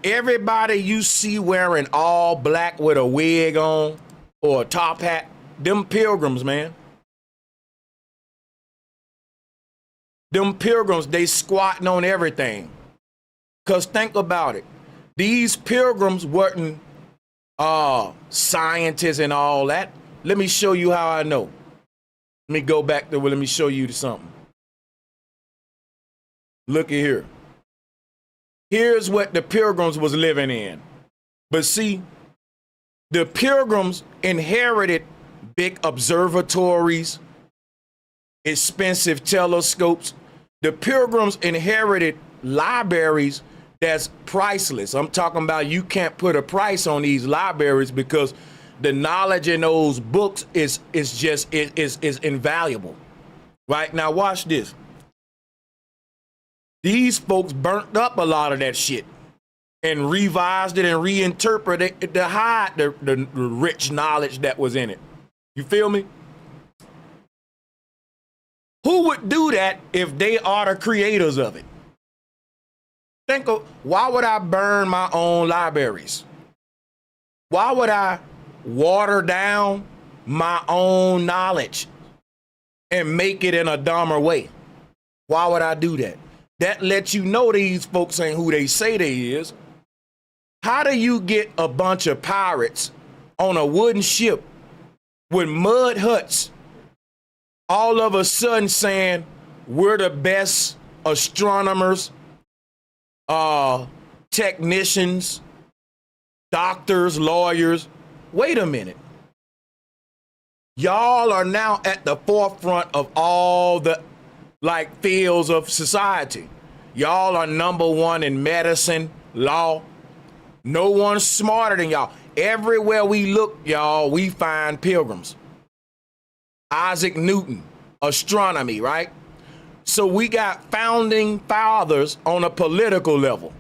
everybody you see wearing all black with a wig on or a top hat, them pilgrims, man. Them pilgrims, they squatting on everything. Because think about it. These pilgrims weren't scientists and all that. Let me show you how I know. Let me go back to, let me show you something. Look at here. Here's what the pilgrims was living in. But see, the pilgrims inherited big observatories, expensive telescopes. The pilgrims inherited libraries that's priceless. I'm talking about you can't put a price on these libraries because the knowledge in those books is invaluable. Right? Now watch this. These folks burnt up a lot of that shit and revised it and reinterpreted it to hide the rich knowledge that was in it. You feel me? Who would do that if they are the creators of it? Think of, why would I burn my own libraries? Why would I water down my own knowledge and make it in a dumber way? Why would I do that? That lets you know these folks ain't who they say they is. How do you get a bunch of pirates on a wooden ship with mud huts all of a sudden saying we're the best astronomers, technicians, doctors, lawyers? Wait a minute. Y'all are now at the forefront of all the fields of society. Y'all are number one in medicine, law. No one's smarter than y'all. Everywhere we look, y'all, we find pilgrims. Isaac Newton, astronomy, right? So we got founding fathers on a political level.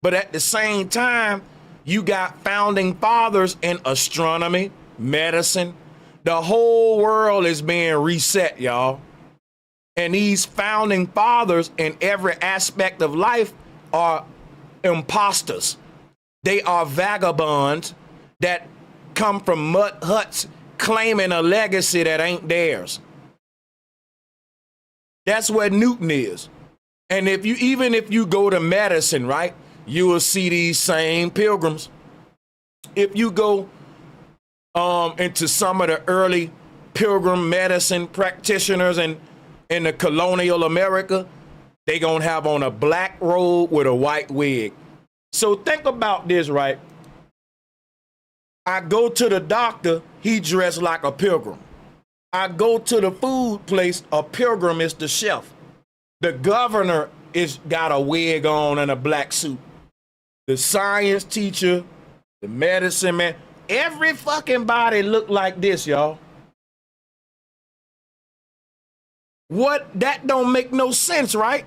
But at the same time, you got founding fathers in astronomy, medicine. The whole world is being reset, y'all. And these founding fathers in every aspect of life are imposters. They are vagabonds that come from mud huts claiming a legacy that ain't theirs. That's where Newton is. And even if you go to medicine, right, you will see these same pilgrims. If you go into some of the early pilgrim medicine practitioners in the colonial America, they gonna have on a black robe with a white wig. So think about this, right? I go to the doctor, he dressed like a pilgrim. I go to the food place, a pilgrim is the chef. The governor is got a wig on and a black suit. The science teacher, the medicine man, every fucking body look like this, y'all. That don't make no sense, right?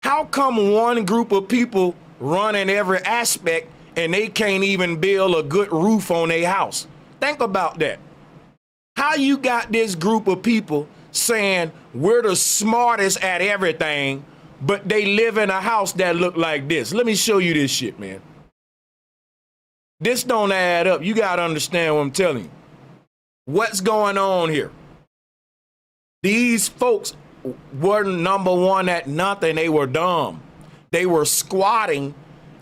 How come one group of people running every aspect and they can't even build a good roof on their house? Think about that. How you got this group of people saying we're the smartest at everything, but they live in a house that look like this? Let me show you this shit, man. This don't add up. You got to understand what I'm telling you. What's going on here? These folks weren't number one at nothing. They were dumb. They were squatting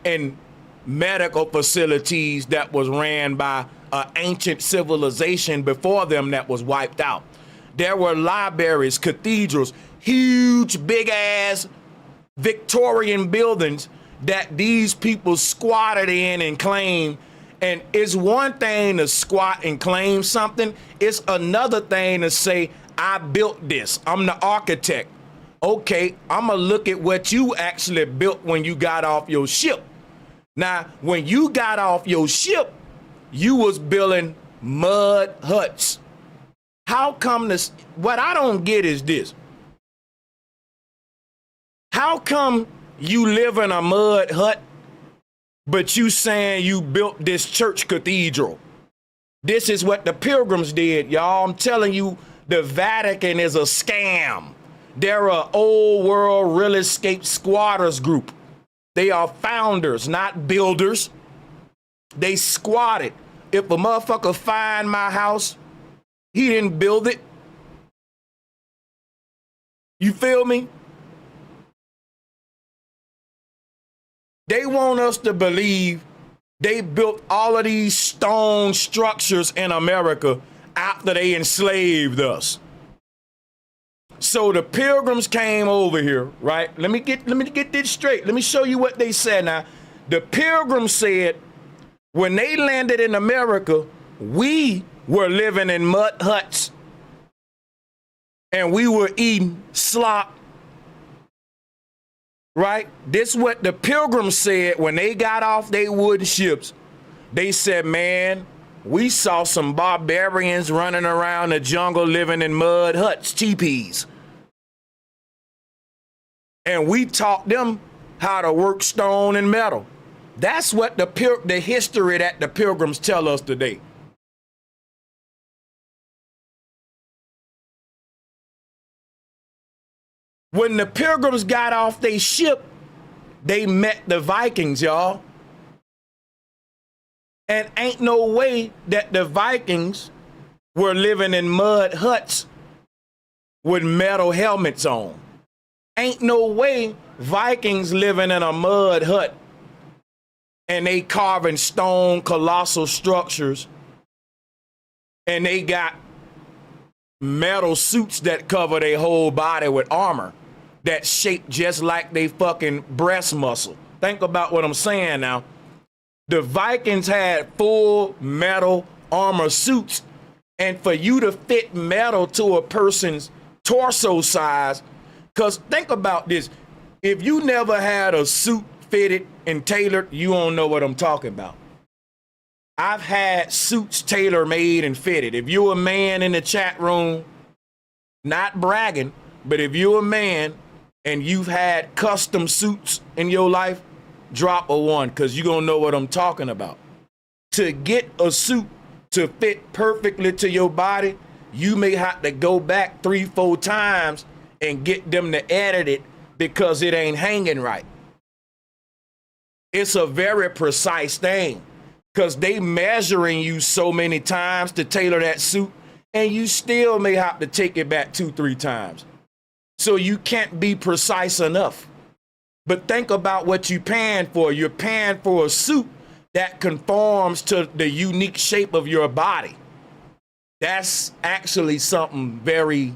in medical facilities that was ran by an ancient civilization before them that was wiped out. There were libraries, cathedrals, huge, big-ass Victorian buildings that these people squatted in and claimed. And it's one thing to squat and claim something. It's another thing to say, I built this. I'm the architect. Okay, I'm going to look at what you actually built when you got off your ship. Now, when you got off your ship, you was building mud huts. How come this? What I don't get is this. How come you live in a mud hut, but you saying you built this church cathedral? This is what the Pilgrims did, y'all. I'm telling you, the Vatican is a scam. They're an old world real estate squatters group. They are founders, not builders. They squatted. If a motherfucker find my house, he didn't build it. You feel me? They want us to believe they built all of these stone structures in America after they enslaved us. So the Pilgrims came over here, right? Let me get this straight. Let me show you what they said now. The Pilgrims said when they landed in America, we were living in mud huts and we were eating slop. Right? This is what the Pilgrims said when they got off their wooden ships. They said, man, we saw some barbarians running around the jungle living in mud huts, teepees. And we taught them how to work stone and metal. That's what the history that the Pilgrims tell us today. When the Pilgrims got off their ship, they met the Vikings, y'all. And ain't no way that the Vikings were living in mud huts with metal helmets on. Ain't no way Vikings living in a mud hut and they carving stone colossal structures and they got metal suits that cover their whole body with armor that's shaped just like they fucking breast muscle. Think about what I'm saying now. The Vikings had full metal armor suits, and for you to fit metal to a person's torso size, because think about this, if you never had a suit fitted and tailored, you don't know what I'm talking about. I've had suits tailor-made and fitted. If you're a man in the chat room, not bragging, but if you're a man and you've had custom suits in your life, drop a one, because you're going to know what I'm talking about. To get a suit to fit perfectly to your body, you may have to go back 3-4 times and get them to edit it because it ain't hanging right. It's a very precise thing because they measuring you so many times to tailor that suit, and you still may have to take it back 2-3 times. So you can't be precise enough. But think about what you're paying for. You're paying for a suit that conforms to the unique shape of your body. That's actually something very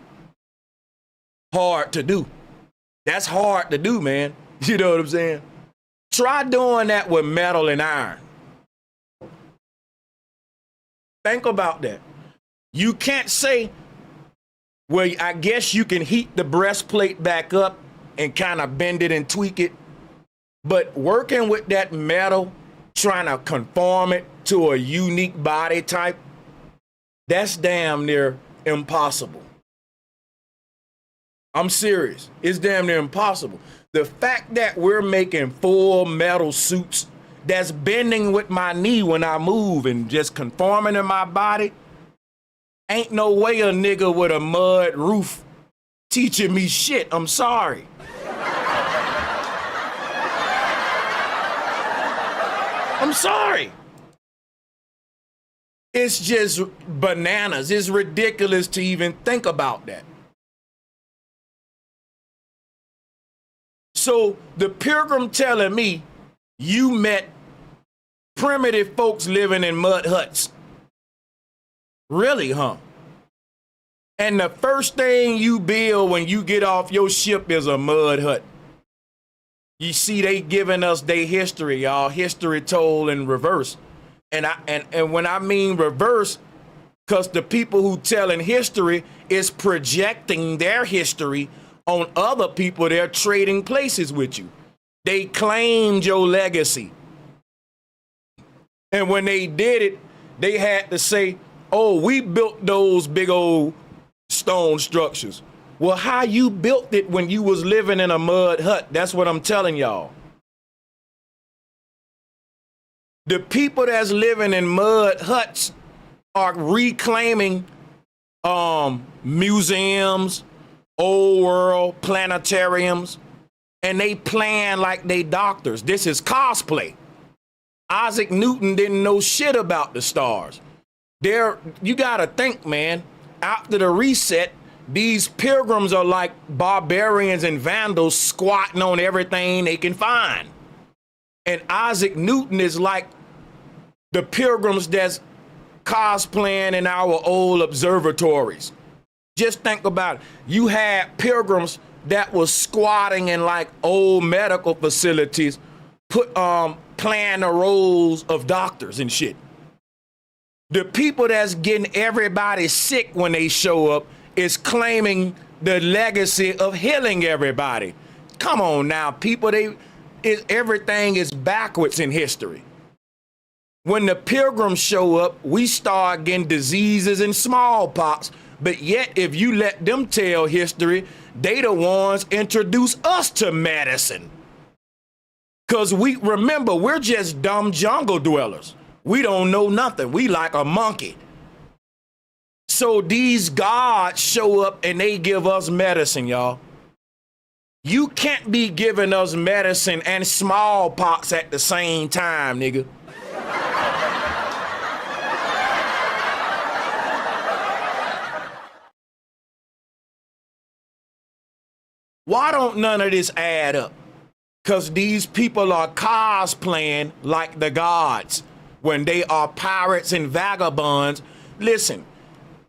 hard to do. That's hard to do, man. You know what I'm saying? Try doing that with metal and iron. Think about that. You can't say, well, I guess you can heat the breastplate back up and kind of bend it and tweak it. But working with that metal, trying to conform it to a unique body type, that's damn near impossible. I'm serious. It's damn near impossible. The fact that we're making full metal suits that's bending with my knee when I move and just conforming in my body, ain't no way a nigga with a mud roof teaching me shit. I'm sorry. I'm sorry. It's just bananas. It's ridiculous to even think about that. So the Pilgrim telling me you met primitive folks living in mud huts. Really, huh? And the first thing you build when you get off your ship is a mud hut. You see, they giving us their history, y'all. History told in reverse. And when I mean reverse, because the people who telling history is projecting their history on other people. They're trading places with you. They claimed your legacy. And when they did it, they had to say, oh, we built those big old stone structures. Well, how you built it when you was living in a mud hut? That's what I'm telling y'all. The people that's living in mud huts are reclaiming museums, old world planetariums, and they plan like they doctors. This is cosplay. Isaac Newton didn't know shit about the stars. You gotta think, man, after the reset, these pilgrims are like barbarians and vandals squatting on everything they can find. And Isaac Newton is like the pilgrims that's cosplaying in our old observatories. Just think about it. You had pilgrims that was squatting in like old medical facilities, playing the roles of doctors and shit. The people that's getting everybody sick when they show up is claiming the legacy of healing everybody. Come on now, people, everything is backwards in history. When the pilgrims show up, we start getting diseases and smallpox, but yet if you let them tell history, they the ones introduce us to medicine. Cause remember, we're just dumb jungle dwellers. We don't know nothing. We like a monkey. So these gods show up and they give us medicine, y'all. You can't be giving us medicine and smallpox at the same time, nigga. Why don't none of this add up? Because these people are cosplaying like the gods when they are pirates and vagabonds. Listen,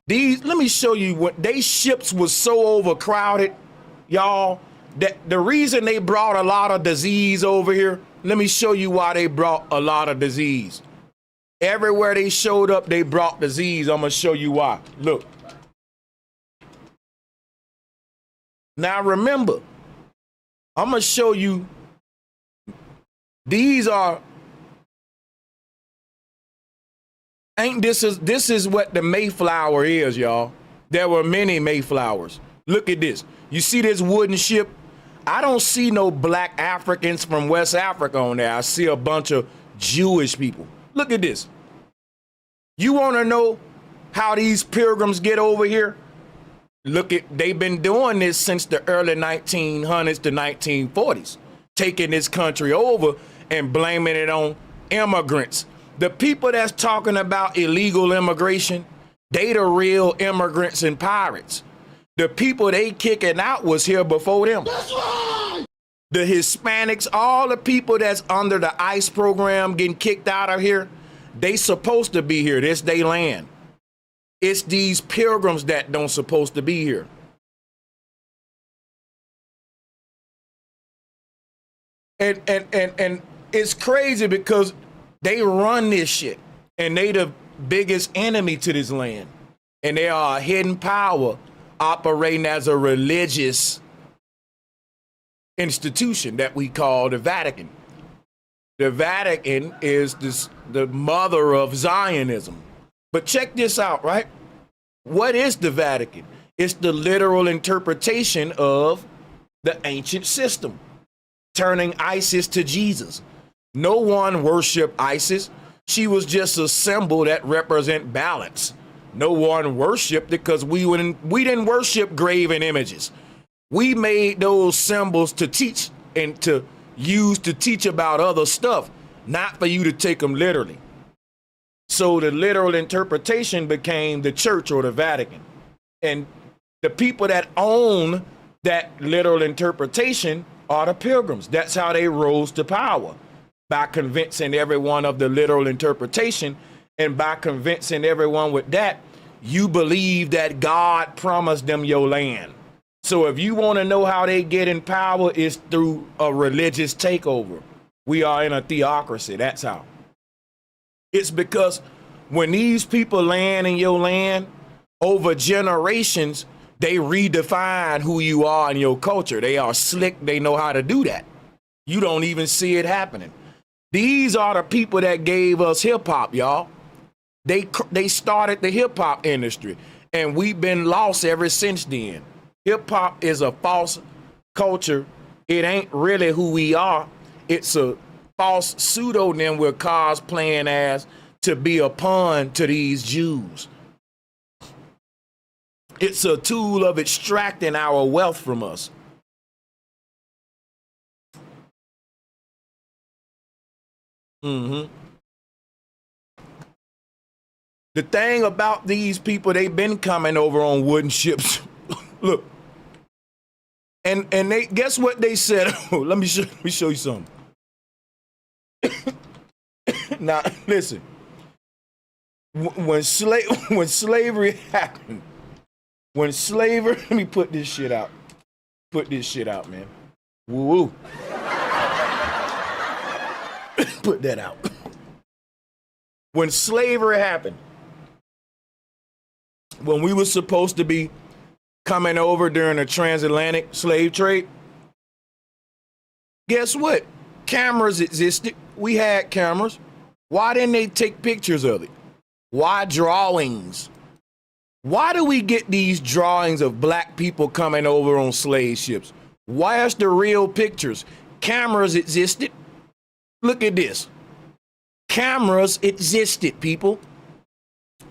let me show you what they ships was so overcrowded, y'all, that the reason they brought a lot of disease over here, let me show you why they brought a lot of disease. Everywhere they showed up, they brought disease. I'm gonna show you why. Look. Now remember, I'm gonna show you, this is what the Mayflower is, y'all. There were many Mayflowers. Look at this. You see this wooden ship? I don't see no black Africans from West Africa on there. I see a bunch of Jewish people. Look at this. You want to know how these pilgrims get over here? They've been doing this since the early 1900s to 1940s, taking this country over and blaming it on immigrants. The people that's talking about illegal immigration, they the real immigrants and pirates. The people they kicking out was here before them. That's right. The Hispanics, all the people that's under the ICE program getting kicked out of here, they supposed to be here. This they land. It's these pilgrims that don't supposed to be here. And it's crazy because they run this shit and they the biggest enemy to this land. And they are a hidden power operating as a religious institution that we call the Vatican. The Vatican is the mother of Zionism. But check this out, right? What is the Vatican? It's the literal interpretation of the ancient system, turning Isis to Jesus. No one worshiped Isis. She was just a symbol that represent balance. No one worshiped it because we didn't worship graven images. We made those symbols to teach and to use to teach about other stuff, not for you to take them literally. So the literal interpretation became the church or the Vatican. And the people that own that literal interpretation are the pilgrims. That's how they rose to power, by convincing everyone of the literal interpretation. And by convincing everyone with that, you believe that God promised them your land. So if you want to know how they get in power, it's through a religious takeover. We are in a theocracy. That's how. It's because when these people land in your land, over generations, they redefine who you are and your culture. They are slick. They know how to do that. You don't even see it happening. These are the people that gave us hip hop, y'all. They started the hip hop industry, and we've been lost ever since then. Hip hop is a false culture. It ain't really who we are. It's a false pseudonym we're cosplaying as to be a pawn to these Jews. It's a tool of extracting our wealth from us. The thing about these people, they've been coming over on wooden ships. Look. And they guess what they said? Let me show you something. Now listen. When slavery happened, let me put this shit out. Man. Woo. Put that out. When slavery happened, when we were supposed to be coming over during the transatlantic slave trade, guess what? Cameras existed. We had cameras. Why didn't they take pictures of it? Why drawings? Why do we get these drawings of black people coming over on slave ships? Where's the real pictures? Cameras existed. Look at this. Cameras existed, people.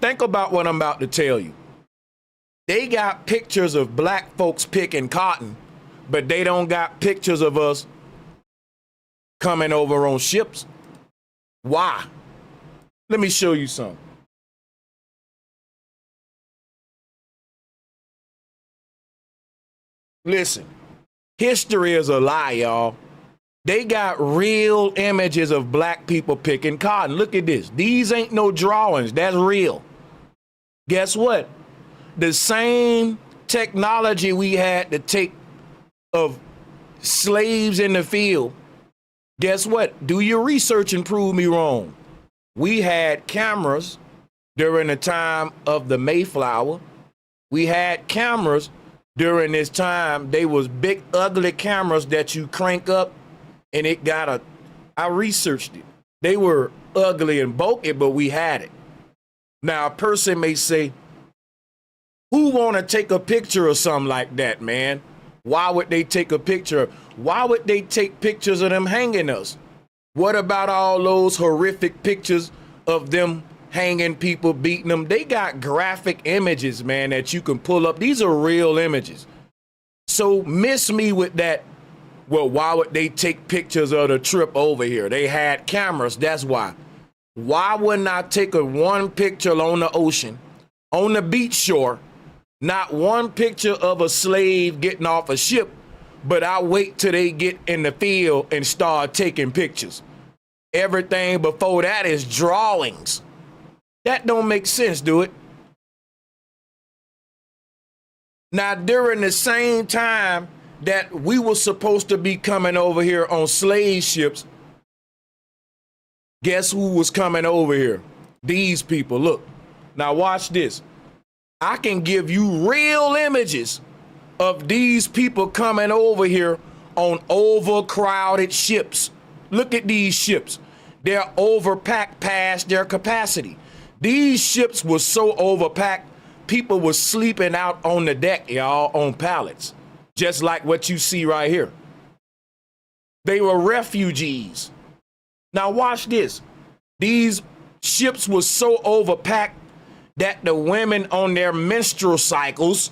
Think about what I'm about to tell you. They got pictures of black folks picking cotton, but they don't got pictures of us coming over on ships. Why? Let me show you something. Listen, history is a lie, y'all. They got real images of black people picking cotton. Look at this. These ain't no drawings. That's real. Guess what? The same technology we had to take of slaves in the field. Guess what? Do your research and prove me wrong. We had cameras during the time of the Mayflower. We had cameras during this time. They was big, ugly cameras that you crank up and it got I researched it. They were ugly and bulky, but we had it. Now, a person may say, who want to take a picture of something like that, man? Why would they take a picture? Why would they take pictures of them hanging us? What about all those horrific pictures of them hanging people, beating them? They got graphic images, man, that you can pull up. These are real images. So miss me with that. Well, why would they take pictures of the trip over here? They had cameras, that's why. Why wouldn't I take one picture on the ocean, on the beach shore, not one picture of a slave getting off a ship, but I wait till they get in the field and start taking pictures. Everything before that is drawings. That don't make sense, do it? Now, during the same time that we were supposed to be coming over here on slave ships, guess who was coming over here? These people. Look, now watch this. I can give you real images of these people coming over here on overcrowded ships. Look at these ships. They're overpacked past their capacity. These ships were so overpacked, people were sleeping out on the deck, y'all, on pallets, just like what you see right here. They were refugees. Now watch this. These ships were so overpacked that the women on their menstrual cycles,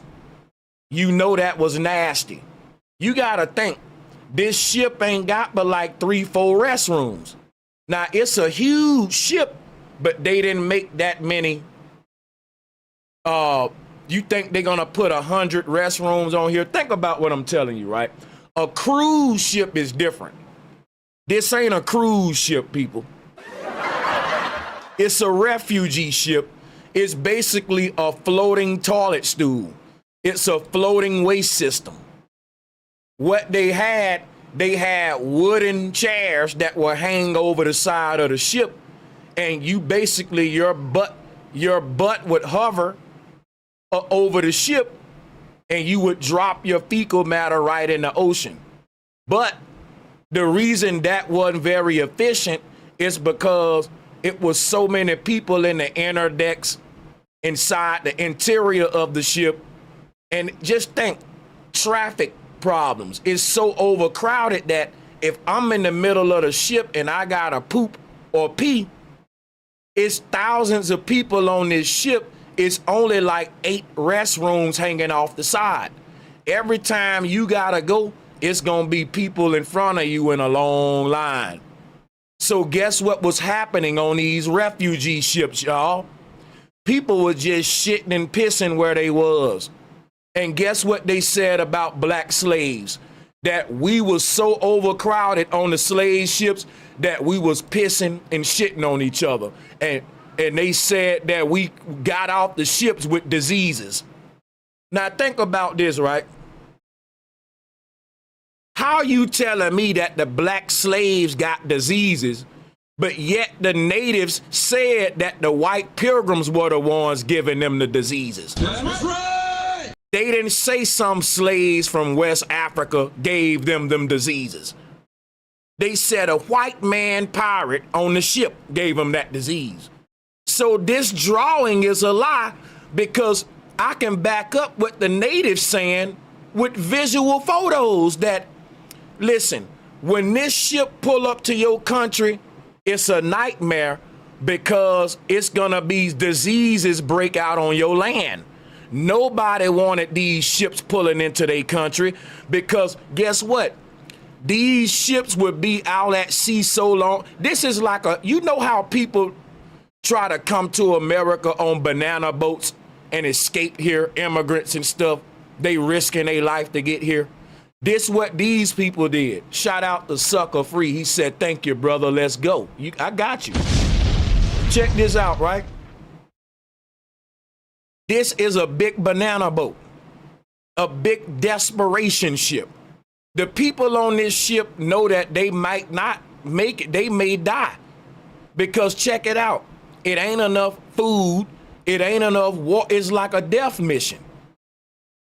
you know that was nasty. You gotta think, this ship ain't got but like 3-4 restrooms. Now it's a huge ship, but they didn't make that many. You think they're gonna put 100 restrooms on here? Think about what I'm telling you, right? A cruise ship is different. This ain't a cruise ship, people. It's a refugee ship. It's basically a floating toilet stool. It's a floating waste system. What they had wooden chairs that would hang over the side of the ship, and you basically, your butt would hover over the ship, and you would drop your fecal matter right in the ocean. But the reason that wasn't very efficient is because it was so many people in the inner decks, inside the interior of the ship. And just think, traffic problems is so overcrowded that if I'm in the middle of the ship and I gotta poop or pee, it's thousands of people on this ship. It's only like 8 restrooms hanging off the side. Every time you gotta go, it's gonna be people in front of you in a long line. So guess what was happening on these refugee ships, y'all? People were just shitting and pissing where they was. And guess what they said about black slaves? That we was so overcrowded on the slave ships that we was pissing and shitting on each other. And they said that we got off the ships with diseases. Now think about this, right? How you telling me that the black slaves got diseases, but yet the natives said that the white pilgrims were the ones giving them the diseases? That's right. They didn't say some slaves from West Africa gave them diseases. They said a white man pirate on the ship gave them that disease. So this drawing is a lie, because I can back up what the natives saying with visual photos that, listen, when this ship pull up to your country, it's a nightmare because it's gonna be diseases break out on your land. Nobody wanted these ships pulling into their country, because guess what? These ships would be out at sea so long. This is like you know how people try to come to America on banana boats and escape here, immigrants and stuff. They risking their life to get here. This what these people did. Shout out to Sucker Free. He said, "Thank you, brother. Let's go." I got you. Check this out, right? This is a big banana boat, a big desperation ship. The people on this ship know that they might not make it. They may die, because check it out. It ain't enough food. It ain't enough water. It's like a death mission.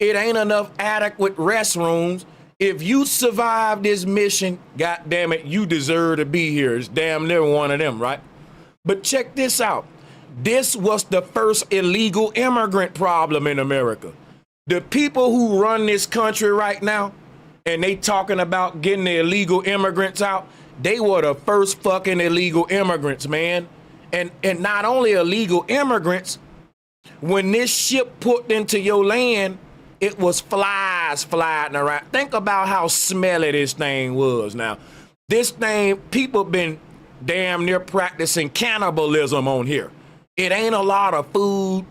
It ain't enough adequate restrooms. If you survive this mission, God damn it, you deserve to be here. It's damn near one of them, right? But check this out. This was the first illegal immigrant problem in America. The people who run this country right now, and they talking about getting the illegal immigrants out, they were the first fucking illegal immigrants, man. And not only illegal immigrants, when this ship put into your land, it was flies flying around. Think about how smelly this thing was. Now, this thing, people been damn near practicing cannibalism on here. It ain't a lot of food.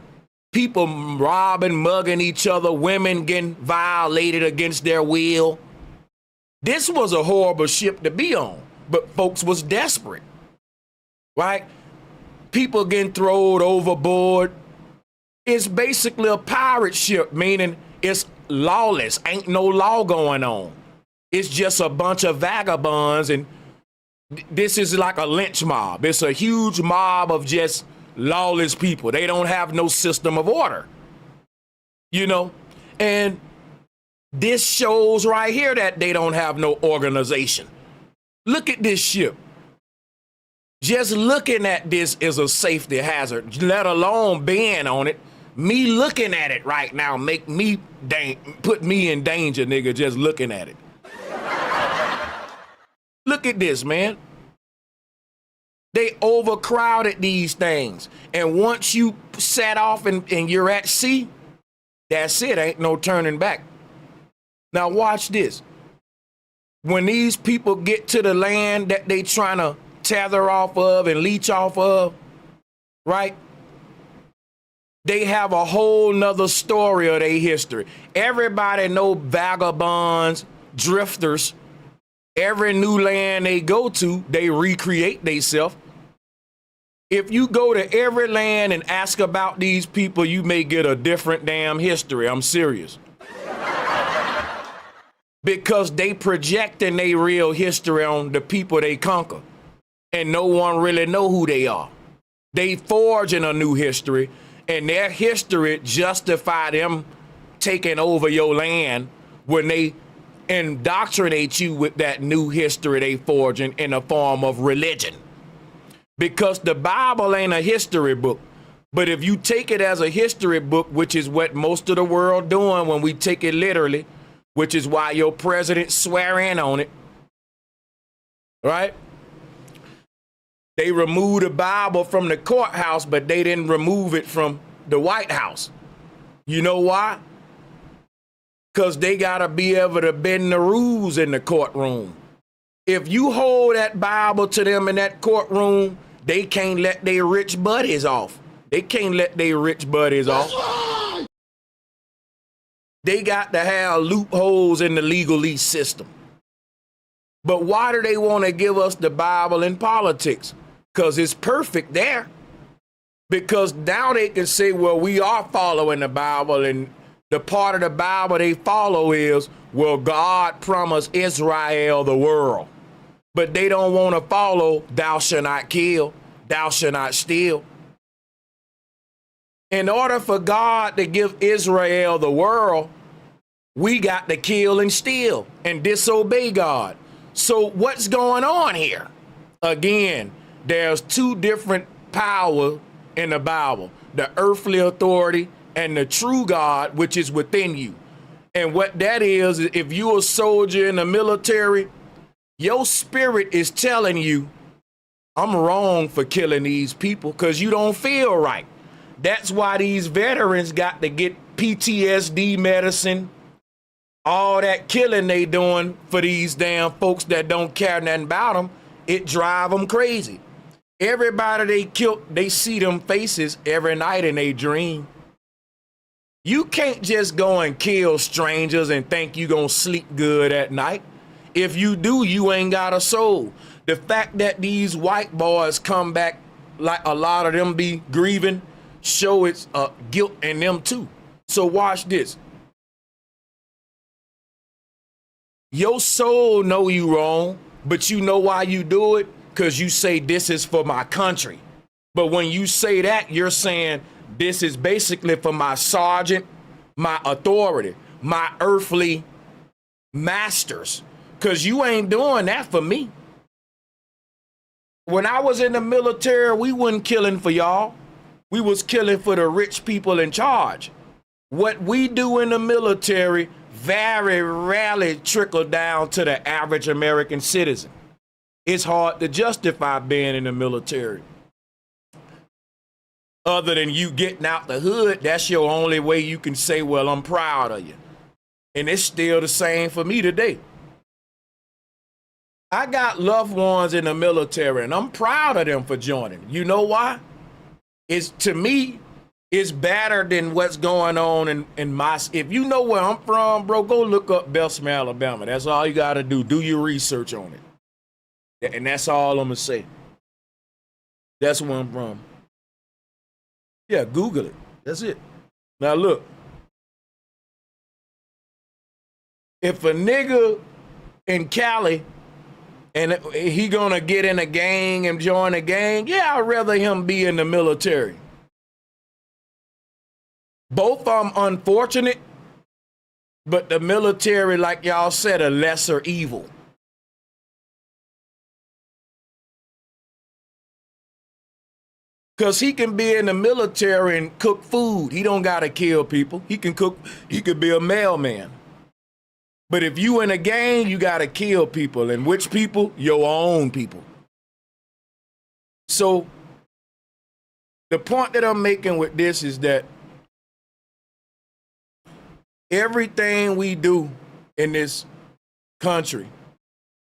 People robbing, mugging each other, women getting violated against their will. This was a horrible ship to be on, but folks was desperate, right? People getting thrown overboard. It's basically a pirate ship, meaning it's lawless. Ain't no law going on. It's just a bunch of vagabonds, and this is like a lynch mob. It's a huge mob of just lawless people. They don't have no system of order, you know? And this shows right here that they don't have no organization. Look at this ship. Just looking at this is a safety hazard, let alone being on it. Me looking at it right now make me put me in danger, nigga, just looking at it. Look at this, man. They overcrowded these things. And once you set off and you're at sea, that's it. Ain't no turning back. Now watch this. When these people get to the land that they trying to tether off of and leech off of, right? They have a whole nother story of their history. Everybody know vagabonds, drifters. Every new land they go to, they recreate themselves. If you go to every land and ask about these people, you may get a different damn history. I'm serious. Because they projecting their real history on the people they conquer. And no one really know who they are. They forging a new history, and their history justify them taking over your land when they indoctrinate you with that new history they forging in a form of religion. because the Bible ain't a history book. But if you take it as a history book, which is what most of the world doing when we take it literally, which is why your president swear in on it, right? They removed the Bible from the courthouse, but they didn't remove it from the White House. You know why? Because they got to be able to bend the rules in the courtroom. If you hold that Bible to them in that courtroom, they can't let their rich buddies off. They can't let their rich buddies off. Right. They got to have loopholes in the legalese system. But why do they want to give us the Bible in politics? Because it's perfect there. Because now they can say, well, we are following the Bible, and the part of the Bible they follow is, well, God promised Israel the world. But they don't want to follow, thou shalt not kill, thou shalt not steal. In order for God to give Israel the world, we got to kill and steal and disobey God. So what's going on here? Again, there's two different powers in the Bible, the earthly authority and the true God, which is within you. And what that is, if you're a soldier in the military, your spirit is telling you, I'm wrong for killing these people because you don't feel right. That's why these veterans got to get PTSD medicine, all that killing they doing for these damn folks that don't care nothing about them. It drive them crazy. Everybody they killed, they see them faces every night in their dream. You can't just go and kill strangers and think you gonna sleep good at night. If you do, you ain't got a soul. The fact that these white boys come back like a lot of them be grieving, show it's guilt in them too. So watch this. Your soul know you wrong, but you know why you do it? Because you say this is for my country. But when you say that, you're saying this is basically for my sergeant, my authority, my earthly masters. Because you ain't doing that for me. When I was in the military, we wasn't killing for y'all. We was killing for the rich people in charge. What we do in the military very rarely trickle down to the average American citizen. It's hard to justify being in the military. Other than you getting out the hood, that's your only way you can say, well, I'm proud of you. And it's still the same for me today. I got loved ones in the military, and I'm proud of them for joining. You know why? To me, it's better than what's going on in my, if you know where I'm from, bro, go look up Bessemer, Alabama. That's all you got to do. Do your research on it. And that's all I'm going to say. That's where I'm from. Yeah, Google it. That's it. Now look. If a nigga in Cali and he gonna get in a gang and join a gang, yeah, I'd rather him be in the military. Both of them unfortunate, but the military, like y'all said, a lesser evil. Because he can be in the military and cook food. He don't gotta kill people. He can cook, he could be a mailman. But if you in a gang, you gotta kill people. And which people? Your own people. So the point that I'm making with this is that everything we do in this country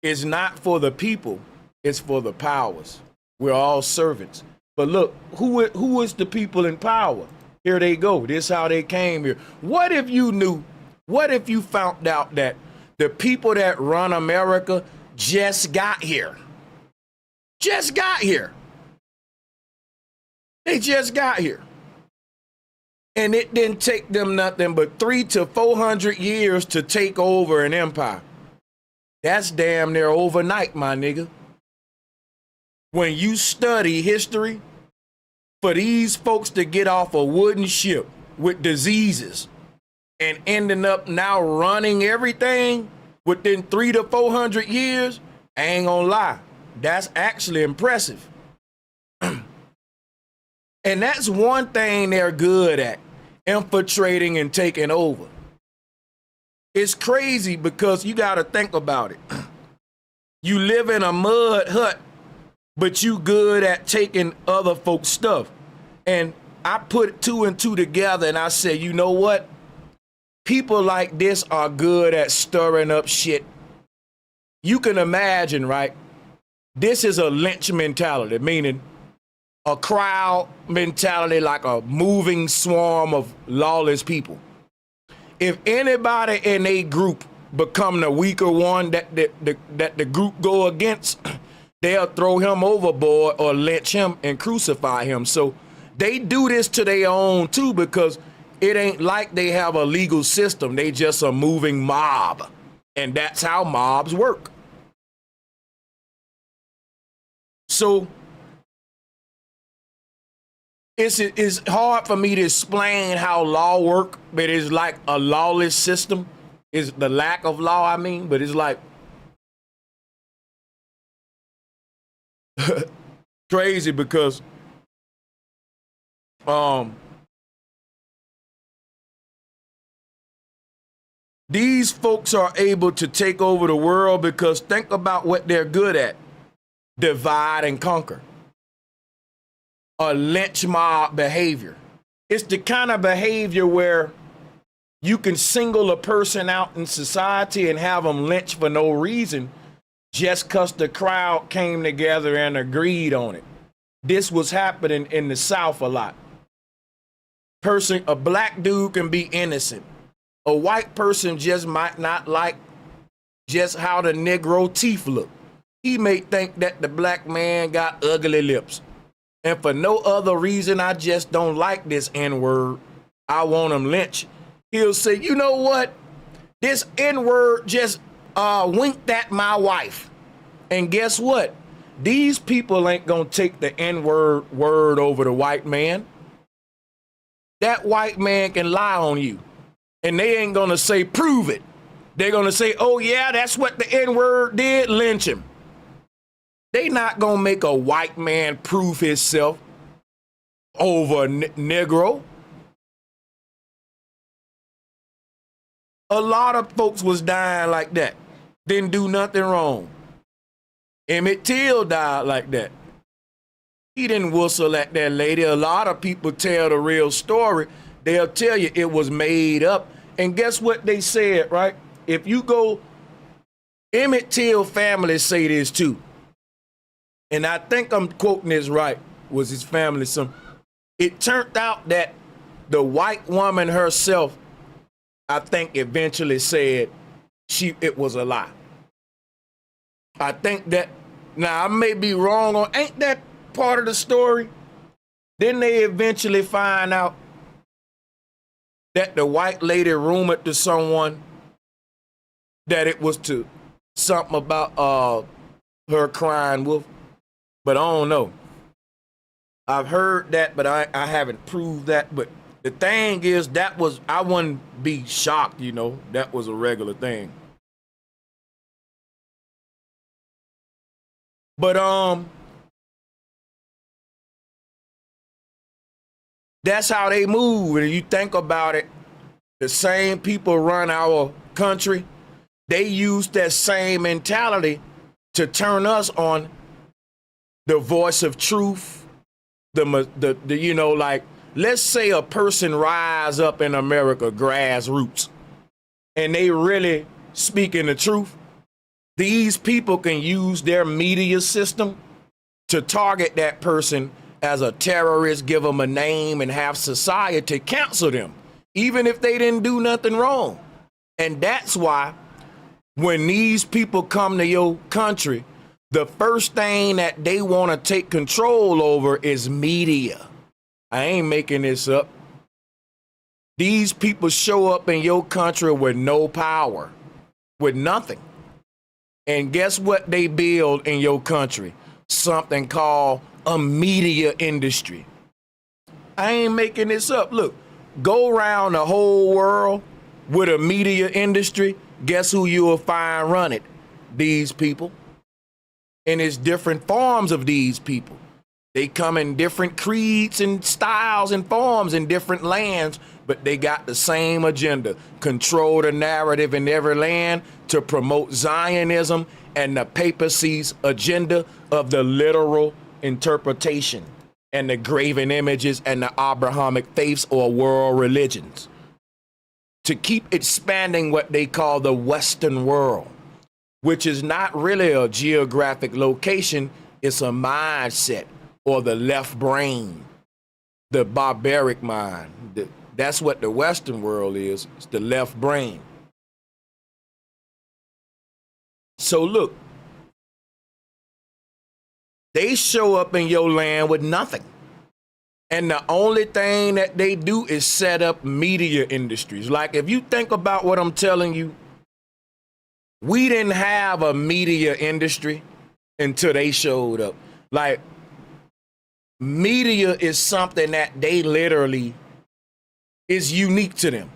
is not for the people, it's for the powers. We're all servants. But look, who is the people in power? Here they go. This is how they came here. What if you knew, what if you found out that the people that run America just got here? Just got here. They just got here. And it didn't take them nothing but 300 to 400 years to take over an empire. That's damn near overnight, my nigga. When you study history, for these folks to get off a wooden ship with diseases and ending up now running everything within 300 to 400 years, I ain't gonna lie, that's actually impressive. And that's one thing they're good at, infiltrating and taking over. It's crazy because you got to think about it. You live in a mud hut, but you good at taking other folks' stuff. And I put two and two together and I said, you know what? People like this are good at stirring up shit. You can imagine, right? This is a lynch mentality, meaning a crowd mentality, like a moving swarm of lawless people. If anybody in a group become the weaker one that the group go against, they'll throw him overboard or lynch him and crucify him. So they do this to their own too, because it ain't like they have a legal system. They just a moving mob. And that's how mobs work. So it's hard for me to explain how law work, but it's like a lawless system. Is the lack of law, I mean, but it's like crazy because these folks are able to take over the world because think about what they're good at. Divide and conquer. A lynch mob behavior. It's the kind of behavior where you can single a person out in society and have them lynched for no reason just because the crowd came together and agreed on it. This was happening in the South a lot. A black dude can be innocent. A white person just might not like just how the Negro teeth look. He may think that the black man got ugly lips. And for no other reason, I just don't like this N-word. I want him lynched. He'll say, you know what? This N-word just winked at my wife. And guess what? These people ain't gonna take the N-word word over the white man. That white man can lie on you. And they ain't gonna say, prove it. They're gonna say, oh yeah, that's what the N-word did, lynch him. They not gonna make a white man prove himself over a Negro. A lot of folks was dying like that. Didn't do nothing wrong. Emmett Till died like that. He didn't whistle at that lady. A lot of people tell the real story. They'll tell you it was made up. And guess what they said, right? If you go, Emmett Till family say this too. And I think I'm quoting this right, was his family. It turned out that the white woman herself, I think eventually said it was a lie. I think that, now I may be wrong on, ain't that part of the story? Then they eventually find out that the white lady rumored to someone that it was to something about her crying wolf. But I don't know. I've heard that, but I haven't proved that. But the thing is, I wouldn't be shocked, you know, that was a regular thing. But that's how they move. And you think about it, the same people run our country. They use that same mentality to turn us on the voice of truth, the you know, like, let's say a person rise up in America, grassroots, and they really speaking the truth. These people can use their media system to target that person as a terrorist, give them a name, and have society cancel them, even if they didn't do nothing wrong. And that's why when these people come to your country, the first thing that they want to take control over is media. I ain't making this up. These people show up in your country with no power, with nothing. And guess what they build in your country? Something called a media industry. I ain't making this up. Look, go around the whole world with a media industry. Guess who you will find run it? These people. And it's different forms of these people. They come in different creeds and styles and forms in different lands, but they got the same agenda: control the narrative in every land to promote Zionism and the papacy's agenda of the literal interpretation and the graven images and the Abrahamic faiths or world religions, to keep expanding what they call the Western world, which is not really a geographic location, it's a mindset, or the left brain, the barbaric mind. That's what the Western world is. It's the left brain. So look, they show up in your land with nothing. And the only thing that they do is set up media industries. Like, if you think about what I'm telling you, we didn't have a media industry until they showed up. Like, media is something that they literally is unique to them.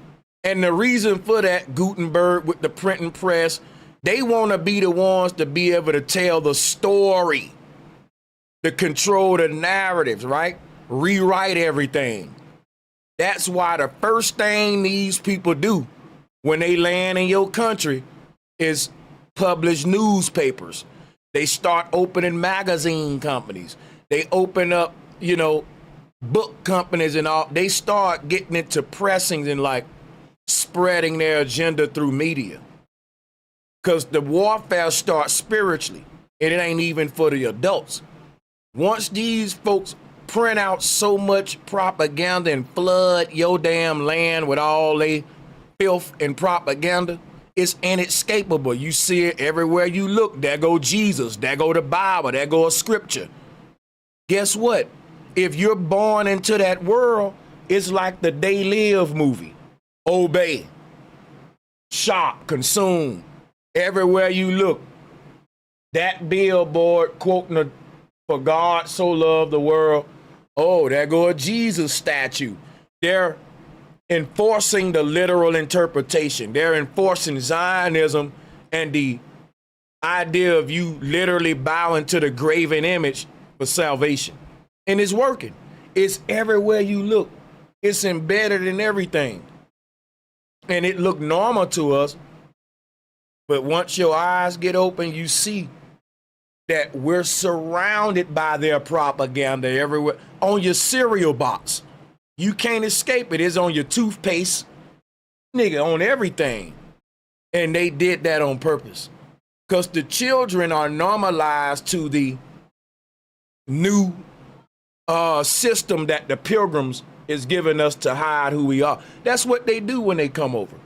And the reason for that, Gutenberg with the printing press, they want to be the ones to be able to tell the story, to control the narratives, right? Rewrite everything. That's why the first thing these people do when they land in your country is publish newspapers. They start opening magazine companies. They open up, book companies and all. They start getting into pressings and like spreading their agenda through media. Because the warfare starts spiritually, and it ain't even for the adults. Once these folks print out so much propaganda and flood your damn land with all they filth and propaganda, it's inescapable. You see it everywhere you look. There go Jesus, there go the Bible, there go a scripture. Guess what? If you're born into that world, it's like the They Live movie. Obey, shop, consume. Everywhere you look, that billboard quoting for God so loved the world. Oh, there go a Jesus statue. They're enforcing the literal interpretation. They're enforcing Zionism and the idea of you literally bowing to the graven image for salvation. And it's working. It's everywhere you look. It's embedded in everything. And it looked normal to us. But once your eyes get open, you see that we're surrounded by their propaganda everywhere. On your cereal box, you can't escape it. It's on your toothpaste, nigga, on everything. And they did that on purpose. Because the children are normalized to the new system that the Pilgrims is giving us to hide who we are. That's what they do when they come over.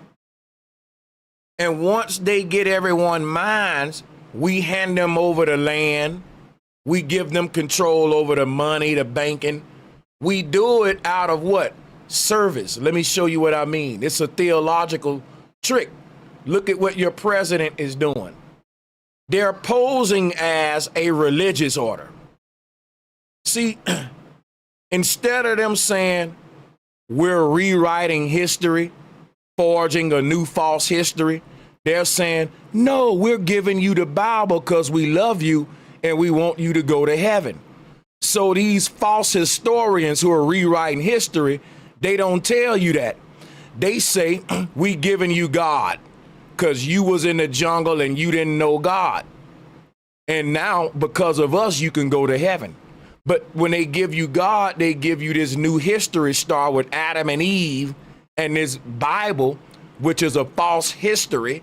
And once they get everyone's minds, we hand them over the land. We give them control over the money, the banking. We do it out of what? Service. Let me show you what I mean. It's a theological trick. Look at what your president is doing. They're posing as a religious order. See, instead of them saying, we're rewriting history, forging a new false history, they're saying, no, we're giving you the Bible because we love you and we want you to go to heaven. So these false historians who are rewriting history, they don't tell you that. They say, we giving you God because you was in the jungle and you didn't know God. And now, because of us, you can go to heaven. But when they give you God, they give you this new history star with Adam and Eve and this Bible, which is a false history.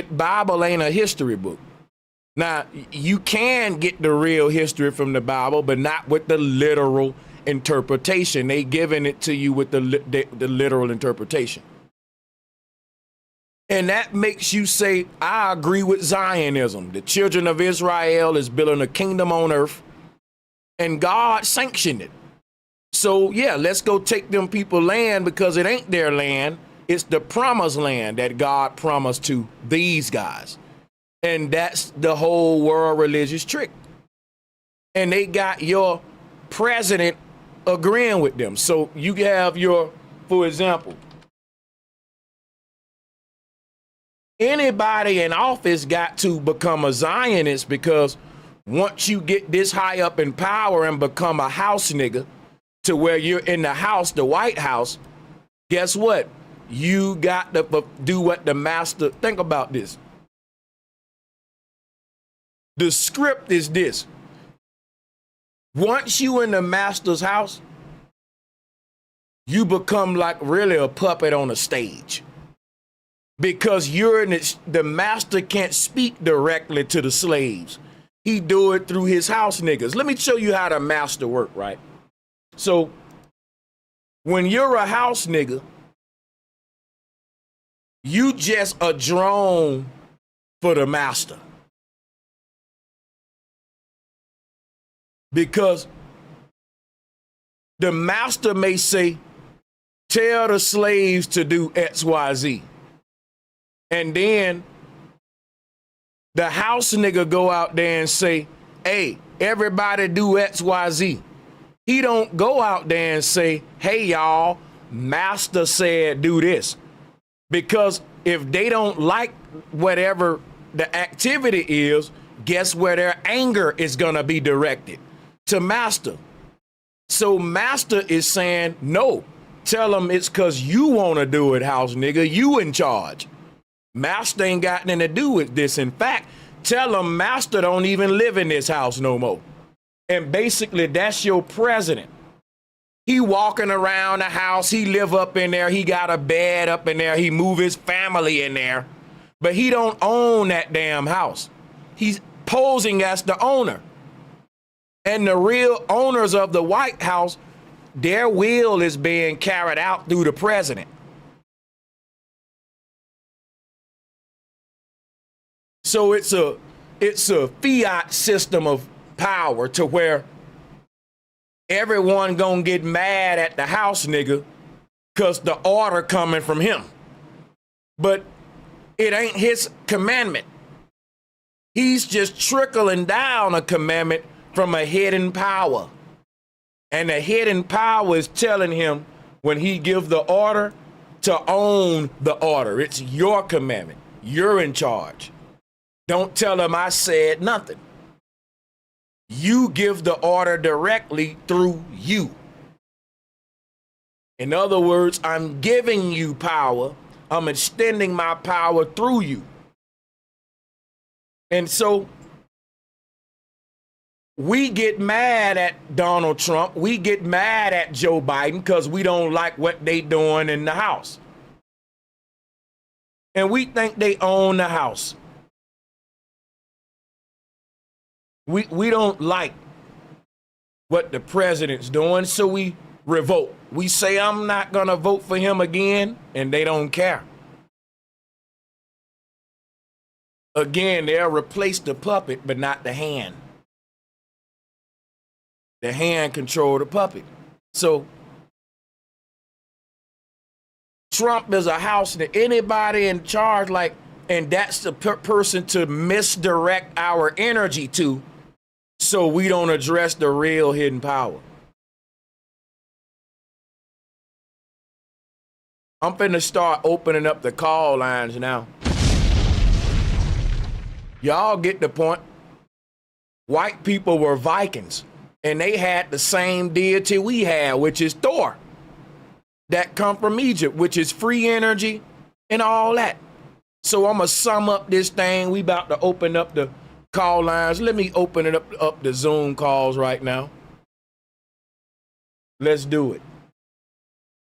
Bible ain't a history book. Now, you can get the real history from the Bible, but not with the literal interpretation. They giving it to you with the literal interpretation. And that makes you say, I agree with Zionism. The children of Israel is building a kingdom on earth, and God sanctioned it. So, yeah, let's go take them people land because it ain't their land. It's the promised land that God promised to these guys. And that's the whole world religious trick. And they got your president agreeing with them. So you have for example, anybody in office got to become a Zionist because Once you get this high up in power and become a house nigga to where you're in the house, the White House, guess what? You got to do what the master, think about this. The script is this. Once you in the master's house, you become like really a puppet on a stage. Because you're in it, the master can't speak directly to the slaves. He do it through his house niggas. Let me show you how the master work, right? So when you're a house nigga, you just a drone for the master. Because the master may say, tell the slaves to do X, Y, Z. And then the house nigga go out there and say, hey, everybody do X, Y, Z. He don't go out there and say, hey, y'all, master said do this. Because if they don't like whatever the activity is, guess where their anger is going to be directed? To master. So master is saying, no, tell them it's because you want to do it, house nigga. You in charge. Master ain't got nothing to do with this. In fact, tell them master don't even live in this house no more. And basically, that's your president. He walking around the house. He live up in there. He got a bed up in there. He move his family in there. But he don't own that damn house. He's posing as the owner. And the real owners of the White House, their will is being carried out through the president. So it's a fiat system of power to where everyone gonna get mad at the house nigga because the order coming from him. But it ain't his commandment. He's just trickling down a commandment from a hidden power. And the hidden power is telling him when he give the order to own the order. It's your commandment. You're in charge. Don't tell him I said nothing. You give the order directly through you. In other words, I'm giving you power. I'm extending my power through you. And so we get mad at Donald Trump. We get mad at Joe Biden because we don't like what they doing in the house. And we think they own the house. We don't like what the president's doing, so we revolt. We say, I'm not going to vote for him again, and they don't care. Again, they'll replace the puppet, but not the hand. The hand control the puppet. So Trump is a house that anybody in charge, like, and that's the person to misdirect our energy to, so we don't address the real hidden power. I'm finna start opening up the call lines now. Y'all get the point. White people were Vikings, and they had the same deity we had, which is Thor. That come from Egypt, which is free energy and all that. So I'm gonna sum up this thing. We about to open up the call lines. Let me open it up the Zoom calls right now. Let's do it.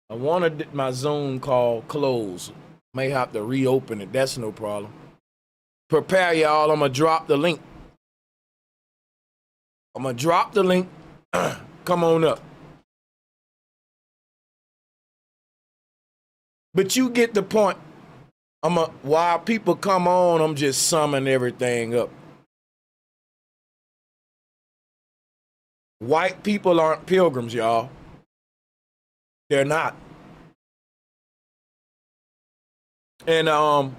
I wanted my Zoom call closed. May have to reopen it. That's no problem. Prepare y'all. I'm gonna drop the link. I'm gonna drop the link. Come on up. But you get the point. While people come on, I'm just summing everything up. White people aren't pilgrims, y'all. They're not. And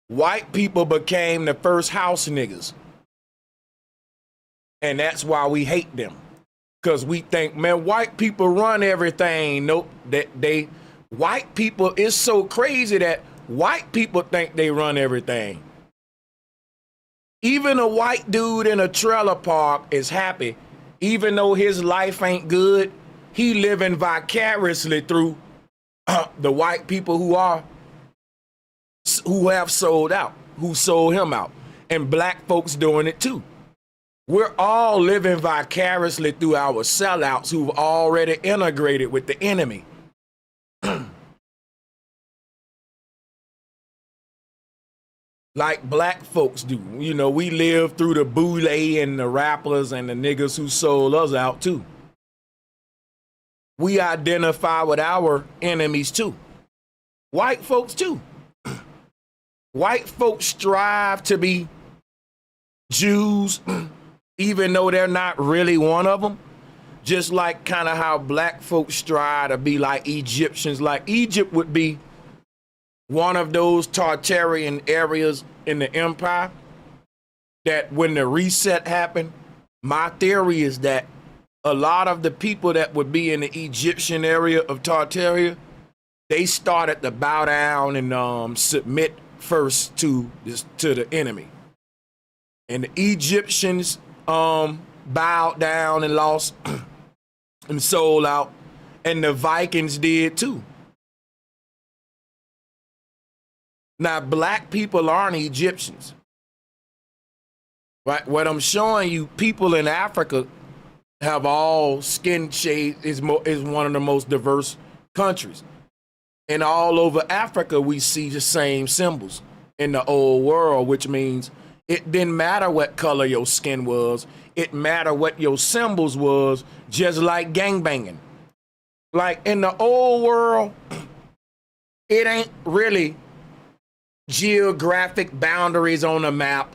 white people became the first house niggas. And that's why we hate them. Because we think, man, white people run everything. Nope. White people, it's so crazy that white people think they run everything. Even a white dude in a trailer park is happy, even though his life ain't good. He living vicariously through the white people who have sold out, who sold him out, and black folks doing it too. We're all living vicariously through our sellouts who've already integrated with the enemy. Like black folks do. You know, we live through the boule and the rappers and the niggas who sold us out too. We identify with our enemies too. White folks too. White folks strive to be Jews, even though they're not really one of them. Just like kind of how black folks strive to be like Egyptians. Like Egypt would be one of those Tartarian areas in the empire that when the reset happened, my theory is that a lot of the people that would be in the Egyptian area of Tartaria, they started to bow down and submit first to the enemy. And the Egyptians bowed down and lost and sold out, and the Vikings did too. Now, black people aren't Egyptians, right? What I'm showing you, people in Africa have all skin shades, is one of the most diverse countries. And all over Africa, we see the same symbols in the old world, which means it didn't matter what color your skin was. It mattered what your symbols was, just like gangbanging. Like in the old world, it ain't really geographic boundaries on a map.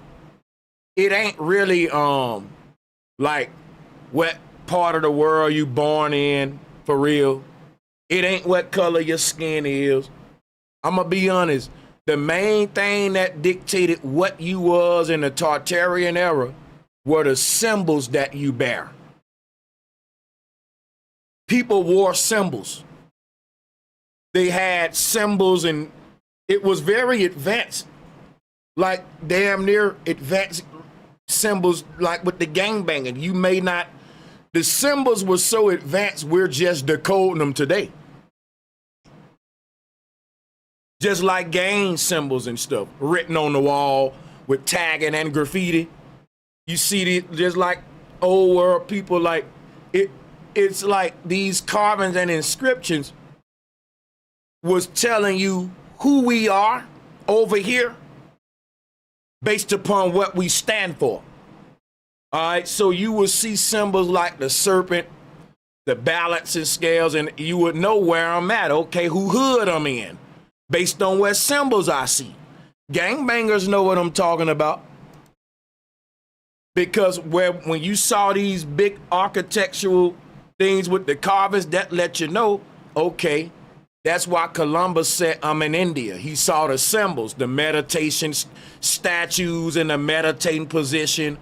It ain't really like what part of the world you born in for real. It ain't what color your skin is. I'm gonna be honest. The main thing that dictated what you was in the Tartarian era were the symbols that you bear. People wore symbols. They had symbols, and it was very advanced, like damn near advanced symbols, like with the gangbanging. You may not, the symbols were so advanced, we're just decoding them today. Just like gang symbols and stuff written on the wall with tagging and graffiti. You see it just like old world people, like it's like these carvings and inscriptions was telling you who we are over here based upon what we stand for. All right, so you will see symbols like the serpent, the balance and scales, and you would know where I'm at, okay, who hood I'm in, based on what symbols I see. Gangbangers know what I'm talking about. Because when you saw these big architectural things with the carvings, that let you know, okay, that's why Columbus said, I'm in India. He saw the symbols, the meditation statues in the meditating position,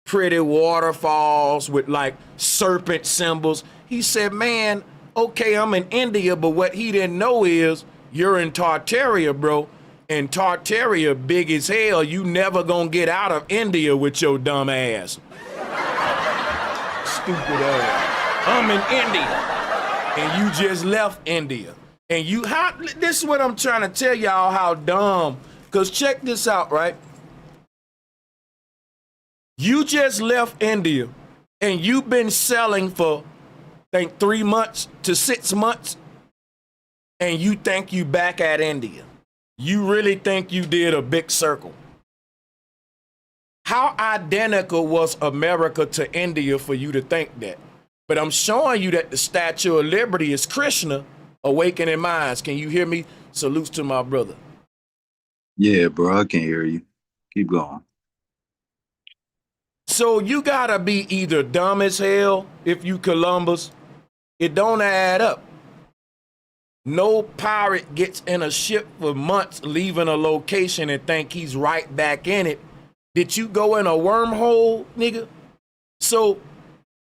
pretty waterfalls with like serpent symbols. He said, man, okay, I'm in India, but what he didn't know is you're in Tartaria, bro. And Tartaria big as hell. You never gonna get out of India with your dumb ass. Stupid ass. I'm in India. And you just left India. And this is what I'm trying to tell y'all, how dumb. Because check this out, right? You just left India and you've been selling for, I think, 3 months to 6 months. And you think you back at India. You really think you did a big circle. How identical was America to India for you to think that? But I'm showing you that the Statue of Liberty is Krishna awakening minds. Can you hear me? Salutes to my brother. Yeah, bro, I can hear you. Keep going. So you gotta be either dumb as hell if you Columbus. It don't add up. No pirate gets in a ship for months, leaving a location and think he's right back in it. Did you go in a wormhole, nigga? So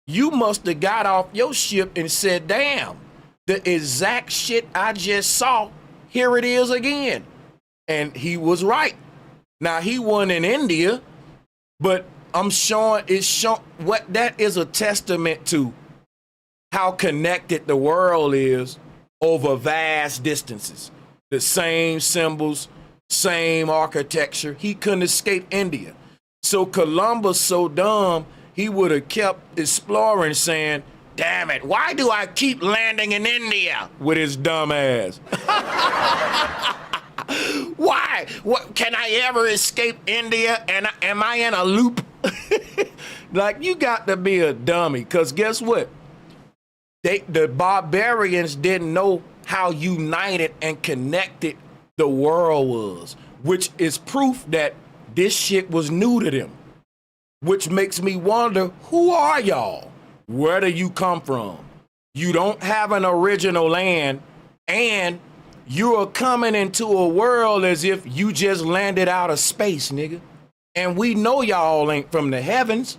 you must have got off your ship and said, damn, the exact shit I just saw, here it is again. And he was right. Now, he wasn't in India. But I'm showing what that is a testament to how connected the world is over vast distances. The same symbols, same architecture. He couldn't escape India. So Columbus, so dumb, he would have kept exploring, saying, damn it, why do I keep landing in India with his dumb ass? Why? What, can I ever escape India? And am I in a loop? Like, you got to be a dummy, because guess what? The barbarians didn't know how united and connected the world was, which is proof that this shit was new to them, which makes me wonder, who are y'all? Where do you come from? You don't have an original land, and you are coming into a world as if you just landed out of space, nigga. And we know y'all ain't from the heavens.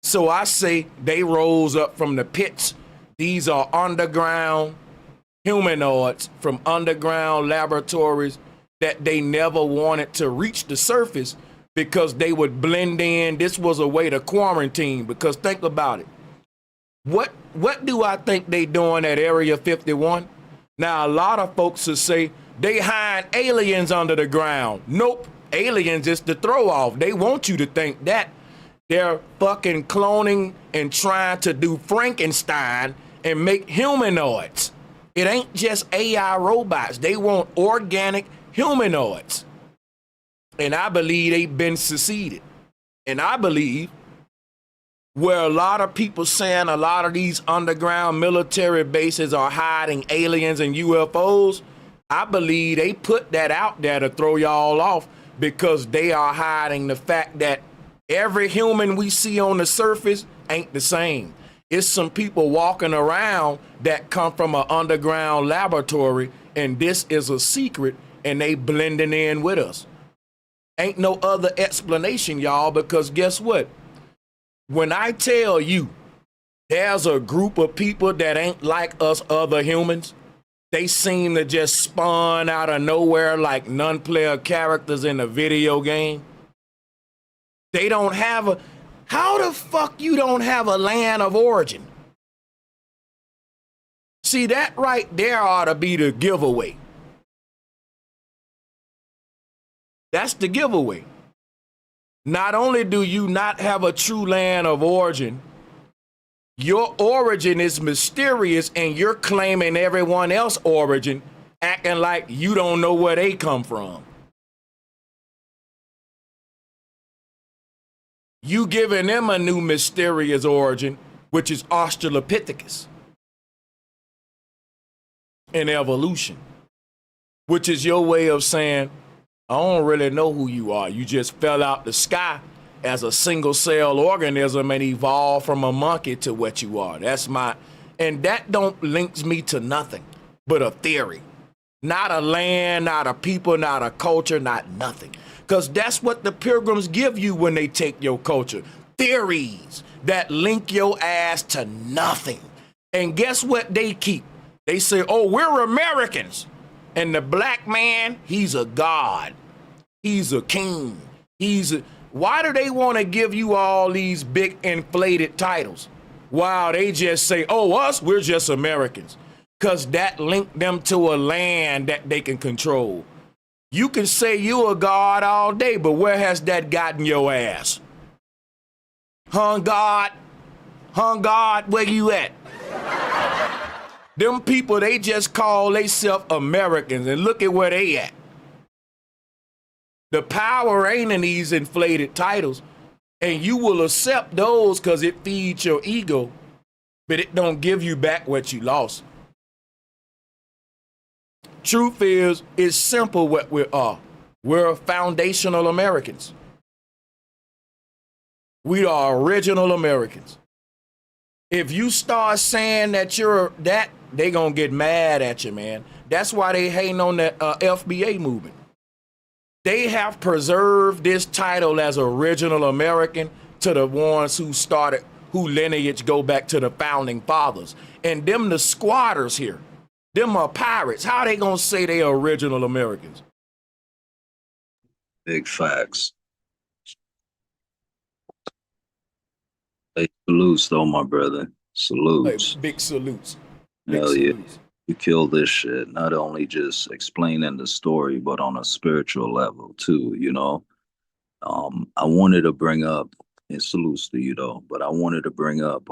So I say they rose up from the pits. These are underground humanoids from underground laboratories that they never wanted to reach the surface because they would blend in. This was a way to quarantine, because think about it. What do I think they doing at Area 51? Now, a lot of folks will say they hide aliens under the ground. Nope. Aliens is the throw off. They want you to think that. They're fucking cloning and trying to do Frankenstein and make humanoids. It ain't just AI robots. They want organic humanoids. And I believe they've been succeeded. And I believe where a lot of people saying a lot of these underground military bases are hiding aliens and UFOs, I believe they put that out there to throw y'all off, because they are hiding the fact that every human we see on the surface ain't the same. It's some people walking around that come from an underground laboratory, and this is a secret, and they blending in with us. Ain't no other explanation, y'all, because guess what? When I tell you there's a group of people that ain't like us other humans, they seem to just spawn out of nowhere like non-player characters in a video game. They don't have a... How the fuck you don't have a land of origin? See, that right there ought to be the giveaway. That's the giveaway. Not only do you not have a true land of origin, your origin is mysterious, and you're claiming everyone else's origin, acting like you don't know where they come from. You giving them a new mysterious origin, which is Australopithecus in evolution, which is your way of saying, I don't really know who you are. You just fell out the sky as a single cell organism and evolved from a monkey to what you are. That's my, and that don't links me to nothing but a theory. Not a land, not a people, not a culture, not nothing. Because that's what the Pilgrims give you when they take your culture. Theories that link your ass to nothing. And guess what they keep? They say, oh, we're Americans. And the black man, he's a god. He's a king. Why do they want to give you all these big inflated titles? Wow, they just say, oh, us, we're just Americans. Because that linked them to a land that they can control. You can say you're a god all day, but where has that gotten your ass? Huh, God? Huh, God, where you at? Them people, they just call themselves Americans, and look at where they at. The power ain't in these inflated titles, and you will accept those because it feeds your ego, but it don't give you back what you lost. Truth is, it's simple what we are. We're foundational Americans. We are original Americans. If you start saying that you're that, they gonna get mad at you, man. That's why they hating on that FBA movement. They have preserved this title as original American to the ones who started, who lineage go back to the founding fathers. And them the squatters here. Them are pirates. How they gonna say they are original Americans? Big facts. Hey, salutes though, my brother. Hey, Salutes. big salutes. Big Hell yeah. salutes. You killed this shit. Not only just explaining the story, but on a spiritual level too, you know. I wanted to bring up, and salutes to you though, but I wanted to bring up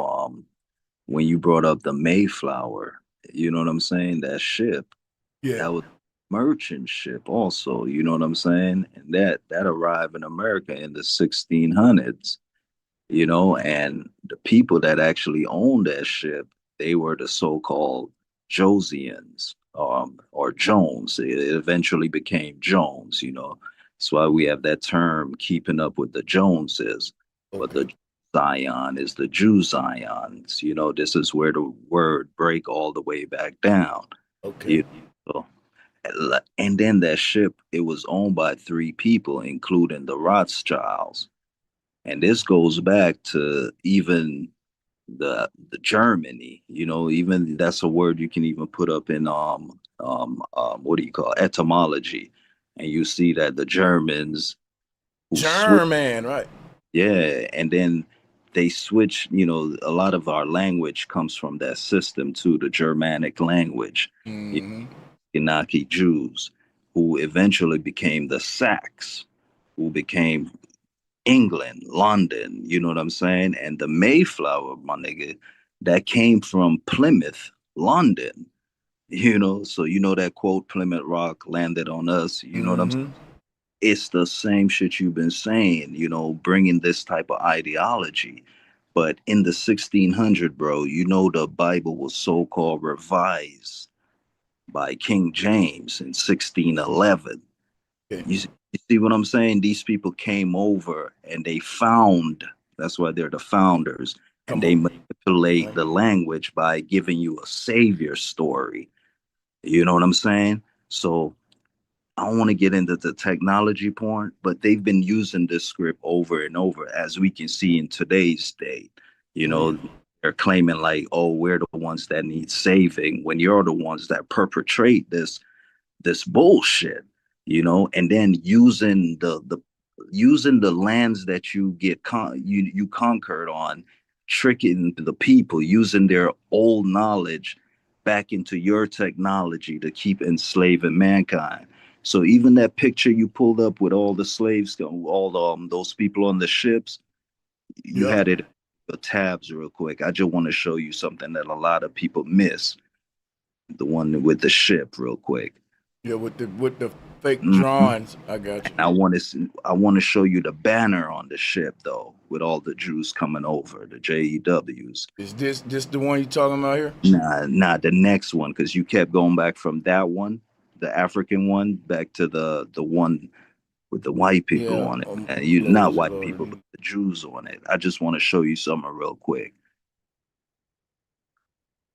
when you brought up the Mayflower, you know what I'm saying? That ship, Yeah. that was merchant ship also, you know what I'm saying? And that arrived in America in the 1600s, you know, and the people that actually owned that ship, they were the so-called Josians, or Jones. It eventually became Jones, you know. That's why we have that term, keeping up with the Joneses. But Okay. the Zion is the Jew Zions, you know. This is where the word break all the way back down, Okay. you know. And then that ship, it was owned by three people, including the Rothschilds, and this goes back to even the Germany, you know, even that's a word you can even put up in what do you call etymology, and you see that the Germans who switch, German, right? yeah, and then they switch, you know, a lot of our language comes from that system too, the Germanic language, you Mm-hmm. know, Inaki Jews, who eventually became the Sacs, who became England, London, you know what I'm saying? And the Mayflower, my nigga, that came from Plymouth, London, you know? So, you know that quote, Plymouth Rock landed on us, you know what I'm saying? Mm-hmm. It's the same shit you've been saying, you know, bringing this type of ideology. But in the 1600, bro, you know, the Bible was so called revised by King James in 1611. Okay. You see what I'm saying? These people came over and they found, that's why they're the founders, and Come they on. manipulate Right. the language by giving you a savior story. You know what I'm saying? So I don't want to get into the technology point, but they've been using this script over and over, as we can see in today's day. You Oh yeah. know, they're claiming like, oh, we're the ones that need saving when you're the ones that perpetrate this bullshit, you know, and then using the lands that you conquered on, tricking the people, using their old knowledge back into your technology to keep enslaving mankind. So even that picture you pulled up with all the slaves, all those people on the ships, you Yep. had it the tabs real quick. I just want to show you something that a lot of people miss. The one with the ship, real quick. Yeah, with the fake Mhm. drawings. I got you. I want to show you the banner on the ship though, with all the Jews coming over, the JEWs. Is this the one you talking about here? Nah, the next one, because you kept going back from that one, the African one, back to the one with the white people Yeah. on it. And you not Close it, white Lord. people, but the Jews on it. I just want to show you something real quick.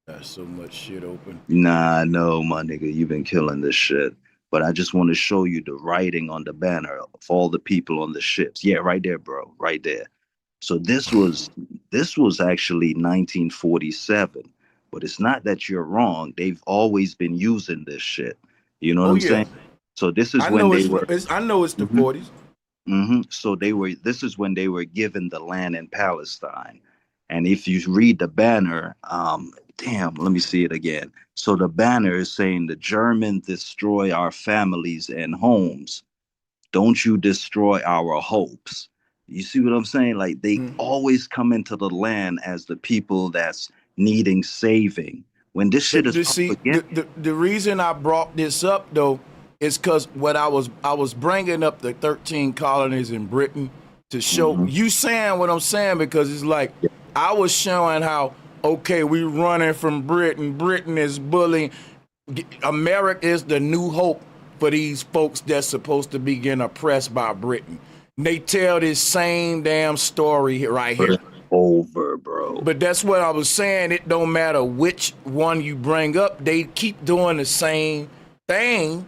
Got so much shit open. Nah, no, my nigga, you've been killing this shit. But I just want to show you the writing on the banner of all the people on the ships. Yeah, right there, bro, right there. So this was actually 1947, but it's not that you're wrong. They've always been using this shit. You know what Oh I'm yeah. saying? So this is I when know they were. I know it's the Mhm, 40s. So they were. This is when they were given the land in Palestine. And if you read the banner, damn, let me see it again. So the banner is saying the Germans destroy our families and homes, don't you destroy our hopes. You see what I'm saying? Like they Mm. always come into the land as the people that's needing saving. When this shit is See propaganda. the reason I brought this up though is because what I was bringing up the 13 colonies in Britain to show Hmm. you saying what I'm saying, because it's like I was showing how, okay, we running from Britain. Britain is bullying. America is the new hope for these folks that's supposed to be getting oppressed by Britain. And they tell this same damn story right here. Over, bro. But that's what I was saying. It don't matter which one you bring up. They keep doing the same thing,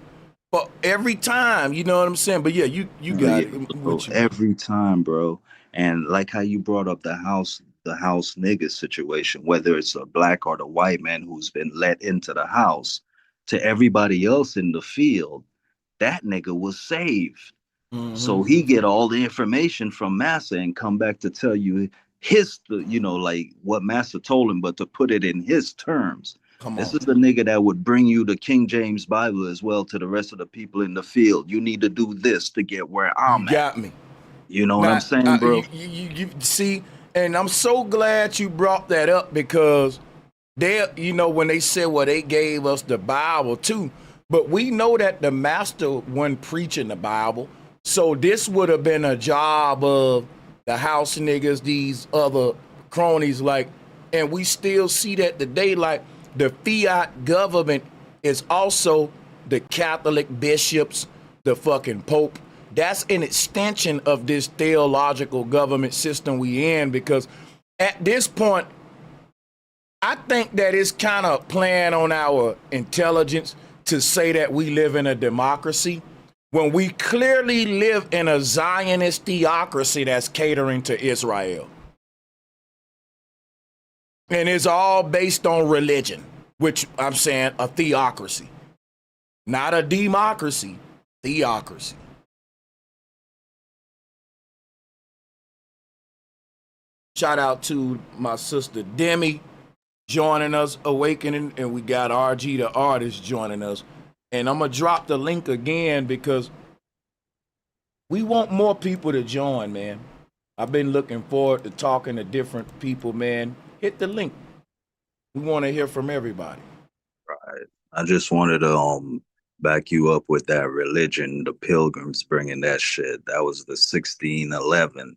but every time, you know what I'm saying. But yeah, you Oh, got yeah, it. bro. With you. Every time, bro. And like how you brought up the house nigga situation, whether it's a black or the white man who's been let into the house, to everybody else in the field, that nigga was saved. Mm-hmm. So he get all the information from Massa and come back to tell you his, you know, like what Master told him, but to put it in his terms. Come This on. is the nigga that would bring you the King James Bible as well to the rest of the people in the field. You need to do this to get where You I'm at. got me. You know what I'm Now, saying, bro? you see, and I'm so glad you brought that up because they, you know, when they said, well, they gave us the Bible too, but we know that the master wasn't preaching the Bible. So this would have been a job of the house niggas, these other cronies, like, and we still see that today, like the fiat government is also the Catholic bishops, the fucking Pope. That's an extension of this theological government system we in, because at this point, I think that it's kind of playing on our intelligence to say that we live in a democracy when we clearly live in a Zionist theocracy that's catering to Israel. And it's all based on religion, which I'm saying a theocracy, not a democracy, theocracy. Shout out to my sister Demi joining us, Awakening, and we got RG the artist joining us. And I'm gonna drop the link again because we want more people to join, man. I've been looking forward to talking to different people, man. Hit the link. We want to hear from everybody. Right. I just wanted to back you up with that religion, the Pilgrims bringing that shit. That was the 1611.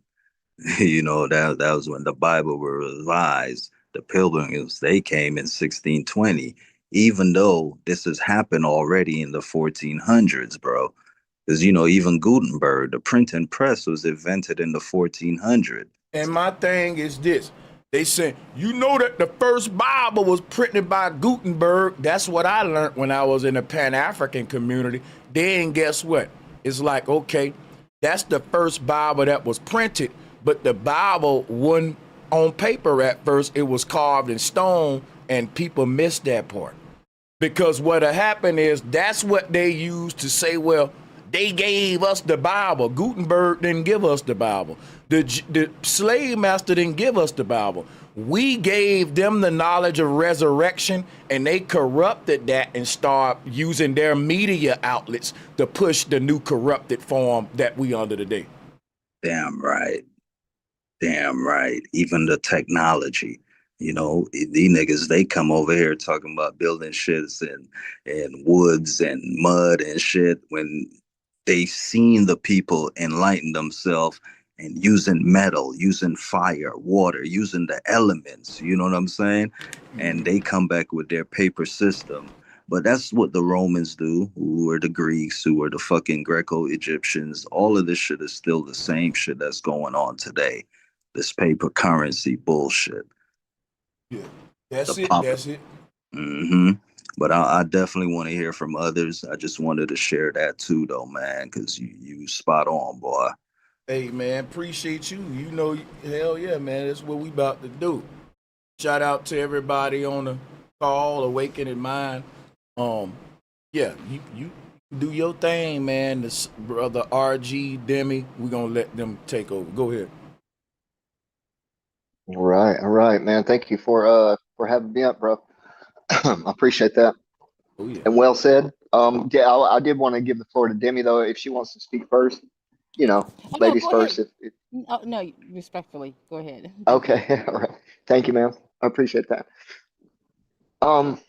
You know, that was when the Bible was revised. The Pilgrims, they came in 1620, even though this has happened already in the 1400s, bro. Because, you know, even Gutenberg, the printing press was invented in the 1400s. And my thing is this. They say, you know that the first Bible was printed by Gutenberg. That's what I learned when I was in the Pan-African community. Then guess what? It's like, okay, that's the first Bible that was printed, but the Bible wasn't on paper at first. It was carved in stone, and people missed that part. Because what happened is that's what they used to say, well, they gave us the Bible. Gutenberg didn't give us the Bible. The slave master didn't give us the Bible. We gave them the knowledge of resurrection, and they corrupted that and start using their media outlets to push the new corrupted form that we under today. Damn right. Damn right. Even the technology. You know, these niggas, they come over here talking about building shits and woods and mud and shit when they seen the people enlighten themselves and using metal, using fire, water, using the elements, you know what I'm saying? And they come back with their paper system. But that's what the Romans do, who were the Greeks, who were the fucking Greco-Egyptians. All of this shit is still the same shit that's going on today. This paper currency bullshit. Yeah, that's The it. pop- That's it. Mm-hmm. But I definitely want to hear from others. I just wanted to share that too, though, man, because you spot on, boy. Hey, man, appreciate you. You know, hell yeah, man. That's what we about to do. Shout out to everybody on the call, Awakening Mind. Yeah, you do your thing, man. This brother RG Demi, we're gonna let them take over. Go ahead. All right, man. Thank you for having me up, bro. I appreciate that. Oh yeah. And well said. Yeah, I did want to give the floor to Demi though, if she wants to speak first. You know, Oh, no, ladies go first. ahead. Oh, no, respectfully, go ahead. Okay, all right. Thank you, ma'am. I appreciate that. Um,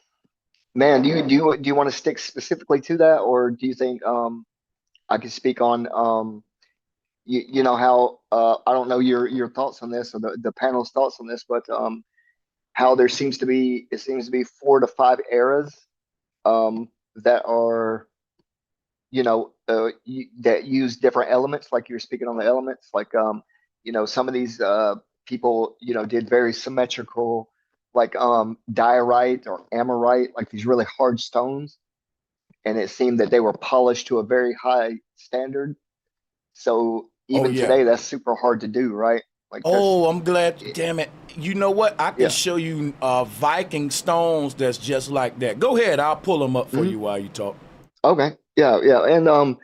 Man, do you want to stick specifically to that, or do you think I could speak on you know how I don't know your thoughts on this or the panel's thoughts on this, but how there seems to be 4 to 5 eras that are that use different elements, like you're speaking on the elements, like some of these people did very symmetrical, like diorite or amorite, like these really hard stones, and it seemed that they were polished to a very high standard. So Oh even yeah. today, that's super hard to do, right? Like that's Oh, I'm glad. Damn it. You know what? I can yeah. show you Viking stones that's just like that. Go ahead. I'll pull them up for Mhm. you while you talk. Okay. Yeah, yeah. And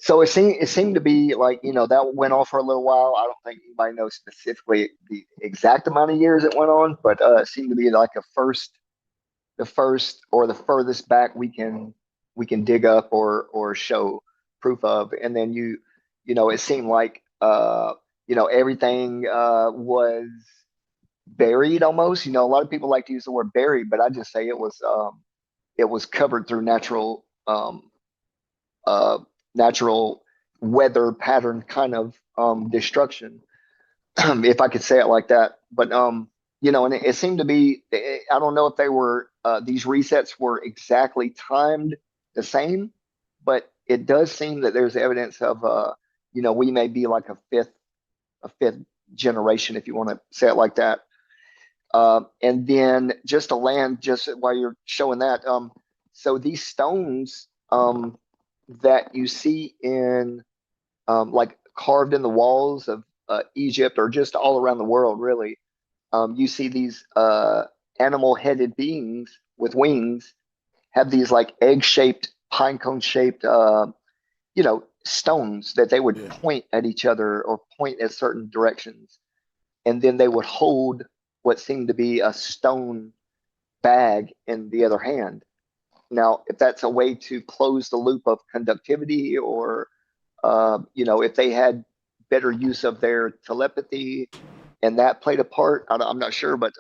So it seemed to be like, that went on for a little while. I don't think anybody knows specifically the exact amount of years it went on, but it seemed to be like the first or the furthest back we can dig up or show proof of. And then it seemed like everything was buried almost. A lot of people like to use the word buried, but I just say it was covered through uh, natural weather pattern kind of destruction, if I could say it like that. But and it seemed to be. I don't know if they were these resets were exactly timed the same, but it does seem that there's evidence of we may be like a fifth generation, if you want to say it like that. And then just to land, just while you're showing that, so these stones that you see in like carved in the walls of Egypt or just all around the world, really, you see these animal-headed beings with wings have these like egg-shaped, pinecone-shaped, stones that they would Yeah. point at each other or point at certain directions, and then they would hold what seemed to be a stone bag in the other hand. Now, if that's a way to close the loop of conductivity, or if they had better use of their telepathy, and that played a part, I'm not sure. But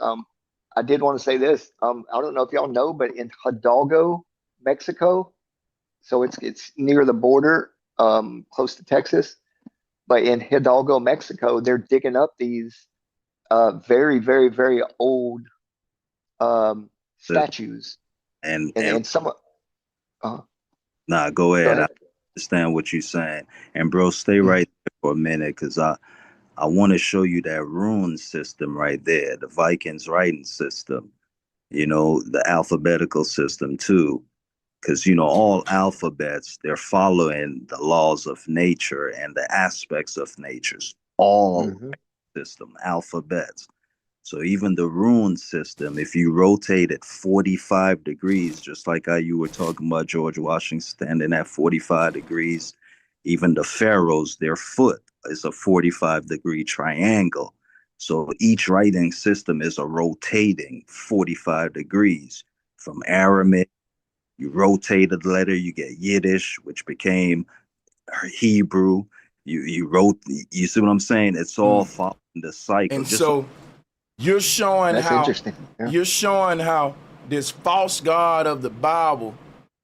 I did want to say this. I don't know if y'all know, but in Hidalgo, Mexico, so it's near the border, close to Texas. But in Hidalgo, Mexico, they're digging up these very, very, very old The- statues, and and and some. Uh, nah, go Go ahead. I ahead. understand what you're saying. And bro, stay Mhm. right there for a minute, because I want to show you that rune system right there, the Vikings writing system, the alphabetical system too. Because, all alphabets, they're following the laws of nature and the aspects of nature's all Mhm. system, alphabets. So even the rune system, if you rotate it 45 degrees, just like how you were talking about George Washington standing at 45 degrees, even the pharaohs, their foot is a 45-degree triangle. So each writing system is a rotating 45 degrees. From Aramaic, you rotated the letter, you get Yiddish, which became Hebrew. You see what I'm saying? It's all Mm. following the cycle. And Just like so you're showing That's how interesting. Yeah. you're showing how this false god of the Bible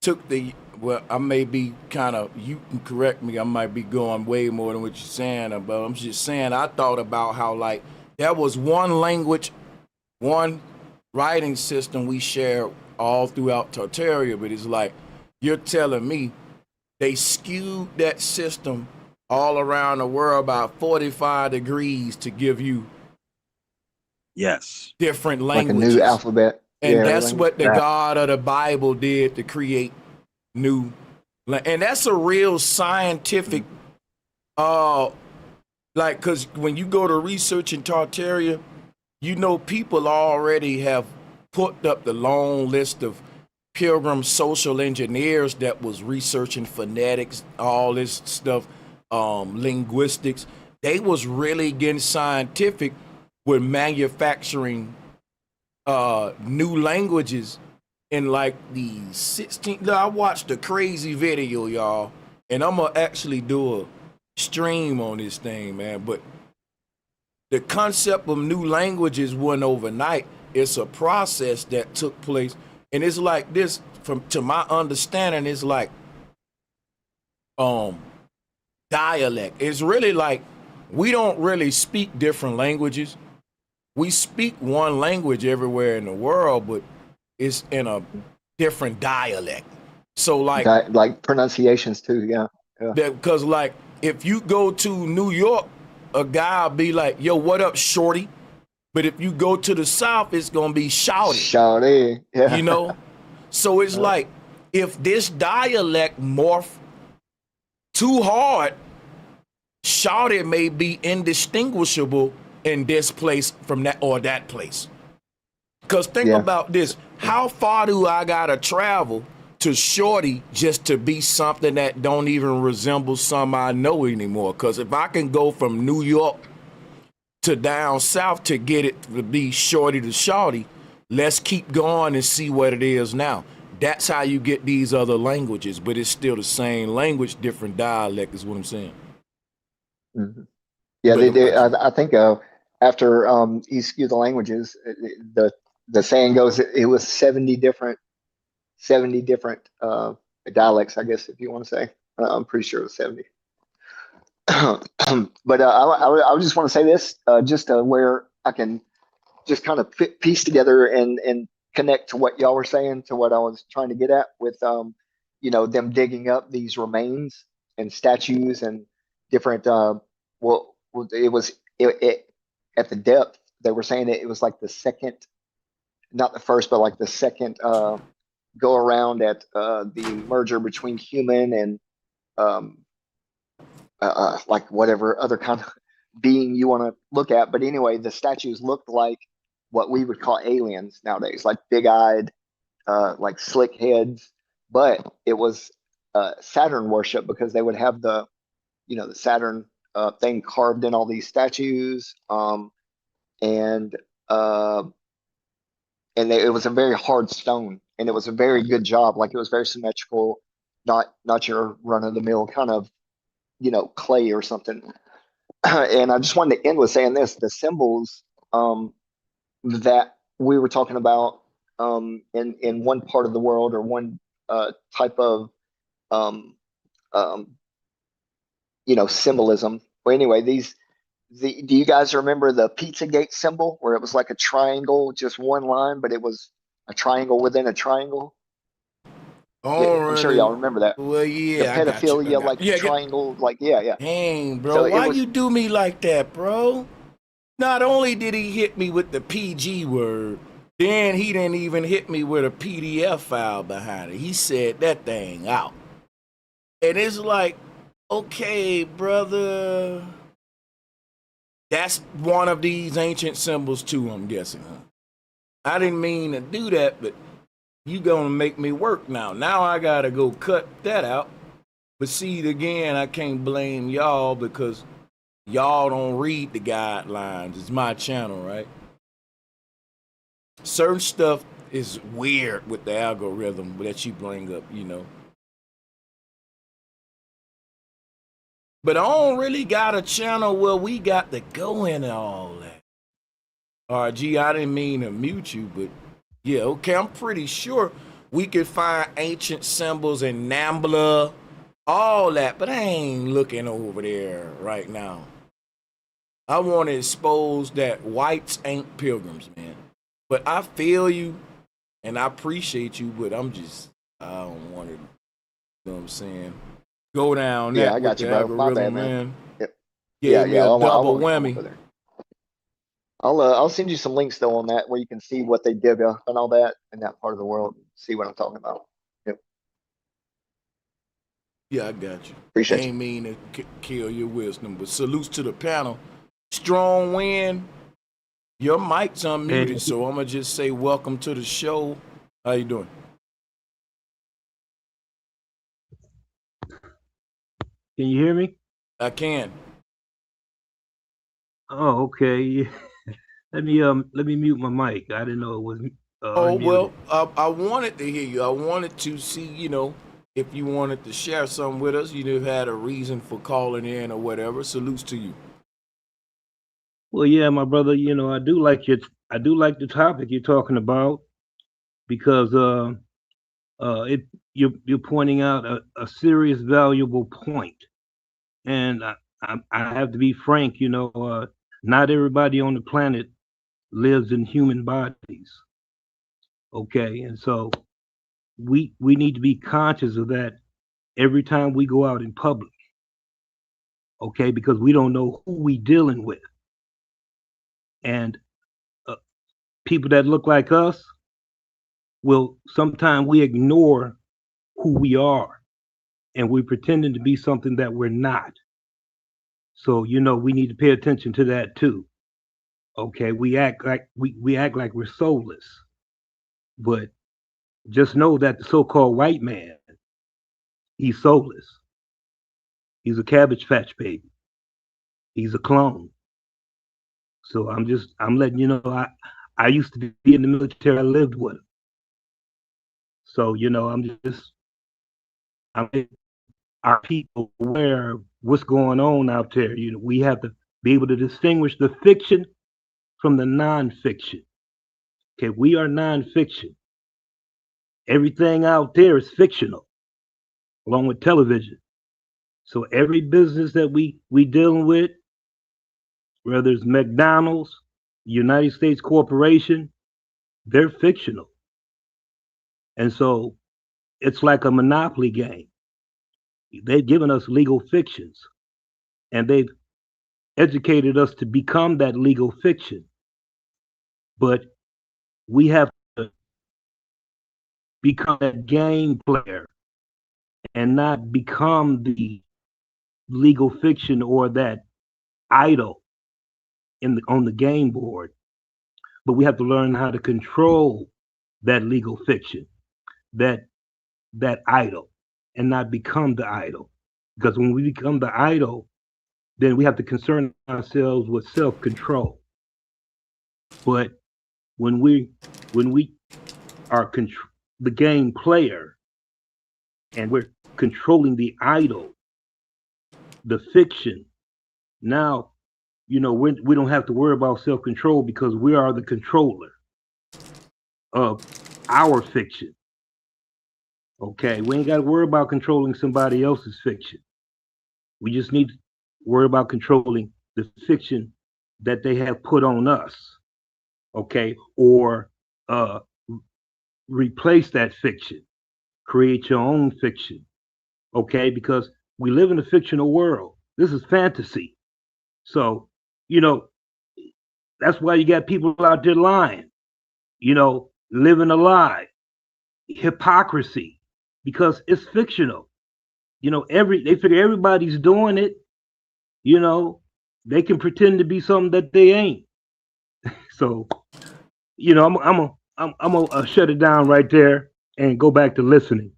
took the well, I may be kind of, you can correct me, I might be going way more than what you're saying, but I'm just saying I thought about how like there was one language, one writing system we share all throughout Tartaria, but it's like you're telling me they skewed that system all around the world by 45 degrees to give you yes. different Like a new languages. alphabet. And Yeah, that's language. what the God of the Bible did to create new. And that's a real scientific, like, because when you go to research in Tartaria, people already have put up the long list of pilgrim social engineers that was researching phonetics, all this stuff, linguistics. They was really getting scientific with manufacturing new languages in like the 16th. I watched a crazy video, y'all, and I'm gonna actually do a stream on this thing, man. But the concept of new languages wasn't overnight. It's a process that took place, and it's like this. From to my understanding, it's like um dialect. It's really like we don't really speak different languages. We speak one language everywhere in the world, but it's in a different dialect. So like Like pronunciations too. Yeah. Yeah. that, because like if you go to New York, a guy will be like, "Yo, what up, shorty?" But if you go to the South, it's gonna be shouty, Shawty. you Yeah. know? So it's like if this dialect morph too hard, shouty may be indistinguishable in this place from that or that place. Because think Yeah. about this. How far do I gotta travel to shorty just to be something that don't even resemble some I know anymore. Because if I can go from New York to down south to get it to be shorty to shorty, let's keep going and see what it is now. That's how you get these other languages, but it's still the same language, different dialect is what I'm saying. Mhm. Yeah, But I think after you skew the languages, the saying goes it was 70 different dialects, I guess, if you want to say. I'm pretty sure it was 70. But I just want to say this, just where I can just kind of piece together and connect to what y'all were saying, to what I was trying to get at with them digging up these remains and statues and different it was it at the depth they were saying it was like the second, not the first, but like the second go around at the merger between human and um, like whatever other kind of being you want to look at. But anyway, the statues looked like what we would call aliens nowadays, like big-eyed, like slick heads. But it was Saturn worship, because they would have the Saturn thing carved in all these statues, and uh, it was a very hard stone, and it was a very good job. Like, it was very symmetrical, not your run-of-the-mill kind of clay or something. And I just wanted to end with saying this: the symbols that we were talking about in one part of the world, or one type of um, um, symbolism. Well, anyway, do you guys remember the Pizzagate symbol, where it was like a triangle, just one line, but it was a triangle within a triangle? Yeah, I'm sure already, y'all remember that. well, The yeah, I got you. pedophilia, like Yeah, triangle, like yeah. dang, bro, So it why was you do me like that, bro? Not only did he hit me with the PG word, then he didn't even hit me with a PDF file behind it. He said that thing out. And it's like, okay, brother, that's one of these ancient symbols too, I'm guessing. Huh? I didn't mean to do that, but you gonna make me work now. Now I gotta go cut that out. But see, again, I can't blame y'all because y'all don't read the guidelines. It's my channel, right? Certain stuff is weird with the algorithm that you bring up. But I don't really got a channel where we got to go into all that. RG, I didn't mean to mute you, but yeah, okay, I'm pretty sure we could find ancient symbols in Nambla, all that, but I ain't looking over there right now. I want to expose that whites ain't pilgrims, man. But I feel you and I appreciate you, but I don't want to, you know what I'm saying? Go down Yeah, that I with got the you, bro. My bad, algorithm, man. man. Yep. Gave me Yeah. a I double won't go whammy. there. I'll send you some links though on that, where you can see what they did and all that in that part of the world. See what I'm talking about. Yep. Yeah, I got you. Appreciate you. Ain't mean to kill your wisdom, but salutes to the panel. Strong wind. Your mic's Hey, unmuted, so I'm gonna just say welcome to the show. How you doing? can you hear me? I can. Oh, okay. Let me mute my mic. I didn't know it was Oh unmuted. well, I wanted to hear you. I wanted to see, if you wanted to share something with us. You'd have had a reason for calling in or whatever. Salutes to you. Well, yeah, my brother. I do like the topic you're talking about, because you're pointing out a serious, valuable point, and I have to be frank. Not everybody on the planet lives in human bodies. Okay, and so we need to be conscious of that every time we go out in public. Okay, because we don't know who we dealing with, and uh, people that look like us will sometimes we ignore who we are, and we're pretending to be something that we're not. So we need to pay attention to that too. Okay, we act like we're soulless, but just know that the so-called white man, he's soulless. He's a Cabbage Patch baby. He's a clone. So I'm letting you know, I used to be in the military. I lived with him. So, I'm our people aware of what's going on out there. We have to be able to distinguish the fiction from the nonfiction. Okay, we are nonfiction. Everything out there is fictional, along with television. So every business that we dealing with, whether it's McDonald's, United States Corporation, they're fictional. And so it's like a monopoly game. They've given us legal fictions, and they've educated us to become that legal fiction. But we have to become that game player and not become the legal fiction or that idol on the game board. But we have to learn how to control that legal fiction, that idol, and not become the idol. Because when we become the idol, then we have to concern ourselves with self-control. But when we are the game player and we're controlling the idol, the fiction, now, we don't have to worry about self-control because we are the controller of our fiction. Okay, we ain't got to worry about controlling somebody else's fiction. We just need to worry about controlling the fiction that they have put on us. Okay, or replace that fiction, create your own fiction. Okay, because we live in a fictional world. This is fantasy. So, that's why you got people out there lying, living a lie, hypocrisy, because it's fictional. They figure everybody's doing it. They can pretend to be something that they ain't. So, I'm gonna shut it down right there and go back to listening.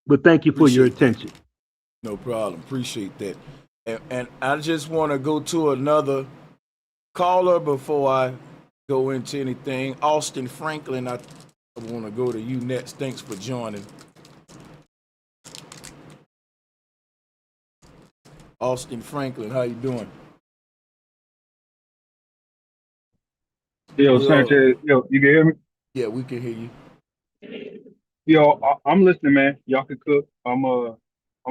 But thank you for your attention. No problem. Appreciate that. And I just want to go to another caller before I go into anything. Austin Franklin, I want to go to you next. Thanks for joining. Austin Franklin, how you doing? Yo, Sanchez, you can hear me? Yeah, we can hear you. Yo, I'm listening, man. Y'all can cook. I'm gonna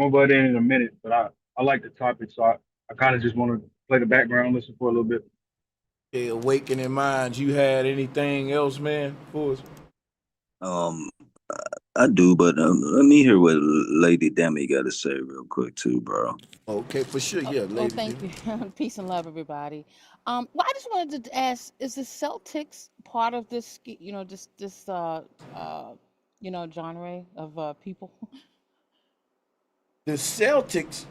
butt in a minute, but I like the topic, so I kind of just want to play the background, listen for a little bit. Okay, Awakening Minds, you had anything else, man, for us? I do, but let me hear what Lady Demi got to say real quick too, bro. Okay, for sure. Yeah, lady. Thank you. Peace and love, everybody. Well, I just wanted to ask: is the Celtics part of this? This genre of people? The Celtics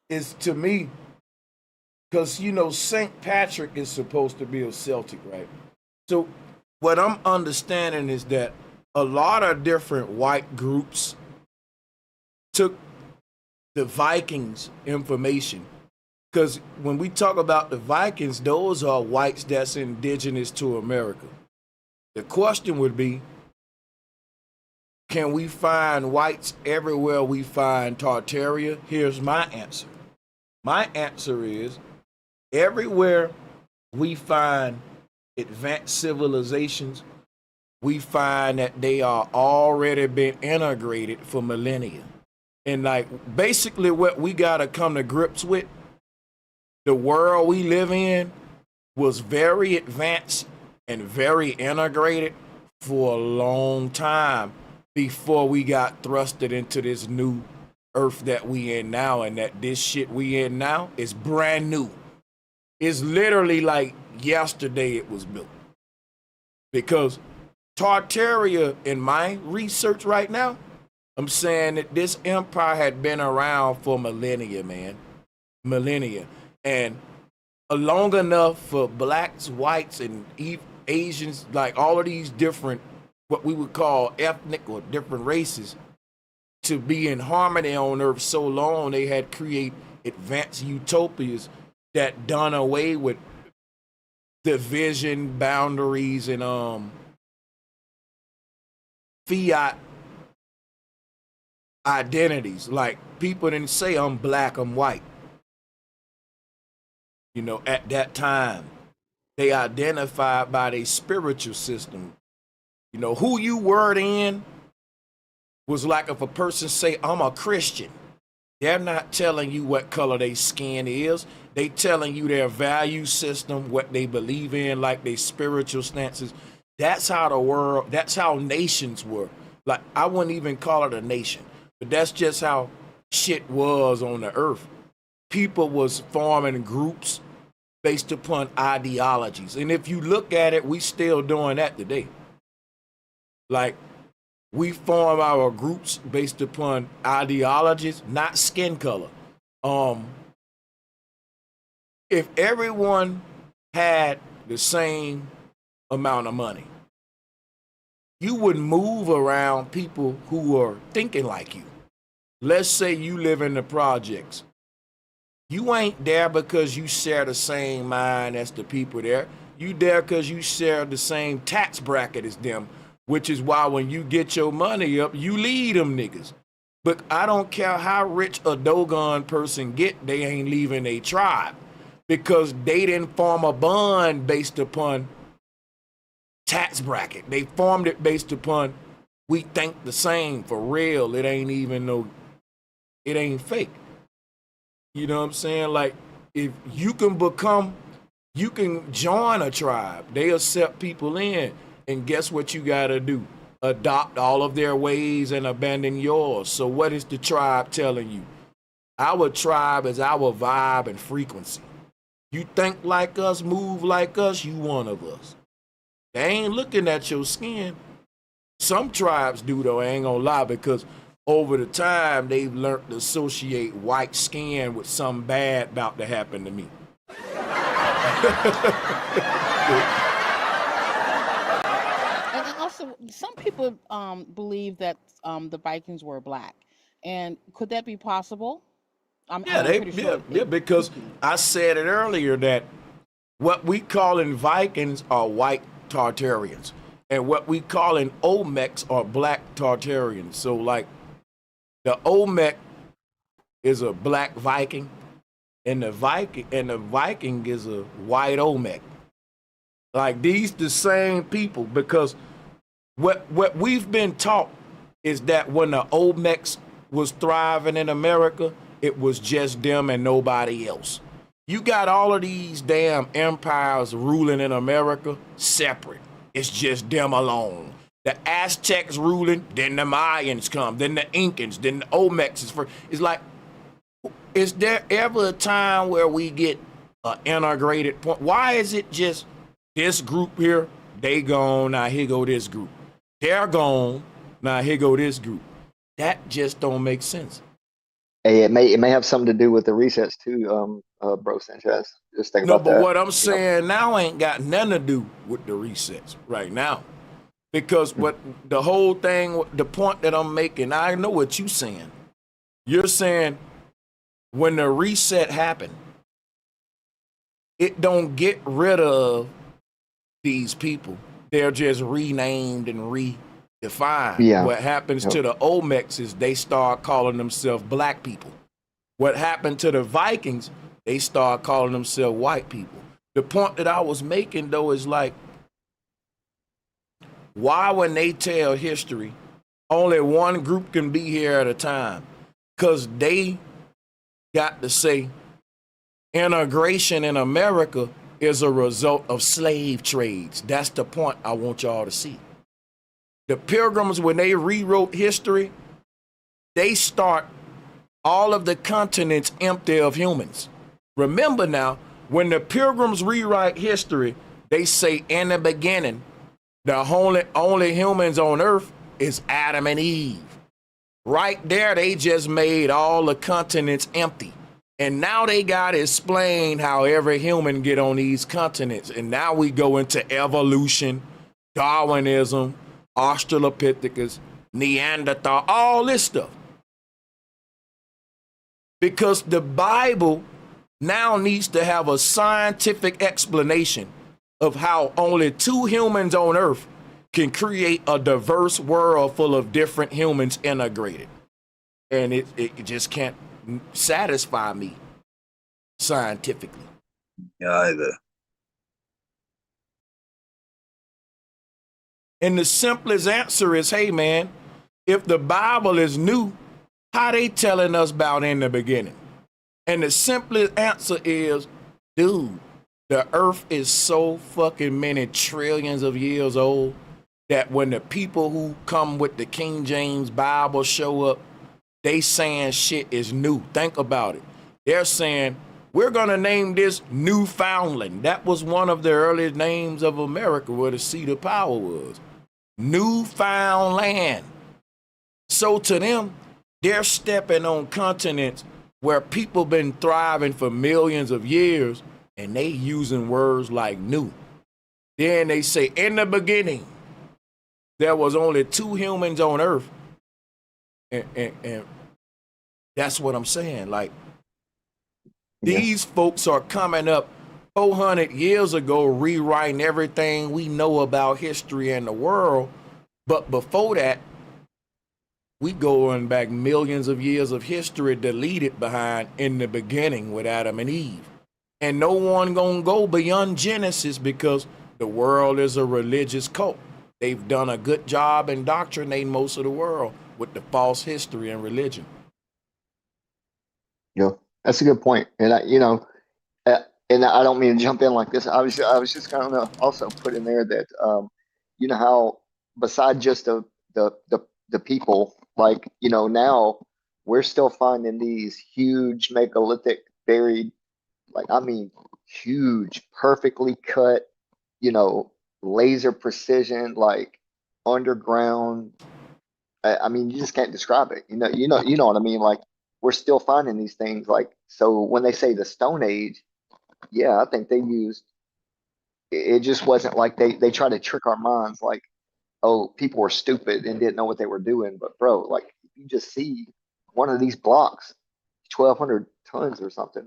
is, to me, because St. Patrick is supposed to be a Celtic, right? So what I'm understanding is that a lot of different white groups took the Vikings information, because when we talk about the Vikings, those are whites that's indigenous to America. The question would be, can we find whites everywhere we find Tartaria? Here's my answer. My answer is, everywhere we find advanced civilizations, we find that they are already been integrated for millennia. And basically what we gotta come to grips with, the world we live in was very advanced and very integrated for a long time before we got thrusted into this new earth that we in now, and that this shit we in now is brand new. It's literally like yesterday it was built. Because Tartaria, in my research right now, I'm saying that this empire had been around for millennia, man. Millennia. And long enough for blacks, whites, and Asians, like all of these different what we would call ethnic or different races to be in harmony on earth so long, they had created advanced utopias that done away with division, boundaries, and fiat identities. Like, people didn't say I'm black, I'm white. You know, at that time, they identified by their spiritual system. You know, who you were then was like if a person say, I'm a Christian. They're not telling you what color their skin is. They telling you their value system, what they believe in, like their spiritual stances. That's how the world, that's how nations were. Like, I wouldn't even call it a nation, but that's just how shit was on the earth. People was forming groups based upon ideologies. And if you look at it, we still doing that today. Like, we form our groups based upon ideologies, not skin color. If everyone had the same amount of money, you would move around people who are thinking like you. Let's say you live in the projects. You ain't there because you share the same mind as the people there. You there because you share the same tax bracket as them, which is why when you get your money up, you lead them niggas. But I don't care how rich a Dogon person get, they ain't leaving a tribe because they didn't form a bond based upon tax bracket. They formed it based upon we think the same for real. It ain't even no, it ain't fake. You know what I'm saying? Like, if you can you can join a tribe. They accept people in. And guess what you gotta do? Adopt all of their ways and abandon yours. So what is the tribe telling you? Our tribe is our vibe and frequency. You think like us, move like us, you one of us. They ain't looking at your skin. Some tribes do though, I ain't gonna lie, because over the time they've learned to associate white skin with something bad about to happen to me. And also, some people believe that the Vikings were black. And could that be possible? I'm pretty sure. Yeah, because I said it earlier that what we call in Vikings are white Tartarians, and what we call in Olmecs are black Tartarians. So, like, the Olmec is a black Viking, and the Viking is a white Olmec. Like, these the same people, because what we've been taught is that when the Olmecs was thriving in America, it was just them and nobody else. You got all of these damn empires ruling in America separate. It's just them alone. The Aztecs ruling, then the Mayans come, then the Incans, then the Olmecs is first. It's like, is there ever a time where we get an integrated point? Why is it just this group here, they gone, now here go this group. They're gone, now here go this group. That just don't make sense. Hey, it may have something to do with the resets too, bro Sanchez. Just think No, about but that. what I'm saying now ain't got nothing to do with the resets right now. Because what the whole thing, the point that I'm making, I know what you're saying. You're saying when the reset happened, it don't get rid of these people. They're just renamed and redefined. Yeah. What happens to the Olmecs is they start calling themselves black people. What happened to the Vikings, they start calling themselves white people. The point that I was making, though, is like, why, when they tell history, only one group can be here at a time? Because they got to say integration in America is a result of slave trades. That's the point I want y'all to see. The Pilgrims, when they rewrote history, they start all of the continents empty of humans. Remember now, when the Pilgrims rewrite history, they say in the beginning, the only humans on earth is Adam and Eve. Right there, they just made all the continents empty. And now they got to explain how every human get on these continents. And now we go into evolution, Darwinism, Australopithecus, Neanderthal, all this stuff. Because the Bible now needs to have a scientific explanation of how only two humans on earth can create a diverse world full of different humans integrated. And it just can't satisfy me scientifically. Yeah, either. And the simplest answer is, hey man, if the Bible is new, how they telling us about in the beginning? And the simplest answer is, dude, the earth is so fucking many trillions of years old that when the people who come with the King James Bible show up, they saying shit is new. Think about it. They're saying, we're gonna name this Newfoundland. That was one of the earliest names of America where the seat of power was. Newfoundland. So to them, they're stepping on continents where people been thriving for millions of years, and they using words like new. Then they say, in the beginning, there was only two humans on earth. And that's what I'm saying. Like, these folks are coming up 400 years ago, rewriting everything we know about history and the world. But before that, we going back millions of years of history deleted behind in the beginning with Adam and Eve. And no one gonna go beyond Genesis because the world is a religious cult. They've done a good job indoctrinating most of the world with the false history and religion. Yeah, that's a good point. And and I don't mean to jump in like this. I was just kind of also put in there that you know how beside just the people, like, you know, now we're still finding these huge megalithic buried, like, I mean, huge, perfectly cut, you know, laser precision, like underground. I mean, you just can't describe it. You know what I mean? Like, we're still finding these things. Like, so when they say the Stone Age, yeah, I think they used, it just wasn't like they try to trick our minds, like, oh, people were stupid and didn't know what they were doing. But bro, like, you just see one of these blocks, 1,200 tons or something.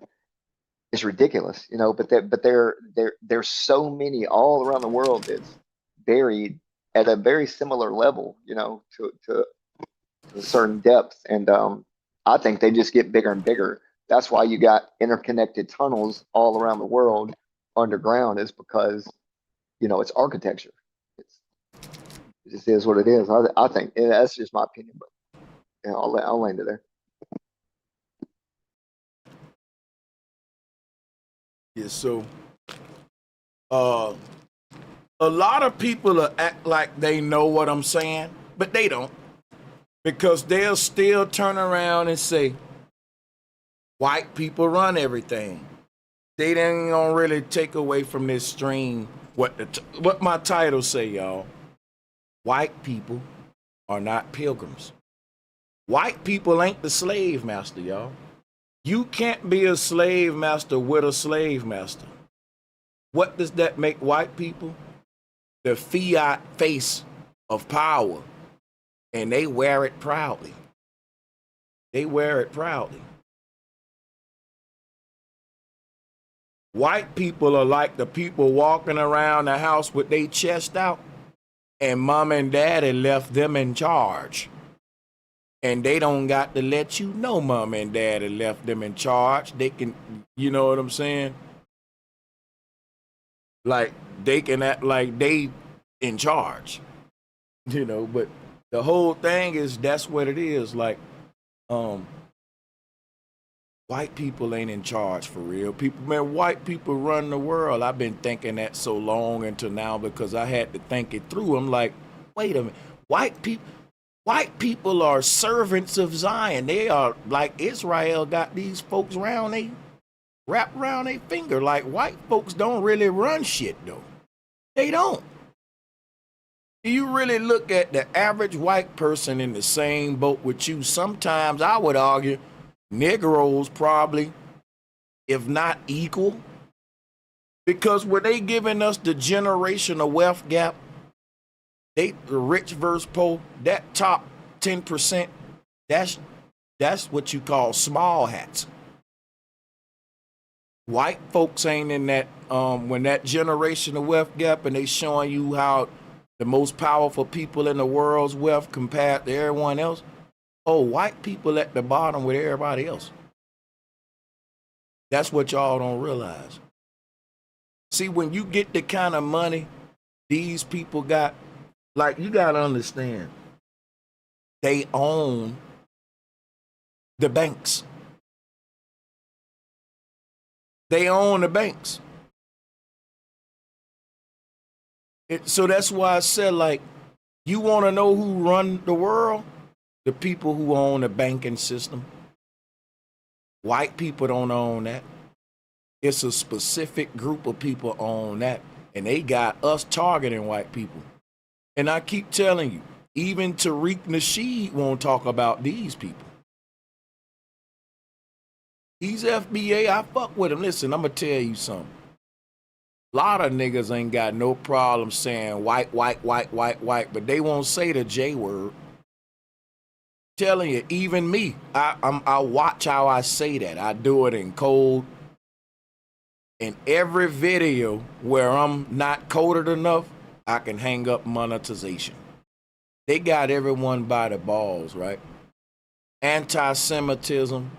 It's ridiculous, you know. But there's so many all around the world that's buried at a very similar level, you know, to a certain depth. And I think they just get bigger and bigger. That's why you got interconnected tunnels all around the world underground, is because, you know, it's architecture. It just is what it is. I think, and that's just my opinion, but you know, I'll land it there. Yeah, so a lot of people act like they know what I'm saying, but they don't, because they'll still turn around and say, white people run everything. They ain't gonna really take away from this stream what my title say, y'all. White people are not pilgrims. White people ain't the slave master, y'all. You can't be a slave master with a slave master. What does that make white people? The fiat face of power. And they wear it proudly. They wear it proudly. White people are like the people walking around the house with their chest out, and mom and daddy left them in charge. And they don't got to let you know mom and daddy left them in charge. They can, you know what I'm saying? Like, they can act like they in charge, you know. But the whole thing is, that's what it is. Like, white people ain't in charge for real. People, man, white people run the world. I've been thinking that so long until now, because I had to think it through. I'm like, wait a minute, white people are servants of Zion. They are like Israel got these folks wrapped around their finger. Like, white folks don't really run shit though. They don't. You really look at the average white person in the same boat with you. Sometimes I would argue Negroes probably, if not equal, because when they giving us the generational wealth gap, the rich versus poor, that top 10%, that's what you call small hats. White folks ain't in that, when that generational wealth gap and they showing you how the most powerful people in the world's wealth compared to everyone else. Oh, white people at the bottom with everybody else. That's what y'all don't realize. See, when you get the kind of money these people got, like, you got to understand, they own the banks. They own the banks. So that's why I said, like, you want to know who run the world? The people who own the banking system. White people don't own that. It's a specific group of people own that. And they got us targeting white people. And I keep telling you, even Tariq Nasheed won't talk about these people. He's FBA, I fuck with him. Listen, I'm going to tell you something. A lot of niggas ain't got no problem saying white, but they won't say the J word. Telling you, even me, I watch how I say that. I do it in code. In every video where I'm not coded enough, I can hang up monetization. They got everyone by the balls, right? Anti-Semitism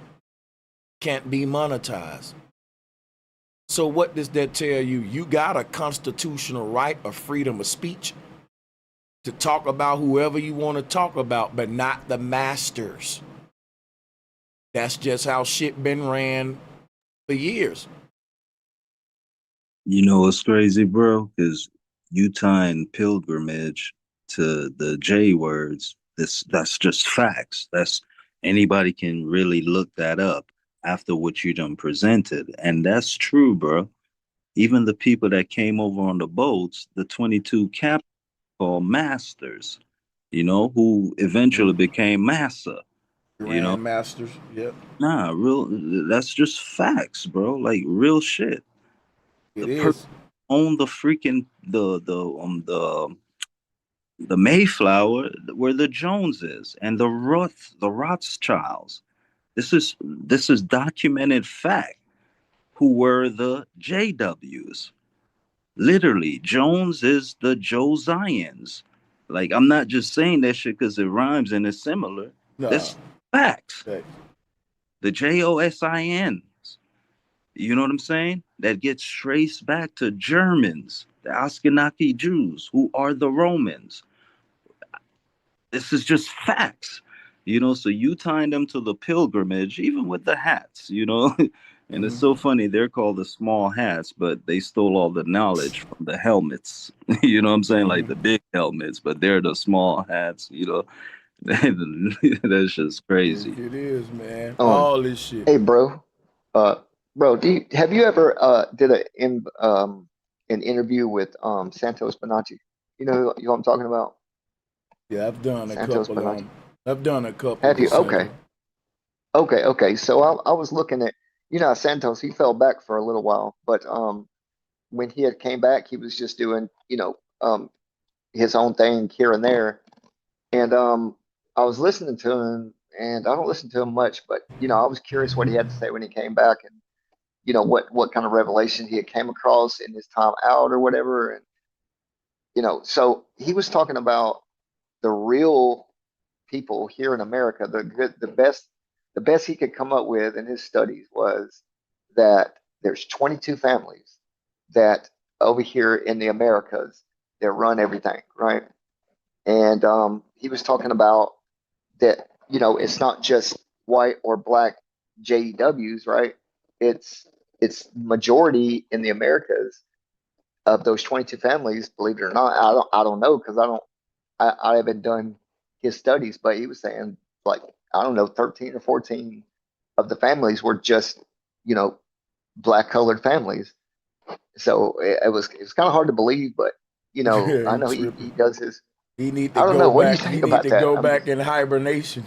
can't be monetized. So what does that tell you? You got a constitutional right of freedom of speech to talk about whoever you want to talk about, but not the masters. That's just how shit been ran for years. You know what's crazy, bro? Because you tying pilgrimage to the J words. That's just facts. That's anybody can really look that up after what you done presented. And that's true, bro. Even the people that came over on the boats, the 22 captains called masters, you know, who eventually became massa, you know. Grandmasters, yep. Nah, that's just facts, bro. Like real shit. It The is. person owned the freaking the Mayflower where the Joneses and the Rothschilds. This is documented fact. Who were the JWs? Literally, Jones is the Josians. Like I'm not just saying that shit because it rhymes and it's similar. Nah. That's facts. Okay. The Josins. You know what I'm saying? That gets traced back to Germans, the Ashkenazi Jews, who are the Romans. This is just facts, you know. So you tying them to the pilgrimage, even with the hats, you know. And it's so funny, they're called the small hats, but they stole all the knowledge from the helmets. You know what I'm saying? Like the big helmets, but they're the small hats, you know. That's just crazy. It is, man. Um, All this shit. hey, bro. Bro, have you ever did an interview with Santos Bonacci? You know who I'm talking about? Yeah, I've done a Santos couple Bonacci. on. I've done a couple. Have you? with Santos. Okay. So I was looking at, Santos, he fell back for a little while, but when he had came back, he was just doing, his own thing here and there. And I was listening to him, and I don't listen to him much, but I was curious what he had to say when he came back, and what kind of revelation he had came across in his time out or whatever. And so he was talking about the real people here in America. The best he could come up with in his studies was that there's 22 families that over here in the Americas that run everything, right? And he was talking about that, it's not just white or black JEWs, right? It's majority in the Americas of those 22 families, believe it or not. I don't know, because I haven't done his studies, but he was saying, like, I don't know, 13 or 14 of the families were just, black colored families. So it was kind of hard to believe, but I know he does his. He need to I don't go know. What do you back. think He need about to that? go back in hibernation.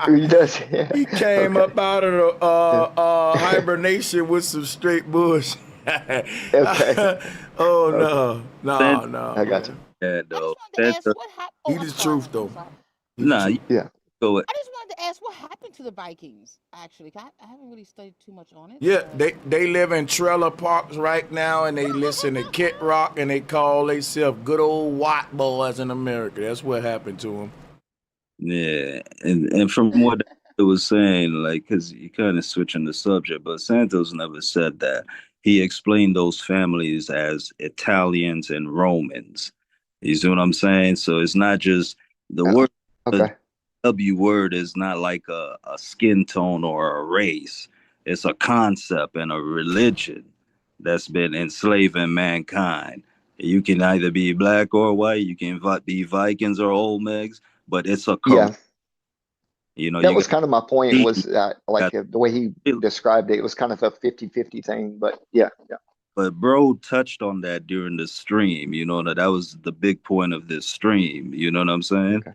He does. Yeah. He came Okay. up out of the hibernation with some straight bush. Okay. Oh Okay. no, Then no, I got man. you. Yeah, I though. just wanted to That's ask what happened. Oh, He I'm the sorry. truth though. I'm sorry. He the nah. truth. You Yeah. go. I just wanted to ask what happened to the Vikings. Actually, I haven't really studied too much on it. Yeah, they live in trailer parks right now, and they listen to Kid Rock, and they call themselves good old white boys in America. That's what happened to them. Yeah, and from what it was saying, like, because you kind of switching the subject, but Santos never said that. He explained those families as Italians and Romans. You see what I'm saying? So it's not just the Yeah. word. The Okay. W word is not like a skin tone or a race. It's a concept and a religion that's been enslaving mankind. You can either be black or white. You can be Vikings or Olmecs, but it's a corrupt. Yeah. You know, That you was got kind of my point Steve, was that got like the way he described it, it was kind of a 50-50 thing, but yeah. Yeah. but bro touched on that during the stream. You know that was the big point of this stream. You know what I'm saying? Okay.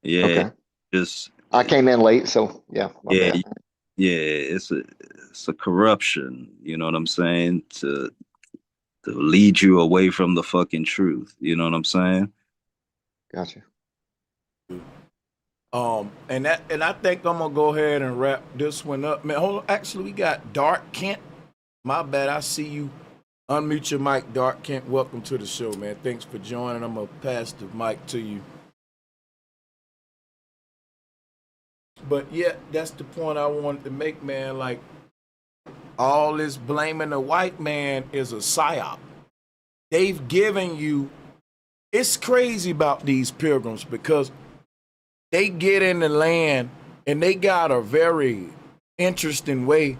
Yeah, Okay. just I came in late, so yeah, my yeah, bad. yeah. It's a corruption. You know what I'm saying? To lead you away from the fucking truth. You know what I'm saying? Gotcha. And I think I'm gonna go ahead and wrap this one up, man. Hold on, actually, we got Dark Kent. My bad. I see you. Unmute your mic, Dark Kent. Welcome to the show, man. Thanks for joining. I'm gonna pass the mic to you. But yeah, that's the point I wanted to make, man. Like all this blaming the white man is a psyop. They've given you. It's crazy about these pilgrims because they get in the land and they got a very interesting way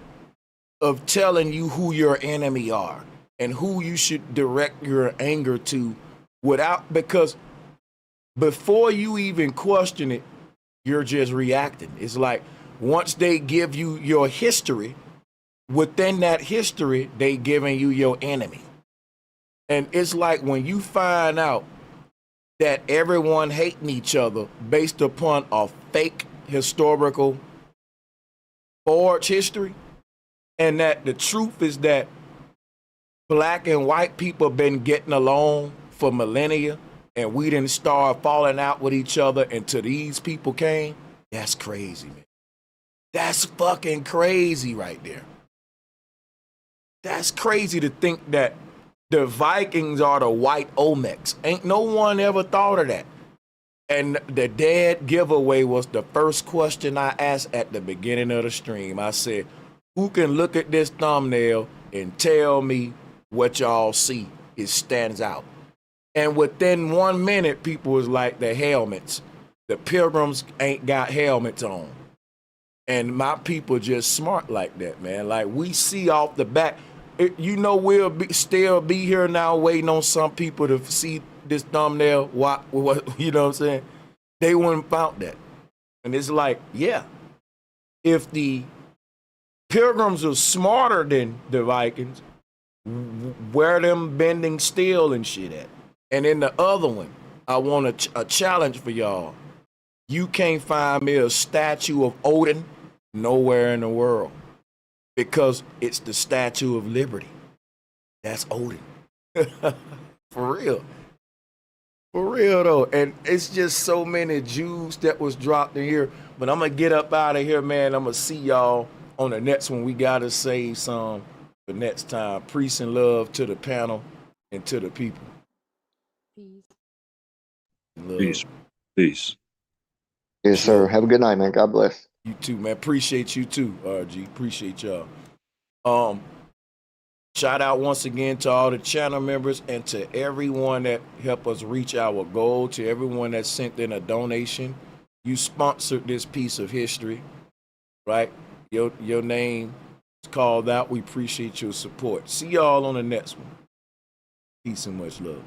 of telling you who your enemy are and who you should direct your anger to without, because before you even question it, you're just reacting. It's like once they give you your history, within that history, they giving you your enemy. And it's like when you find out that everyone hating each other based upon a fake historical forged history, and that the truth is that black and white people have been getting along for millennia, and we didn't start falling out with each other until these people came. That's crazy, man. That's fucking crazy right there. That's crazy to think that the Vikings are the white Olmecs. Ain't no one ever thought of that. And the dead giveaway was the first question I asked at the beginning of the stream. I said, who can look at this thumbnail and tell me what y'all see? It stands out. And within 1 minute, people was like, the helmets. The pilgrims ain't got helmets on. And my people just smart like that, man. Like we see off the back. We'll still be here now waiting on some people to see this thumbnail. What you know what I'm saying? They wouldn't found that. And it's like, yeah, if the pilgrims are smarter than the Vikings, where them bending steel and shit at? And in the other one, I want a challenge for y'all. You can't find me a statue of Odin nowhere in the world because it's the Statue of Liberty. That's Odin. For real. For real though. And it's just so many Jews that was dropped in here. But I'm gonna get up out of here, man. I'm gonna see y'all on the next one. We gotta save some for next time. Peace and love to the panel and to the people. Peace. Love. Peace. Peace. Yes, sir. Sure. Have a good night, man. God bless. You too, man. Appreciate you too, RG. Appreciate y'all. Shout out once again to all the channel members and to everyone that helped us reach our goal, to everyone that sent in a donation. You sponsored this piece of history, right? Your name is called out. We appreciate your support. See y'all on the next one. Peace and much love.